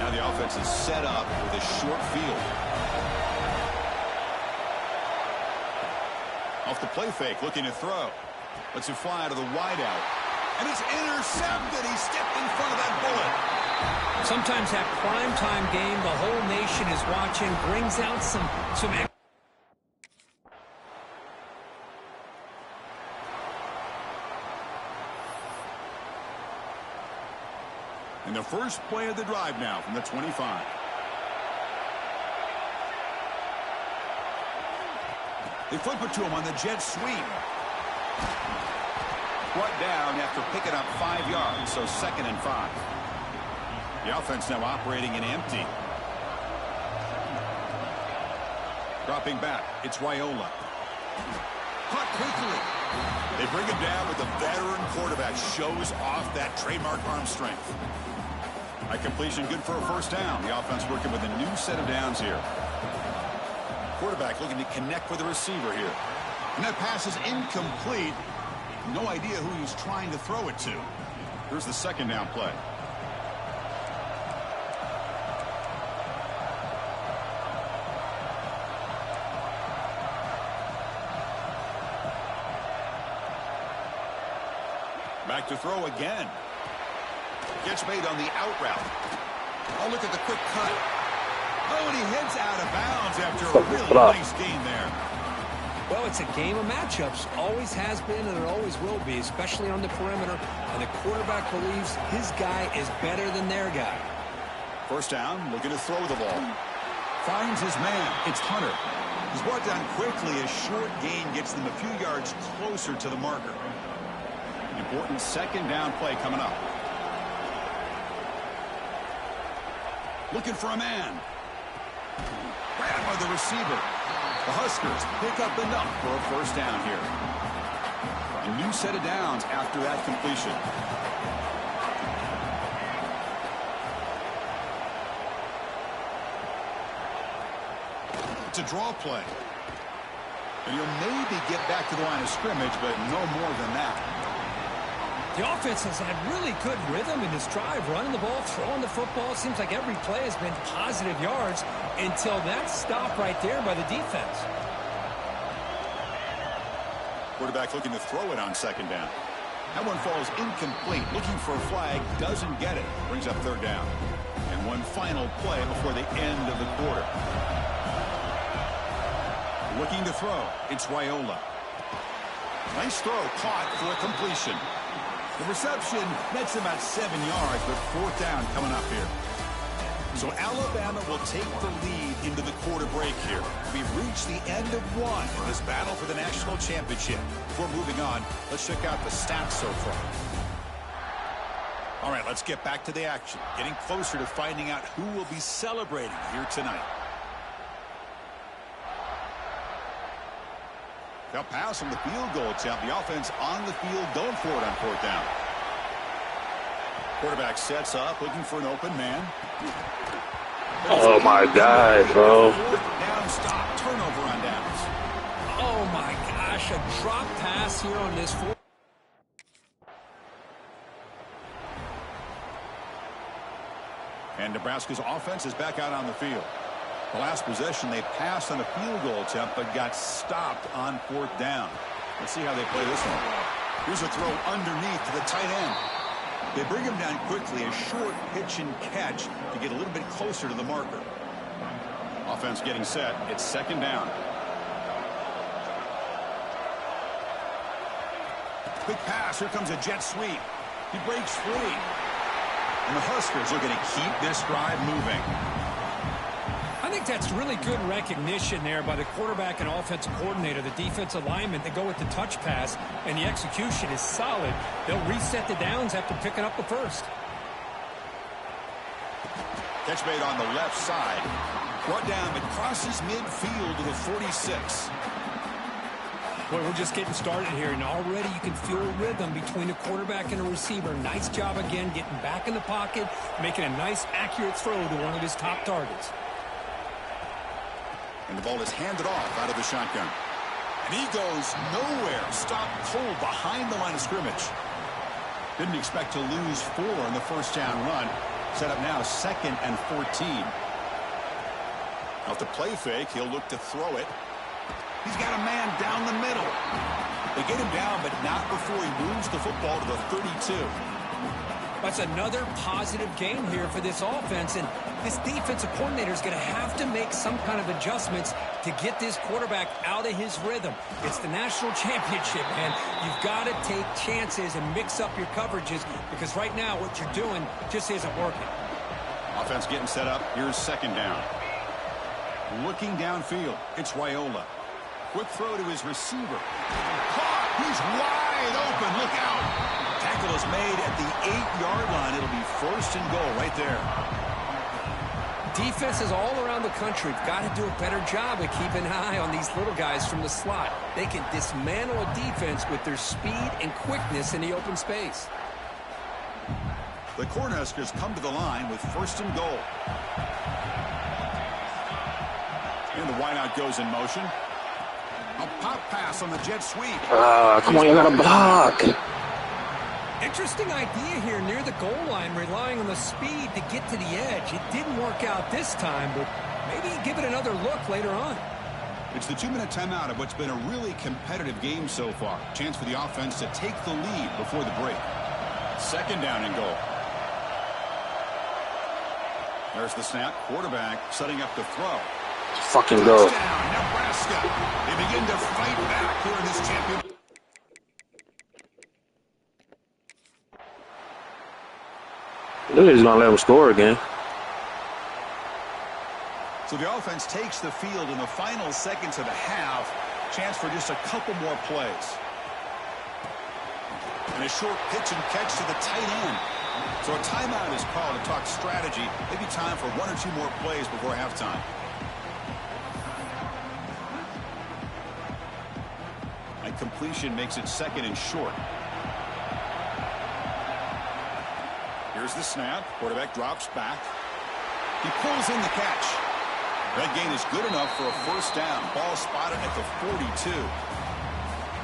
The offense is set up with a short field. Off the play fake, looking to throw. Lets it fly out of the wideout. And it's intercepted. He stepped in front of that bullet. Sometimes that primetime game, the whole nation is watching, brings out some And the first play of the drive now from the 25. They flip it to him on the jet sweep. Brought down after picking up 5 yards, so 2nd and 5. The offense now operating in empty. Dropping back, it's Raiola. Caught quickly. They bring him down with the veteran quarterback. Shows off that trademark arm strength. A completion good for a first down. The offense working with a new set of downs here. Quarterback looking to connect with the receiver here. And that pass is incomplete. No idea who he's trying to throw it to. Here's the 2nd down play. Back to throw again. Gets made on the out route. Oh, look at the quick cut. Oh, and he heads out of bounds after a really nice gain there. Well, it's a game of matchups. Always has been and it always will be, especially on the perimeter. And the quarterback believes his guy is better than their guy. First down, looking to throw the ball. Finds his man. It's Hunter. He's brought down quickly. A short gain gets them a few yards closer to the marker. Important 2nd down play coming up. Looking for a man. Grabbed by the receiver. The Huskers pick up enough for a first down here. A new set of downs after that completion. It's a draw play. And he'll maybe get back to the line of scrimmage, but no more than that. The offense has had really good rhythm in this drive, running the ball, throwing the football. It seems like every play has been positive yards until that stop right there by the defense. Quarterback looking to throw it on 2nd down. That one falls incomplete. Looking for a flag, doesn't get it. Brings up third down. And one final play before the end of the quarter. Looking to throw. It's Raiola. Nice throw, caught for a completion. The reception, that's about 7 yards, but fourth down coming up here. So Alabama will take the lead into the quarter break here. We've reached the end of one in this battle for the national championship. Before moving on, let's check out the stats so far. All right, let's get back to the action. Getting closer to finding out who will be celebrating here tonight. They'll pass on the field goal attempt. The offense on the field going for it on fourth down. Quarterback sets up, looking for an open man. Oh, my God, bro. Down stop, turnover on downs. Oh, my gosh, a drop pass here on this fourth. And Nebraska's offense is back out on the field. The last possession, they passed on a field goal attempt, but got stopped on fourth down. Let's see how they play this one. Here's a throw underneath to the tight end. They bring him down quickly, a short pitch and catch to get a little bit closer to the marker. Offense getting set. It's second down. Quick pass. Here comes a jet sweep. He breaks free. And the Huskers are going to keep this drive moving. I think that's really good recognition there by the quarterback and offensive coordinator. The defensive lineman, they go with the touch pass, and the execution is solid. They'll reset the downs after picking up the first. Catch made on the left side. Brought down, but crosses midfield to the 46. Boy, we're just getting started here, and already you can feel a rhythm between the quarterback and the receiver. Nice job again getting back in the pocket, making a nice, accurate throw to one of his top targets. And the ball is handed off out of the shotgun. And he goes nowhere. Stopped cold behind the line of scrimmage. Didn't expect to lose 4 in the first down run. Set up now 2nd and 14. Off the play fake, he'll look to throw it. He's got a man down the middle. They get him down, but not before he moves the football to the 32. That's another positive game here for this offense, and this defensive coordinator is going to have to make some kind of adjustments to get this quarterback out of his rhythm. It's the national championship, man. You've got to take chances and mix up your coverages, because right now what you're doing just isn't working. Offense getting set up. Here's second down. Looking downfield, it's Raiola. Quick throw to his receiver. Caught! He's wide open. Look out! Tackle is made at the 8-yard line. It'll be first and goal right there. Defenses all around the country have got to do a better job of keeping an eye on these little guys from the slot. They can dismantle a defense with their speed and quickness in the open space. The Cornhuskers come to the line with first and goal. And the wideout goes in motion. A pop pass on the jet sweep. Come on, you gotta block. Interesting idea here near the goal line, relying on the speed to get to the edge. It didn't work out this time, but maybe give it another look later on. It's the 2-minute timeout of what's been a really competitive game so far. Chance for the offense to take the lead before the break. Second down and goal. There's the snap. Quarterback setting up the throw. Fucking go. Touchdown, Nebraska. They begin to fight back here in this championship. Look, he's gonna let him score again. So the offense takes the field in the final seconds of the half. Chance for just a couple more plays. And a short pitch and catch to the tight end. So a timeout is called to talk strategy. Maybe time for 1 or 2 more plays before halftime. And completion makes it second and short. Here's the snap. Quarterback drops back. He pulls in the catch. That gain is good enough for a first down. Ball spotted at the 42.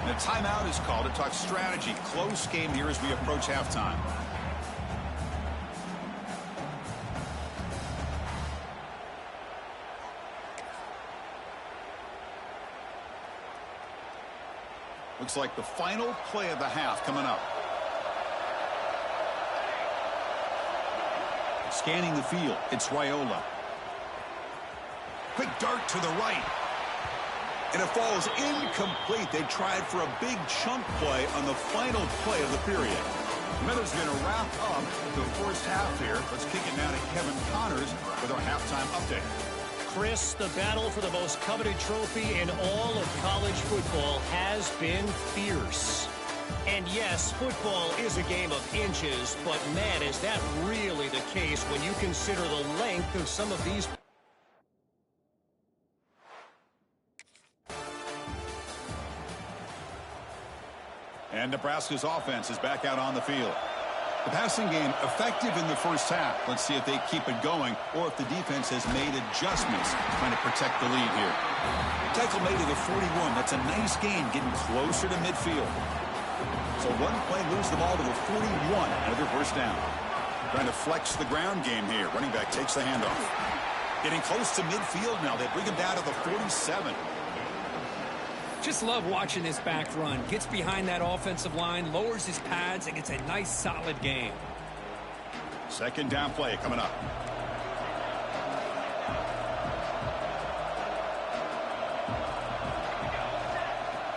And a timeout is called to talk strategy. Close game here as we approach halftime. Looks like the final play of the half coming up. scanning the field. It's Raiola. Quick dart to the right. And it falls incomplete. They tried for a big chunk play on the final play of the period. Weather's going to wrap up the first half here. Let's kick it now to Kevin Connors with our halftime update. Chris, the battle for the most coveted trophy in all of college football has been fierce. And yes, football is a game of inches, but man, is that really the case when you consider the length of some of these. And Nebraska's offense is back out on the field. The passing game effective in the first half. Let's see if they keep it going or if the defense has made adjustments trying to protect the lead here. Tackle made to the 41. That's a nice gain, getting closer to midfield. So one play moves the ball to the 41. Another first down. Trying to flex the ground game here. Running back takes the handoff. Getting close to midfield now. They bring him down to the 47. Just love watching this back run. Gets behind that offensive line, lowers his pads, and gets a nice solid gain. Second down play coming up.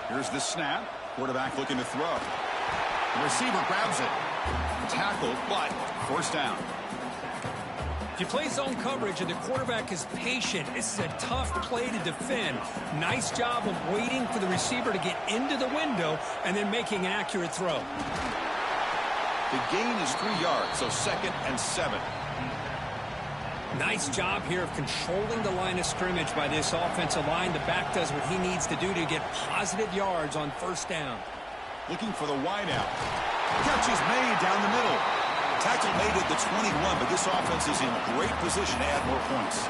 Here's the snap. Quarterback looking to throw. The receiver grabs it. Tackle, but first down. If you play zone coverage and the quarterback is patient, this is a tough play to defend. Nice job of waiting for the receiver to get into the window and then making an accurate throw. The gain is 3 yards, so 2nd and 7. Nice job here of controlling the line of scrimmage by this offensive line. The back does what he needs to do to get positive yards on first down. Looking for the wideout. Catch is made down the middle. Tackle made at the 21, but this offense is in great position to add more points.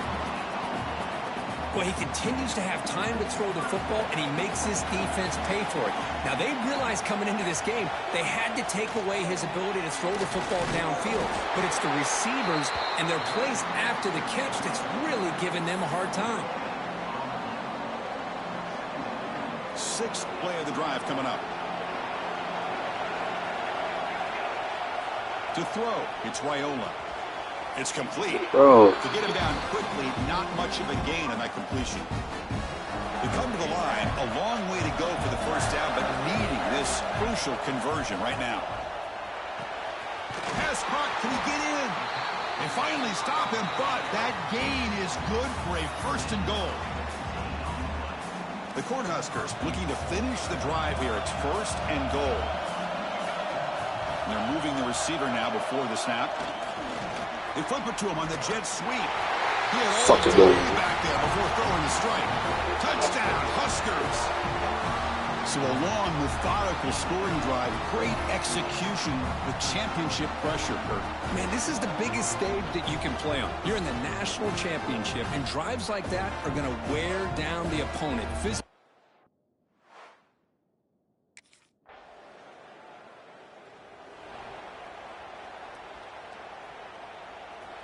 Well, he continues to have time to throw the football, and he makes his defense pay for it. Now, they realized coming into this game, they had to take away his ability to throw the football downfield. But it's the receivers and their plays after the catch that's really giving them a hard time. 6th play of the drive coming up. To throw, it's Raiola. It's complete. Bro. To get him down quickly, not much of a gain on that completion. To come to the line, a long way to go for the first down, but needing this crucial conversion right now. Pass caught, can he get in? They finally stop him, but that gain is good for a 1st and goal. The Cornhuskers looking to finish the drive here. It's 1st and goal. They're moving the receiver now before the snap. They flip it to him on the jet sweep. He had all the time back there before throwing the strike. Touchdown, Huskers. So a long, methodical scoring drive. Great execution with championship pressure, Kurt. Man, this is the biggest stage that you can play on. You're in the national championship, and drives like that are going to wear down the opponent.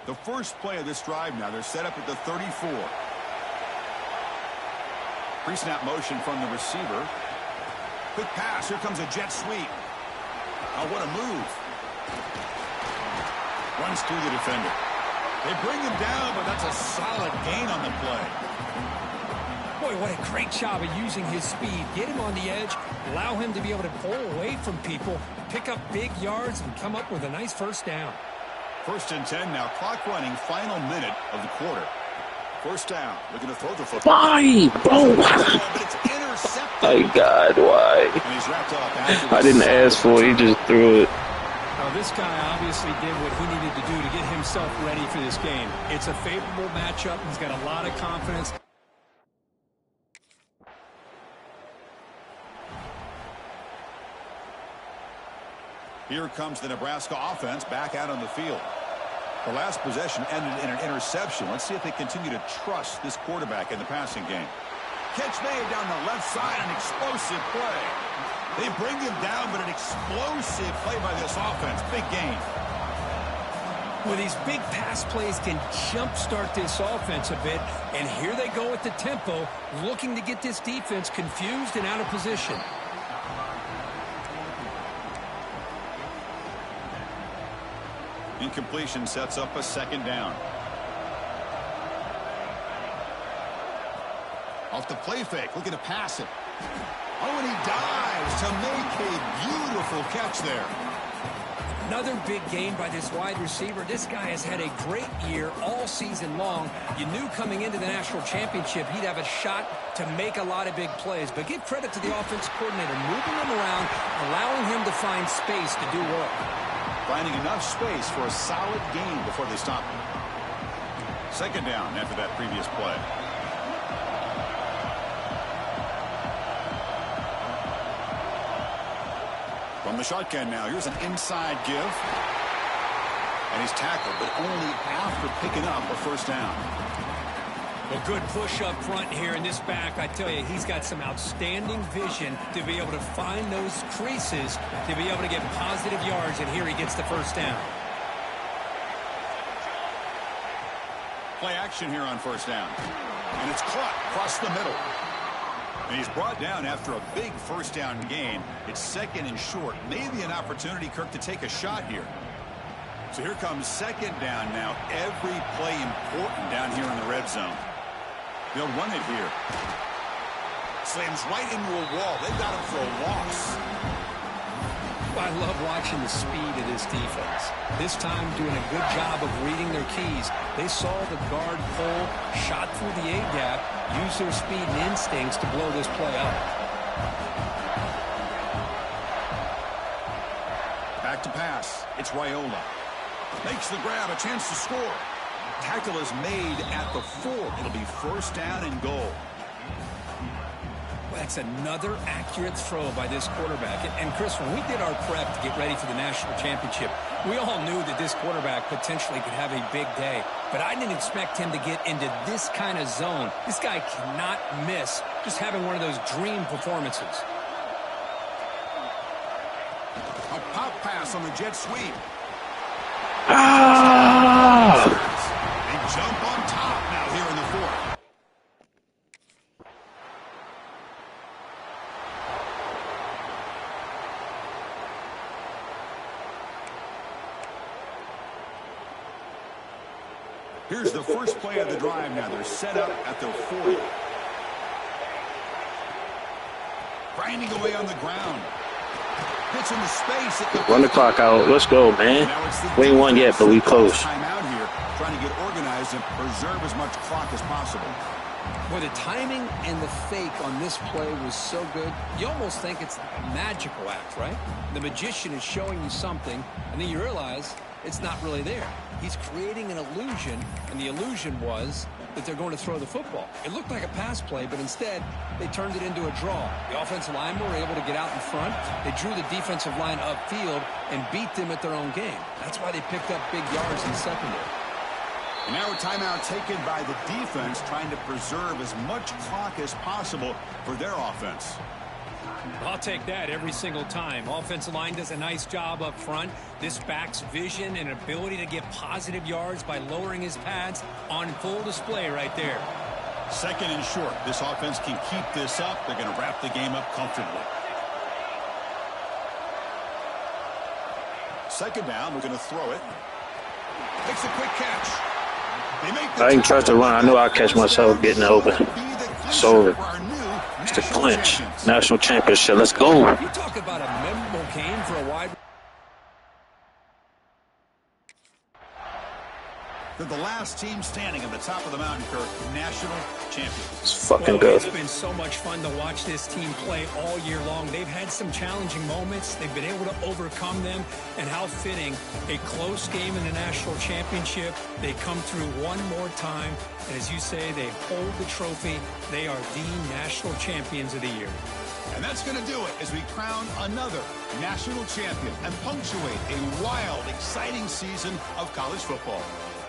The first play of this drive now, they're set up at the 34. Pre-snap motion from the receiver. Quick pass, here comes a jet sweep. Oh, what a move. Runs through the defender. They bring him down, but that's a solid gain on the play. Boy, what a great job of using his speed. Get him on the edge, allow him to be able to pull away from people, pick up big yards, and come up with a nice first down. 1st and 10 now. Clock running, final minute of the quarter. First down. Looking to throw the football. Why, bro? But it's intercepted. My God, why? And he's wrapped up after I didn't ask for it. He just threw it. Now, this guy obviously did what he needed to do to get himself ready for this game. It's a favorable matchup. He's got a lot of confidence. Here comes the Nebraska offense back out on the field. The last possession ended in an interception. Let's see if they continue to trust this quarterback in the passing game. Catch made down the left side, an explosive play. They bring him down, but an explosive play by this offense. Big gain. Well, these big pass plays can jumpstart this offense a bit, and here they go at the tempo, looking to get this defense confused and out of position. Incompletion sets up a second down. Off the play fake, looking to pass it. Oh, and he dives to make a beautiful catch there. Another big gain by this wide receiver. This guy has had a great year all season long. You knew coming into the national championship he'd have a shot to make a lot of big plays. But give credit to the offensive coordinator, moving him around, allowing him to find space to do work. Finding enough space for a solid gain before they stop him. Second down after that previous play. From the shotgun now, here's an inside give. And he's tackled, but only after picking up a first down. A good push up front here in this back. I tell you, he's got some outstanding vision to be able to find those creases, to be able to get positive yards, and here he gets the first down. Play action here on first down. And it's caught across the middle. And he's brought down after a big first down gain. It's second and short. Maybe an opportunity, Kirk, to take a shot here. So here comes second down now. Every play important down here in the red zone. They'll run it here. Slams right into a wall. They've got him for a loss. I love watching the speed of this defense. This time doing a good job of reading their keys. They saw the guard pull, shot through the A-gap, used their speed and instincts to blow this play up. Back to pass. It's Raiola. Makes the grab, a chance to score. Tackle is made at the 4. It'll be first down and goal. That's another accurate throw by this quarterback. And Chris, when we did our prep to get ready for the national championship, we all knew that this quarterback potentially could have a big day. But I didn't expect him to get into this kind of zone. This guy cannot miss just having one of those dream performances. A pop pass on the jet sweep. They jump on top now here in the 4th. Here's the first play of the drive now. They're set up at their 40. Grinding away on the ground. Gets into space. Run the clock out. Let's go, man. We ain't won yet, but we close. Time out here, trying to get organized and preserve as much clock as possible. Boy, the timing and the fake on this play was so good. You almost think it's a magical act, right? The magician is showing you something, and then you realize it's not really there. He's creating an illusion, and the illusion was that they're going to throw the football. It looked like a pass play, but instead, they turned it into a draw. The offensive linemen were able to get out in front. They drew the defensive line upfield and beat them at their own game. That's why they picked up big yards in the secondary. And now a timeout taken by the defense, trying to preserve as much clock as possible for their offense. I'll take that every single time. Offensive line does a nice job up front. This back's vision and ability to get positive yards by lowering his pads on full display right there. Second and short. This offense can keep this up. They're going to wrap the game up comfortably. Second down. We're going to throw it. Makes a quick catch. I ain't trust to run. I know I'll catch myself getting open. It's over. It's the clinch. National championship. Let's go. You talk about a memorable game for a wide. They're the last team standing at the top of the mountain, Kirk. National champions. It's fucking good. It's been so much fun to watch this team play all year long. They've had some challenging moments. They've been able to overcome them. And how fitting, a close game in the national championship. They come through one more time. And as you say, they hold the trophy. They are the national champions of the year. And that's going to do it as we crown another national champion and punctuate a wild, exciting season of college football.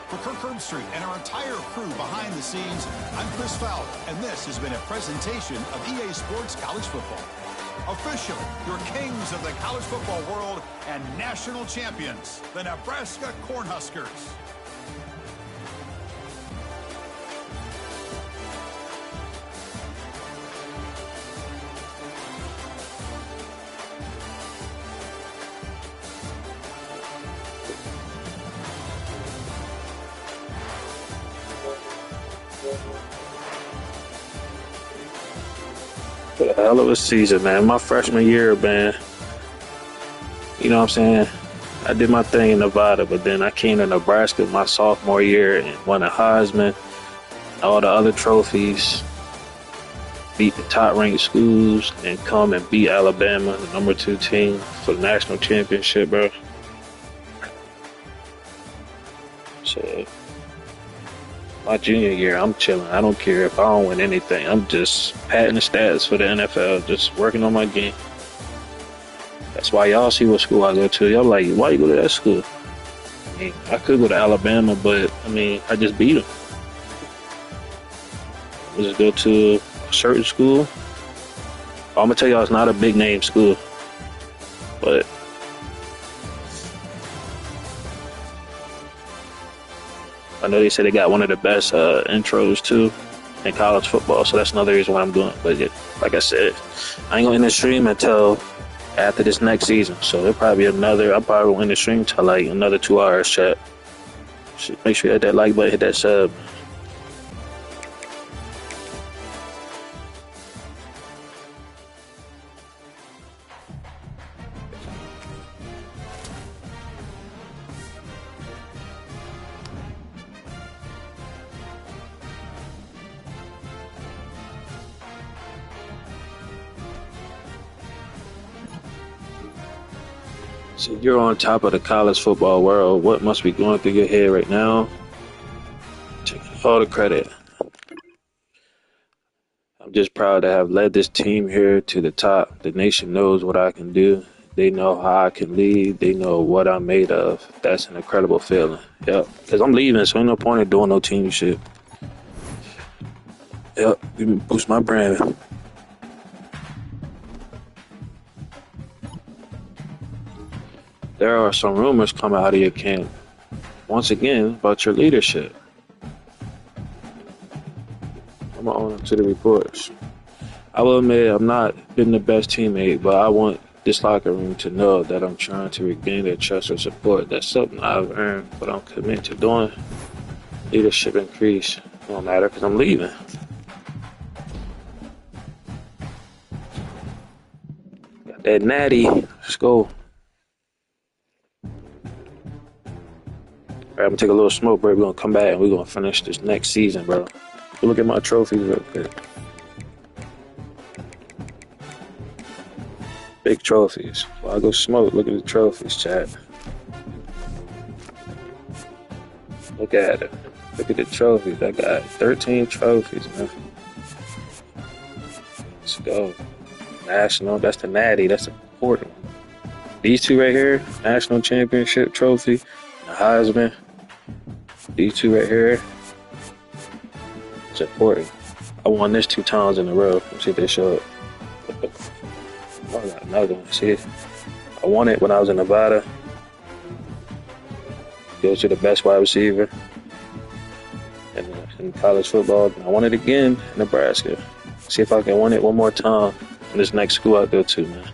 For Kirk Herbstreit and our entire crew behind the scenes, I'm Chris Fowler, and this has been a presentation of EA Sports College Football. Officially, your kings of the college football world and national champions, the Nebraska Cornhuskers. What a hell of a season, man. My freshman year, man. You know what I'm saying? I did my thing in Nevada, but then I came to Nebraska my sophomore year and won a HEISMEN, all the other trophies, beat the top-ranked schools, and come and beat Alabama, the #2 team, for the national championship, bro. So, my junior year, I'm chilling. I don't care if I don't win anything. I'm just patting the stats for the NFL, just working on my game. That's why y'all see what school I go to. Y'all like, why you go to that school? I mean, I could go to Alabama, but, I mean, I just beat them. I just go to a certain school. I'm going to tell y'all it's not a big name school. But I know they said they got one of the best intros, too, in college football. So that's another reason why I'm doing it. But, yeah, like I said, I ain't going to end the stream until after this next season. So it'll probably be I'll probably win the stream till like another 2 hours, chat. So make sure you hit that like button, hit that sub. So you're on top of the college football world. What must be going through your head right now? Take all the credit. I'm just proud to have led this team here to the top. The nation knows what I can do. They know how I can lead. They know what I'm made of. That's an incredible feeling. Yep. Because I'm leaving, so ain't no point in doing no team shit. Yep. Let me boost my brand. There are some rumors coming out of your camp, once again, about your leadership. I'm on to the reports. I will admit I've not been the best teammate, but I want this locker room to know that I'm trying to regain their trust or support. That's something I've earned, but I'm committed to doing. Leadership increase. Don't matter because I'm leaving. Got that natty. Let's go. All right, I'm going to take a little smoke break. We're going to come back and we're going to finish this next season, bro. Look at my trophies real quick. Big trophies. While I go smoke, look at the trophies, chat. Look at it. Look at the trophies. I got 13 trophies, man. Let's go. National, that's the natty. That's the important one. These two right here, national championship trophy, the Heisman. These two right here, it's important. I won this 2 times in a row. Let's see if they show it. Oh, I got another one. See it? I won it when I was in Nevada. Goes to the best wide receiver in college football. I won it again in Nebraska. See if I can win it one more time in this next school I go to, man.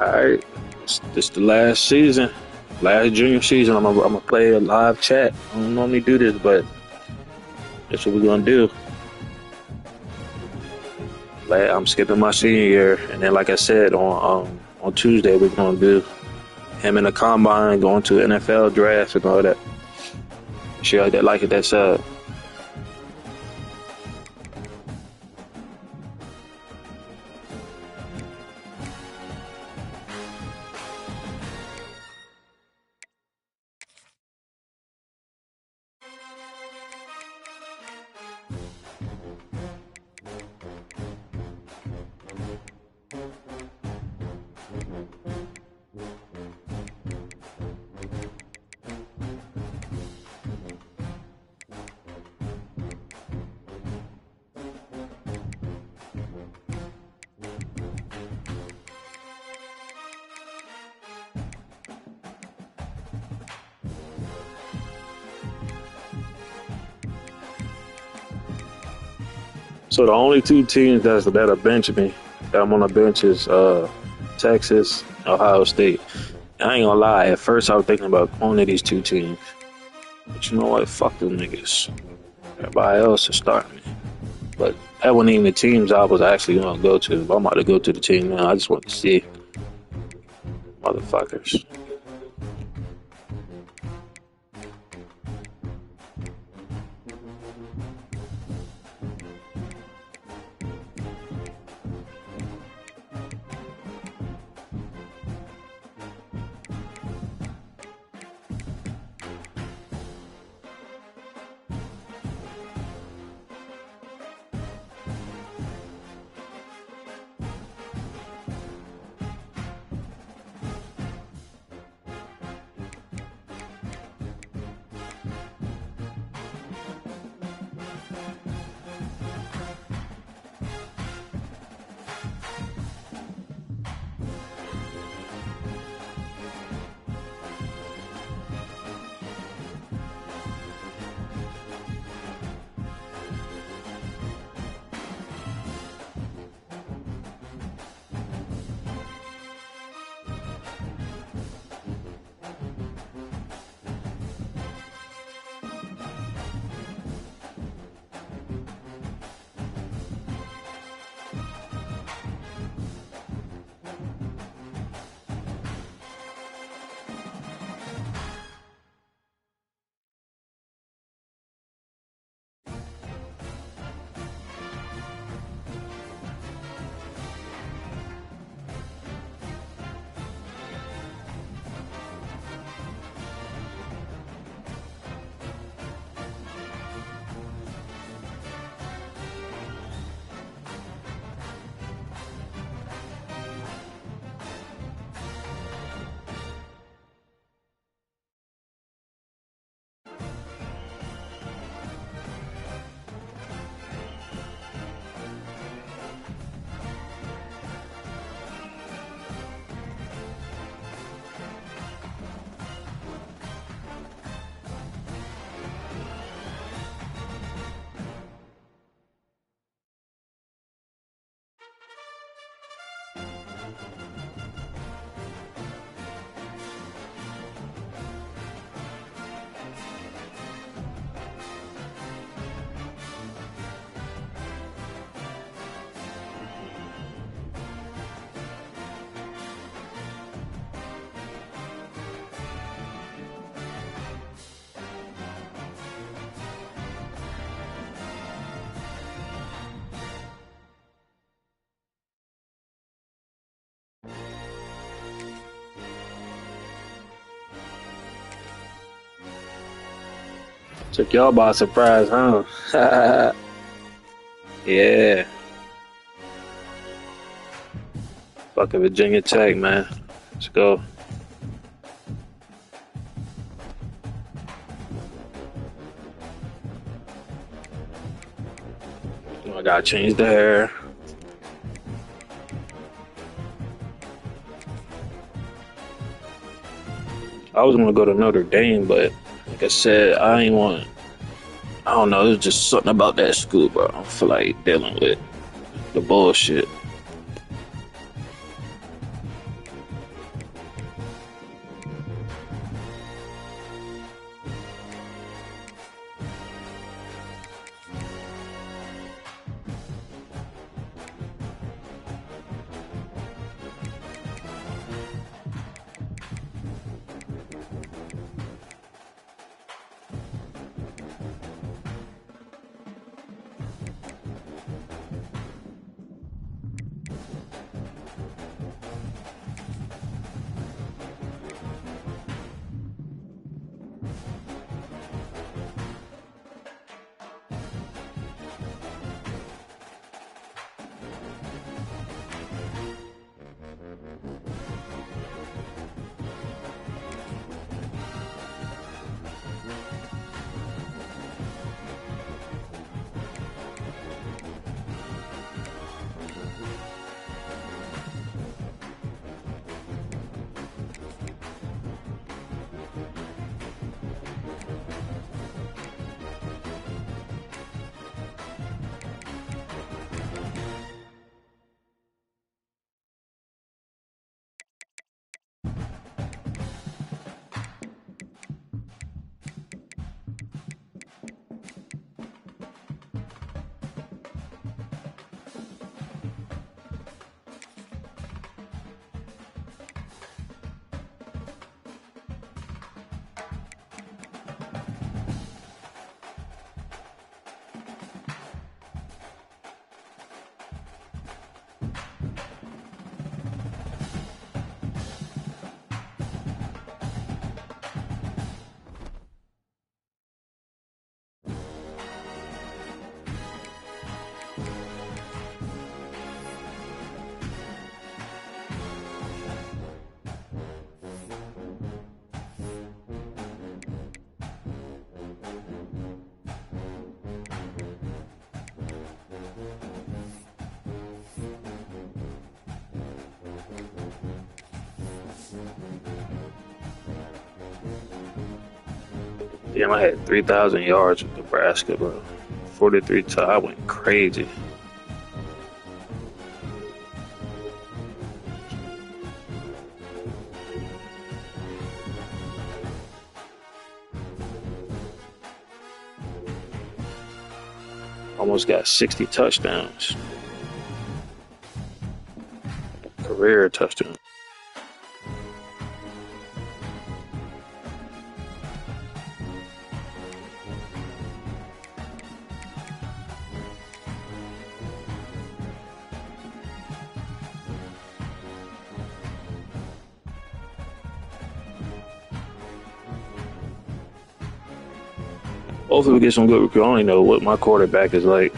Alright, this the last season. Last junior season. I'm gonna play a live chat. I don't normally do this, but that's what we're gonna do. I'm skipping my senior year, and then like I said, on Tuesday we're gonna do him in the combine, going to NFL draft and all that. Shit like it. That's So the only two teams that'll bench me, that I'm on the bench is Texas, Ohio State. I ain't gonna lie, at first I was thinking about only these two teams. But you know what? Fuck them niggas. Everybody else is starting me. But that wasn't even the teams I was actually gonna go to. I'm about to go to the team now. I just want to see motherfuckers. Took y'all by surprise, huh? Yeah. Fucking Virginia Tech, man. Let's go. I gotta change the hair. I was gonna go to Notre Dame, but like I said, I don't know, there's just something about that school, bro. I don't feel like dealing with the bullshit. Damn, I had 3,000 yards with Nebraska, bro. 43 to I went crazy. Almost got 60 touchdowns. Career touchdown. Hopefully we get some good recruits. I don't even know what my quarterback is like.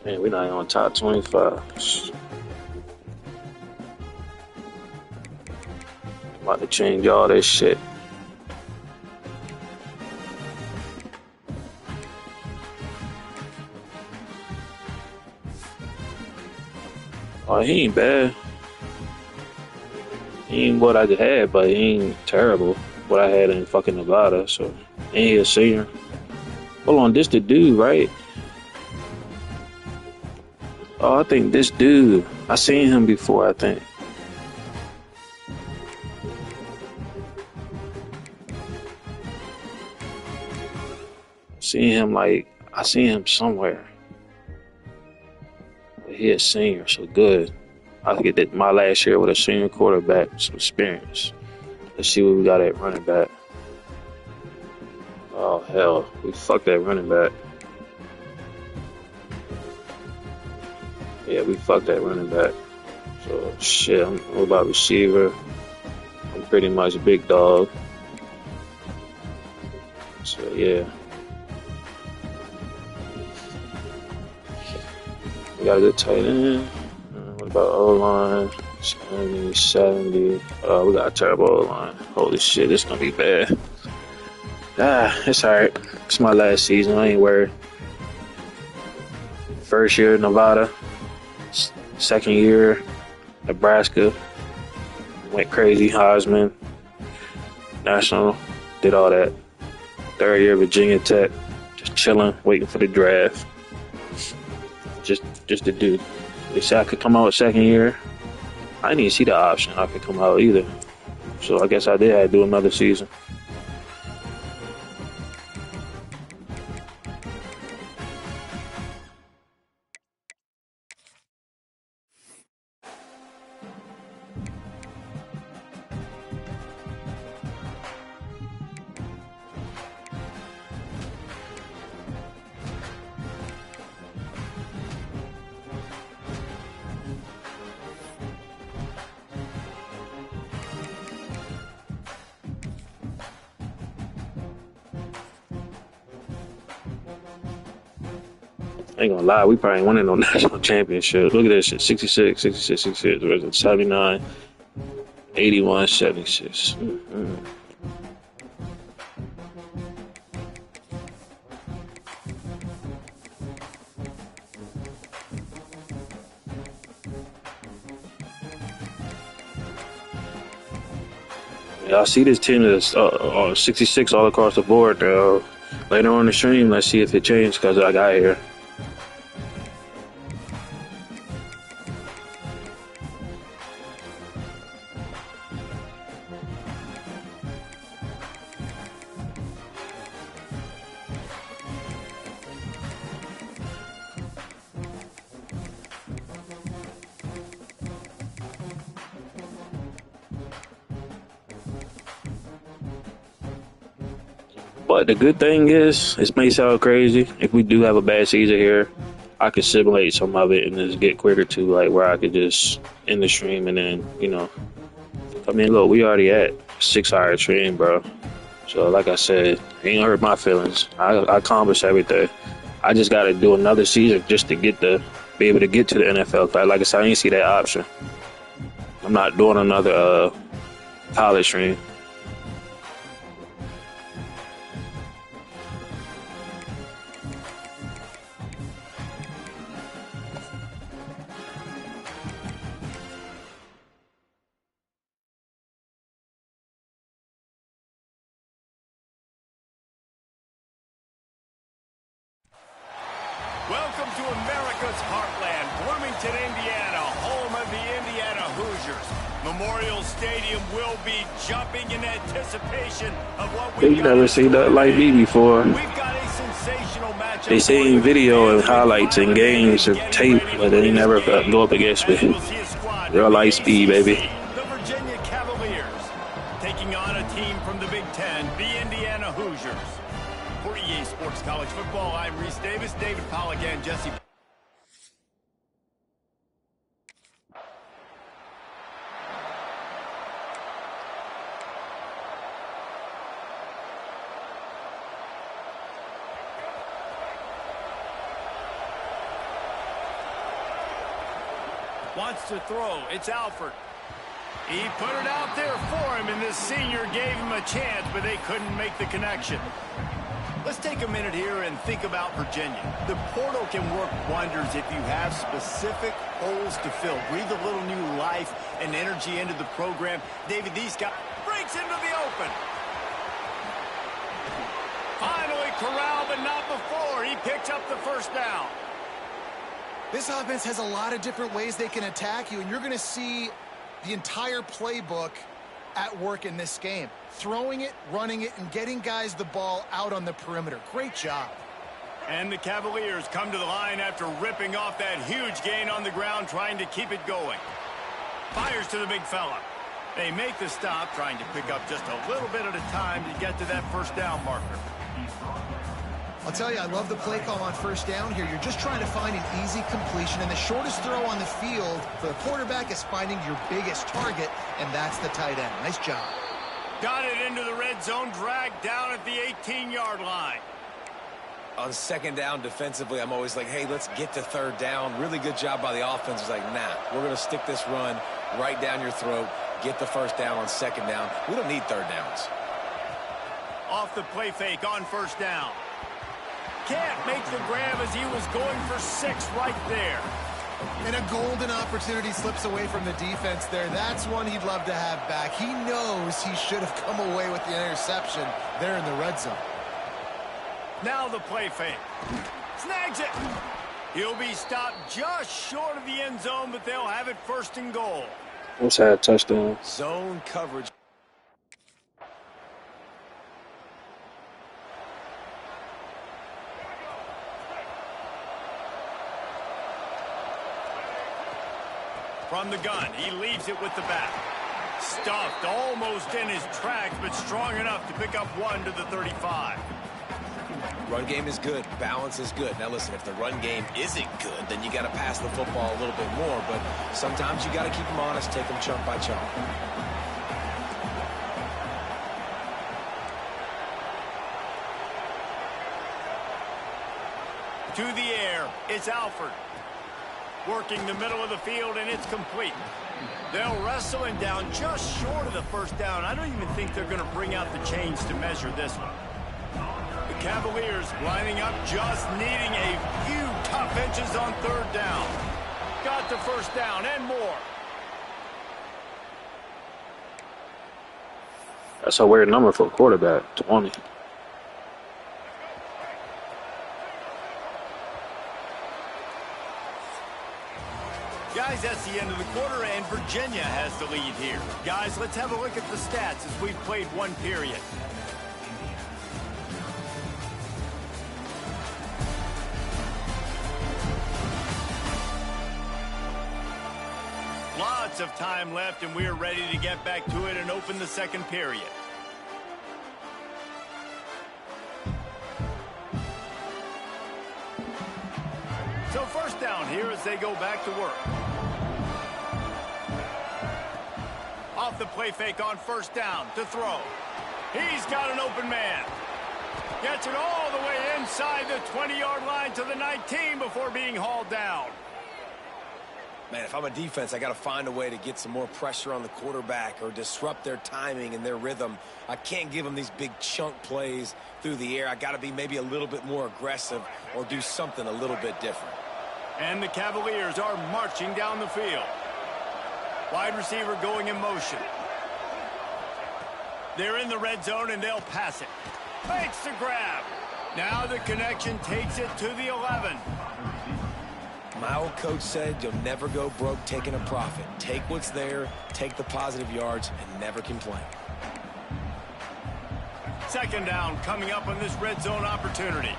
Man, we're not even on top 25. About to change all this shit. Oh, he ain't bad. He ain't what I had, but he ain't terrible. What I had in fucking Nevada, so. And he a senior. Hold on, this the dude, right? Oh, I think this dude. I seen him before, I think. I seen him somewhere. But he a senior, so good. I get that my last year with a senior quarterback, some experience. Let's see what we got at running back. Oh, hell. We fucked that running back. Yeah, we fucked that running back. So, shit, I'm about receiver. I'm pretty much a big dog. So, yeah. We got a good tight end. What about O-line? 70. We got a terrible O-line. Holy shit, this gonna be bad. It's alright. It's my last season. I ain't worried. First year, Nevada. Second year, Nebraska. Went crazy. Heisman. National. Did all that. Third year, Virginia Tech. Just chilling, waiting for the draft. Just to do. They said I could come out second year. I didn't even see the option I could come out either. So I guess I did have to do another season. Ain't gonna lie, we probably ain't winning no national championship. Look at this shit. 66, 66, 66, 79, 81, 76. Yeah, I see this team is 66 all across the board. Later on the stream, let's see if it changed because I got here. But the good thing is, this may sound crazy, if we do have a bad season here, I could simulate some of it and just get quicker to like where I could just end the stream and then, you know. I mean, look, we already at 6-hour stream, bro. So like I said, it ain't hurt my feelings. I accomplished everything. I just got to do another season just to be able to get to the NFL. Like I said, I didn't see that option. I'm not doing another college stream. Welcome to America's heartland, Bloomington, Indiana, home of the Indiana Hoosiers. Memorial Stadium will be jumping in anticipation of what we've never seen that like me before. We've got a sensational matchup. They seen video and highlights and games and tape, but they never go up against me. Real light speed, baby. The Virginia Cavaliers taking on a team from the Big Ten, the Indiana Hoosiers. For EA Sports College Football, I'm Reese Davis, David Powell again, Jesse. Wants to throw. It's Alford. He put it out there for him, and the senior gave him a chance, but they couldn't make the connection. Let's take a minute here and think about Virginia. The portal can work wonders if you have specific holes to fill. Breathe a little new life and energy into the program. David, these guys breaks into the open. Finally corralled, but not before. He picks up the first down. This offense has a lot of different ways they can attack you, and you're going to see the entire playbook at work in this game. Throwing it, running it, and getting guys the ball out on the perimeter. Great job. And the Cavaliers come to the line after ripping off that huge gain on the ground, trying to keep it going. Fires to the big fella. They make the stop, trying to pick up just a little bit at a time to get to that first down marker. I'll tell you, I love the play call on first down here. You're just trying to find an easy completion, and the shortest throw on the field for the quarterback is finding your biggest target, and that's the tight end. Nice job. Got it into the red zone, dragged down at the 18-yard line. On second down defensively, I'm always like, hey, let's get to third down. Really good job by the offense. It's like, nah, we're going to stick this run right down your throat, get the first down on second down. We don't need third downs. Off the play fake on first down. Can't make the grab as he was going for 6 right there. And a golden opportunity slips away from the defense there. That's one he'd love to have back. He knows he should have come away with the interception there in the red zone. Now the play fake. Snags it. He'll be stopped just short of the end zone, but they'll have it first and goal. What's that touchdown? Zone coverage. From the gun, he leaves it with the back. Stuffed almost in his tracks, but strong enough to pick up 1 to the 35. Run game is good. Balance is good. Now, listen, if the run game isn't good, then you got to pass the football a little bit more. But sometimes you got to keep them honest, take them chunk by chunk. to the air. It's Alford. Working the middle of the field, and it's complete. They'll wrestle him down just short of the first down. I don't even think they're going to bring out the chains to measure this one. The Cavaliers lining up, just needing a few tough inches on third down. Got the first down and more. That's a weird number for a quarterback, 20. Guys, that's the end of the quarter, and Virginia has the lead here. Guys, let's have a look at the stats as we've played one period. Lots of time left, and we're ready to get back to it and open the second period. So first down here as they go back to work. Off the play fake on first down to throw. He's got an open man. Gets it all the way inside the 20-yard line to the 19 before being hauled down. Man, if I'm a defense, I got to find a way to get some more pressure on the quarterback or disrupt their timing and their rhythm. I can't give them these big chunk plays through the air. I got to be maybe a little bit more aggressive or do something a little bit different. And the Cavaliers are marching down the field. Wide receiver going in motion. They're in the red zone, and they'll pass it. Fakes the grab. Now the connection takes it to the 11. My old coach said you'll never go broke taking a profit. Take what's there, take the positive yards, and never complain. Second down coming up on this red zone opportunity.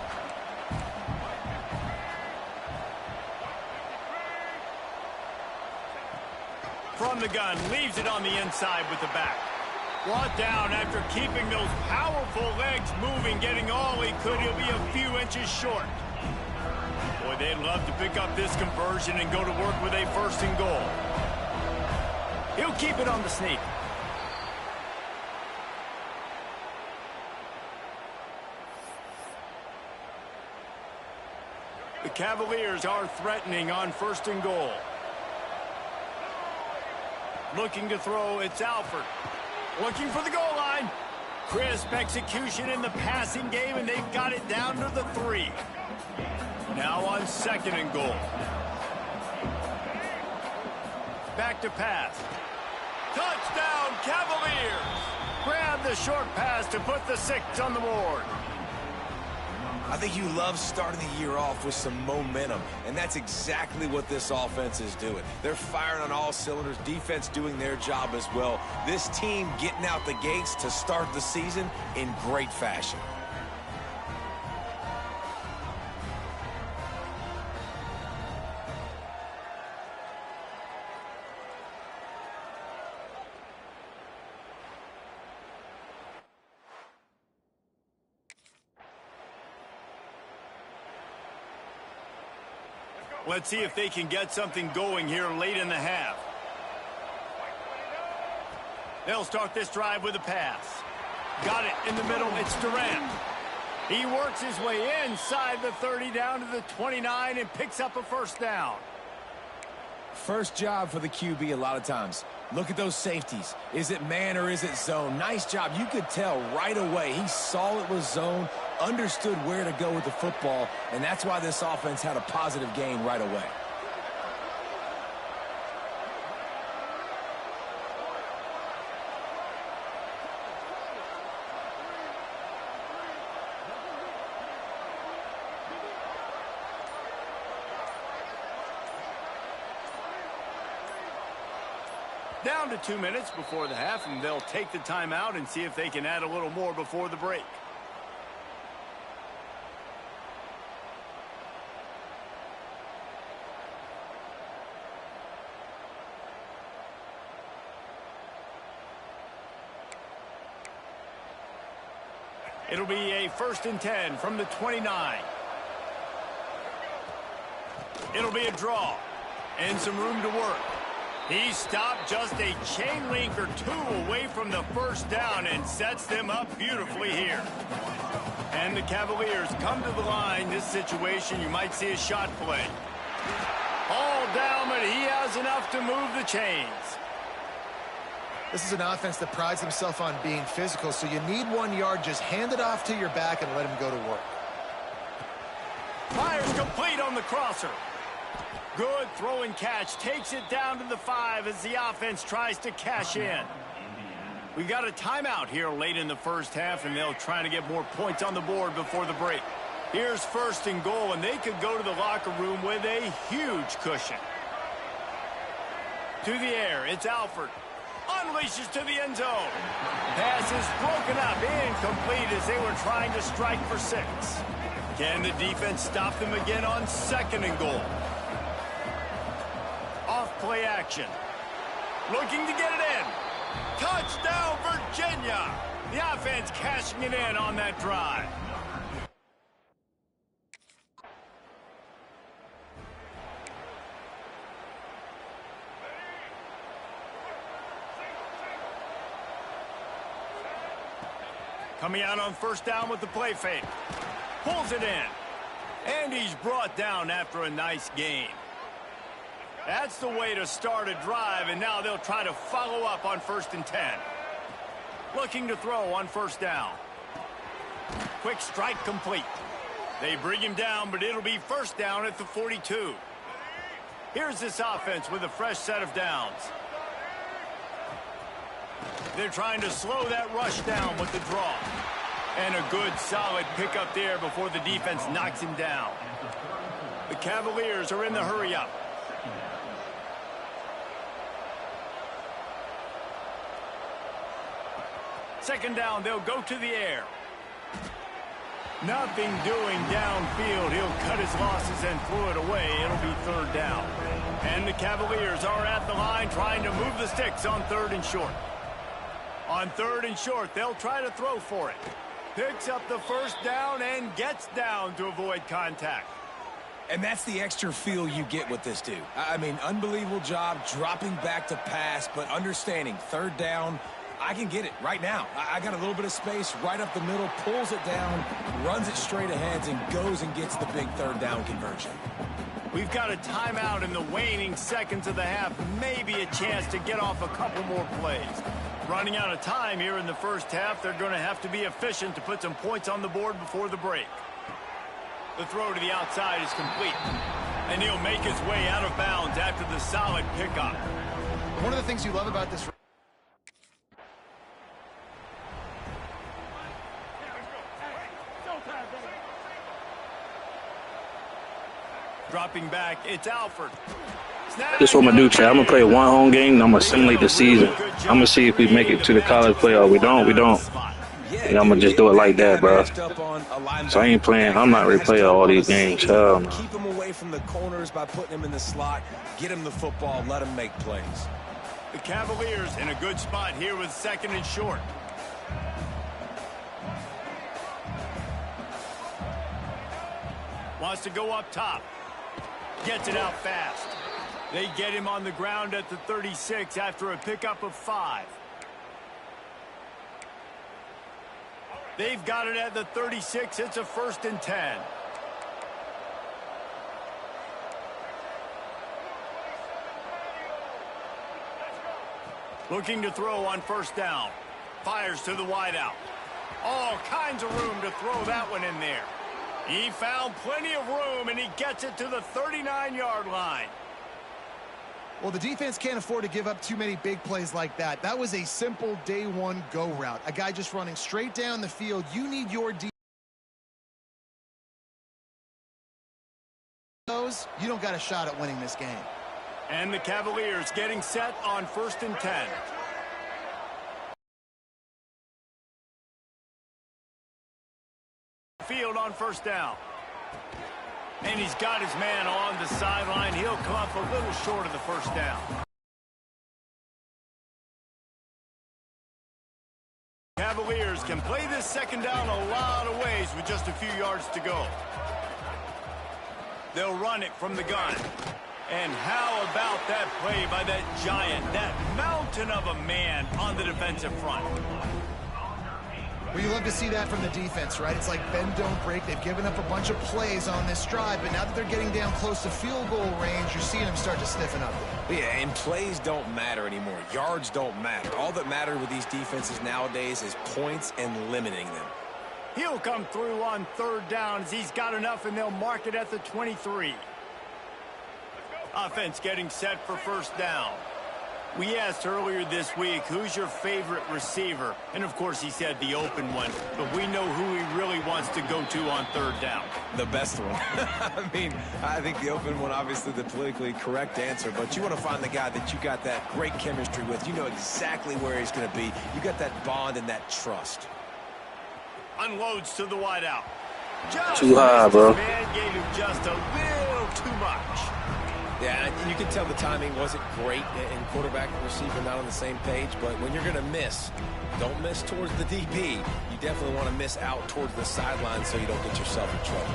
From the gun, leaves it on the inside with the back. Brought down after keeping those powerful legs moving, getting all he could. He'll be a few inches short. Boy, they'd love to pick up this conversion and go to work with a first and goal. He'll keep it on the sneak. The Cavaliers are threatening on first and goal. Looking to throw, it's Alford. Looking for the goal line. Crisp execution in the passing game, and they've got it down to the 3. Now on second and goal. Back to pass. Touchdown, Cavaliers! Grab the short pass to put the 6 on the board. I think you love starting the year off with some momentum, and that's exactly what this offense is doing. They're firing on all cylinders, defense doing their job as well. This team getting out the gates to start the season in great fashion. Let's see if they can get something going here late in the half. They'll start this drive with a pass. Got it in the middle. It's Durant. He works his way inside the 30 down to the 29 and picks up a first down. First job for the QB a lot of times. Look at those safeties. Is it man or is it zone? Nice job. You could tell right away he saw it was zone, understood where to go with the football, and that's why this offense had a positive gain right away. Down to 2 minutes before the half, and they'll take the timeout and see if they can add a little more before the break. It'll be a 1st and 10 from the 29. It'll be a draw and some room to work. He stopped just a chain link or two away from the first down and sets them up beautifully here. And the Cavaliers come to the line. This situation, you might see a shot play. All down, but he has enough to move the chains. This is an offense that prides himself on being physical, so you need 1 yard. Just hand it off to your back and let him go to work. Fires complete on the crosser. Good throw and catch. Takes it down to the 5 as the offense tries to cash in. We got a timeout here late in the first half, and they'll try to get more points on the board before the break. Here's 1st and goal, and they could go to the locker room with a huge cushion. To the air, it's Alford. Unleashes to the end zone. Pass is broken up, incomplete as they were trying to strike for 6. Can the defense stop them again on 2nd and goal? Off play action. Looking to get it in. Touchdown, Virginia. The offense cashing it in on that drive. Coming out on 1st down with the play fake. Pulls it in. And he's brought down after a nice gain. That's the way to start a drive, and now they'll try to follow up on 1st and 10. Looking to throw on 1st down. Quick strike complete. They bring him down, but it'll be 1st down at the 42. Here's this offense with a fresh set of downs. They're trying to slow that rush down with the draw. And a good, solid pickup there before the defense knocks him down. The Cavaliers are in the hurry-up. Second down, they'll go to the air. Nothing doing downfield. He'll cut his losses and throw it away. It'll be 3rd down. And the Cavaliers are at the line trying to move the sticks on 3rd and short. On 3rd and short, they'll try to throw for it. Picks up the 1st down and gets down to avoid contact. And that's the extra feel you get with this dude. I mean, unbelievable job dropping back to pass, but understanding 3rd down, I can get it right now. I got a little bit of space right up the middle, pulls it down, runs it straight ahead, and goes and gets the big 3rd down conversion. We've got a timeout in the waning seconds of the half. Maybe a chance to get off a couple more plays. Running out of time here in the first half. They're going to have to be efficient to put some points on the board before the break. The throw to the outside is complete. And he'll make his way out of bounds after the solid pickup. One of the things you love about this... Dropping back, it's Alford. This is what I'm going to do, Chad. I'm going to play 1 home game, and I'm going to simulate the season. I'm going to see if we make it to the college playoff. We don't. Yeah, I'm going to just do it like that, bro. So I ain't playing. I'm not replaying all these games. Hell no. Keep him away from the corners by putting him in the slot. Get him the football. Let him make plays. The Cavaliers in a good spot here with 2nd and short. Wants to go up top. Gets it out fast. They get him on the ground at the 36 after a pickup of 5. They've got it at the 36. It's a 1st and 10. Looking to throw on 1st down. Fires to the wideout. All kinds of room to throw that one in there. He found plenty of room, and he gets it to the 39-yard line. Well, the defense can't afford to give up too many big plays like that. That was a simple day one go route. A guy just running straight down the field. You need your defense. You don't got a shot at winning this game. And the Cavaliers getting set on 1st and 10. Field on 1st down. And he's got his man on the sideline. He'll come up a little short of the 1st down. Cavaliers can play this 2nd down a lot of ways with just a few yards to go. They'll run it from the gun. And how about that play by that giant, that mountain of a man on the defensive front? Well, you love to see that from the defense, right? It's like bend, don't break. They've given up a bunch of plays on this drive, but now that they're getting down close to field goal range, you're seeing them start to stiffen up. Yeah, and plays don't matter anymore. Yards don't matter. All that matters with these defenses nowadays is points and limiting them. He'll come through on third down as he's got enough, and they'll mark it at the 23. Offense getting set for first down. We asked earlier this week, who's your favorite receiver? And, of course, he said the open one. But we know who he really wants to go to on third down. The best one. I mean, I think the open one, obviously the politically correct answer. But you want to find the guy that you got that great chemistry with. You know exactly where he's going to be. You got that bond and that trust. Unloads to the wideout. Too high, bro. Man gave him just a little too much. Yeah, you can tell the timing wasn't great and quarterback and receiver not on the same page, but when you're going to miss, don't miss towards the DB. You definitely want to miss out towards the sideline so you don't get yourself in trouble.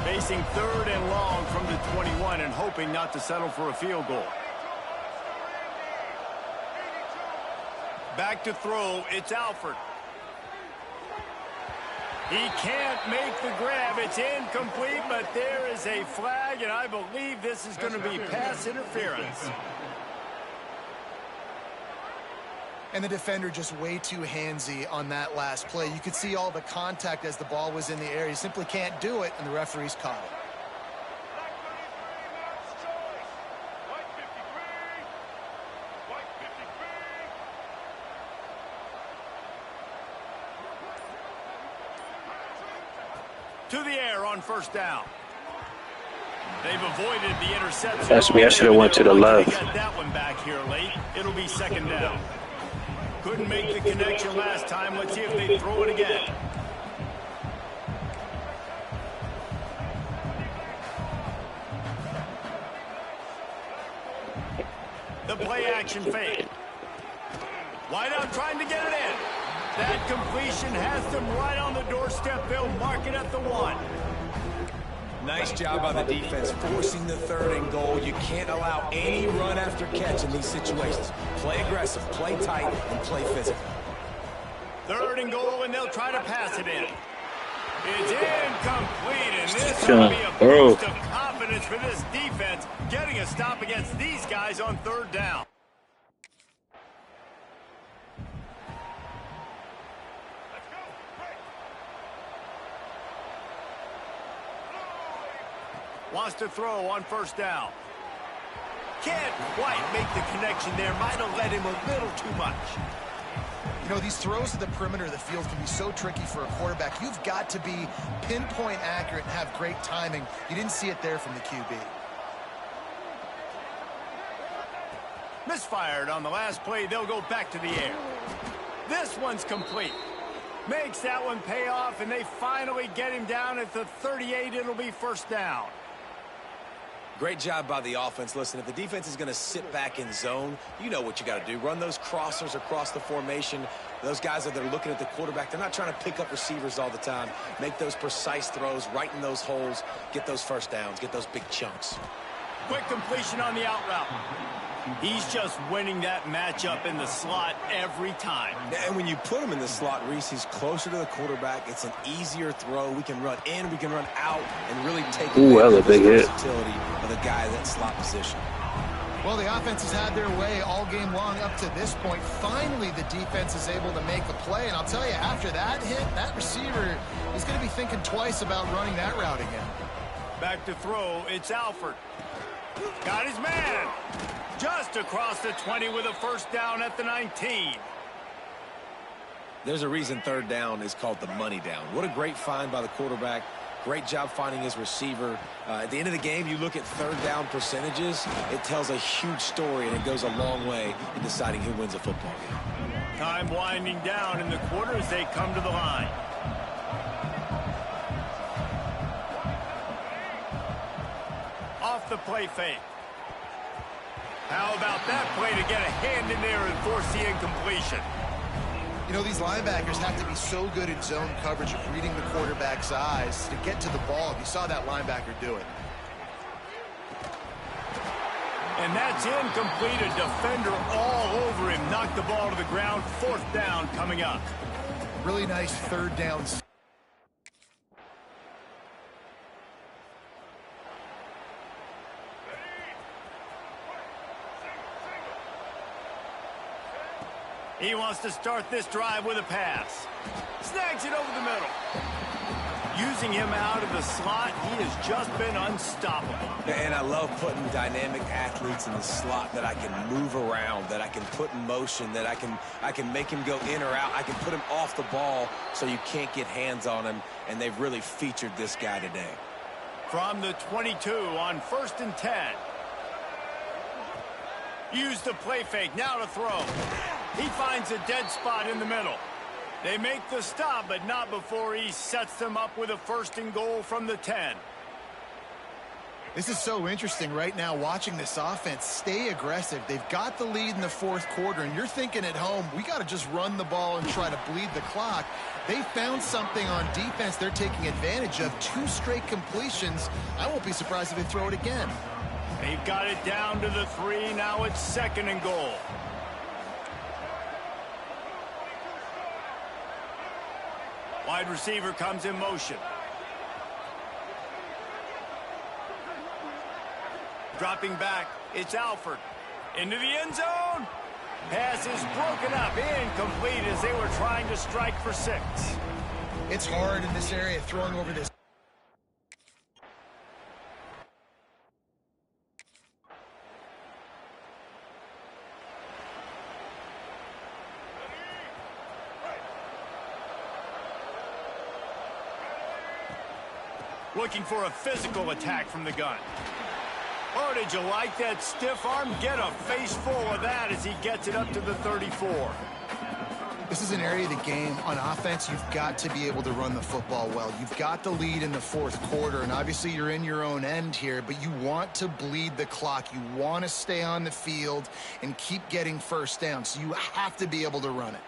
Facing third and long from the 21 and hoping not to settle for a field goal. Back to throw, it's Alford. He can't make the grab. It's incomplete, but there is a flag, and I believe this is going to be pass interference. And the defender just way too handsy on that last play. You could see all the contact as the ball was in the air. He simply can't do it, and the referees caught it. To the air on first down. They've avoided the interception. That's me. I should have went to the left. Get that one back here late. It'll be second down. Couldn't make the connection last time. Let's see if they throw it again. The play action fake. Wide out trying to get it in. That completion has them right on the doorstep. They'll mark it at the 1. Nice job by the defense, forcing the third and goal. You can't allow any run after catch in these situations. Play aggressive, play tight, and play physical. Third and goal, and they'll try to pass it in. It's incomplete, and this will be a boost of confidence for this defense, getting a stop against these guys on third down. Wants to throw on first down. Can't quite make the connection there. Might have led him a little too much. You know, these throws to the perimeter of the field can be so tricky for a quarterback. You've got to be pinpoint accurate and have great timing. You didn't see it there from the QB. Misfired on the last play. They'll go back to the air. This one's complete. Makes that one pay off, and they finally get him down at the 38. It'll be first down. Great job by the offense. Listen, if the defense is going to sit back in zone, you know what you got to do. Run those crossers across the formation. Those guys that are looking at the quarterback, they're not trying to pick up receivers all the time. Make those precise throws, right in those holes, get those first downs, get those big chunks. Quick completion on the out route. He's just winning that matchup in the slot every time. And when you put him in the slot, Reese, he's closer to the quarterback. It's an easier throw. We can run in, we can run out, and really take advantage of the versatility of the guy in that slot position. Well, the offense has had their way all game long up to this point. Finally, the defense is able to make a play. And I'll tell you, after that hit, that receiver is going to be thinking twice about running that route again. Back to throw, it's Alford. Got his man. Just across the 20 with a first down at the 19. There's a reason third down is called the money down. What a great find by the quarterback. Great job finding his receiver. At the end of the game, you look at third down percentages. It tells a huge story, and it goes a long way in deciding who wins a football game. Time winding down in the quarter as they come to the line. Off the play fake. How about that play to get a hand in there and force the incompletion? You know, these linebackers have to be so good in zone coverage of reading the quarterback's eyes to get to the ball. You saw that linebacker do it. And that's incomplete. A defender all over him. Knocked the ball to the ground. 4th down coming up. Really nice 3rd down. He wants to start this drive with a pass. Snags it over the middle. Using him out of the slot, he has just been unstoppable. And I love putting dynamic athletes in the slot that I can move around, that I can put in motion, that I can make him go in or out. I can put him off the ball so you can't get hands on him, and they've really featured this guy today. From the 22 on 1st and 10. Use the play fake, now to throw. He finds a dead spot in the middle. They make the stop, but not before he sets them up with a 1st and goal from the 10. This is so interesting right now, watching this offense stay aggressive. They've got the lead in the 4th quarter, and you're thinking at home, we got to just run the ball and try to bleed the clock. They found something on defense they're taking advantage of. 2 straight completions. I won't be surprised if they throw it again. They've got it down to the 3. Now it's 2nd and goal. Wide receiver comes in motion. Dropping back, it's Alford. Into the end zone. Pass is broken up, incomplete as they were trying to strike for 6. It's hard in this area throwing over this. Looking for a physical attack from the gun. Oh, did you like that stiff arm? Get a face full of that as he gets it up to the 34. This is an area of the game. On offense, you've got to be able to run the football well. You've got the lead in the 4th quarter, and obviously you're in your own end here, but you want to bleed the clock. You want to stay on the field and keep getting 1st down, so you have to be able to run it.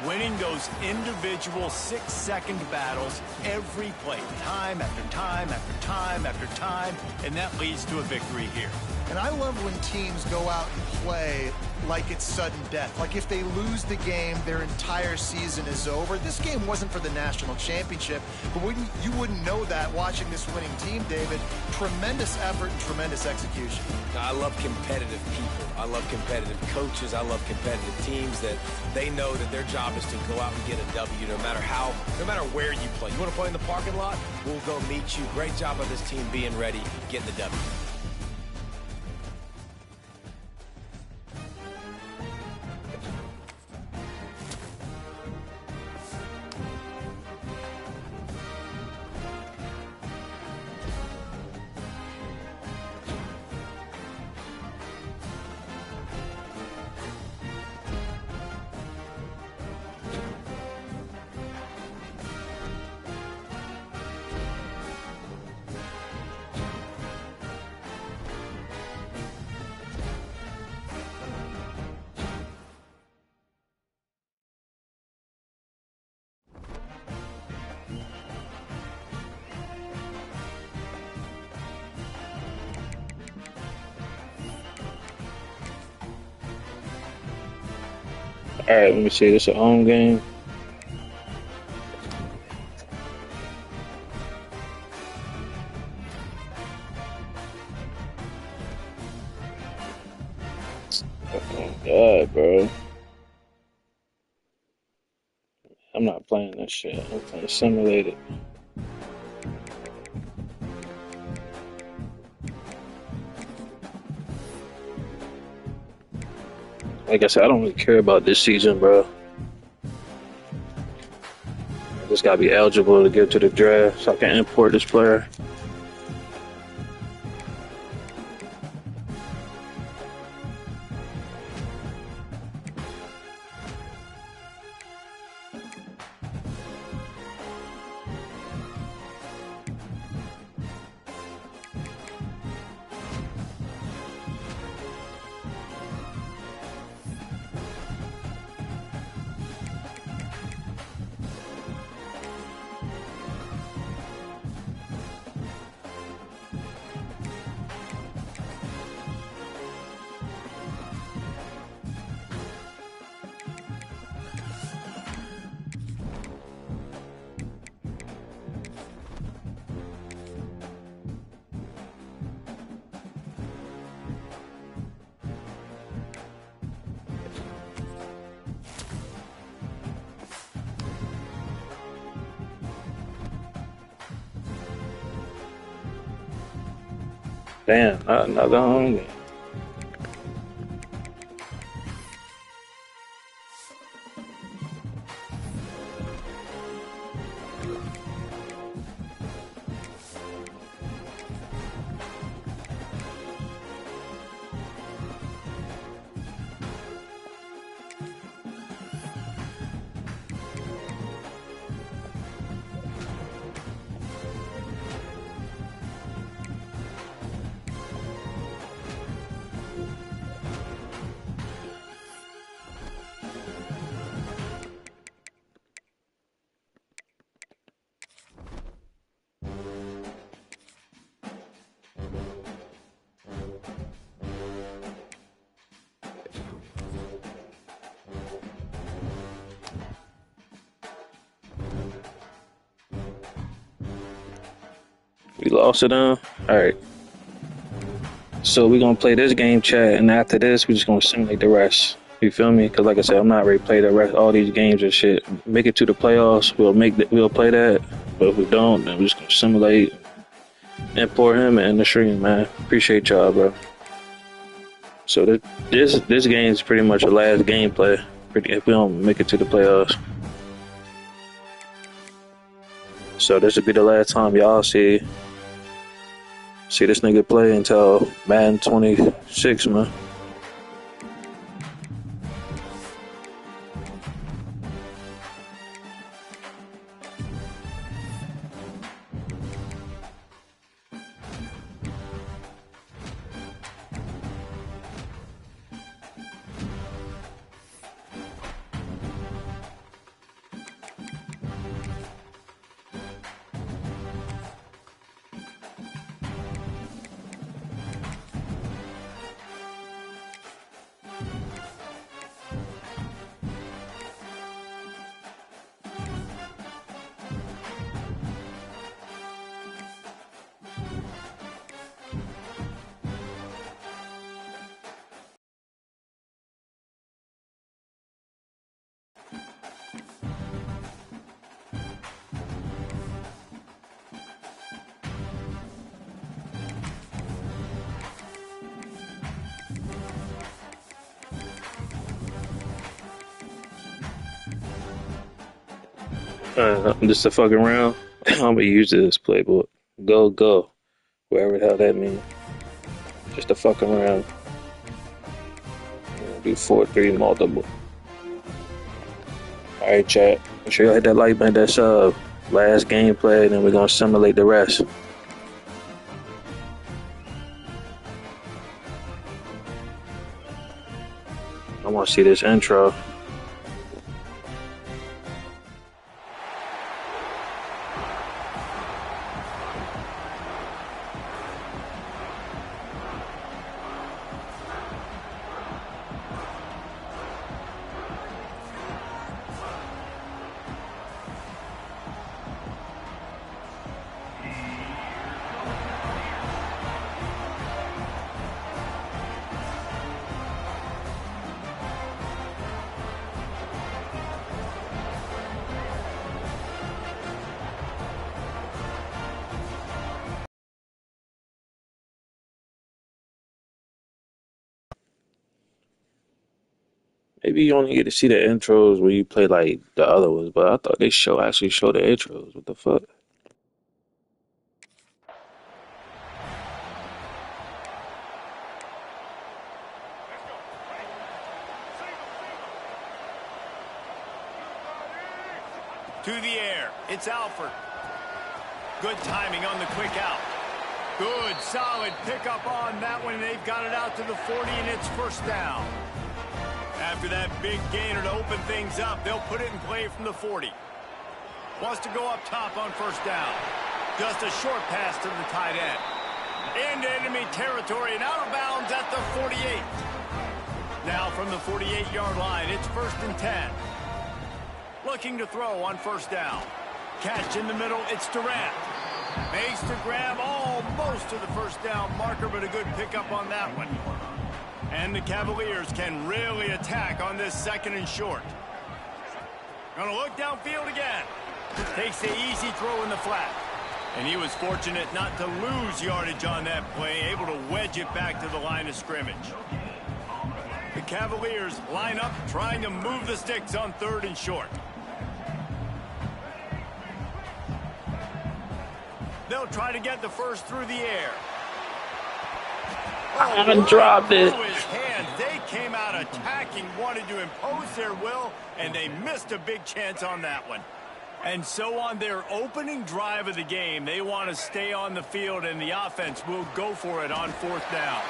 Winning those individual 6-second battles every play, time after time after time after time, and that leads to a victory here. And I love when teams go out and play like it's sudden death. Like if they lose the game, their entire season is over. This game wasn't for the national championship, but you wouldn't know that watching this winning team, David. Tremendous effort and tremendous execution. I love competitive people. I love competitive coaches. I love competitive teams that they know that their job is to go out and get a W no matter where you play. You want to play in the parking lot? We'll go meet you. Great job of this team being ready, getting the W. All right, let me see. This is a home game. Oh, God, bro. I'm not playing that shit. I'm playing simulated. Like I said, I don't really care about this season, bro. I just gotta be eligible to get to the draft so I can import this player. Damn, not another home game. We lost it on. All right. So we're gonna play this game, chat, and after this, we're just gonna simulate the rest. You feel me? Because like I said, I'm not ready to play the rest, all these games and shit. Make it to the playoffs, we'll play that. But if we don't, then we're just gonna simulate, import him, and end the stream, man. Appreciate y'all, bro. So this game is pretty much the last gameplay. If we don't make it to the playoffs. So this would be the last time y'all see this nigga play until Madden 26, man. Just to fuck around, I'm gonna use this playbook. Go, wherever the hell that means. Just to fuck around. Do 4-3 multiple. Alright, chat. Make sure y'all hit that like button. That's last gameplay, and then we're gonna simulate the rest. I wanna see this intro. Maybe you only get to see the intros when you play like the other ones, but I thought they actually show the intros. What the fuck? To the air, it's Alford. Good timing on the quick out. Good, solid pickup on that one. They've got it out to the 40, and it's first down. After that big gainer to open things up, they'll put it in play from the 40. Wants to go up top on first down. Just a short pass to the tight end. Into enemy territory and out of bounds at the 48. Now from the 48-yard line, it's 1st and 10. Looking to throw on first down. Catch in the middle, it's Durant. Makes to grab almost to the first down marker, but a good pickup on that one. And the Cavaliers can really attack on this 2nd and short. Gonna look downfield again. Takes the easy throw in the flat. And he was fortunate not to lose yardage on that play, able to wedge it back to the line of scrimmage. The Cavaliers line up, trying to move the sticks on 3rd and short. They'll try to get the first through the air. I haven't dropped it. His hands. They came out attacking, wanted to impose their will, and they missed a big chance on that one. And so on their opening drive of the game, they want to stay on the field, and the offense will go for it on 4th down.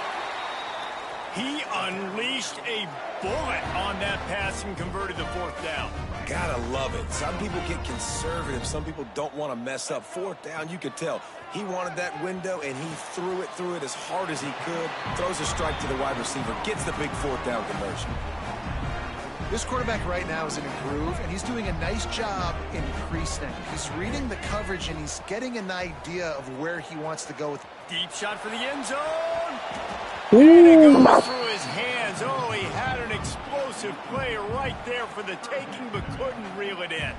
He unleashed a bullet on that pass and converted the 4th down. Gotta love it. Some people get conservative. Some people don't want to mess up. 4th down, you could tell. He wanted that window, and he threw it as hard as he could. Throws a strike to the wide receiver. Gets the big 4th down conversion. This quarterback right now is in a groove, and he's doing a nice job in creasing. He's reading the coverage, and he's getting an idea of where he wants to go with it. Deep shot for the end zone. And it goes through his hands. Oh, he had an explosive play right there for the taking, but couldn't reel it in.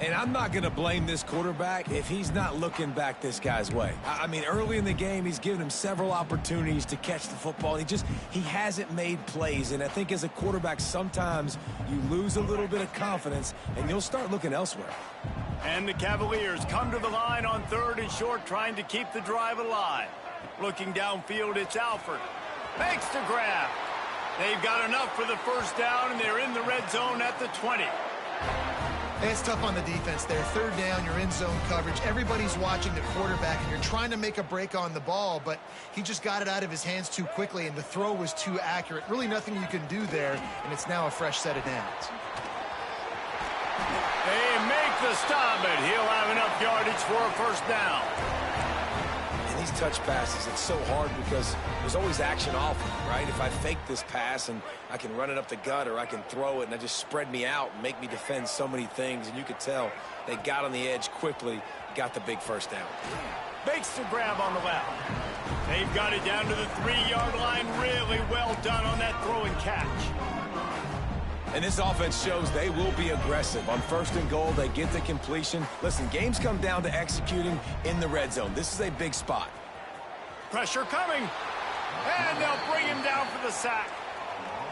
And I'm not going to blame this quarterback if he's not looking back this guy's way. I mean, early in the game, he's given him several opportunities to catch the football. He hasn't made plays. And I think as a quarterback, sometimes you lose a little bit of confidence, and you'll start looking elsewhere. And the Cavaliers come to the line on 3rd and short, trying to keep the drive alive. Looking downfield, it's Alford. Makes the grab. They've got enough for the 1st down, and they're in the red zone at the 20. It's tough on the defense there. 3rd down, you're in zone coverage. Everybody's watching the quarterback, and you're trying to make a break on the ball, but he just got it out of his hands too quickly, and the throw was too accurate. Really nothing you can do there, and it's now a fresh set of downs. They make the stop, but he'll have enough yardage for a 1st down. And these touch passes, it's so hard because there's always action off them, right? If I fake this pass and I can run it up the gut, or I can throw it and I just spread me out and make me defend so many things, and you could tell they got on the edge quickly, got the big 1st down. Makes the grab on the left. They've got it down to the 3-yard line. Really well done on that throw and catch. And this offense shows they will be aggressive. On 1st and goal, they get the completion. Listen, games come down to executing in the red zone. This is a big spot. Pressure coming. And they'll bring him down for the sack.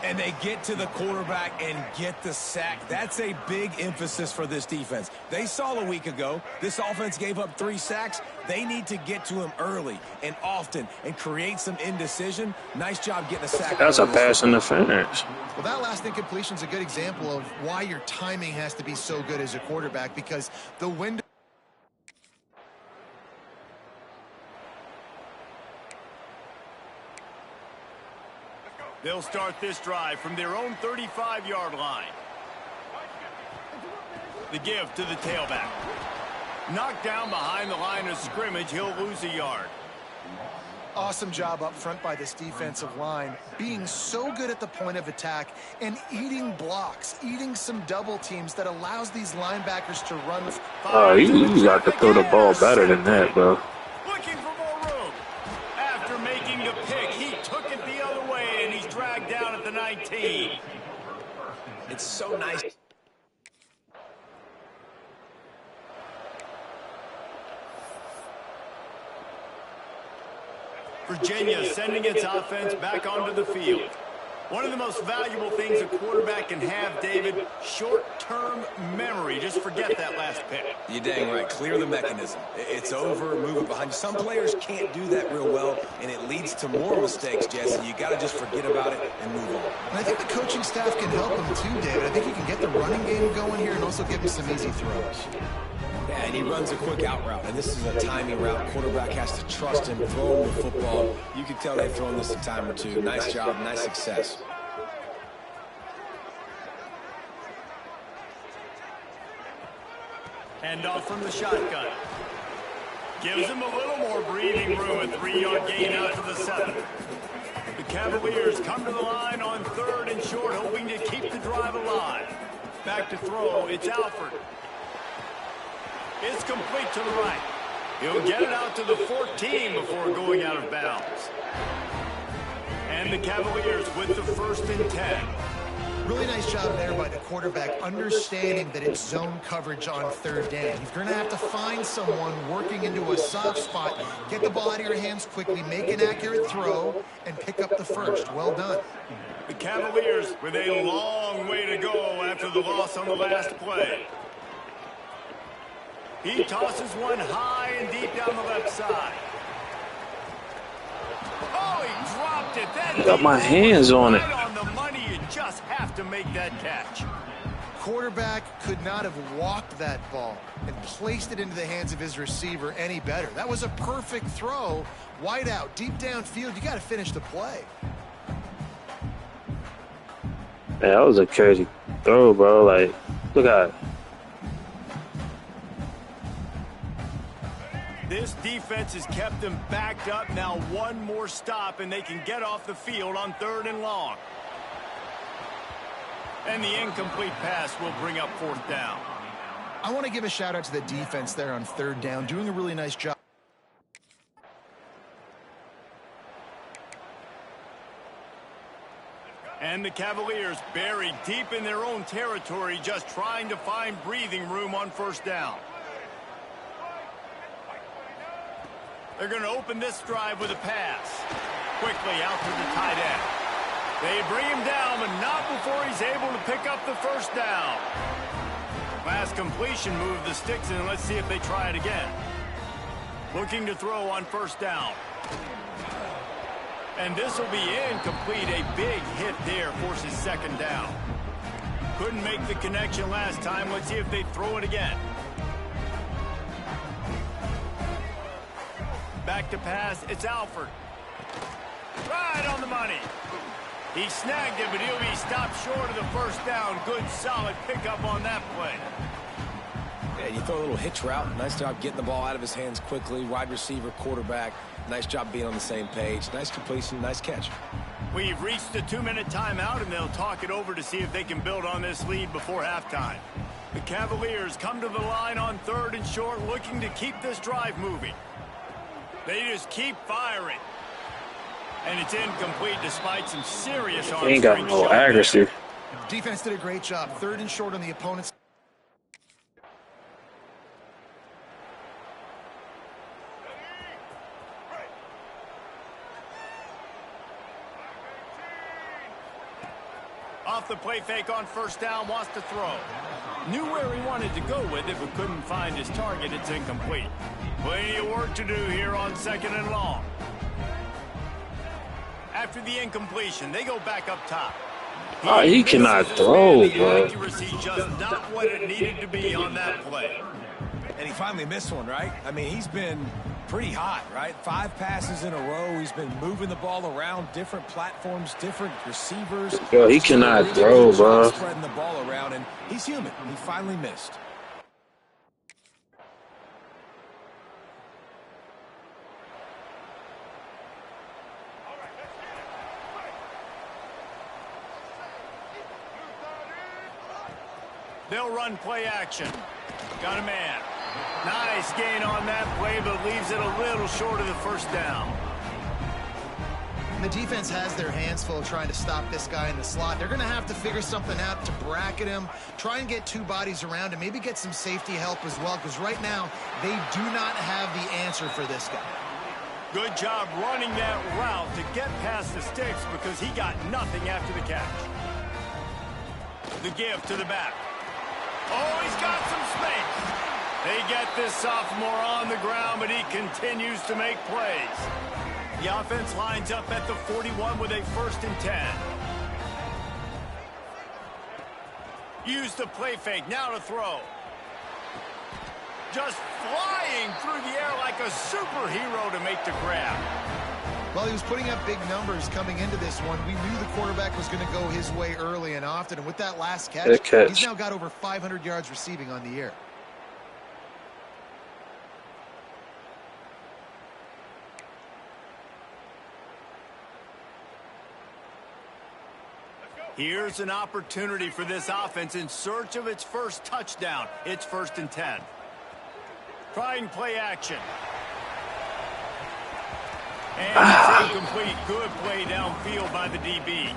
And they get to the quarterback and get the sack. That's a big emphasis for this defense. They saw a week ago, this offense gave up 3 sacks. They need to get to him early and often and create some indecision. Nice job getting a sack. That's a pass interference. Well, that last incompletion is a good example of why your timing has to be so good as a quarterback, because the window. They'll start this drive from their own 35-yard line. The give to the tailback. Knocked down behind the line of scrimmage, he'll lose a yard. Awesome job up front by this defensive line, being so good at the point of attack and eating blocks, eating some double teams that allows these linebackers to run. Oh, you got to throw the ball better than that, bro. Looking for more room. After making the pick, he took it the other way, and he's dragged down at the 19. It's so nice. Virginia sending its offense back onto the field. One of the most valuable things a quarterback can have, David, short-term memory. Just forget that last pick. You're dang right. Clear the mechanism. It's over, move it behind you. Some players can't do that real well, and it leads to more mistakes, Jesse. You got to just forget about it and move on. And I think the coaching staff can help him too, David. I think he can get the running game going here and also give him some easy throws. Yeah, and he runs a quick out route, and this is a timing route. Quarterback has to trust him, throw him the football. You can tell they've thrown this a time or two. Nice job, nice success. Hand off from the shotgun. Gives him a little more breathing room, a 3-yard gain out to the 7. The Cavaliers come to the line on 3rd and short, hoping to keep the drive alive. Back to throw, it's Alford. It's complete to the right. He'll get it out to the 14 before going out of bounds. And the Cavaliers with the 1st and 10. Really nice job there by the quarterback, understanding that it's zone coverage on third down. You're going to have to find someone working into a soft spot, get the ball out of your hands quickly, make an accurate throw, and pick up the first. Well done. The Cavaliers with a long way to go after the loss on the last play. He tosses one high and deep down the left side. Oh, he dropped it. That got my hands on it. Right on the money. You just have to make that catch. Quarterback could not have walked that ball and placed it into the hands of his receiver any better. That was a perfect throw. Wide out, deep downfield. You got to finish the play. Man, that was a crazy throw, bro. Like, look at it. This defense has kept them backed up. Now one more stop, and they can get off the field on 3rd and long. And the incomplete pass will bring up 4th down. I want to give a shout-out to the defense there on 3rd down, doing a really nice job. And the Cavaliers buried deep in their own territory, just trying to find breathing room on 1st down. They're going to open this drive with a pass. Quickly out to the tight end. They bring him down, but not before he's able to pick up the 1st down. Last completion moved the sticks, and let's see if they try it again. Looking to throw on 1st down. And this will be incomplete. A big hit there forces 2nd down. Couldn't make the connection last time. Let's see if they throw it again. Back to pass, it's Alford. Right on the money. He snagged it, but he'll be stopped short of the 1st down. Good, solid pickup on that play. Yeah, you throw a little hitch route. Nice job getting the ball out of his hands quickly. Wide receiver, quarterback. Nice job being on the same page. Nice completion, nice catch. We've reached the 2-minute timeout, and they'll talk it over to see if they can build on this lead before halftime. The Cavaliers come to the line on 3rd and short, looking to keep this drive moving. They just keep firing. And it's incomplete despite some serious arm Ain't got no accuracy. Defense did a great job. 3rd and short on the opponent's. Off the play fake on 1st down, wants to throw. Knew where he wanted to go with it, but couldn't find his target. It's incomplete. Plenty of work to do here on 2nd and long. After the incompletion, they go back up top. He cannot throw, bro. Accuracy just not what it needed to be on that play. And he finally missed one, right? I mean, he's been pretty hot, right? 5 passes in a row. He's been moving the ball around, different platforms, different receivers. Yo, he cannot throw, bro. Spreading the ball around, and he's human. He finally missed. They'll run play action. Got a man. Nice gain on that play, but leaves it a little short of the 1st down. The defense has their hands full trying to stop this guy in the slot. They're going to have to figure something out to bracket him, try and get 2 bodies around him, maybe get some safety help as well, because right now they do not have the answer for this guy. Good job running that route to get past the sticks because he got nothing after the catch. The give to the back. Oh, he's got some space. They get this sophomore on the ground, but he continues to make plays. The offense lines up at the 41 with a 1st and 10. Use the play fake, now to throw. Just flying through the air like a superhero to make the grab. Well, he was putting up big numbers coming into this one. We knew the quarterback was going to go his way early and often. And with that last catch, he's now got over 500 yards receiving on the year. Here's an opportunity for this offense in search of its first touchdown. It's 1st and 10. Trying play action. And it's incomplete. Good play downfield by the DB.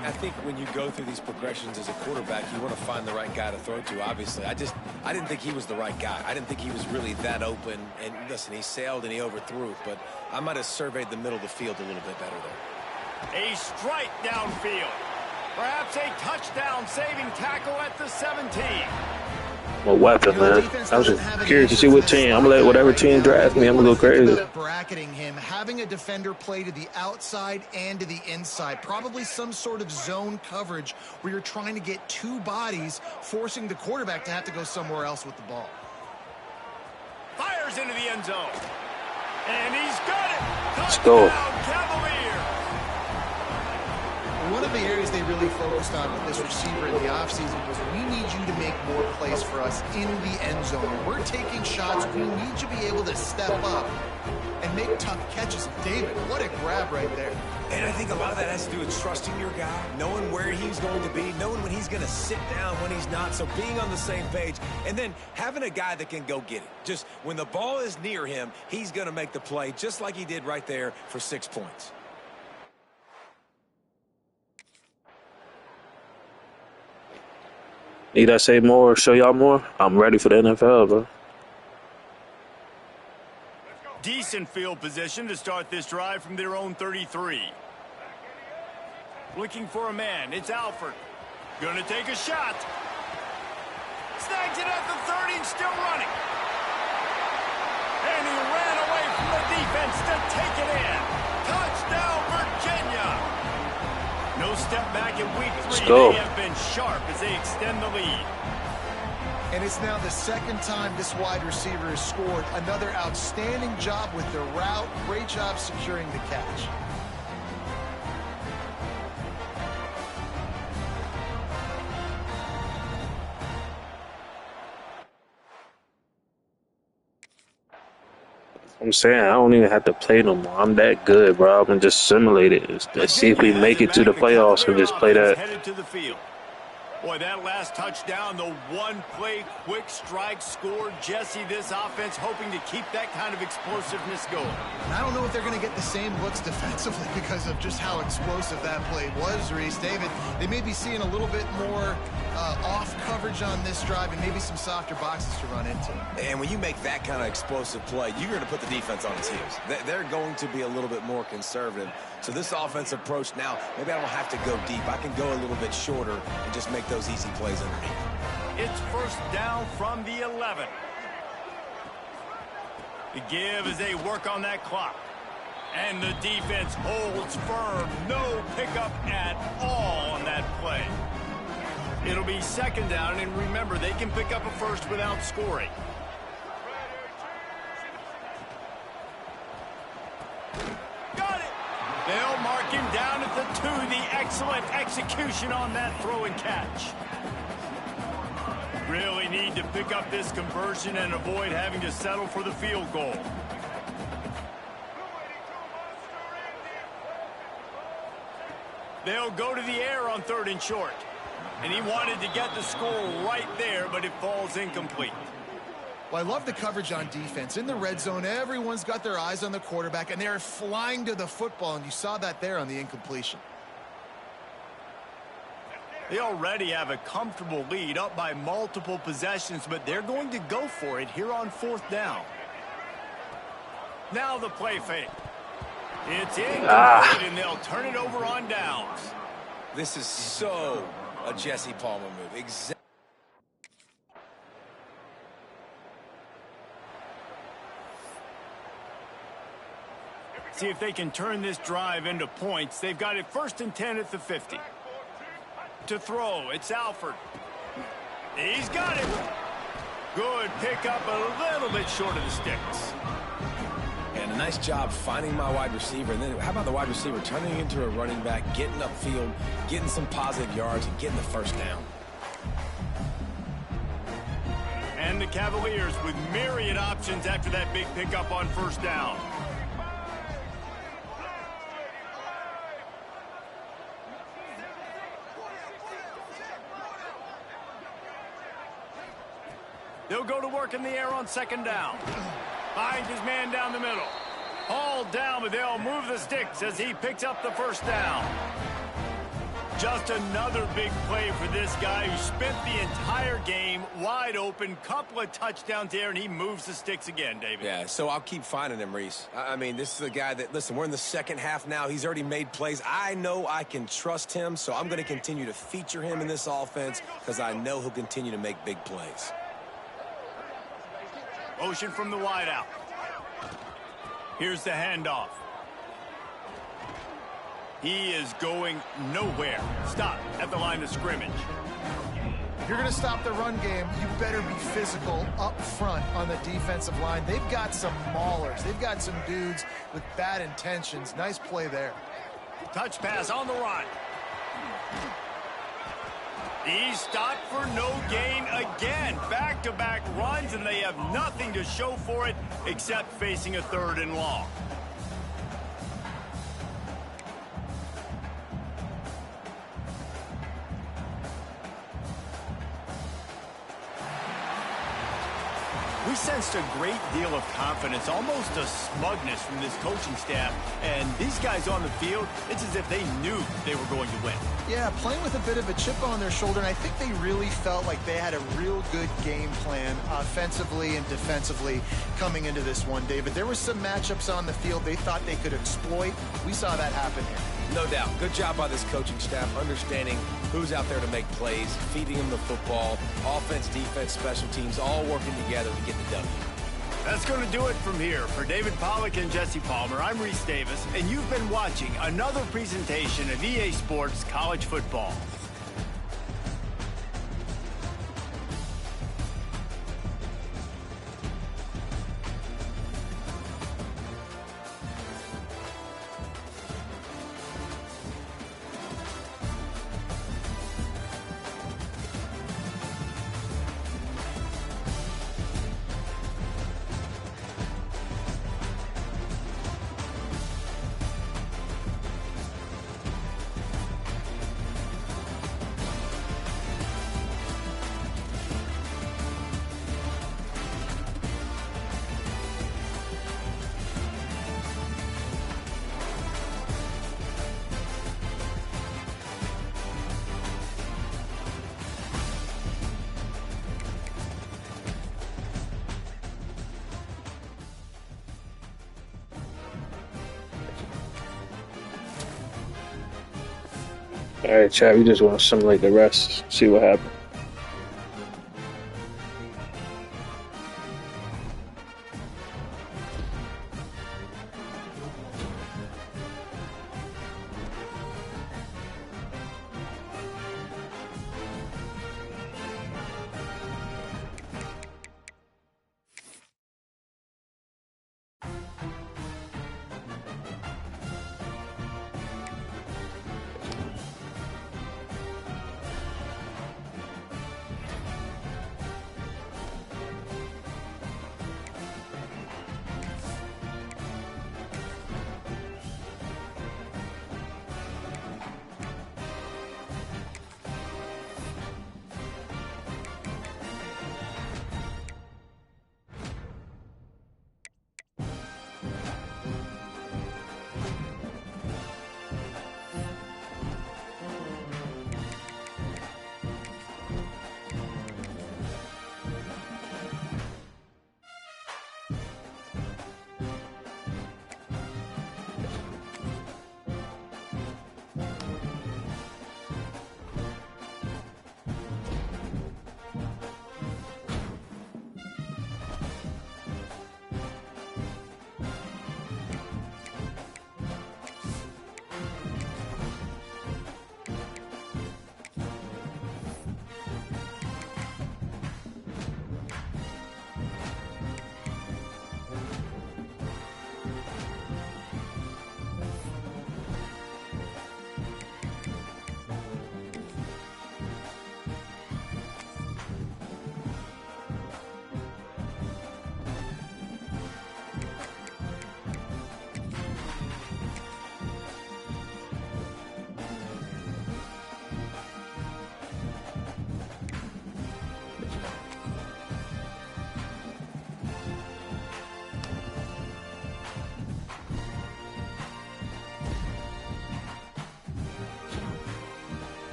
I think when you go through these progressions as a quarterback, you want to find the right guy to throw to, obviously. I didn't think he was the right guy. I didn't think he was really that open. And listen, he sailed and he overthrew it, but I might have surveyed the middle of the field a little bit better there. A strike downfield. Perhaps a touchdown saving tackle at the 17. A weapon, man. I was just curious to see what team. I'm gonna let whatever team draft me. I'm gonna go crazy. Bracketing him, having a defender play to the outside and to the inside, probably some sort of zone coverage where you're trying to get two bodies, forcing the quarterback to have to go somewhere else with the ball. Fires into the end zone, and he's got it. Let's go. Cavalier. One of the areas they really focused on with this receiver in the offseason was we need you to make more plays for us in the end zone. When we're taking shots, we need you to be able to step up and make tough catches. David, what a grab right there. And I think a lot of that has to do with trusting your guy, knowing where he's going to be, knowing when he's going to sit down, when he's not, so being on the same page, and then having a guy that can go get it. Just when the ball is near him, he's going to make the play, just like he did right there for 6 points. Need I say more or show y'all more? I'm ready for the NFL, bro. Decent field position to start this drive from their own 33. Looking for a man. It's Alford. Gonna take a shot. Snags it at the 30 and still running. And he ran away from the defense to take it in. Touchdown, Virginia. No step back in week 3. They have been sharp as they extend the lead. And it's now the second time this wide receiver has scored. Another outstanding job with the route. Great job securing the catch. I'm saying I don't even have to play no more. I'm that good, bro. I'm gonna just simulate it. Let's see if we make it to the playoffs and just play that. Headed to the field. Boy, that last touchdown, the one-play quick strike scored. Jesse, this offense hoping to keep that kind of explosiveness going. And I don't know if they're going to get the same looks defensively because of just how explosive that play was, Reese. David, they may be seeing a little bit more off coverage on this drive and maybe some softer boxes to run into. And when you make that kind of explosive play, you're going to put the defense on its heels. They're going to be a little bit more conservative. So this offense approach now, maybe I don't have to go deep. I can go a little bit shorter and just make those easy plays underneath. It's first down from the 11. The give as they work on that clock. And the defense holds firm. No pickup at all on that play. It'll be second down, and remember, they can pick up a first without scoring. Got it! They'll mark him down at the 2. The excellent execution on that throw and catch. Really need to pick up this conversion and avoid having to settle for the field goal. They'll go to the air on 3rd and short. And he wanted to get the score right there, but it falls incomplete. Well, I love the coverage on defense. In the red zone, everyone's got their eyes on the quarterback, and they're flying to the football, and you saw that there on the incompletion. They already have a comfortable lead, up by multiple possessions, but they're going to go for it here on 4th down. Now the play fake. It's incomplete, and they'll turn it over on downs. This is so a Jesse Palmer move. Exactly. See if they can turn this drive into points. They've got it 1st and 10 at the 50. To throw, it's Alford. He's got it. Good pickup, a little bit short of the sticks. And a nice job finding my wide receiver. And then how about the wide receiver turning into a running back, getting upfield, getting some positive yards, and getting the first down. And the Cavaliers with myriad options after that big pickup on 1st down. They'll go to work in the air on 2nd down. Finds his man down the middle. Hauled down, but they'll move the sticks as he picks up the 1st down. Just another big play for this guy who spent the entire game wide open. Couple of touchdowns there, and he moves the sticks again, David. Yeah, so I'll keep finding him, Reese. I mean, this is a guy that, listen, we're in the second half now. He's already made plays. I know I can trust him, so I'm going to continue to feature him in this offense because I know he'll continue to make big plays. Motion from the wideout. Here's the handoff. He is going nowhere. Stop at the line of scrimmage. If you're going to stop the run game, you better be physical up front on the defensive line. They've got some maulers. They've got some dudes with bad intentions. Nice play there. Touch pass on the run. He's stopped for no gain again. Back-to-back runs, and they have nothing to show for it except facing a 3rd and long. We sensed a great deal of confidence, almost a smugness from this coaching staff. And these guys on the field, it's as if they knew they were going to win. Yeah, playing with a bit of a chip on their shoulder, and I think they really felt like they had a real good game plan offensively and defensively coming into this one, David. There were some matchups on the field they thought they could exploit. We saw that happen here. No doubt. Good job by this coaching staff, understanding who's out there to make plays, feeding them the football, offense, defense, special teams, all working together to get the W. That's going to do it from here. For David Pollack and Jesse Palmer, I'm Reese Davis, and you've been watching another presentation of EA Sports College Football. All right, Chad, we just want to simulate the rest, see what happens.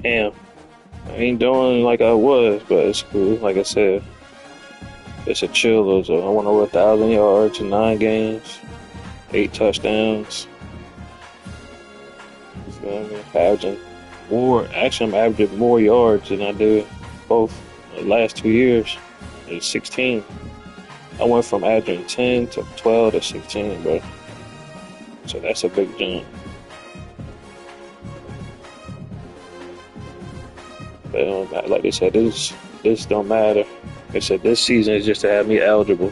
Damn, I ain't doing like I was, but it's cool. Like I said, it's a chill. So I went over 1,000 yards in 9 games, 8 touchdowns. You feel me? Averaging more. Actually, I'm averaging more yards than I did both the last 2 years. It's 16. I went from averaging 10 to 12 to 16, bro. So that's a big jump. But like they said, this don't matter. They said this season is just to have me eligible.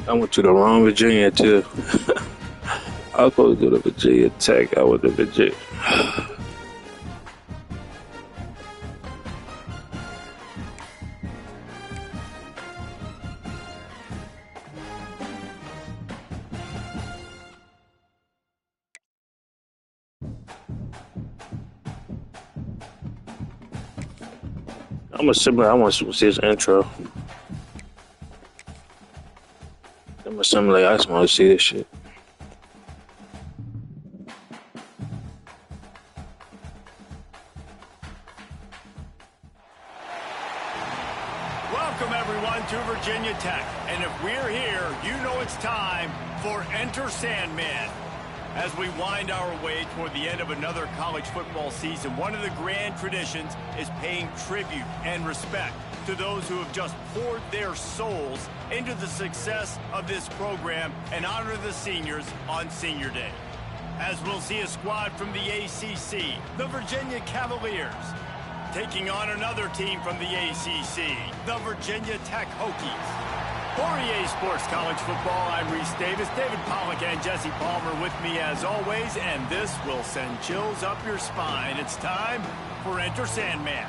I went to the wrong Virginia too. I was supposed to do the Virginia Tech. I went to Virginia. I'm assuming I want to see his intro. I'm assuming I just want to see this shit. Welcome, everyone, to Virginia Tech. And if we're here, you know it's time for Enter Sandman. As we wind our way toward the end of another college football season, one of the grand traditions is paying tribute and respect to those who have just poured their souls into the success of this program and honor the seniors on Senior Day. As we'll see a squad from the ACC, the Virginia Cavaliers, taking on another team from the ACC, the Virginia Tech Hokies. For EA Sports College Football, I'm Reese Davis, David Pollack and Jesse Palmer with me as always, and this will send chills up your spine. It's time for Enter Sandman.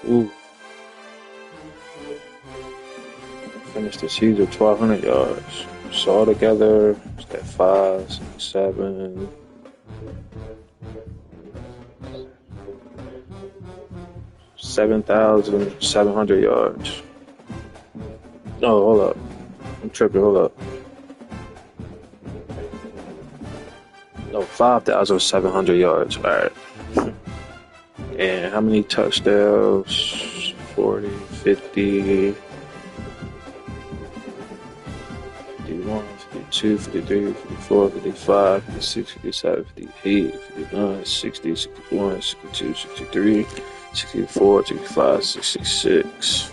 Ooh. Finished the season 1,200 yards. So all together, it's that 5, 6, 7. 7,700 yards. No, hold up. I'm tripping. Hold up. No, 5,700 yards. All right. And how many touchdowns? 40, 50, 51, 52, 53, 54, 55, 56, 57, 58, 59, 60, 61, 62, 63, 64, 65, 66.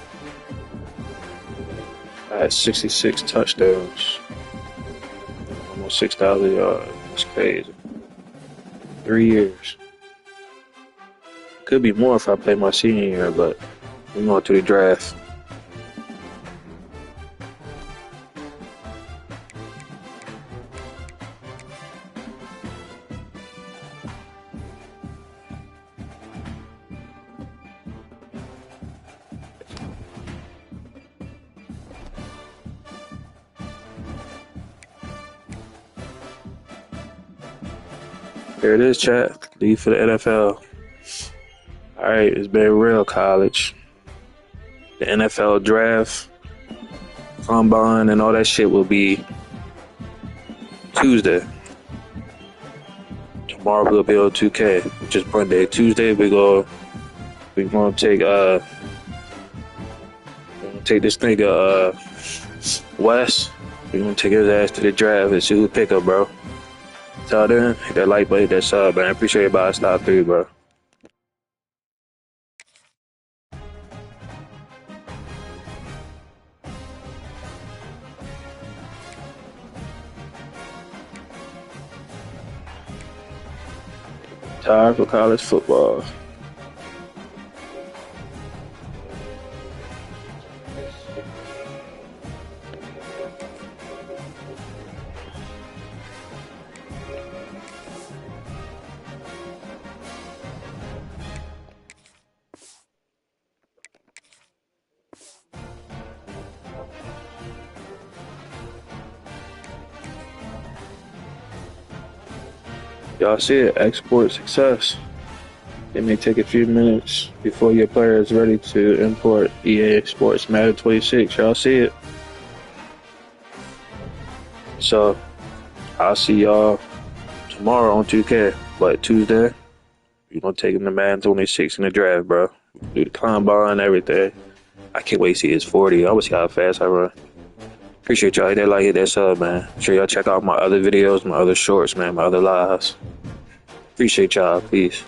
I had 66 touchdowns. Almost 6,000 yards. That's crazy. 3 years. Could be more if I play my senior year, but we're going to the draft. There it is, chat. Leave for the NFL. All right, it's been real, college. The NFL draft, combine, and all that shit will be Tuesday. Tomorrow we'll be on 2K, which is Monday. Tuesday we're gonna take this nigga Wes. We're gonna take his ass to the draft and see who pick up, bro. Till then, hit that like button, hit that sub, man. I appreciate everybody. Stop 3, bro. Tired for college football. Y'all see it, export success. It may take a few minutes before your player is ready to import EA Sports Madden 26. Y'all see it? So, I'll see y'all tomorrow on 2K. But Tuesday, we're going to take him to Madden 26 in the draft, bro. Do the combine and everything. I can't wait to see his 40. I want to see how fast I run. Appreciate y'all. Hit that like, hit that sub, man. Make sure y'all check out my other videos, my other shorts, man, my other lives. Appreciate y'all. Peace.